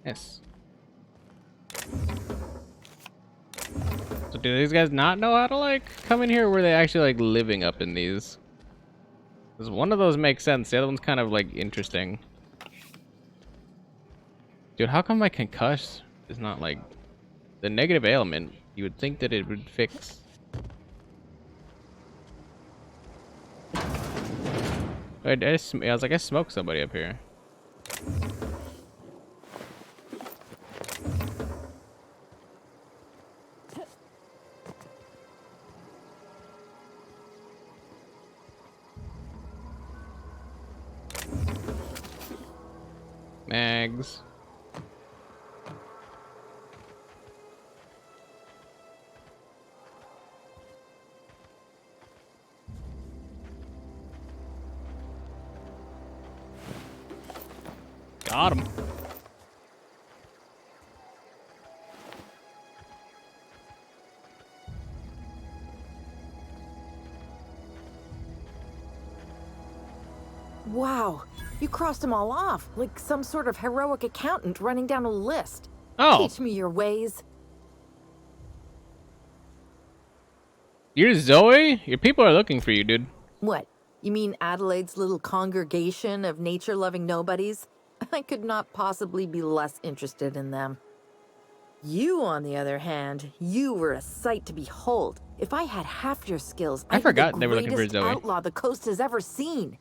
Yes. So do these guys not know how to like come in here? Or were they actually like living up in these? Because one of those makes sense. The other one's kind of like interesting. Dude, how come my concuss is not like the negative ailment? You would think that it would fix. Wait, I was like, I smoked somebody up here. Mags. Got him.
Wow, you crossed them all off, like some sort of heroic accountant running down a list.
Oh.
Teach me your ways.
You're Zoe? Your people are looking for you, dude.
What, you mean Adelaide's little congregation of nature-loving nobodies? I could not possibly be less interested in them. You, on the other hand, you were a sight to behold. If I had half your skills,
I
I'd be
forgot
the
they were looking for
greatest
Zoe.
outlaw the coast has ever seen.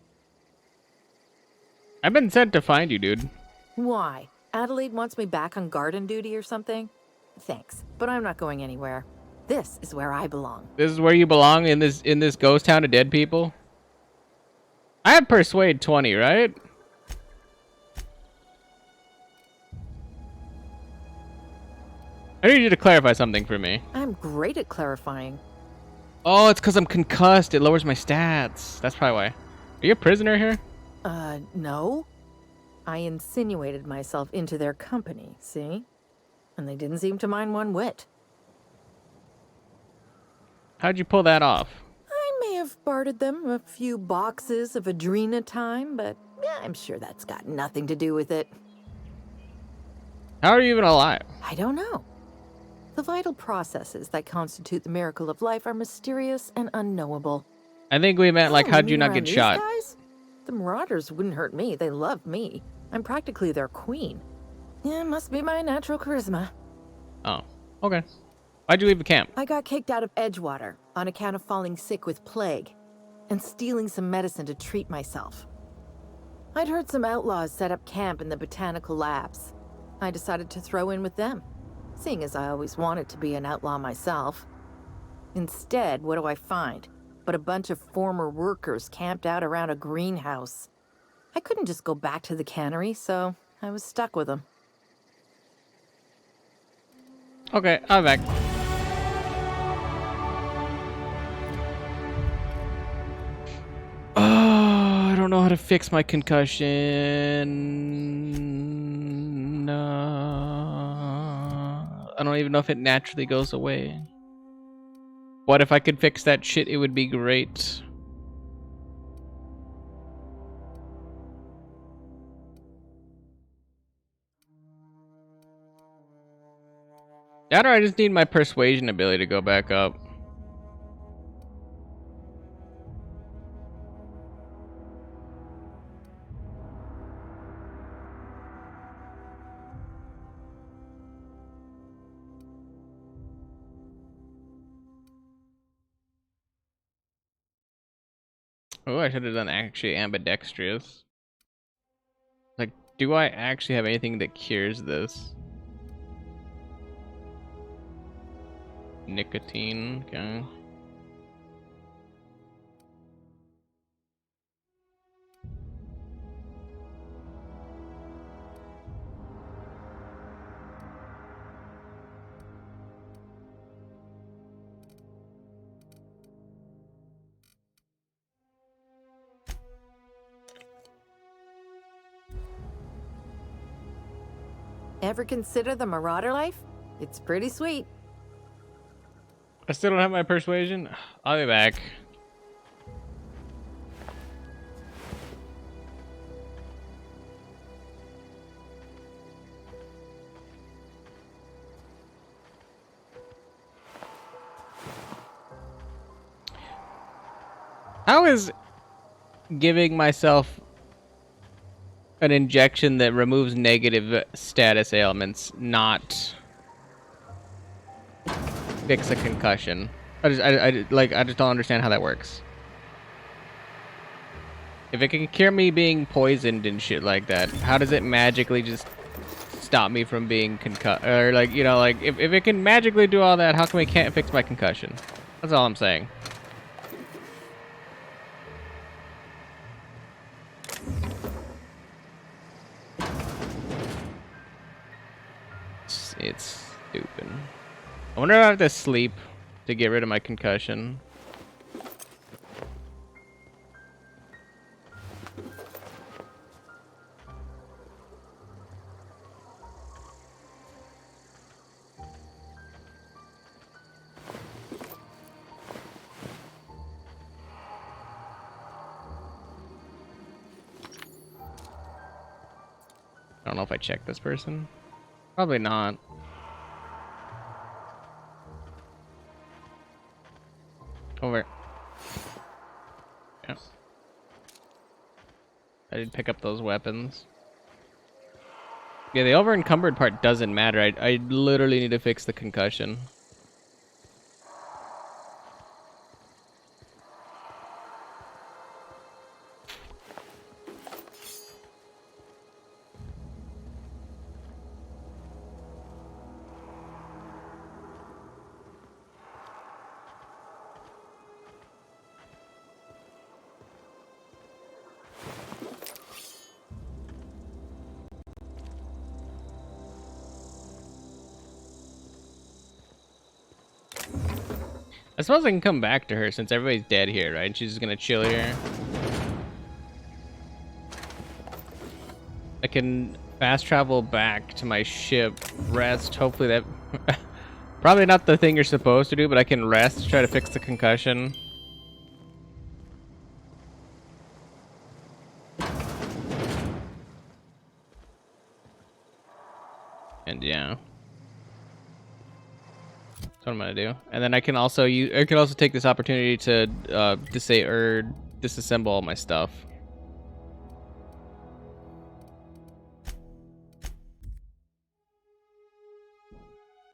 I've been sent to find you, dude.
Why? Adelaide wants me back on garden duty or something? Thanks, but I'm not going anywhere. This is where I belong.
This is where you belong in this ghost town of dead people. I have persuade 20, right? I need you to clarify something for me.
I'm great at clarifying.
Oh, it's because I'm concussed. It lowers my stats. That's probably why. Are you a prisoner here?
No. I insinuated myself into their company, see? And they didn't seem to mind one whit.
How'd you pull that off?
I may have bartered them a few boxes of Adrena time, but I'm sure that's got nothing to do with it.
How are you even alive?
I don't know. The vital processes that constitute the miracle of life are mysterious and unknowable.
I think we meant like,
Oh,
how'd you
mean
not
around
get
these
shot?
guys? The Marauders wouldn't hurt me. They love me. I'm practically their queen. Yeah, it must be my natural charisma.
Oh, okay. Why'd you leave the camp?
I got kicked out of Edgewater on account of falling sick with plague and stealing some medicine to treat myself. I'd heard some outlaws set up camp in the botanical labs. I decided to throw in with them, seeing as I always wanted to be an outlaw myself. Instead, what do I find? But a bunch of former workers camped out around a greenhouse. I couldn't just go back to the cannery, so I was stuck with them.
Okay, I'm back. Oh, I don't know how to fix my concussion. I don't even know if it naturally goes away. What if I could fix that shit? It would be great. That or I just need my persuasion ability to go back up. Oh, I should have done actually ambidextrous. Like, do I actually have anything that cures this? Nicotine, okay.
Ever consider the marauder life? It's pretty sweet.
I still don't have my persuasion. I'll be back. How is giving myself an injection that removes negative status ailments not fix a concussion? I just don't understand how that works. If it can cure me being poisoned and shit like that, how does it magically just stop me from being concussed? Or like, you know, like if it can magically do all that, how come it can't fix my concussion? That's all I'm saying. It's stupid. I wonder if I have to sleep to get rid of my concussion. I don't know if I checked this person. Probably not. Over. Yeah. I did pick up those weapons. Yeah, the over encumbered part doesn't matter. I literally need to fix the concussion. I suppose I can come back to her since everybody's dead here, right? And she's just gonna chill here. I can fast travel back to my ship, rest. Hopefully that... Probably not the thing you're supposed to do, but I can rest, try to fix the concussion. And yeah. That's what I'm gonna do. And then I can also take this opportunity to disassemble all my stuff.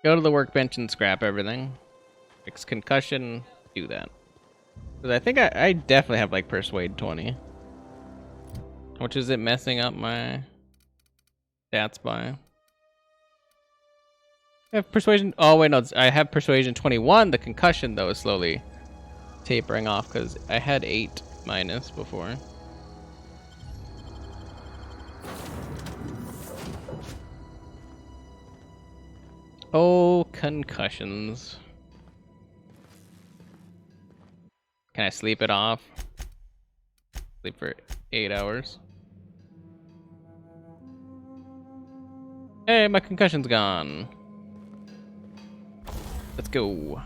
Go to the workbench and scrap everything. Fix concussion, do that. Because I think I definitely have like persuade 20. Which is it messing up my stats by? I have persuasion. Oh wait, no, I have persuasion 21. The concussion though is slowly tapering off because I had 8 minus before. Oh, concussions. Can I sleep it off? Sleep for 8 hours. Hey, my concussion's gone. Let's go.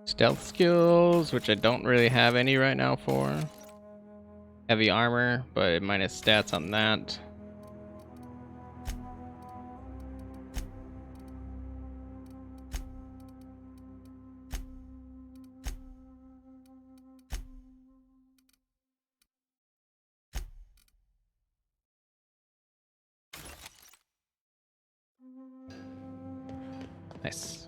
Stealth skills, which I don't really have any right now for. Heavy armor, but minus stats on that. Nice.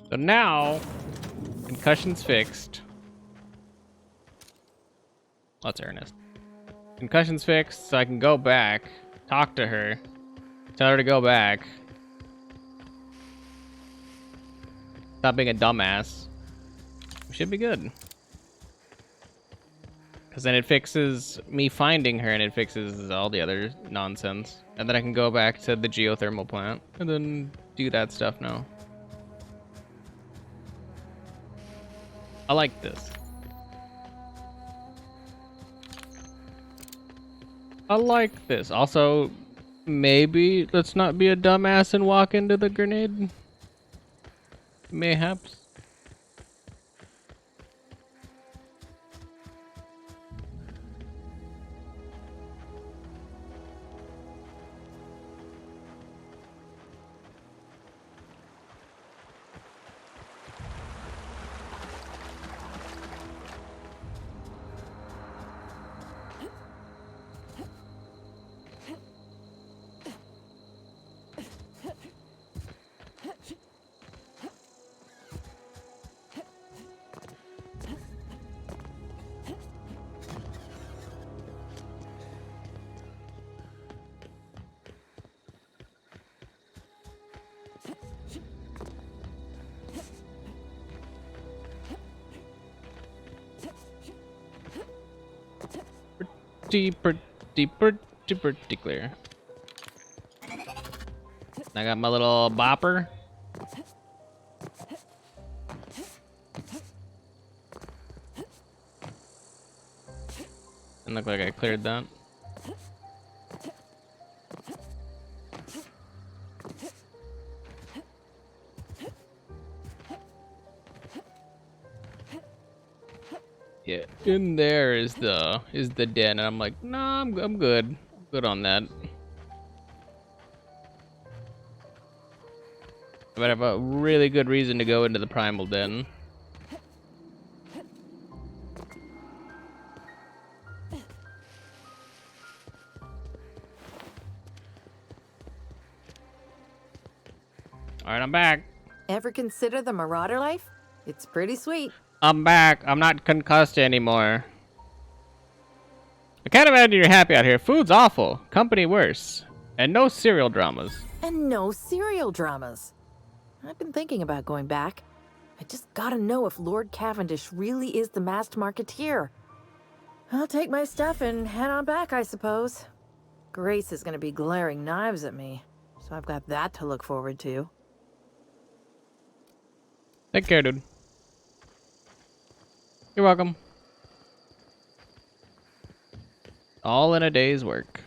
So now, concussion's fixed. Let's Ernest. Concussion's fixed, so I can go back, talk to her, tell her to go back. Stop being a dumbass. We should be good. Because then it fixes me finding her and it fixes all the other nonsense. And then I can go back to the geothermal plant and then do that stuff now. I like this. I like this. Also, maybe let's not be a dumbass and walk into the grenade. Mayhaps. Deeper, clear. I got my little bopper. And look like I cleared that. Yeah, in there is the den, and I'm like, nah, I'm good. Good on that. I might have a really good reason to go into the primal den. All right, I'm back.
Ever consider the Marauder life? It's pretty sweet.
I'm back. I'm not concussed anymore. I can't imagine you're happy out here. Food's awful. Company worse. And no serial dramas.
And no serial dramas. I've been thinking about going back. I just gotta know if Lord Cavendish really is the masked marketeer. I'll take my stuff and head on back, I suppose. Grace is gonna be glaring knives at me, so I've got that to look forward to.
Take care, dude. You're welcome. All in a day's work.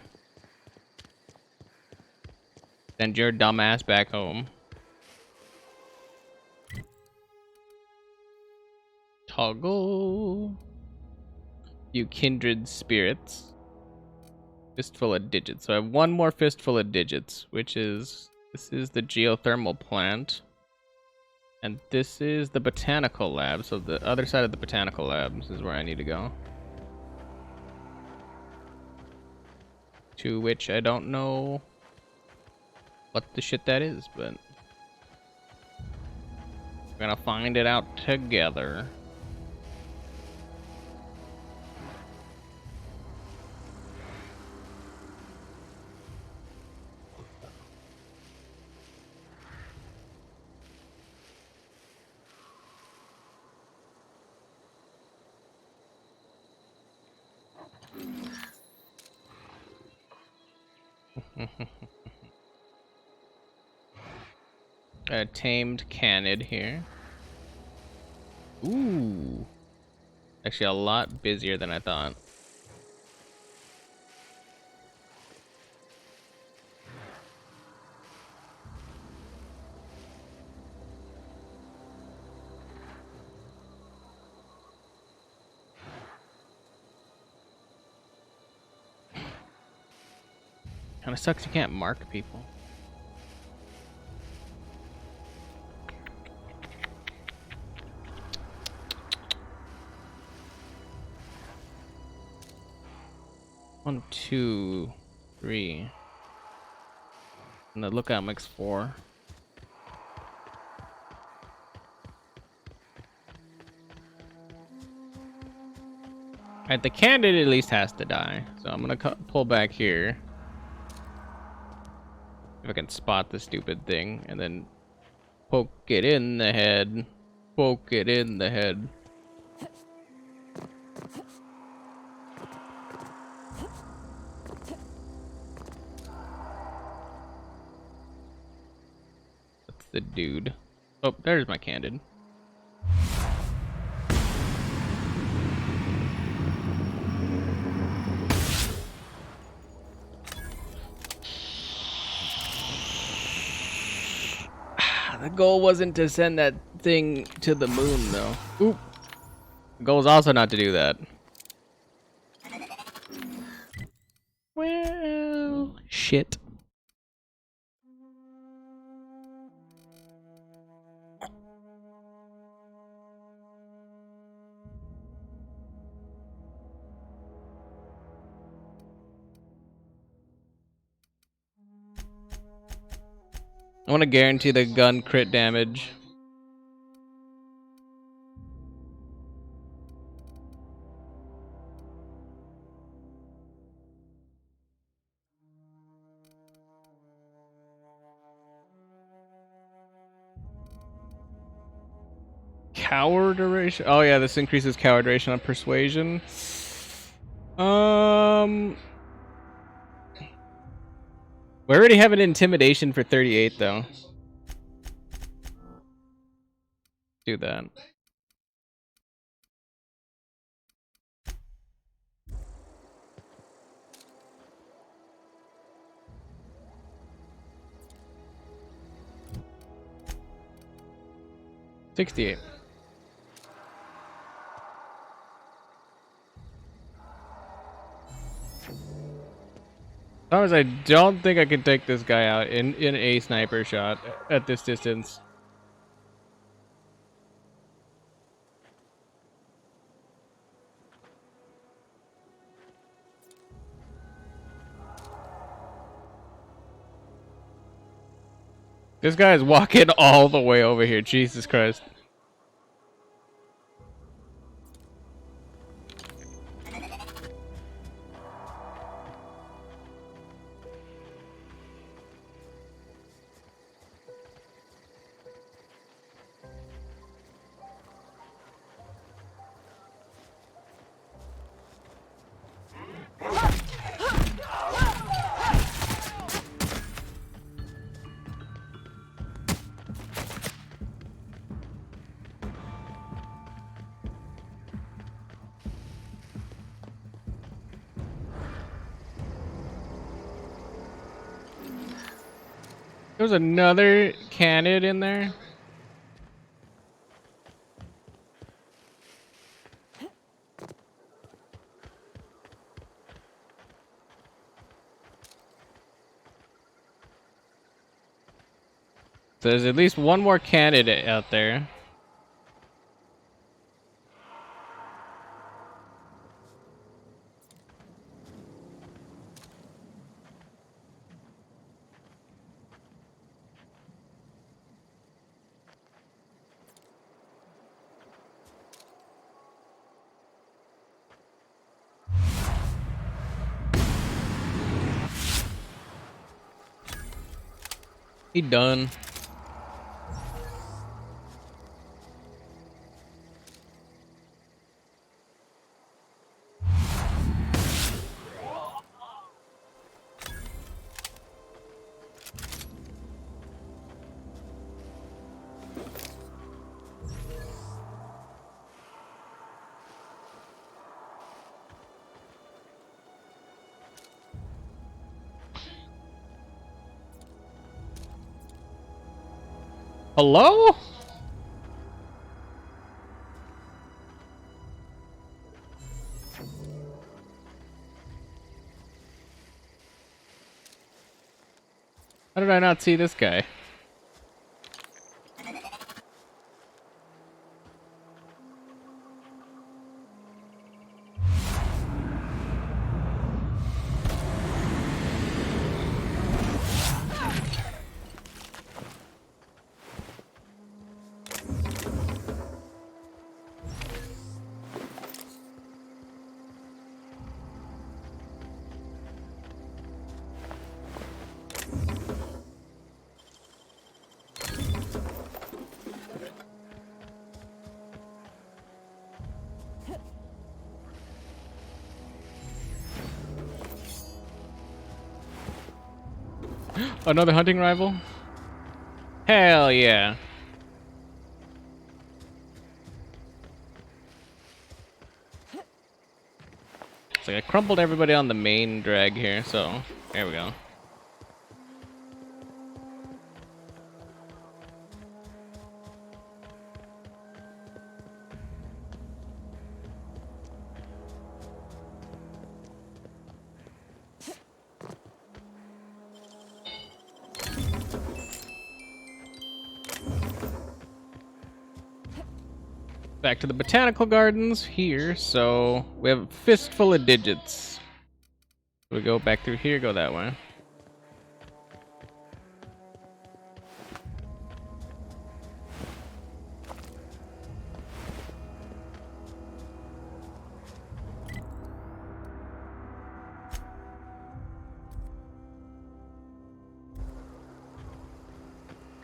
Send your dumbass back home. Toggle. You kindred spirits. Fistful of digits. So I have one more fistful of digits, which is... This is the geothermal plant. And this is the botanical lab. So the other side of the botanical labs is where I need to go. To which I don't know what the shit that is, but we're gonna find it out together. A tamed canid here. Ooh. Actually a lot busier than I thought. Kinda sucks you can't mark people. One, two, three. And the lookout makes 4. Alright, the candidate at least has to die. So I'm gonna pull back here. If I can spot the stupid thing, and then Poke it in the head. Poke it in the head. That's the dude. Oh, there's my candid. The goal wasn't to send that thing to the moon, though. Oop. The goal is also not to do that. Well, shit. I want to guarantee the gun crit damage. Coward duration? Oh yeah, this increases coward duration on persuasion. We already have an intimidation for 38 though. Do that. $68. As long as I don't think I can take this guy out in a sniper shot at this distance. This guy is walking all the way over here. Jesus Christ. There's another cannon in there. So there's at least one more candidate out there. He done. Hello? How did I not see this guy? Another hunting rival? Hell yeah. So I crumpled everybody on the main drag here, so there we go. Back to the botanical gardens here, so we have a fistful of digits. We go back through here, go that way.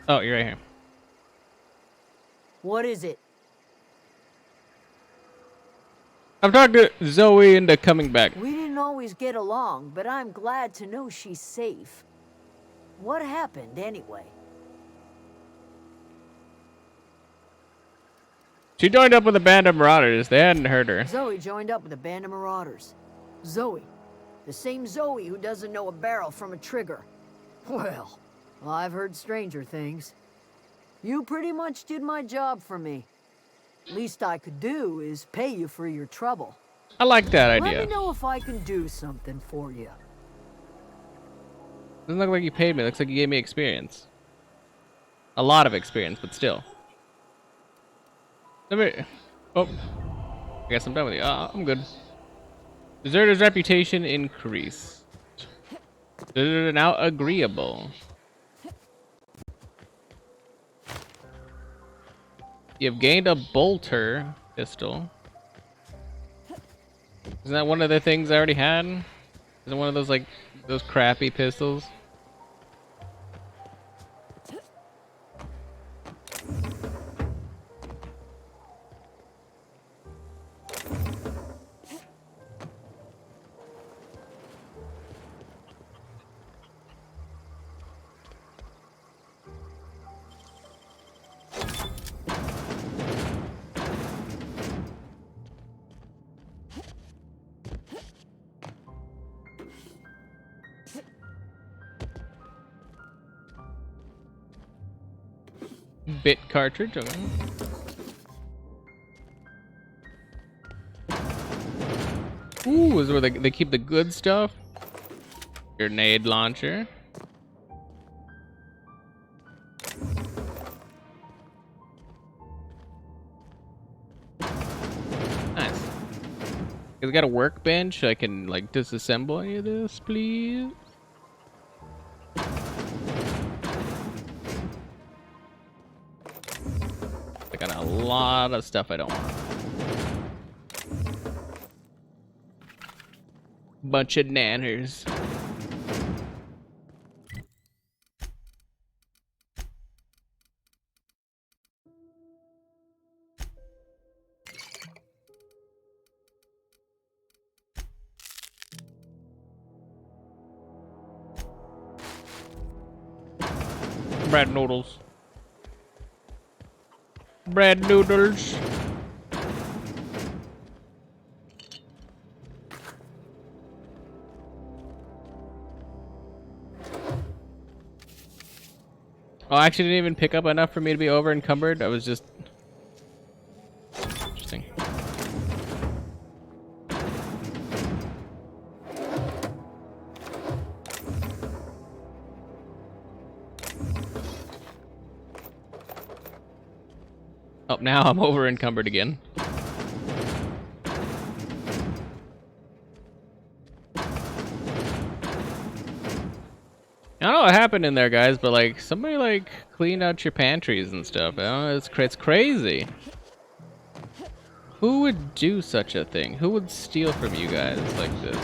Oh, you're right here.
What is it?
I've talked to Zoe into coming back.
We didn't always get along, but I'm glad to know she's safe. What happened anyway?
She joined up with a band of marauders. They hadn't hurt her.
Zoe joined up with a band of marauders. Zoe. The same Zoe who doesn't know a barrel from a trigger. Well, I've heard stranger things. You pretty much did my job for me. Least I could do is pay you for your trouble.
I like that idea.
Let me know if I can do something for you.
Doesn't look like you paid me. Looks like you gave me experience. A lot of experience, but still. Let me... Oh. I guess I'm done with you. I'm good. Deserter's reputation increased. Deserter now agreeable. You've gained a bolter pistol. Isn't that one of the things I already had? Isn't it one of those, like, those crappy pistols? Bit cartridge. Okay. Ooh, is where they keep the good stuff. Grenade launcher. Nice. It's got a workbench. I can like disassemble any of this, please. I got a lot of stuff I don't want. Bunch of nanners. Bread noodles. Bread noodles. Oh, I actually didn't even pick up enough for me to be over encumbered. I was just... Interesting. Oh, now I'm over encumbered again. I don't know what happened in there, guys, but like somebody like cleaned out your pantries and stuff. I don't know, it's crazy. Who would do such a thing? Who would steal from you guys like this?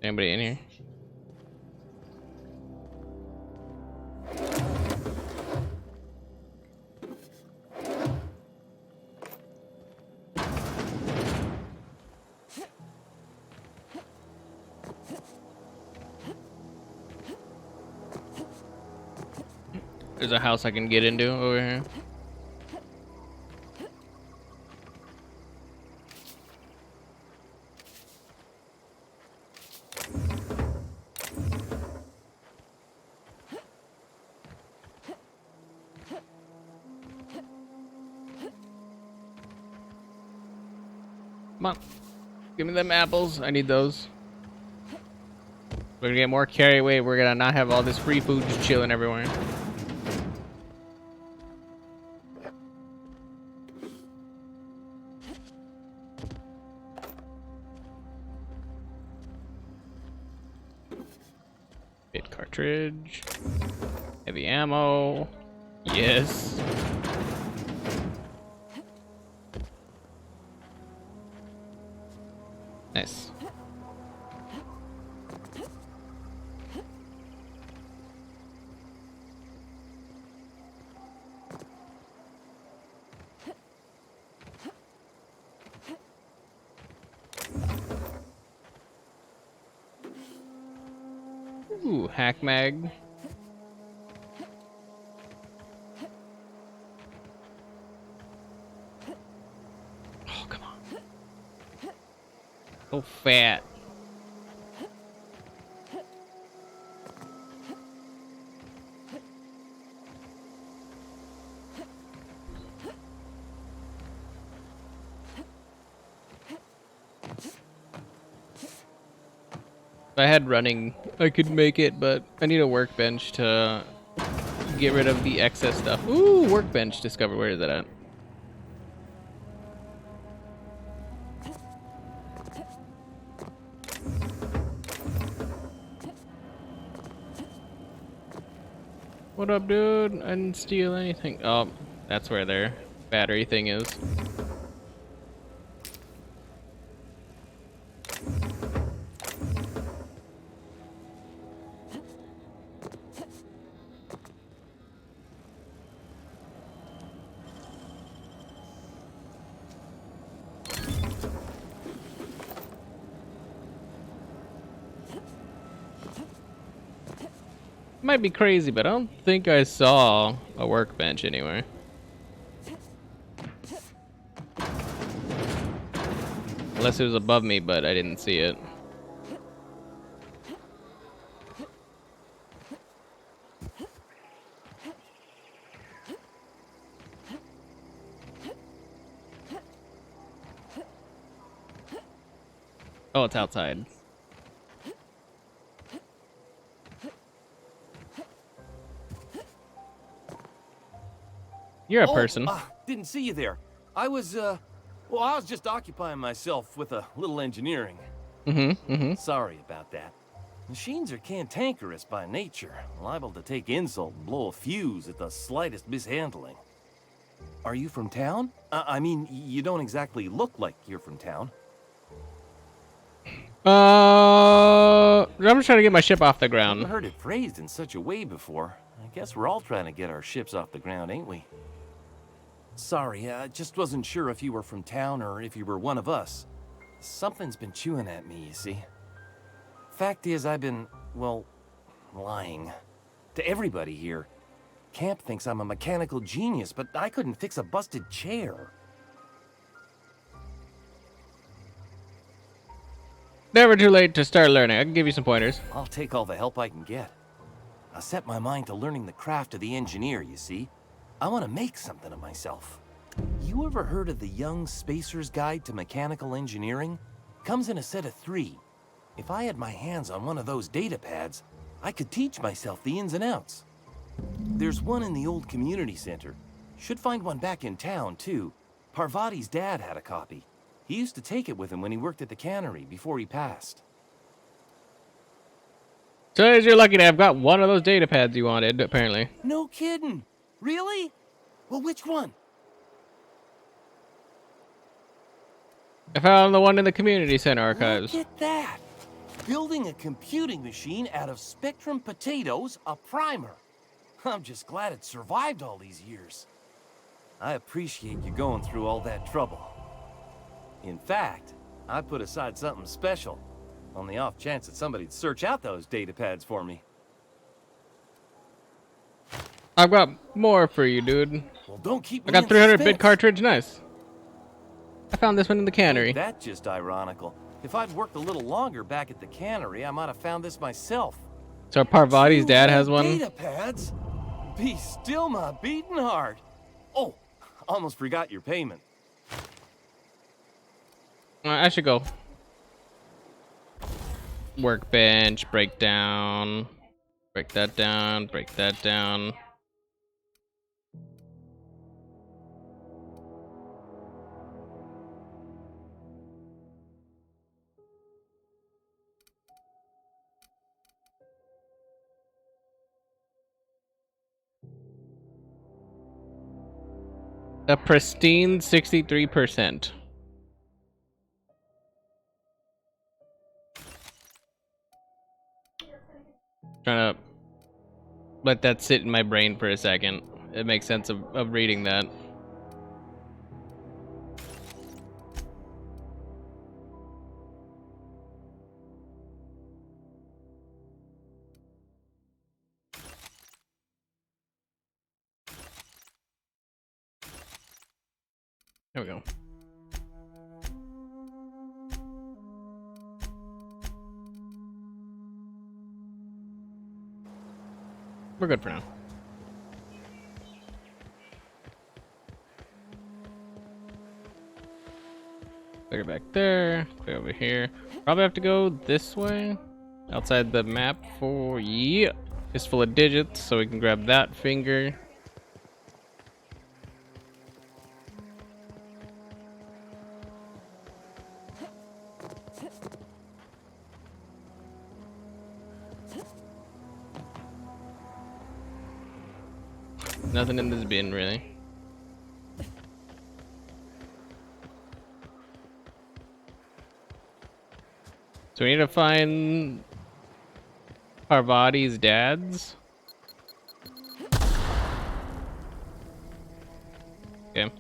Anybody in here? There's a house I can get into over here. Come on. Give me them apples. I need those. We're gonna get more carry weight. We're gonna not have all this free food just chilling everywhere. Bit cartridge. Heavy ammo. Yes. Nice. Ooh, hack mag. Oh, come on. So fat. If I had running, I could make it, but I need a workbench to get rid of the excess stuff. Ooh, workbench discovered. Where is that at? What up, dude? I didn't steal anything. Oh, that's where their battery thing is. Might be crazy, but I don't think I saw a workbench anywhere. Unless it was above me, but I didn't see it. Oh, it's outside. You're a person.
Didn't see you there. I was just occupying myself with a little engineering. Sorry about that. Machines are cantankerous by nature, liable to take insult and blow a fuse at the slightest mishandling. Are you from town? I mean, you don't exactly look like you're from town.
I'm just trying to get my ship off the ground.
I've heard it phrased in such a way before. I guess we're all trying to get our ships off the ground, ain't we? Sorry, I just wasn't sure if you were from town or if you were one of us. Something's been chewing at me, you see. Fact is, I've been, well, lying. To everybody here. Camp thinks I'm a mechanical genius, but I couldn't fix a busted chair.
Never too late to start learning. I can give you some pointers.
I'll take all the help I can get. I set my mind to learning the craft of the engineer, you see. I want to make something of myself. You ever heard of the Young Spacer's Guide to Mechanical Engineering? Comes in a set of 3. If I had my hands on one of those data pads, I could teach myself the ins and outs. There's one in the old community center. Should find one back in town, too. Parvati's dad had a copy. He used to take it with him when he worked at the cannery before he passed.
So you're lucky to have got one of those data pads you wanted, apparently.
No kidding. Really? Well, which one?
I found the one in the community center archives.
Look at that. Building a computing machine out of Spectrum potatoes, a primer. I'm just glad it survived all these years. I appreciate you going through all that trouble. In fact, I put aside something special on the off chance that somebody'd search out those data pads for me.
I've got more for you, dude.
Well, don't keep
I
me
got
in
300 bit
suspense.
cartridge. Nice. I found this one in the
Ain't
cannery.
that just ironical? If I'd worked a little longer back at the cannery, I might have found this myself.
So Parvati's dad
2
has
whole
one.
data pads? Be still my beating heart. Oh, almost forgot your payment.
I should go. Workbench, breakdown. Break that down, break that down. A pristine 63%. Trying to let that sit in my brain for a second. It makes sense of reading that. There we go. We're good for now. Clear back there, clear over here. Probably have to go this way, outside the map for, yeah. It's full of digits, so we can grab that finger. Nothing in this bin, really. So we need to find Parvati's dad's. Okay.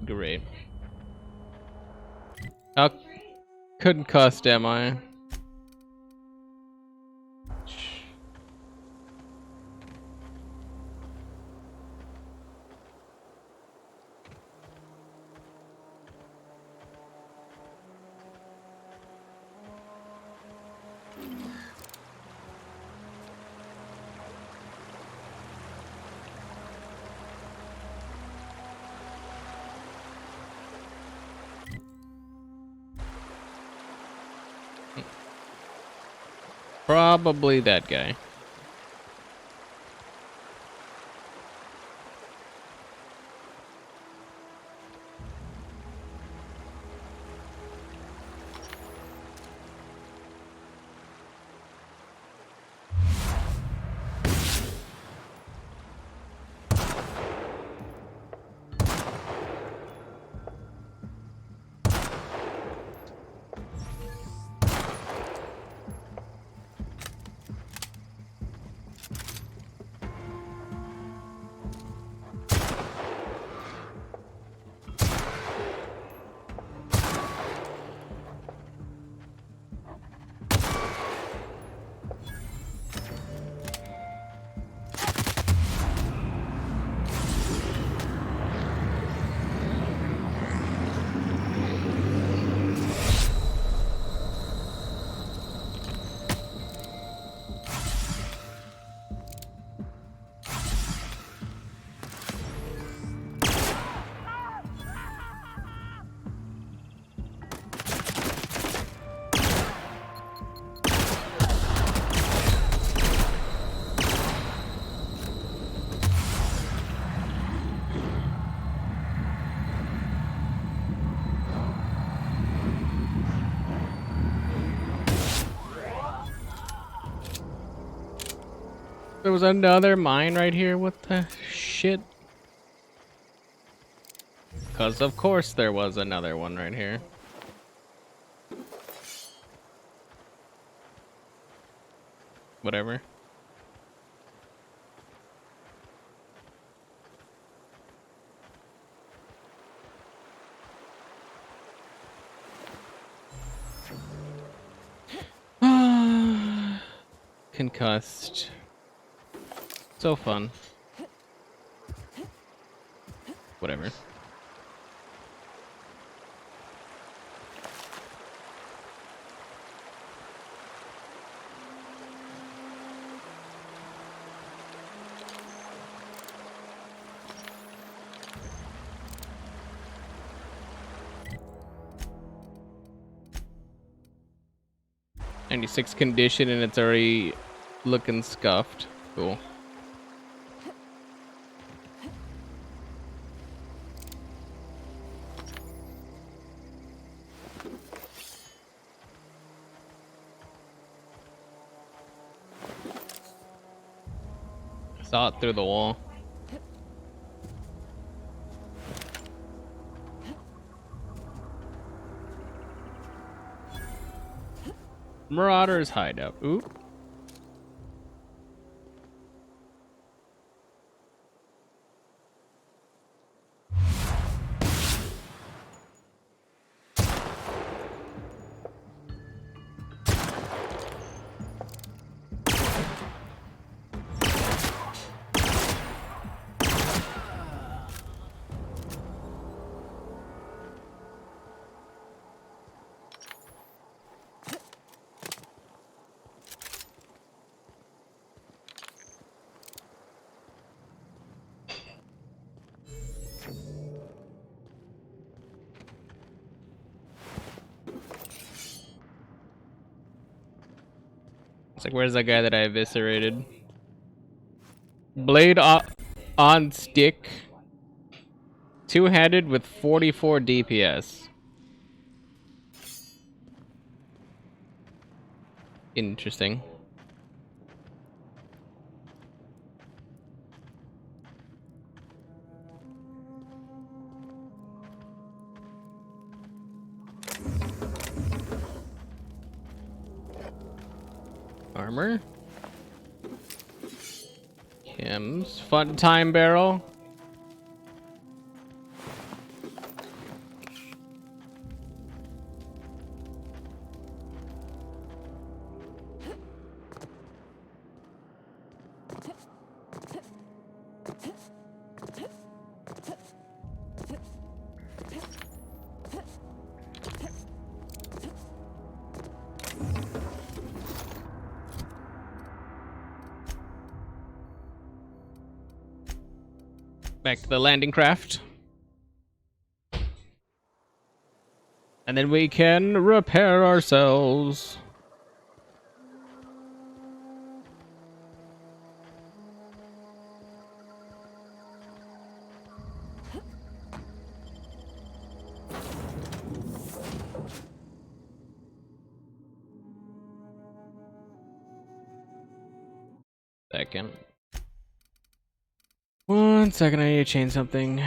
Great. How concussed am I? Probably that guy. There was another mine right here. What the shit? Because of course there was another one right here. Whatever. concussed. So fun. Whatever. '96 condition and it's already looking scuffed. Cool. Saw it through the wall. Marauder's hideout. Oop. It's like, where's that guy that I eviscerated? Blade on stick. Two-handed with 44 DPS. Interesting. Armor. Chems. Fun time barrel. Back to the landing craft. And then we can repair ourselves. Second. 1 second, I need to change something.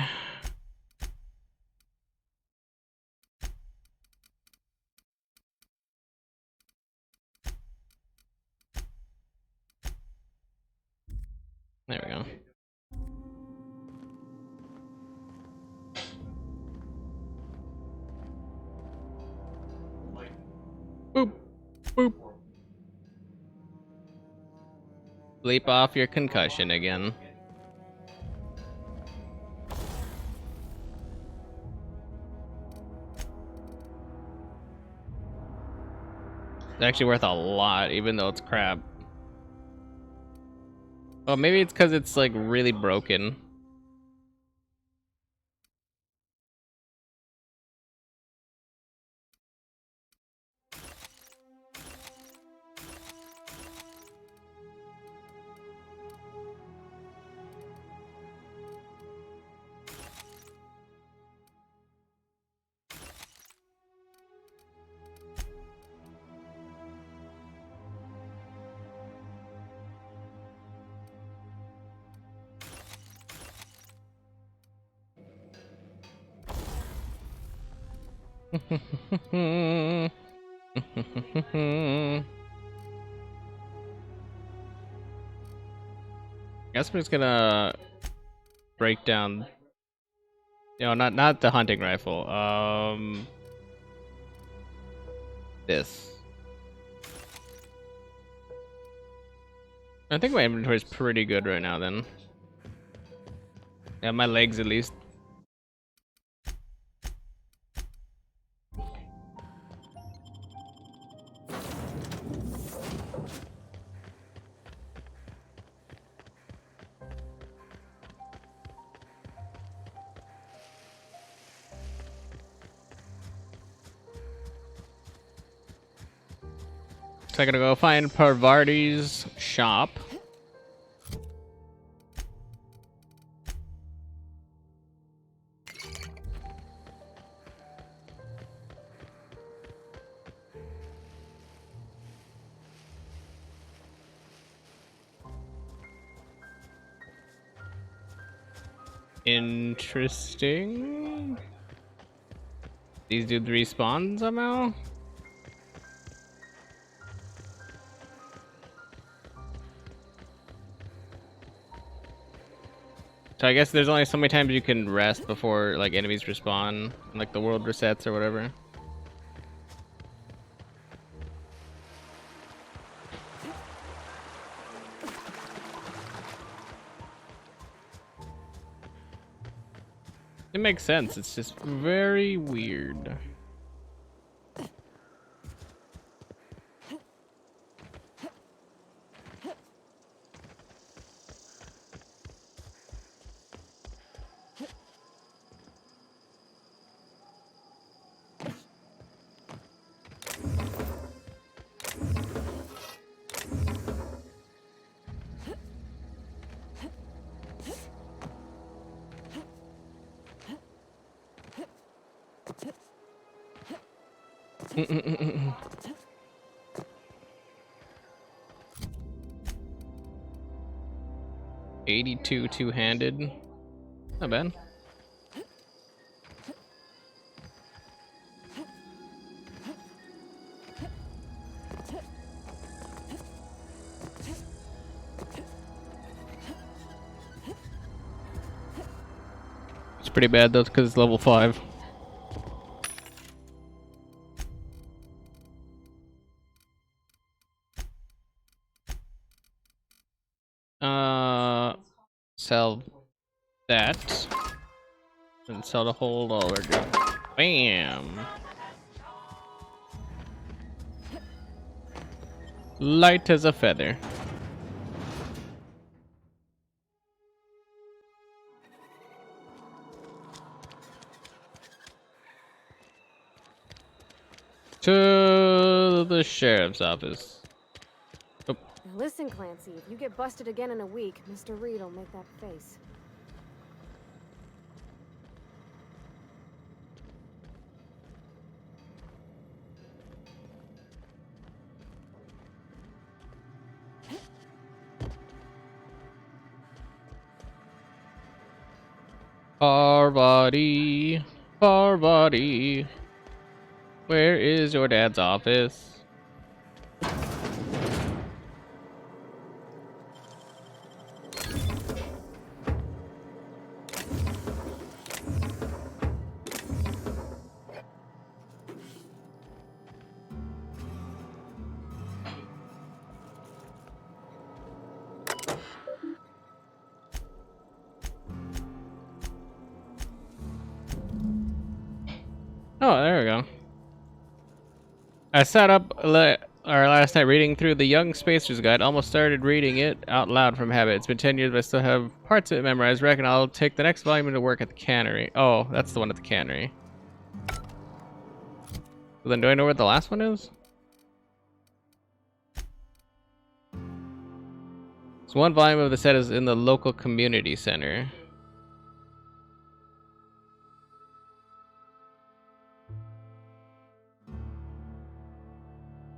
There we go. Boop. Boop. Bleep off your concussion again. It's actually worth a lot, even though it's crap. Oh, maybe it's because it's like really broken. Guess I'm just gonna break down. You know, not the hunting rifle. This. I think my inventory is pretty good right now then. Yeah, my legs at least. So I gotta go find Parvarti's shop. Interesting. These dudes respawn somehow? So I guess there's only so many times you can rest before like enemies respawn, and, like the world resets or whatever. It makes sense. It's just very weird. $82 two-handed. Not bad. It's pretty bad though because it's level 5. Sell that and sell the whole dollar. Bam. Light as a feather. To the sheriff's office. Oh.
Now listen, Clancy, if you get busted again in a week, Mr. Reed will make that face.
Parvati, Parvati, where is your dad's office? Oh, there we go. I sat up last night reading through the Young Spacer's Guide. Almost started reading it out loud from habit. It's been 10 years, but I still have parts of it memorized. Reckon I'll take the next volume into work at the cannery. Oh, that's the one at the cannery. Well, then do I know where the last one is? So one volume of the set is in the local community center.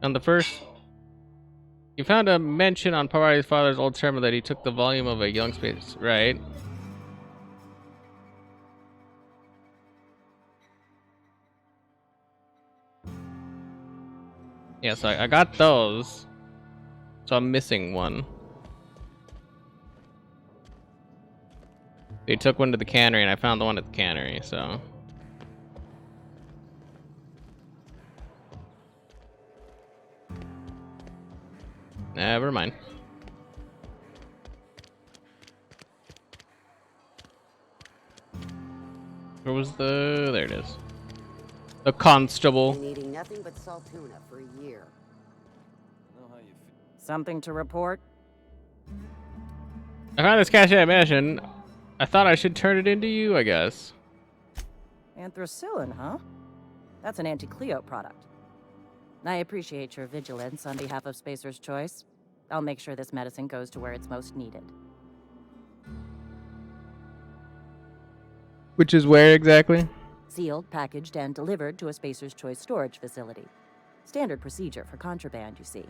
On the first, you found a mention on Parvati's father's old terminal that he took the volume of a Young Space, right? Yeah, so I got those. So I'm missing one. They took one to the cannery and I found the one at the cannery, so. Never mind. was the... There it is. The constable.
Been eating nothing but salt tuna for a year.
Something to report?
I found this cache ammunition. I thought I should turn it into you, I guess.
Anthracillin, huh? That's an anti-Cleo product. I appreciate your vigilance on behalf of Spacer's Choice. I'll make sure this medicine goes to where it's most needed.
Which is where exactly?
Sealed, packaged, and delivered to a Spacer's Choice storage facility. Standard procedure for contraband, you see.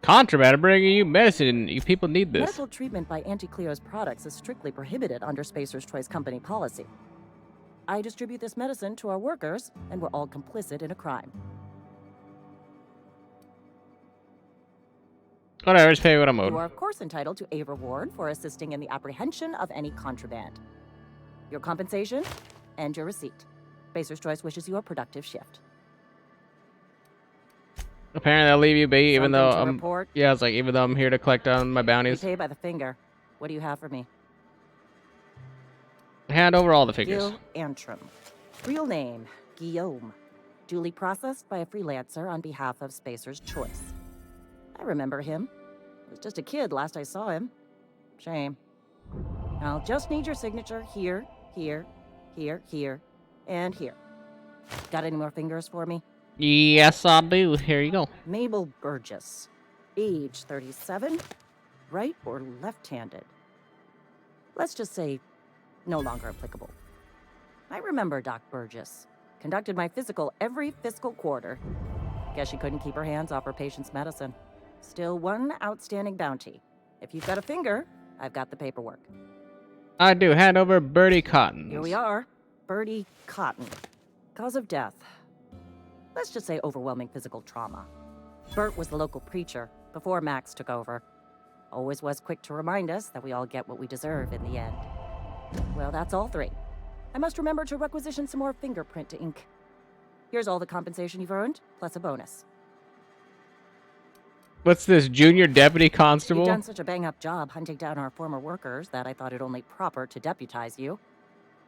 Contraband? I'm bringing you medicine. You people need this.
Medical treatment by Anti-Cleo's products is strictly prohibited under Spacer's Choice company policy. I distribute this medicine to our workers, and we're all complicit in a crime.
Whatever, just pay what I'm owed.
You are, of course, entitled to a reward for assisting in the apprehension of any contraband. Your compensation and your receipt. Spacer's Choice wishes you a productive shift.
Apparently, I'll leave you be, even though
Something to
I'm.
report?
Yeah, it's like even though I'm here to collect on my
You
bounties.
pay by the finger. What do you have for me?
Hand over all the figures.
Gil Antrim. Real name, Guillaume. Duly processed by a freelancer on behalf of Spacer's Choice. I remember him. I was just a kid last I saw him. Shame. I'll just need your signature here, here, here, here, and here. Got any more fingers for me?
Yes, I do. Here you go.
Mabel Burgess. Age 37. Right or left-handed? Let's just say no longer applicable. I remember Doc Burgess. Conducted my physical every fiscal quarter. Guess she couldn't keep her hands off her patient's medicine. Still one outstanding bounty. If you've got a finger, I've got the paperwork.
I do. Hand over Birdie Cotton.
Here we are. Birdie Cotton. Cause of death. Let's just say overwhelming physical trauma. Bert was the local preacher before Max took over. Always was quick to remind us that we all get what we deserve in the end. Well, that's all three. I must remember to requisition some more fingerprint to ink. Here's all the compensation you've earned, plus a bonus.
What's this, junior deputy
You've
constable?
done such a bang-up job hunting down our former workers that I thought it only proper to deputize you.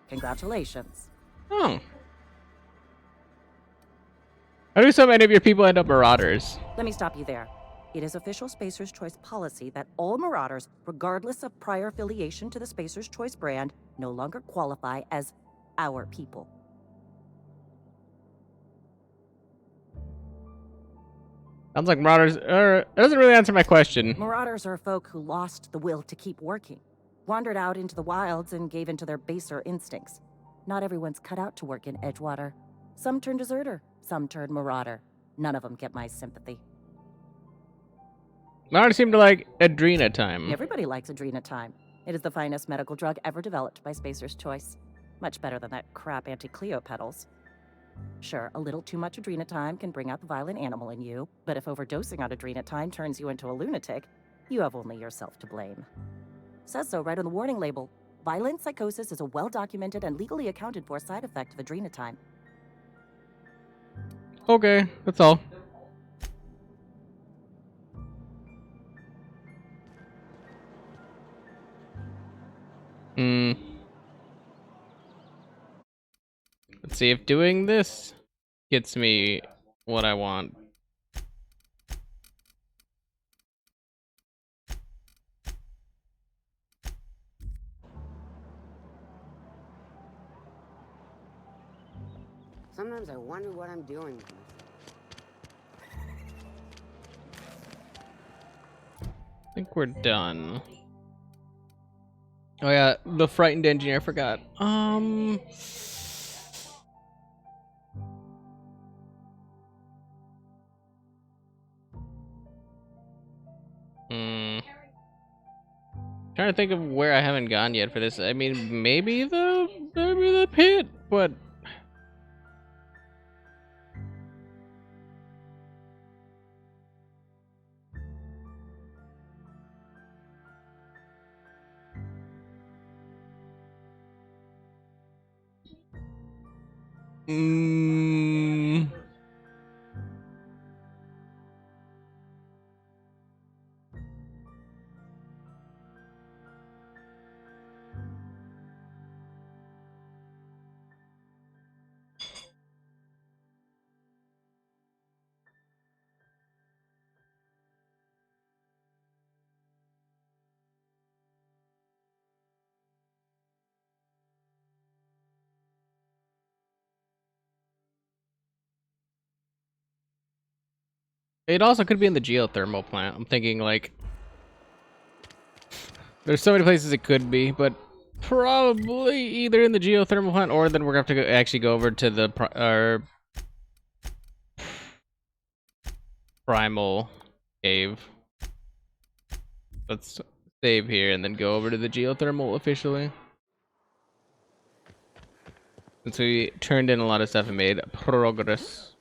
Congratulations.
Oh. How do so many of your people end up marauders?
Let me stop you there. It is official Spacer's Choice policy that all marauders, regardless of prior affiliation to the Spacer's Choice brand, no longer qualify as our people.
Sounds like marauders. It doesn't really answer my question.
Marauders are folk who lost the will to keep working, wandered out into the wilds and gave into their baser instincts. Not everyone's cut out to work in Edgewater. Some turn deserter, some turn marauder. None of them get my sympathy.
Marauders seem to like Adrena time.
Everybody likes Adrenatime. It is the finest medical drug ever developed by Spacer's Choice. Much better than that crap Anti-Cleo pedals. Sure, a little too much Adrenatime can bring out the violent animal in you, but if overdosing on Adrenatime turns you into a lunatic, you have only yourself to blame. Says so right on the warning label. Violent psychosis is a well-documented and legally accounted for side effect of Adrenatime.
Okay, that's all. Let's see if doing this gets me what I want.
Sometimes I wonder what I'm doing with myself.
I think we're done. Oh yeah, the frightened engineer, I forgot. Trying to think of where I haven't gone yet for this. I mean, maybe the pit, but It also could be in the geothermal plant. I'm thinking like there's so many places it could be, but probably either in the geothermal plant or then we're gonna have to actually go over to the primal cave. Let's save here and then go over to the geothermal officially. Since we turned in a lot of stuff and made progress.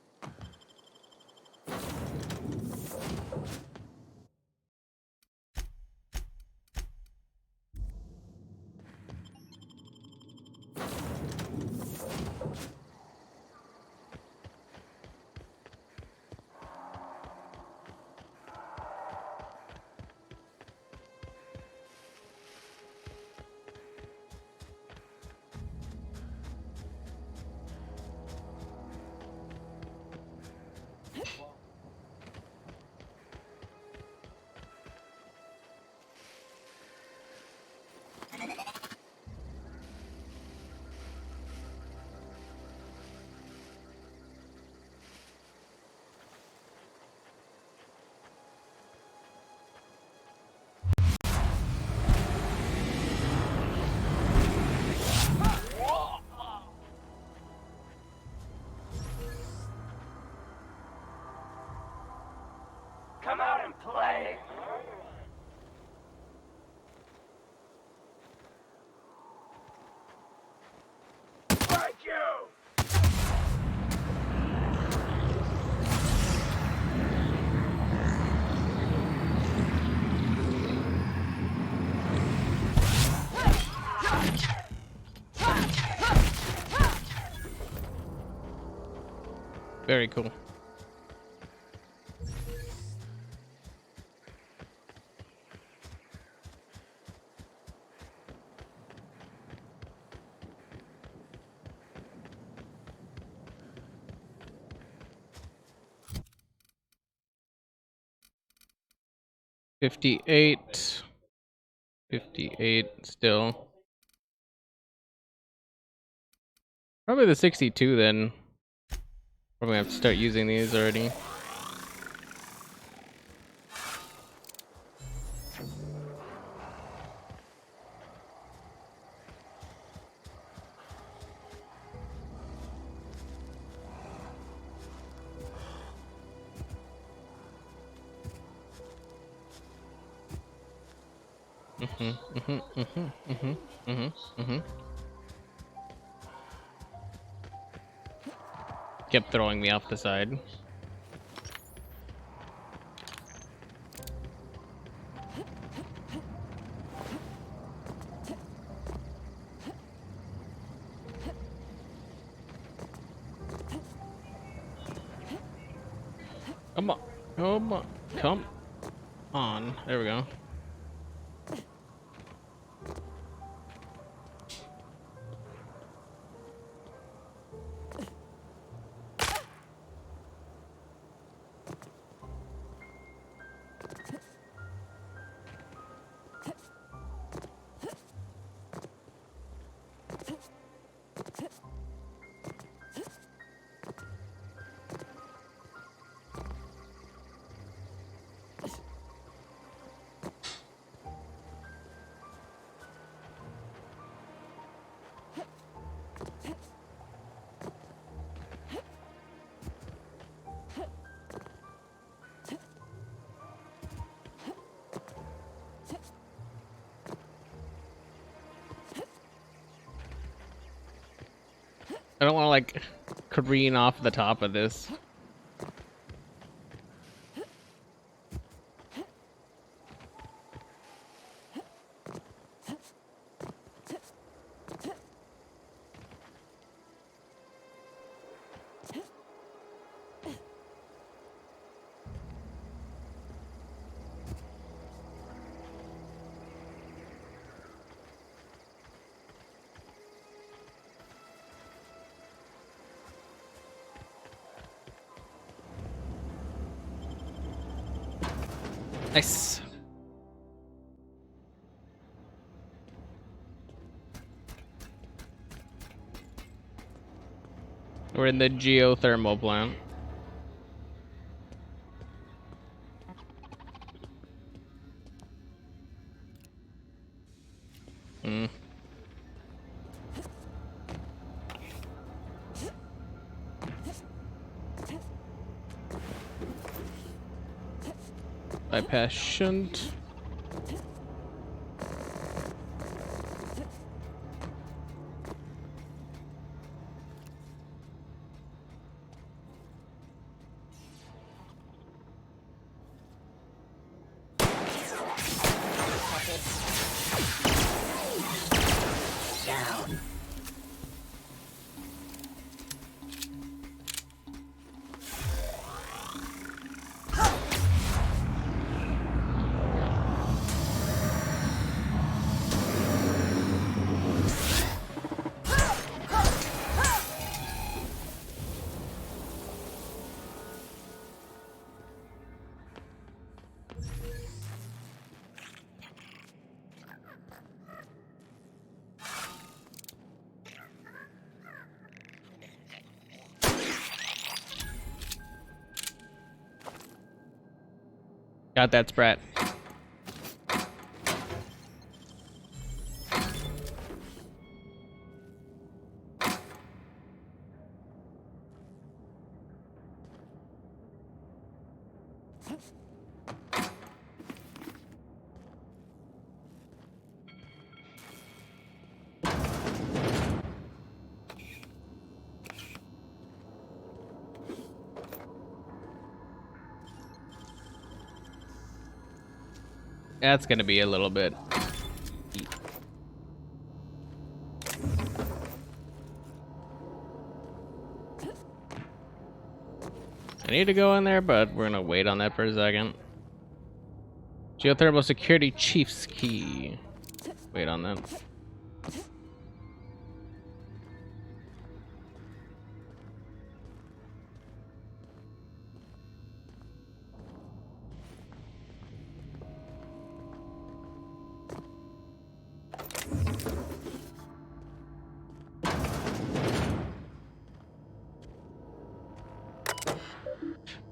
Come out and play. Thank you.
Very cool. $58. 58 still. Probably the 62 then. Probably have to start using these already. Kept throwing me off the side. Come on, come on, come on. There we go. I don't want to like careen off the top of this. Nice. We're in the geothermal plant. Bypass shunt.
Down.
Got that, Sprat. That's gonna be a little bit. I need to go in there, but we're gonna wait on that for a second. Geothermal security chief's key. Wait on that.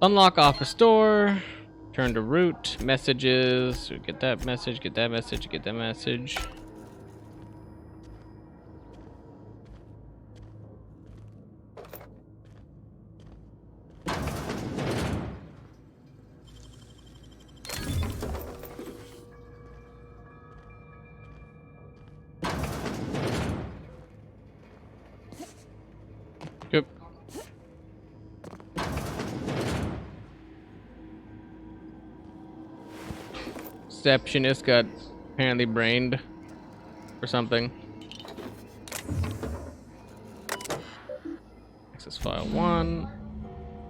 Unlock office door. Turn to root. Messages. Get that message. Get that message. Get that message. Yep. Receptionist got apparently brained or something. Access file 1.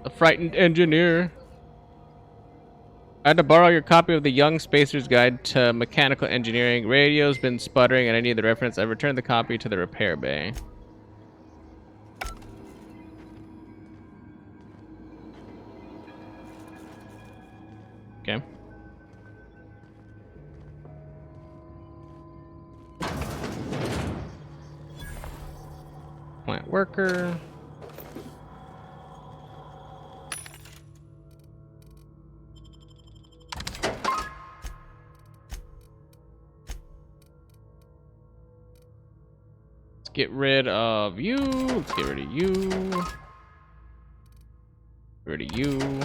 The frightened engineer. I had to borrow your copy of the Young Spacer's Guide to Mechanical Engineering. Radio's been sputtering and I need the reference. I returned the copy to the repair bay. Okay. Plant worker. Let's get rid of you. Let's get rid of you. Get rid of you.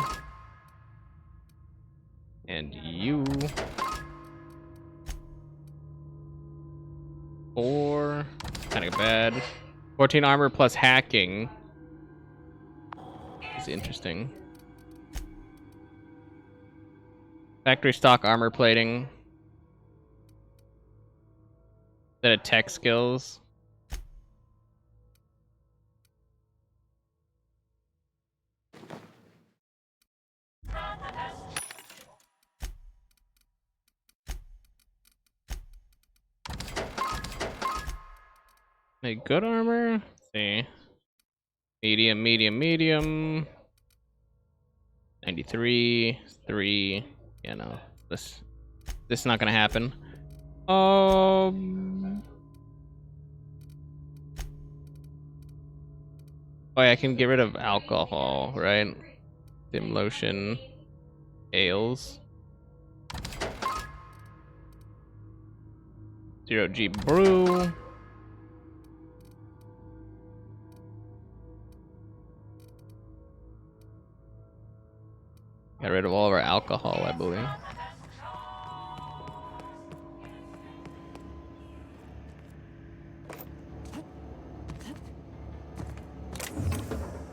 And you. 4. Kind of bad. 14 armor plus hacking. It's interesting. Factory stock armor plating. Instead of tech skills. Make good armor. Let's see. Medium, medium, medium. 93, 3. Yeah, no. This is not gonna happen. Oh yeah, I can get rid of alcohol, right? Dim lotion. Ales. 0G brew. Got rid of all of our alcohol, I believe.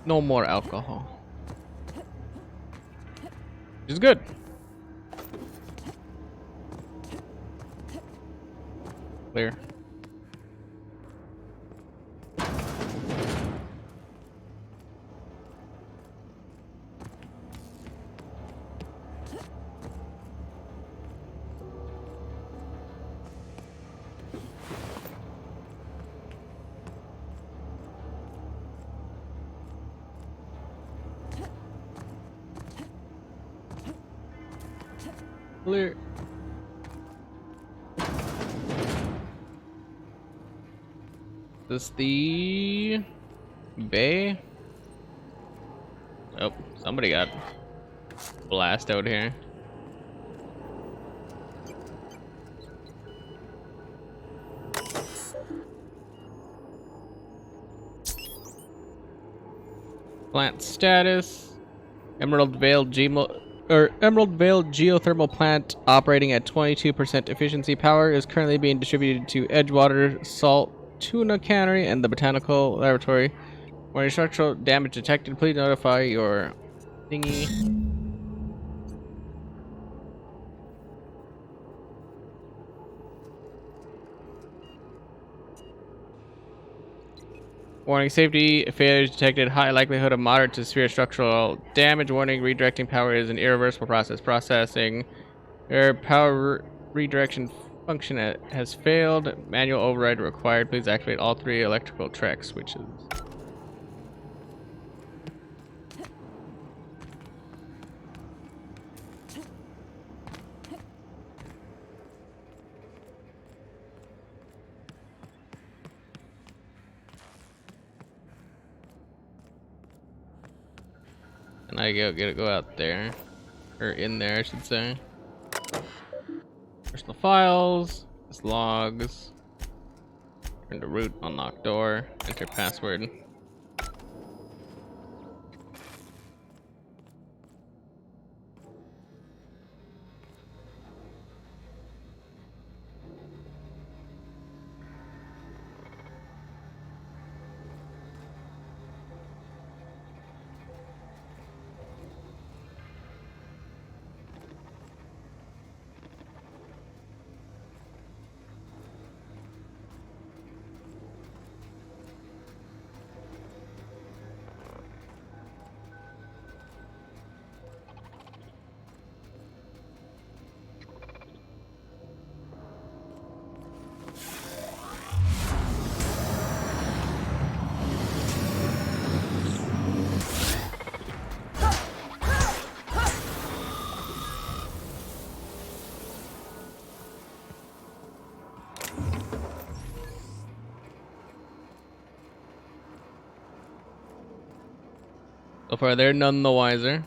No more alcohol. Which is good. Clear. Clear. This the bay? Oh, somebody got blast out here. Plant status. Emerald Vale geothermal plant operating at 22% efficiency power is currently being distributed to Edgewater Salt Tuna Cannery and the Botanical Laboratory. When structural damage detected, please notify your thingy. Warning, safety failures detected, high likelihood of moderate to severe structural damage. Warning, redirecting power is an irreversible process. Processing. Your power redirection function has failed. Manual override required. Please activate all 3 electrical track switches. And I go out there, or in there, I should say. Personal files, this logs. Turn to root, unlock door, enter password. So far, they're none the wiser.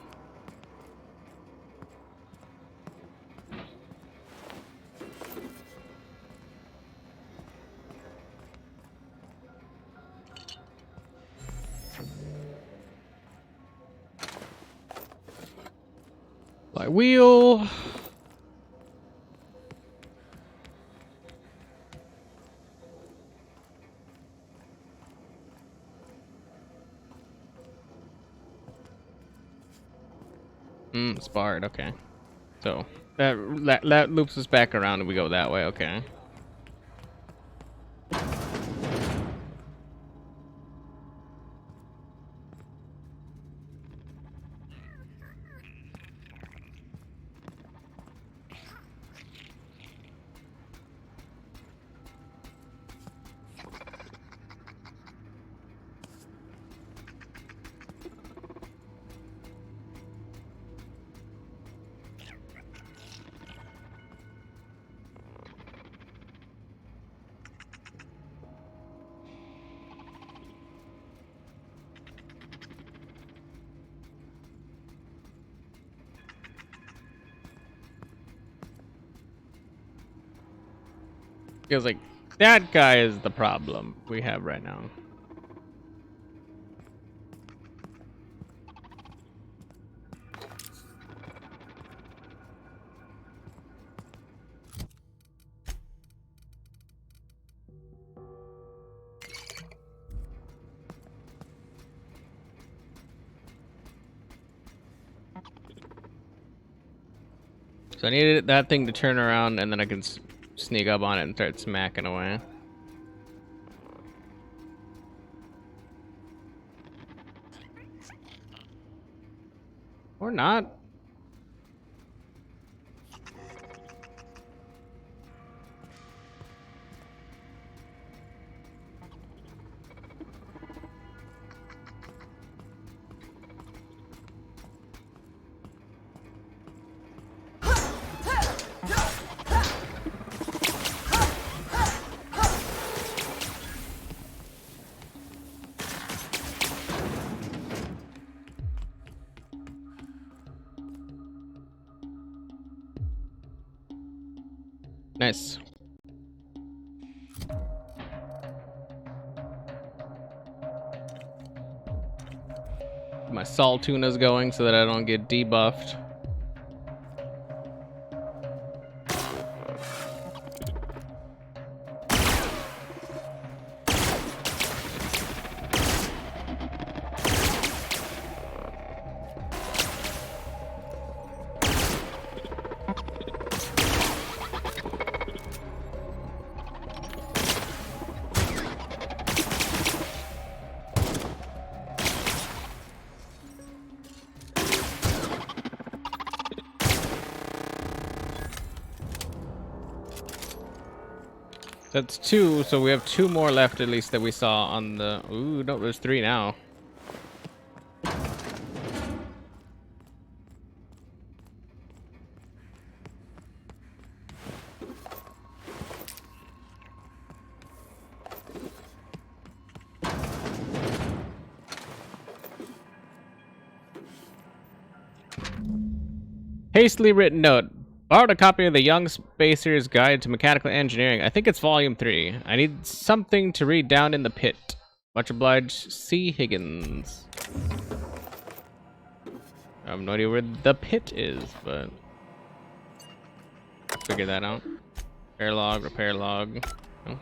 By wheel. Sparred, okay. So that loops us back around and we go that way, okay. Feels like that guy is the problem we have right now. So I needed that thing to turn around, and then I can sneak up on it and start smacking away. Or not. Nice. My salt tuna's going so that I don't get debuffed. That's 2, so we have 2 more left at least that we saw on the... Ooh, no, there's 3 now. Hastily written note. Borrowed a copy of the Young Spacer's Guide to Mechanical Engineering. I think it's volume 3. I need something to read down in the pit. Much obliged, C. Higgins. I have no idea where the pit is, but... figure that out. Repair log, repair log. Oh.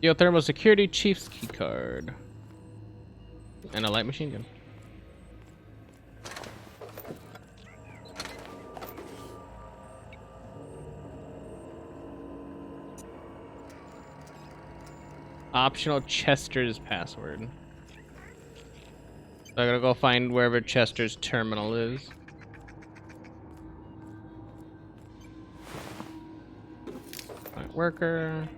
Geothermal security chief's key card. And a light machine gun. Optional Chester's password. So I gotta go find wherever Chester's terminal is. Right, worker.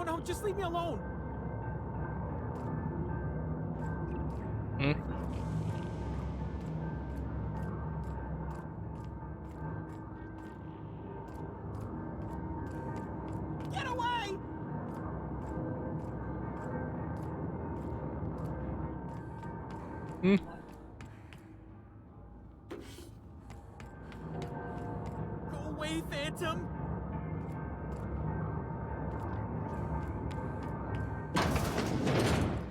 No, just leave me alone. Get away! Go away, Phantom.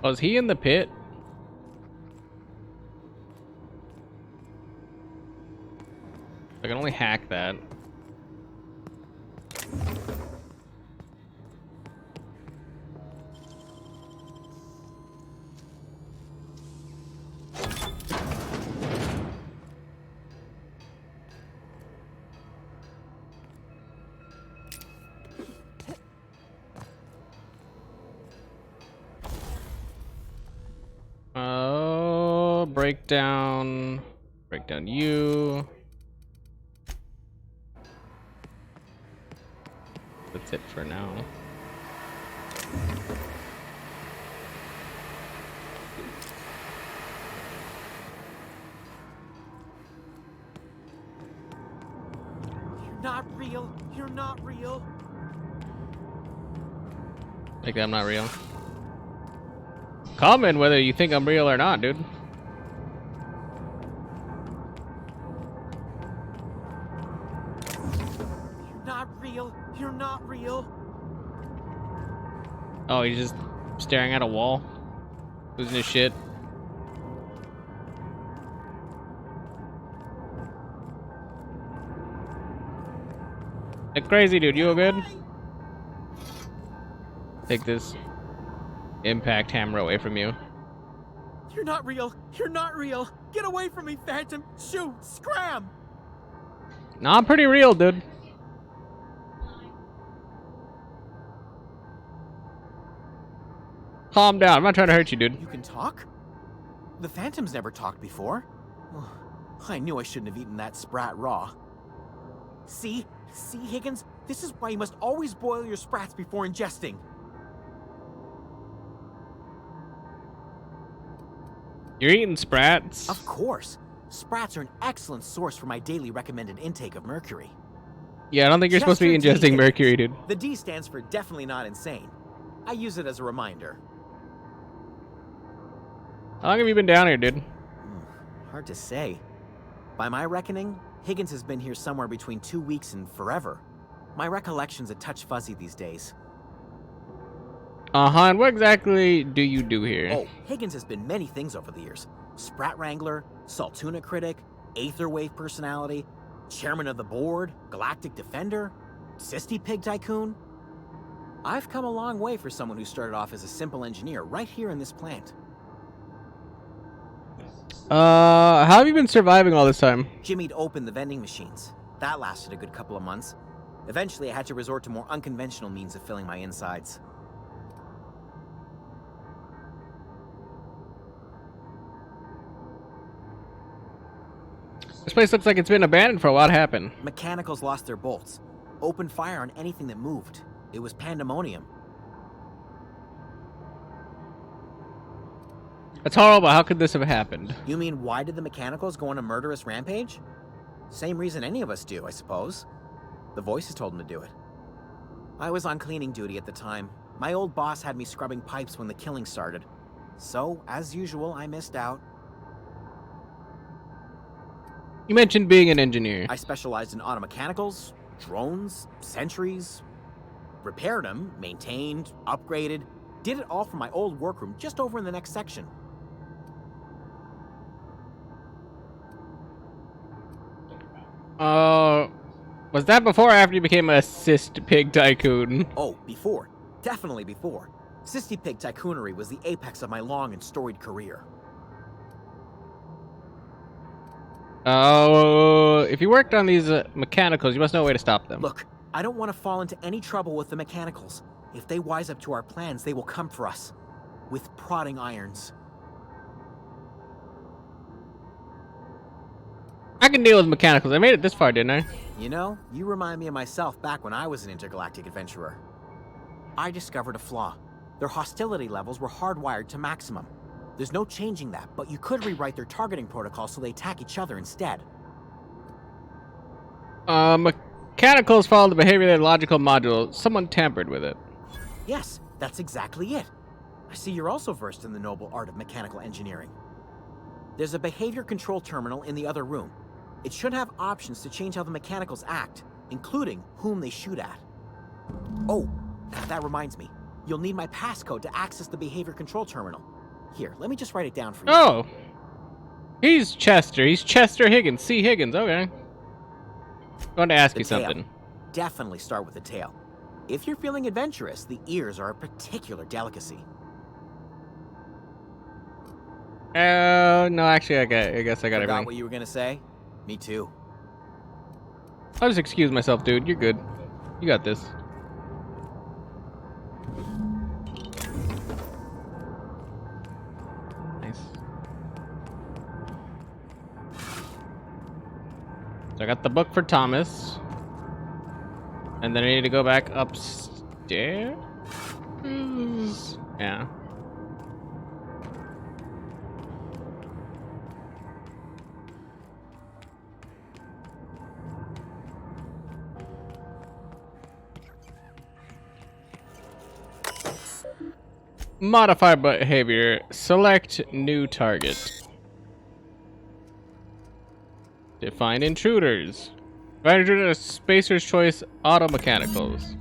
Oh, is he in the pit? I can only hack that. Oh, breakdown you. That's it for now.
You're not real. You're not real.
Like I'm not real. Comment whether you think I'm real or not, dude. Oh, he's just staring at a wall, losing his shit. Like crazy, dude. You all good? Take this impact hammer away from you.
You're not real. You're not real. Get away from me, Phantom. Shoot. Scram.
No, I'm pretty real, dude. Calm down. I'm not trying to hurt you, dude.
You can talk? The Phantom's never talked before. Oh, I knew I shouldn't have eaten that sprat raw. See? See, Higgins? This is why you must always boil your sprats before ingesting.
You're eating sprats?
Of course. Sprats are an excellent source for my daily recommended intake of mercury.
Yeah, I don't think you're supposed to be
Chester
ingesting
D.
mercury, dude.
The D stands for definitely not insane. I use it as a reminder.
How long have you been down here, dude?
Hard to say. By my reckoning, Higgins has been here somewhere between 2 weeks and forever. My recollection's a touch fuzzy these days.
Uh-huh, and what exactly do you do here?
Oh, Higgins has been many things over the years. Sprat Wrangler, Saltuna Critic, Aetherwave Personality, Chairman of the Board, Galactic Defender, Sisty Pig Tycoon. I've come a long way for someone who started off as a simple engineer right here in this plant.
How have you been surviving all this time?
Jimmy'd opened the vending machines. That lasted a good couple of months. Eventually, I had to resort to more unconventional means of filling my insides.
This place looks like it's been abandoned for a while. What happened?
Mechanicals lost their bolts. Opened fire on anything that moved. It was pandemonium.
That's horrible. How could this have happened?
You mean, why did the Mechanicals go on a murderous rampage? Same reason any of us do, I suppose. The voices told them to do it. I was on cleaning duty at the time. My old boss had me scrubbing pipes when the killing started. So, as usual, I missed out.
You mentioned being an engineer.
I specialized in automechanicals, drones, sentries. Repaired them, maintained, upgraded. Did it all from my old workroom just over in the next section.
Was that before or after you became a cyst pig tycoon?
Oh, before. Definitely before. Sisty Pig Tycoonery was the apex of my long and storied career.
Oh, if you worked on these mechanicals, you must know a way to stop them.
Look, I don't want to fall into any trouble with the mechanicals. If they wise up to our plans, they will come for us. With prodding irons.
I can deal with mechanicals. I made it this far, didn't I?
You know, you remind me of myself back when I was an intergalactic adventurer. I discovered a flaw. Their hostility levels were hardwired to maximum. There's no changing that, but you could rewrite their targeting protocol so they attack each other instead.
Mechanicals follow the behavior of the logical module. Someone tampered with it.
Yes, that's exactly it. I see you're also versed in the noble art of mechanical engineering. There's a behavior control terminal in the other room. It should have options to change how the mechanicals act, including whom they shoot at. Oh, that reminds me. You'll need my passcode to access the behavior control terminal. Here, let me just write it down for you.
Oh! He's Chester. He's Chester Higgins. C. Higgins, okay. I wanted to ask you something.
Definitely start with the tail. If you're feeling adventurous, the ears are a particular delicacy.
No, actually, I guess I got
Forgot
everything.
what you were gonna say? Me too.
I'll just excuse myself, dude. You're good. You got this. Nice. So I got the book for Thomas. And then I need to go back upstairs? Yeah. Modify behavior. Select new target. Define intruders. Define intruders. Spacer's choice. Auto mechanicals.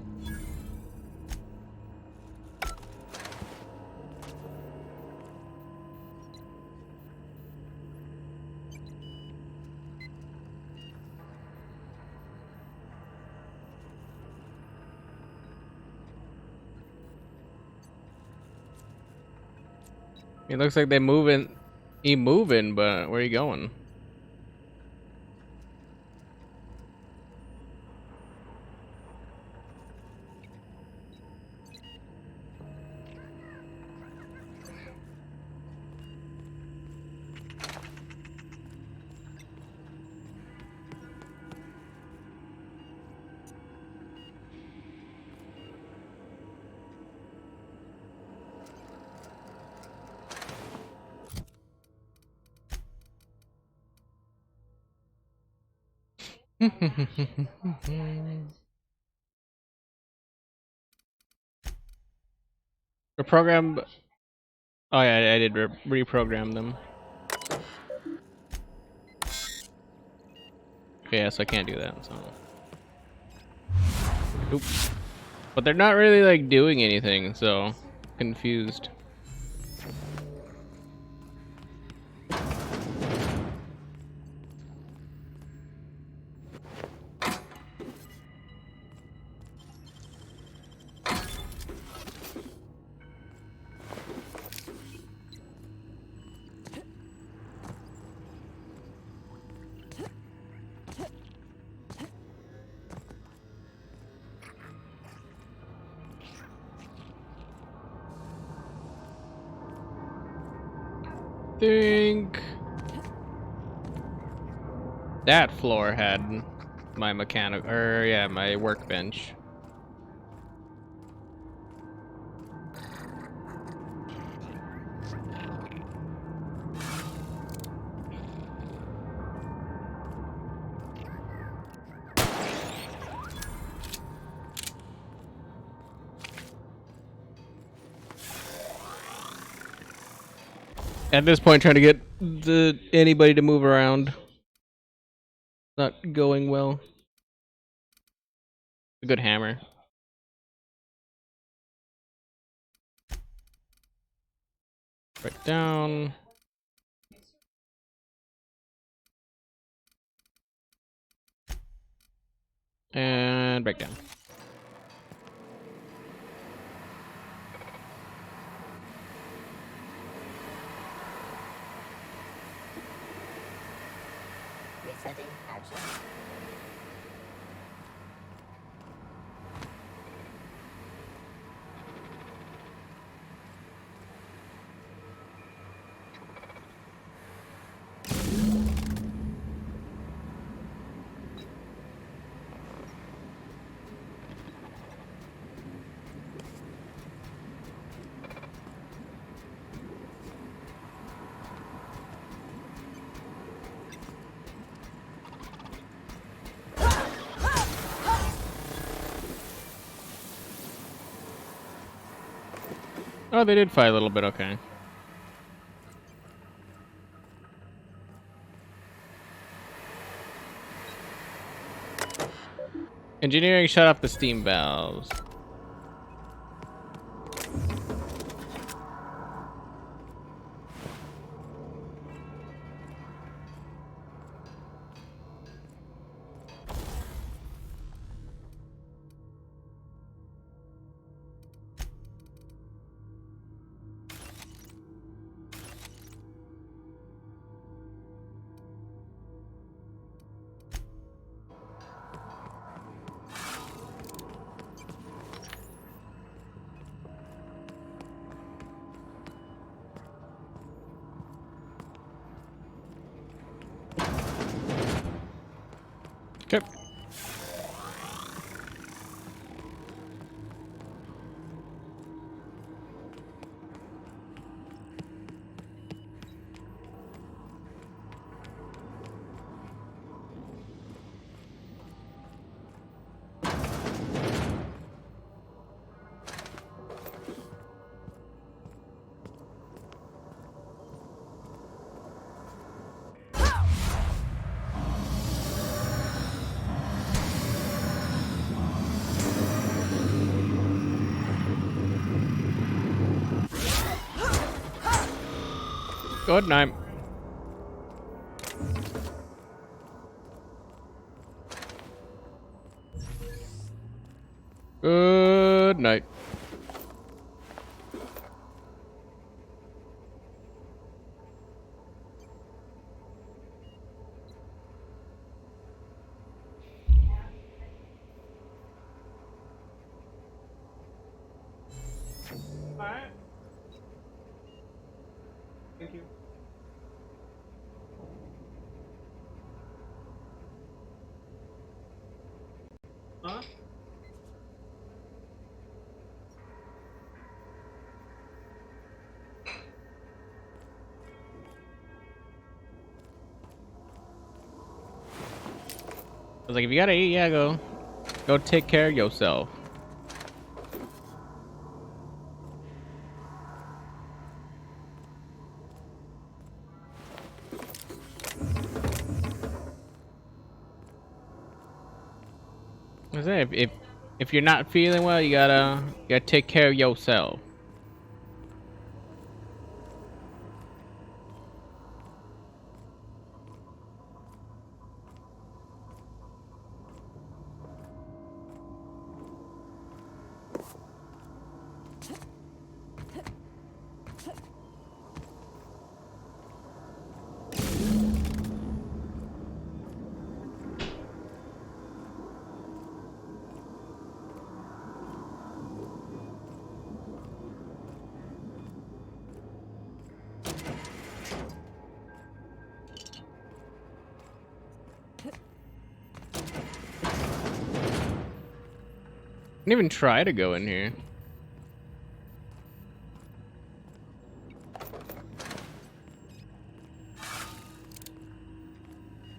It looks like they moving. He moving, but where are you going? The program. Oh yeah, I did reprogram them. Okay, yeah, so I can't do that. So. Oops. But they're not really like doing anything, so confused. Think that floor had my mechanic, or yeah, my workbench. At this point, trying to get anybody to move around. Not going well. A good hammer. Right down. And back down.
Resetting action.
Oh, they did fight a little bit, okay. Engineering shut off the steam valves. Okay. Good night. Good night. Alright. Thank you. Huh? I was like, if you gotta eat, yeah, go take care of yourself. I was saying, if you're not feeling well, you gotta take care of yourself. Didn't even try to go in here.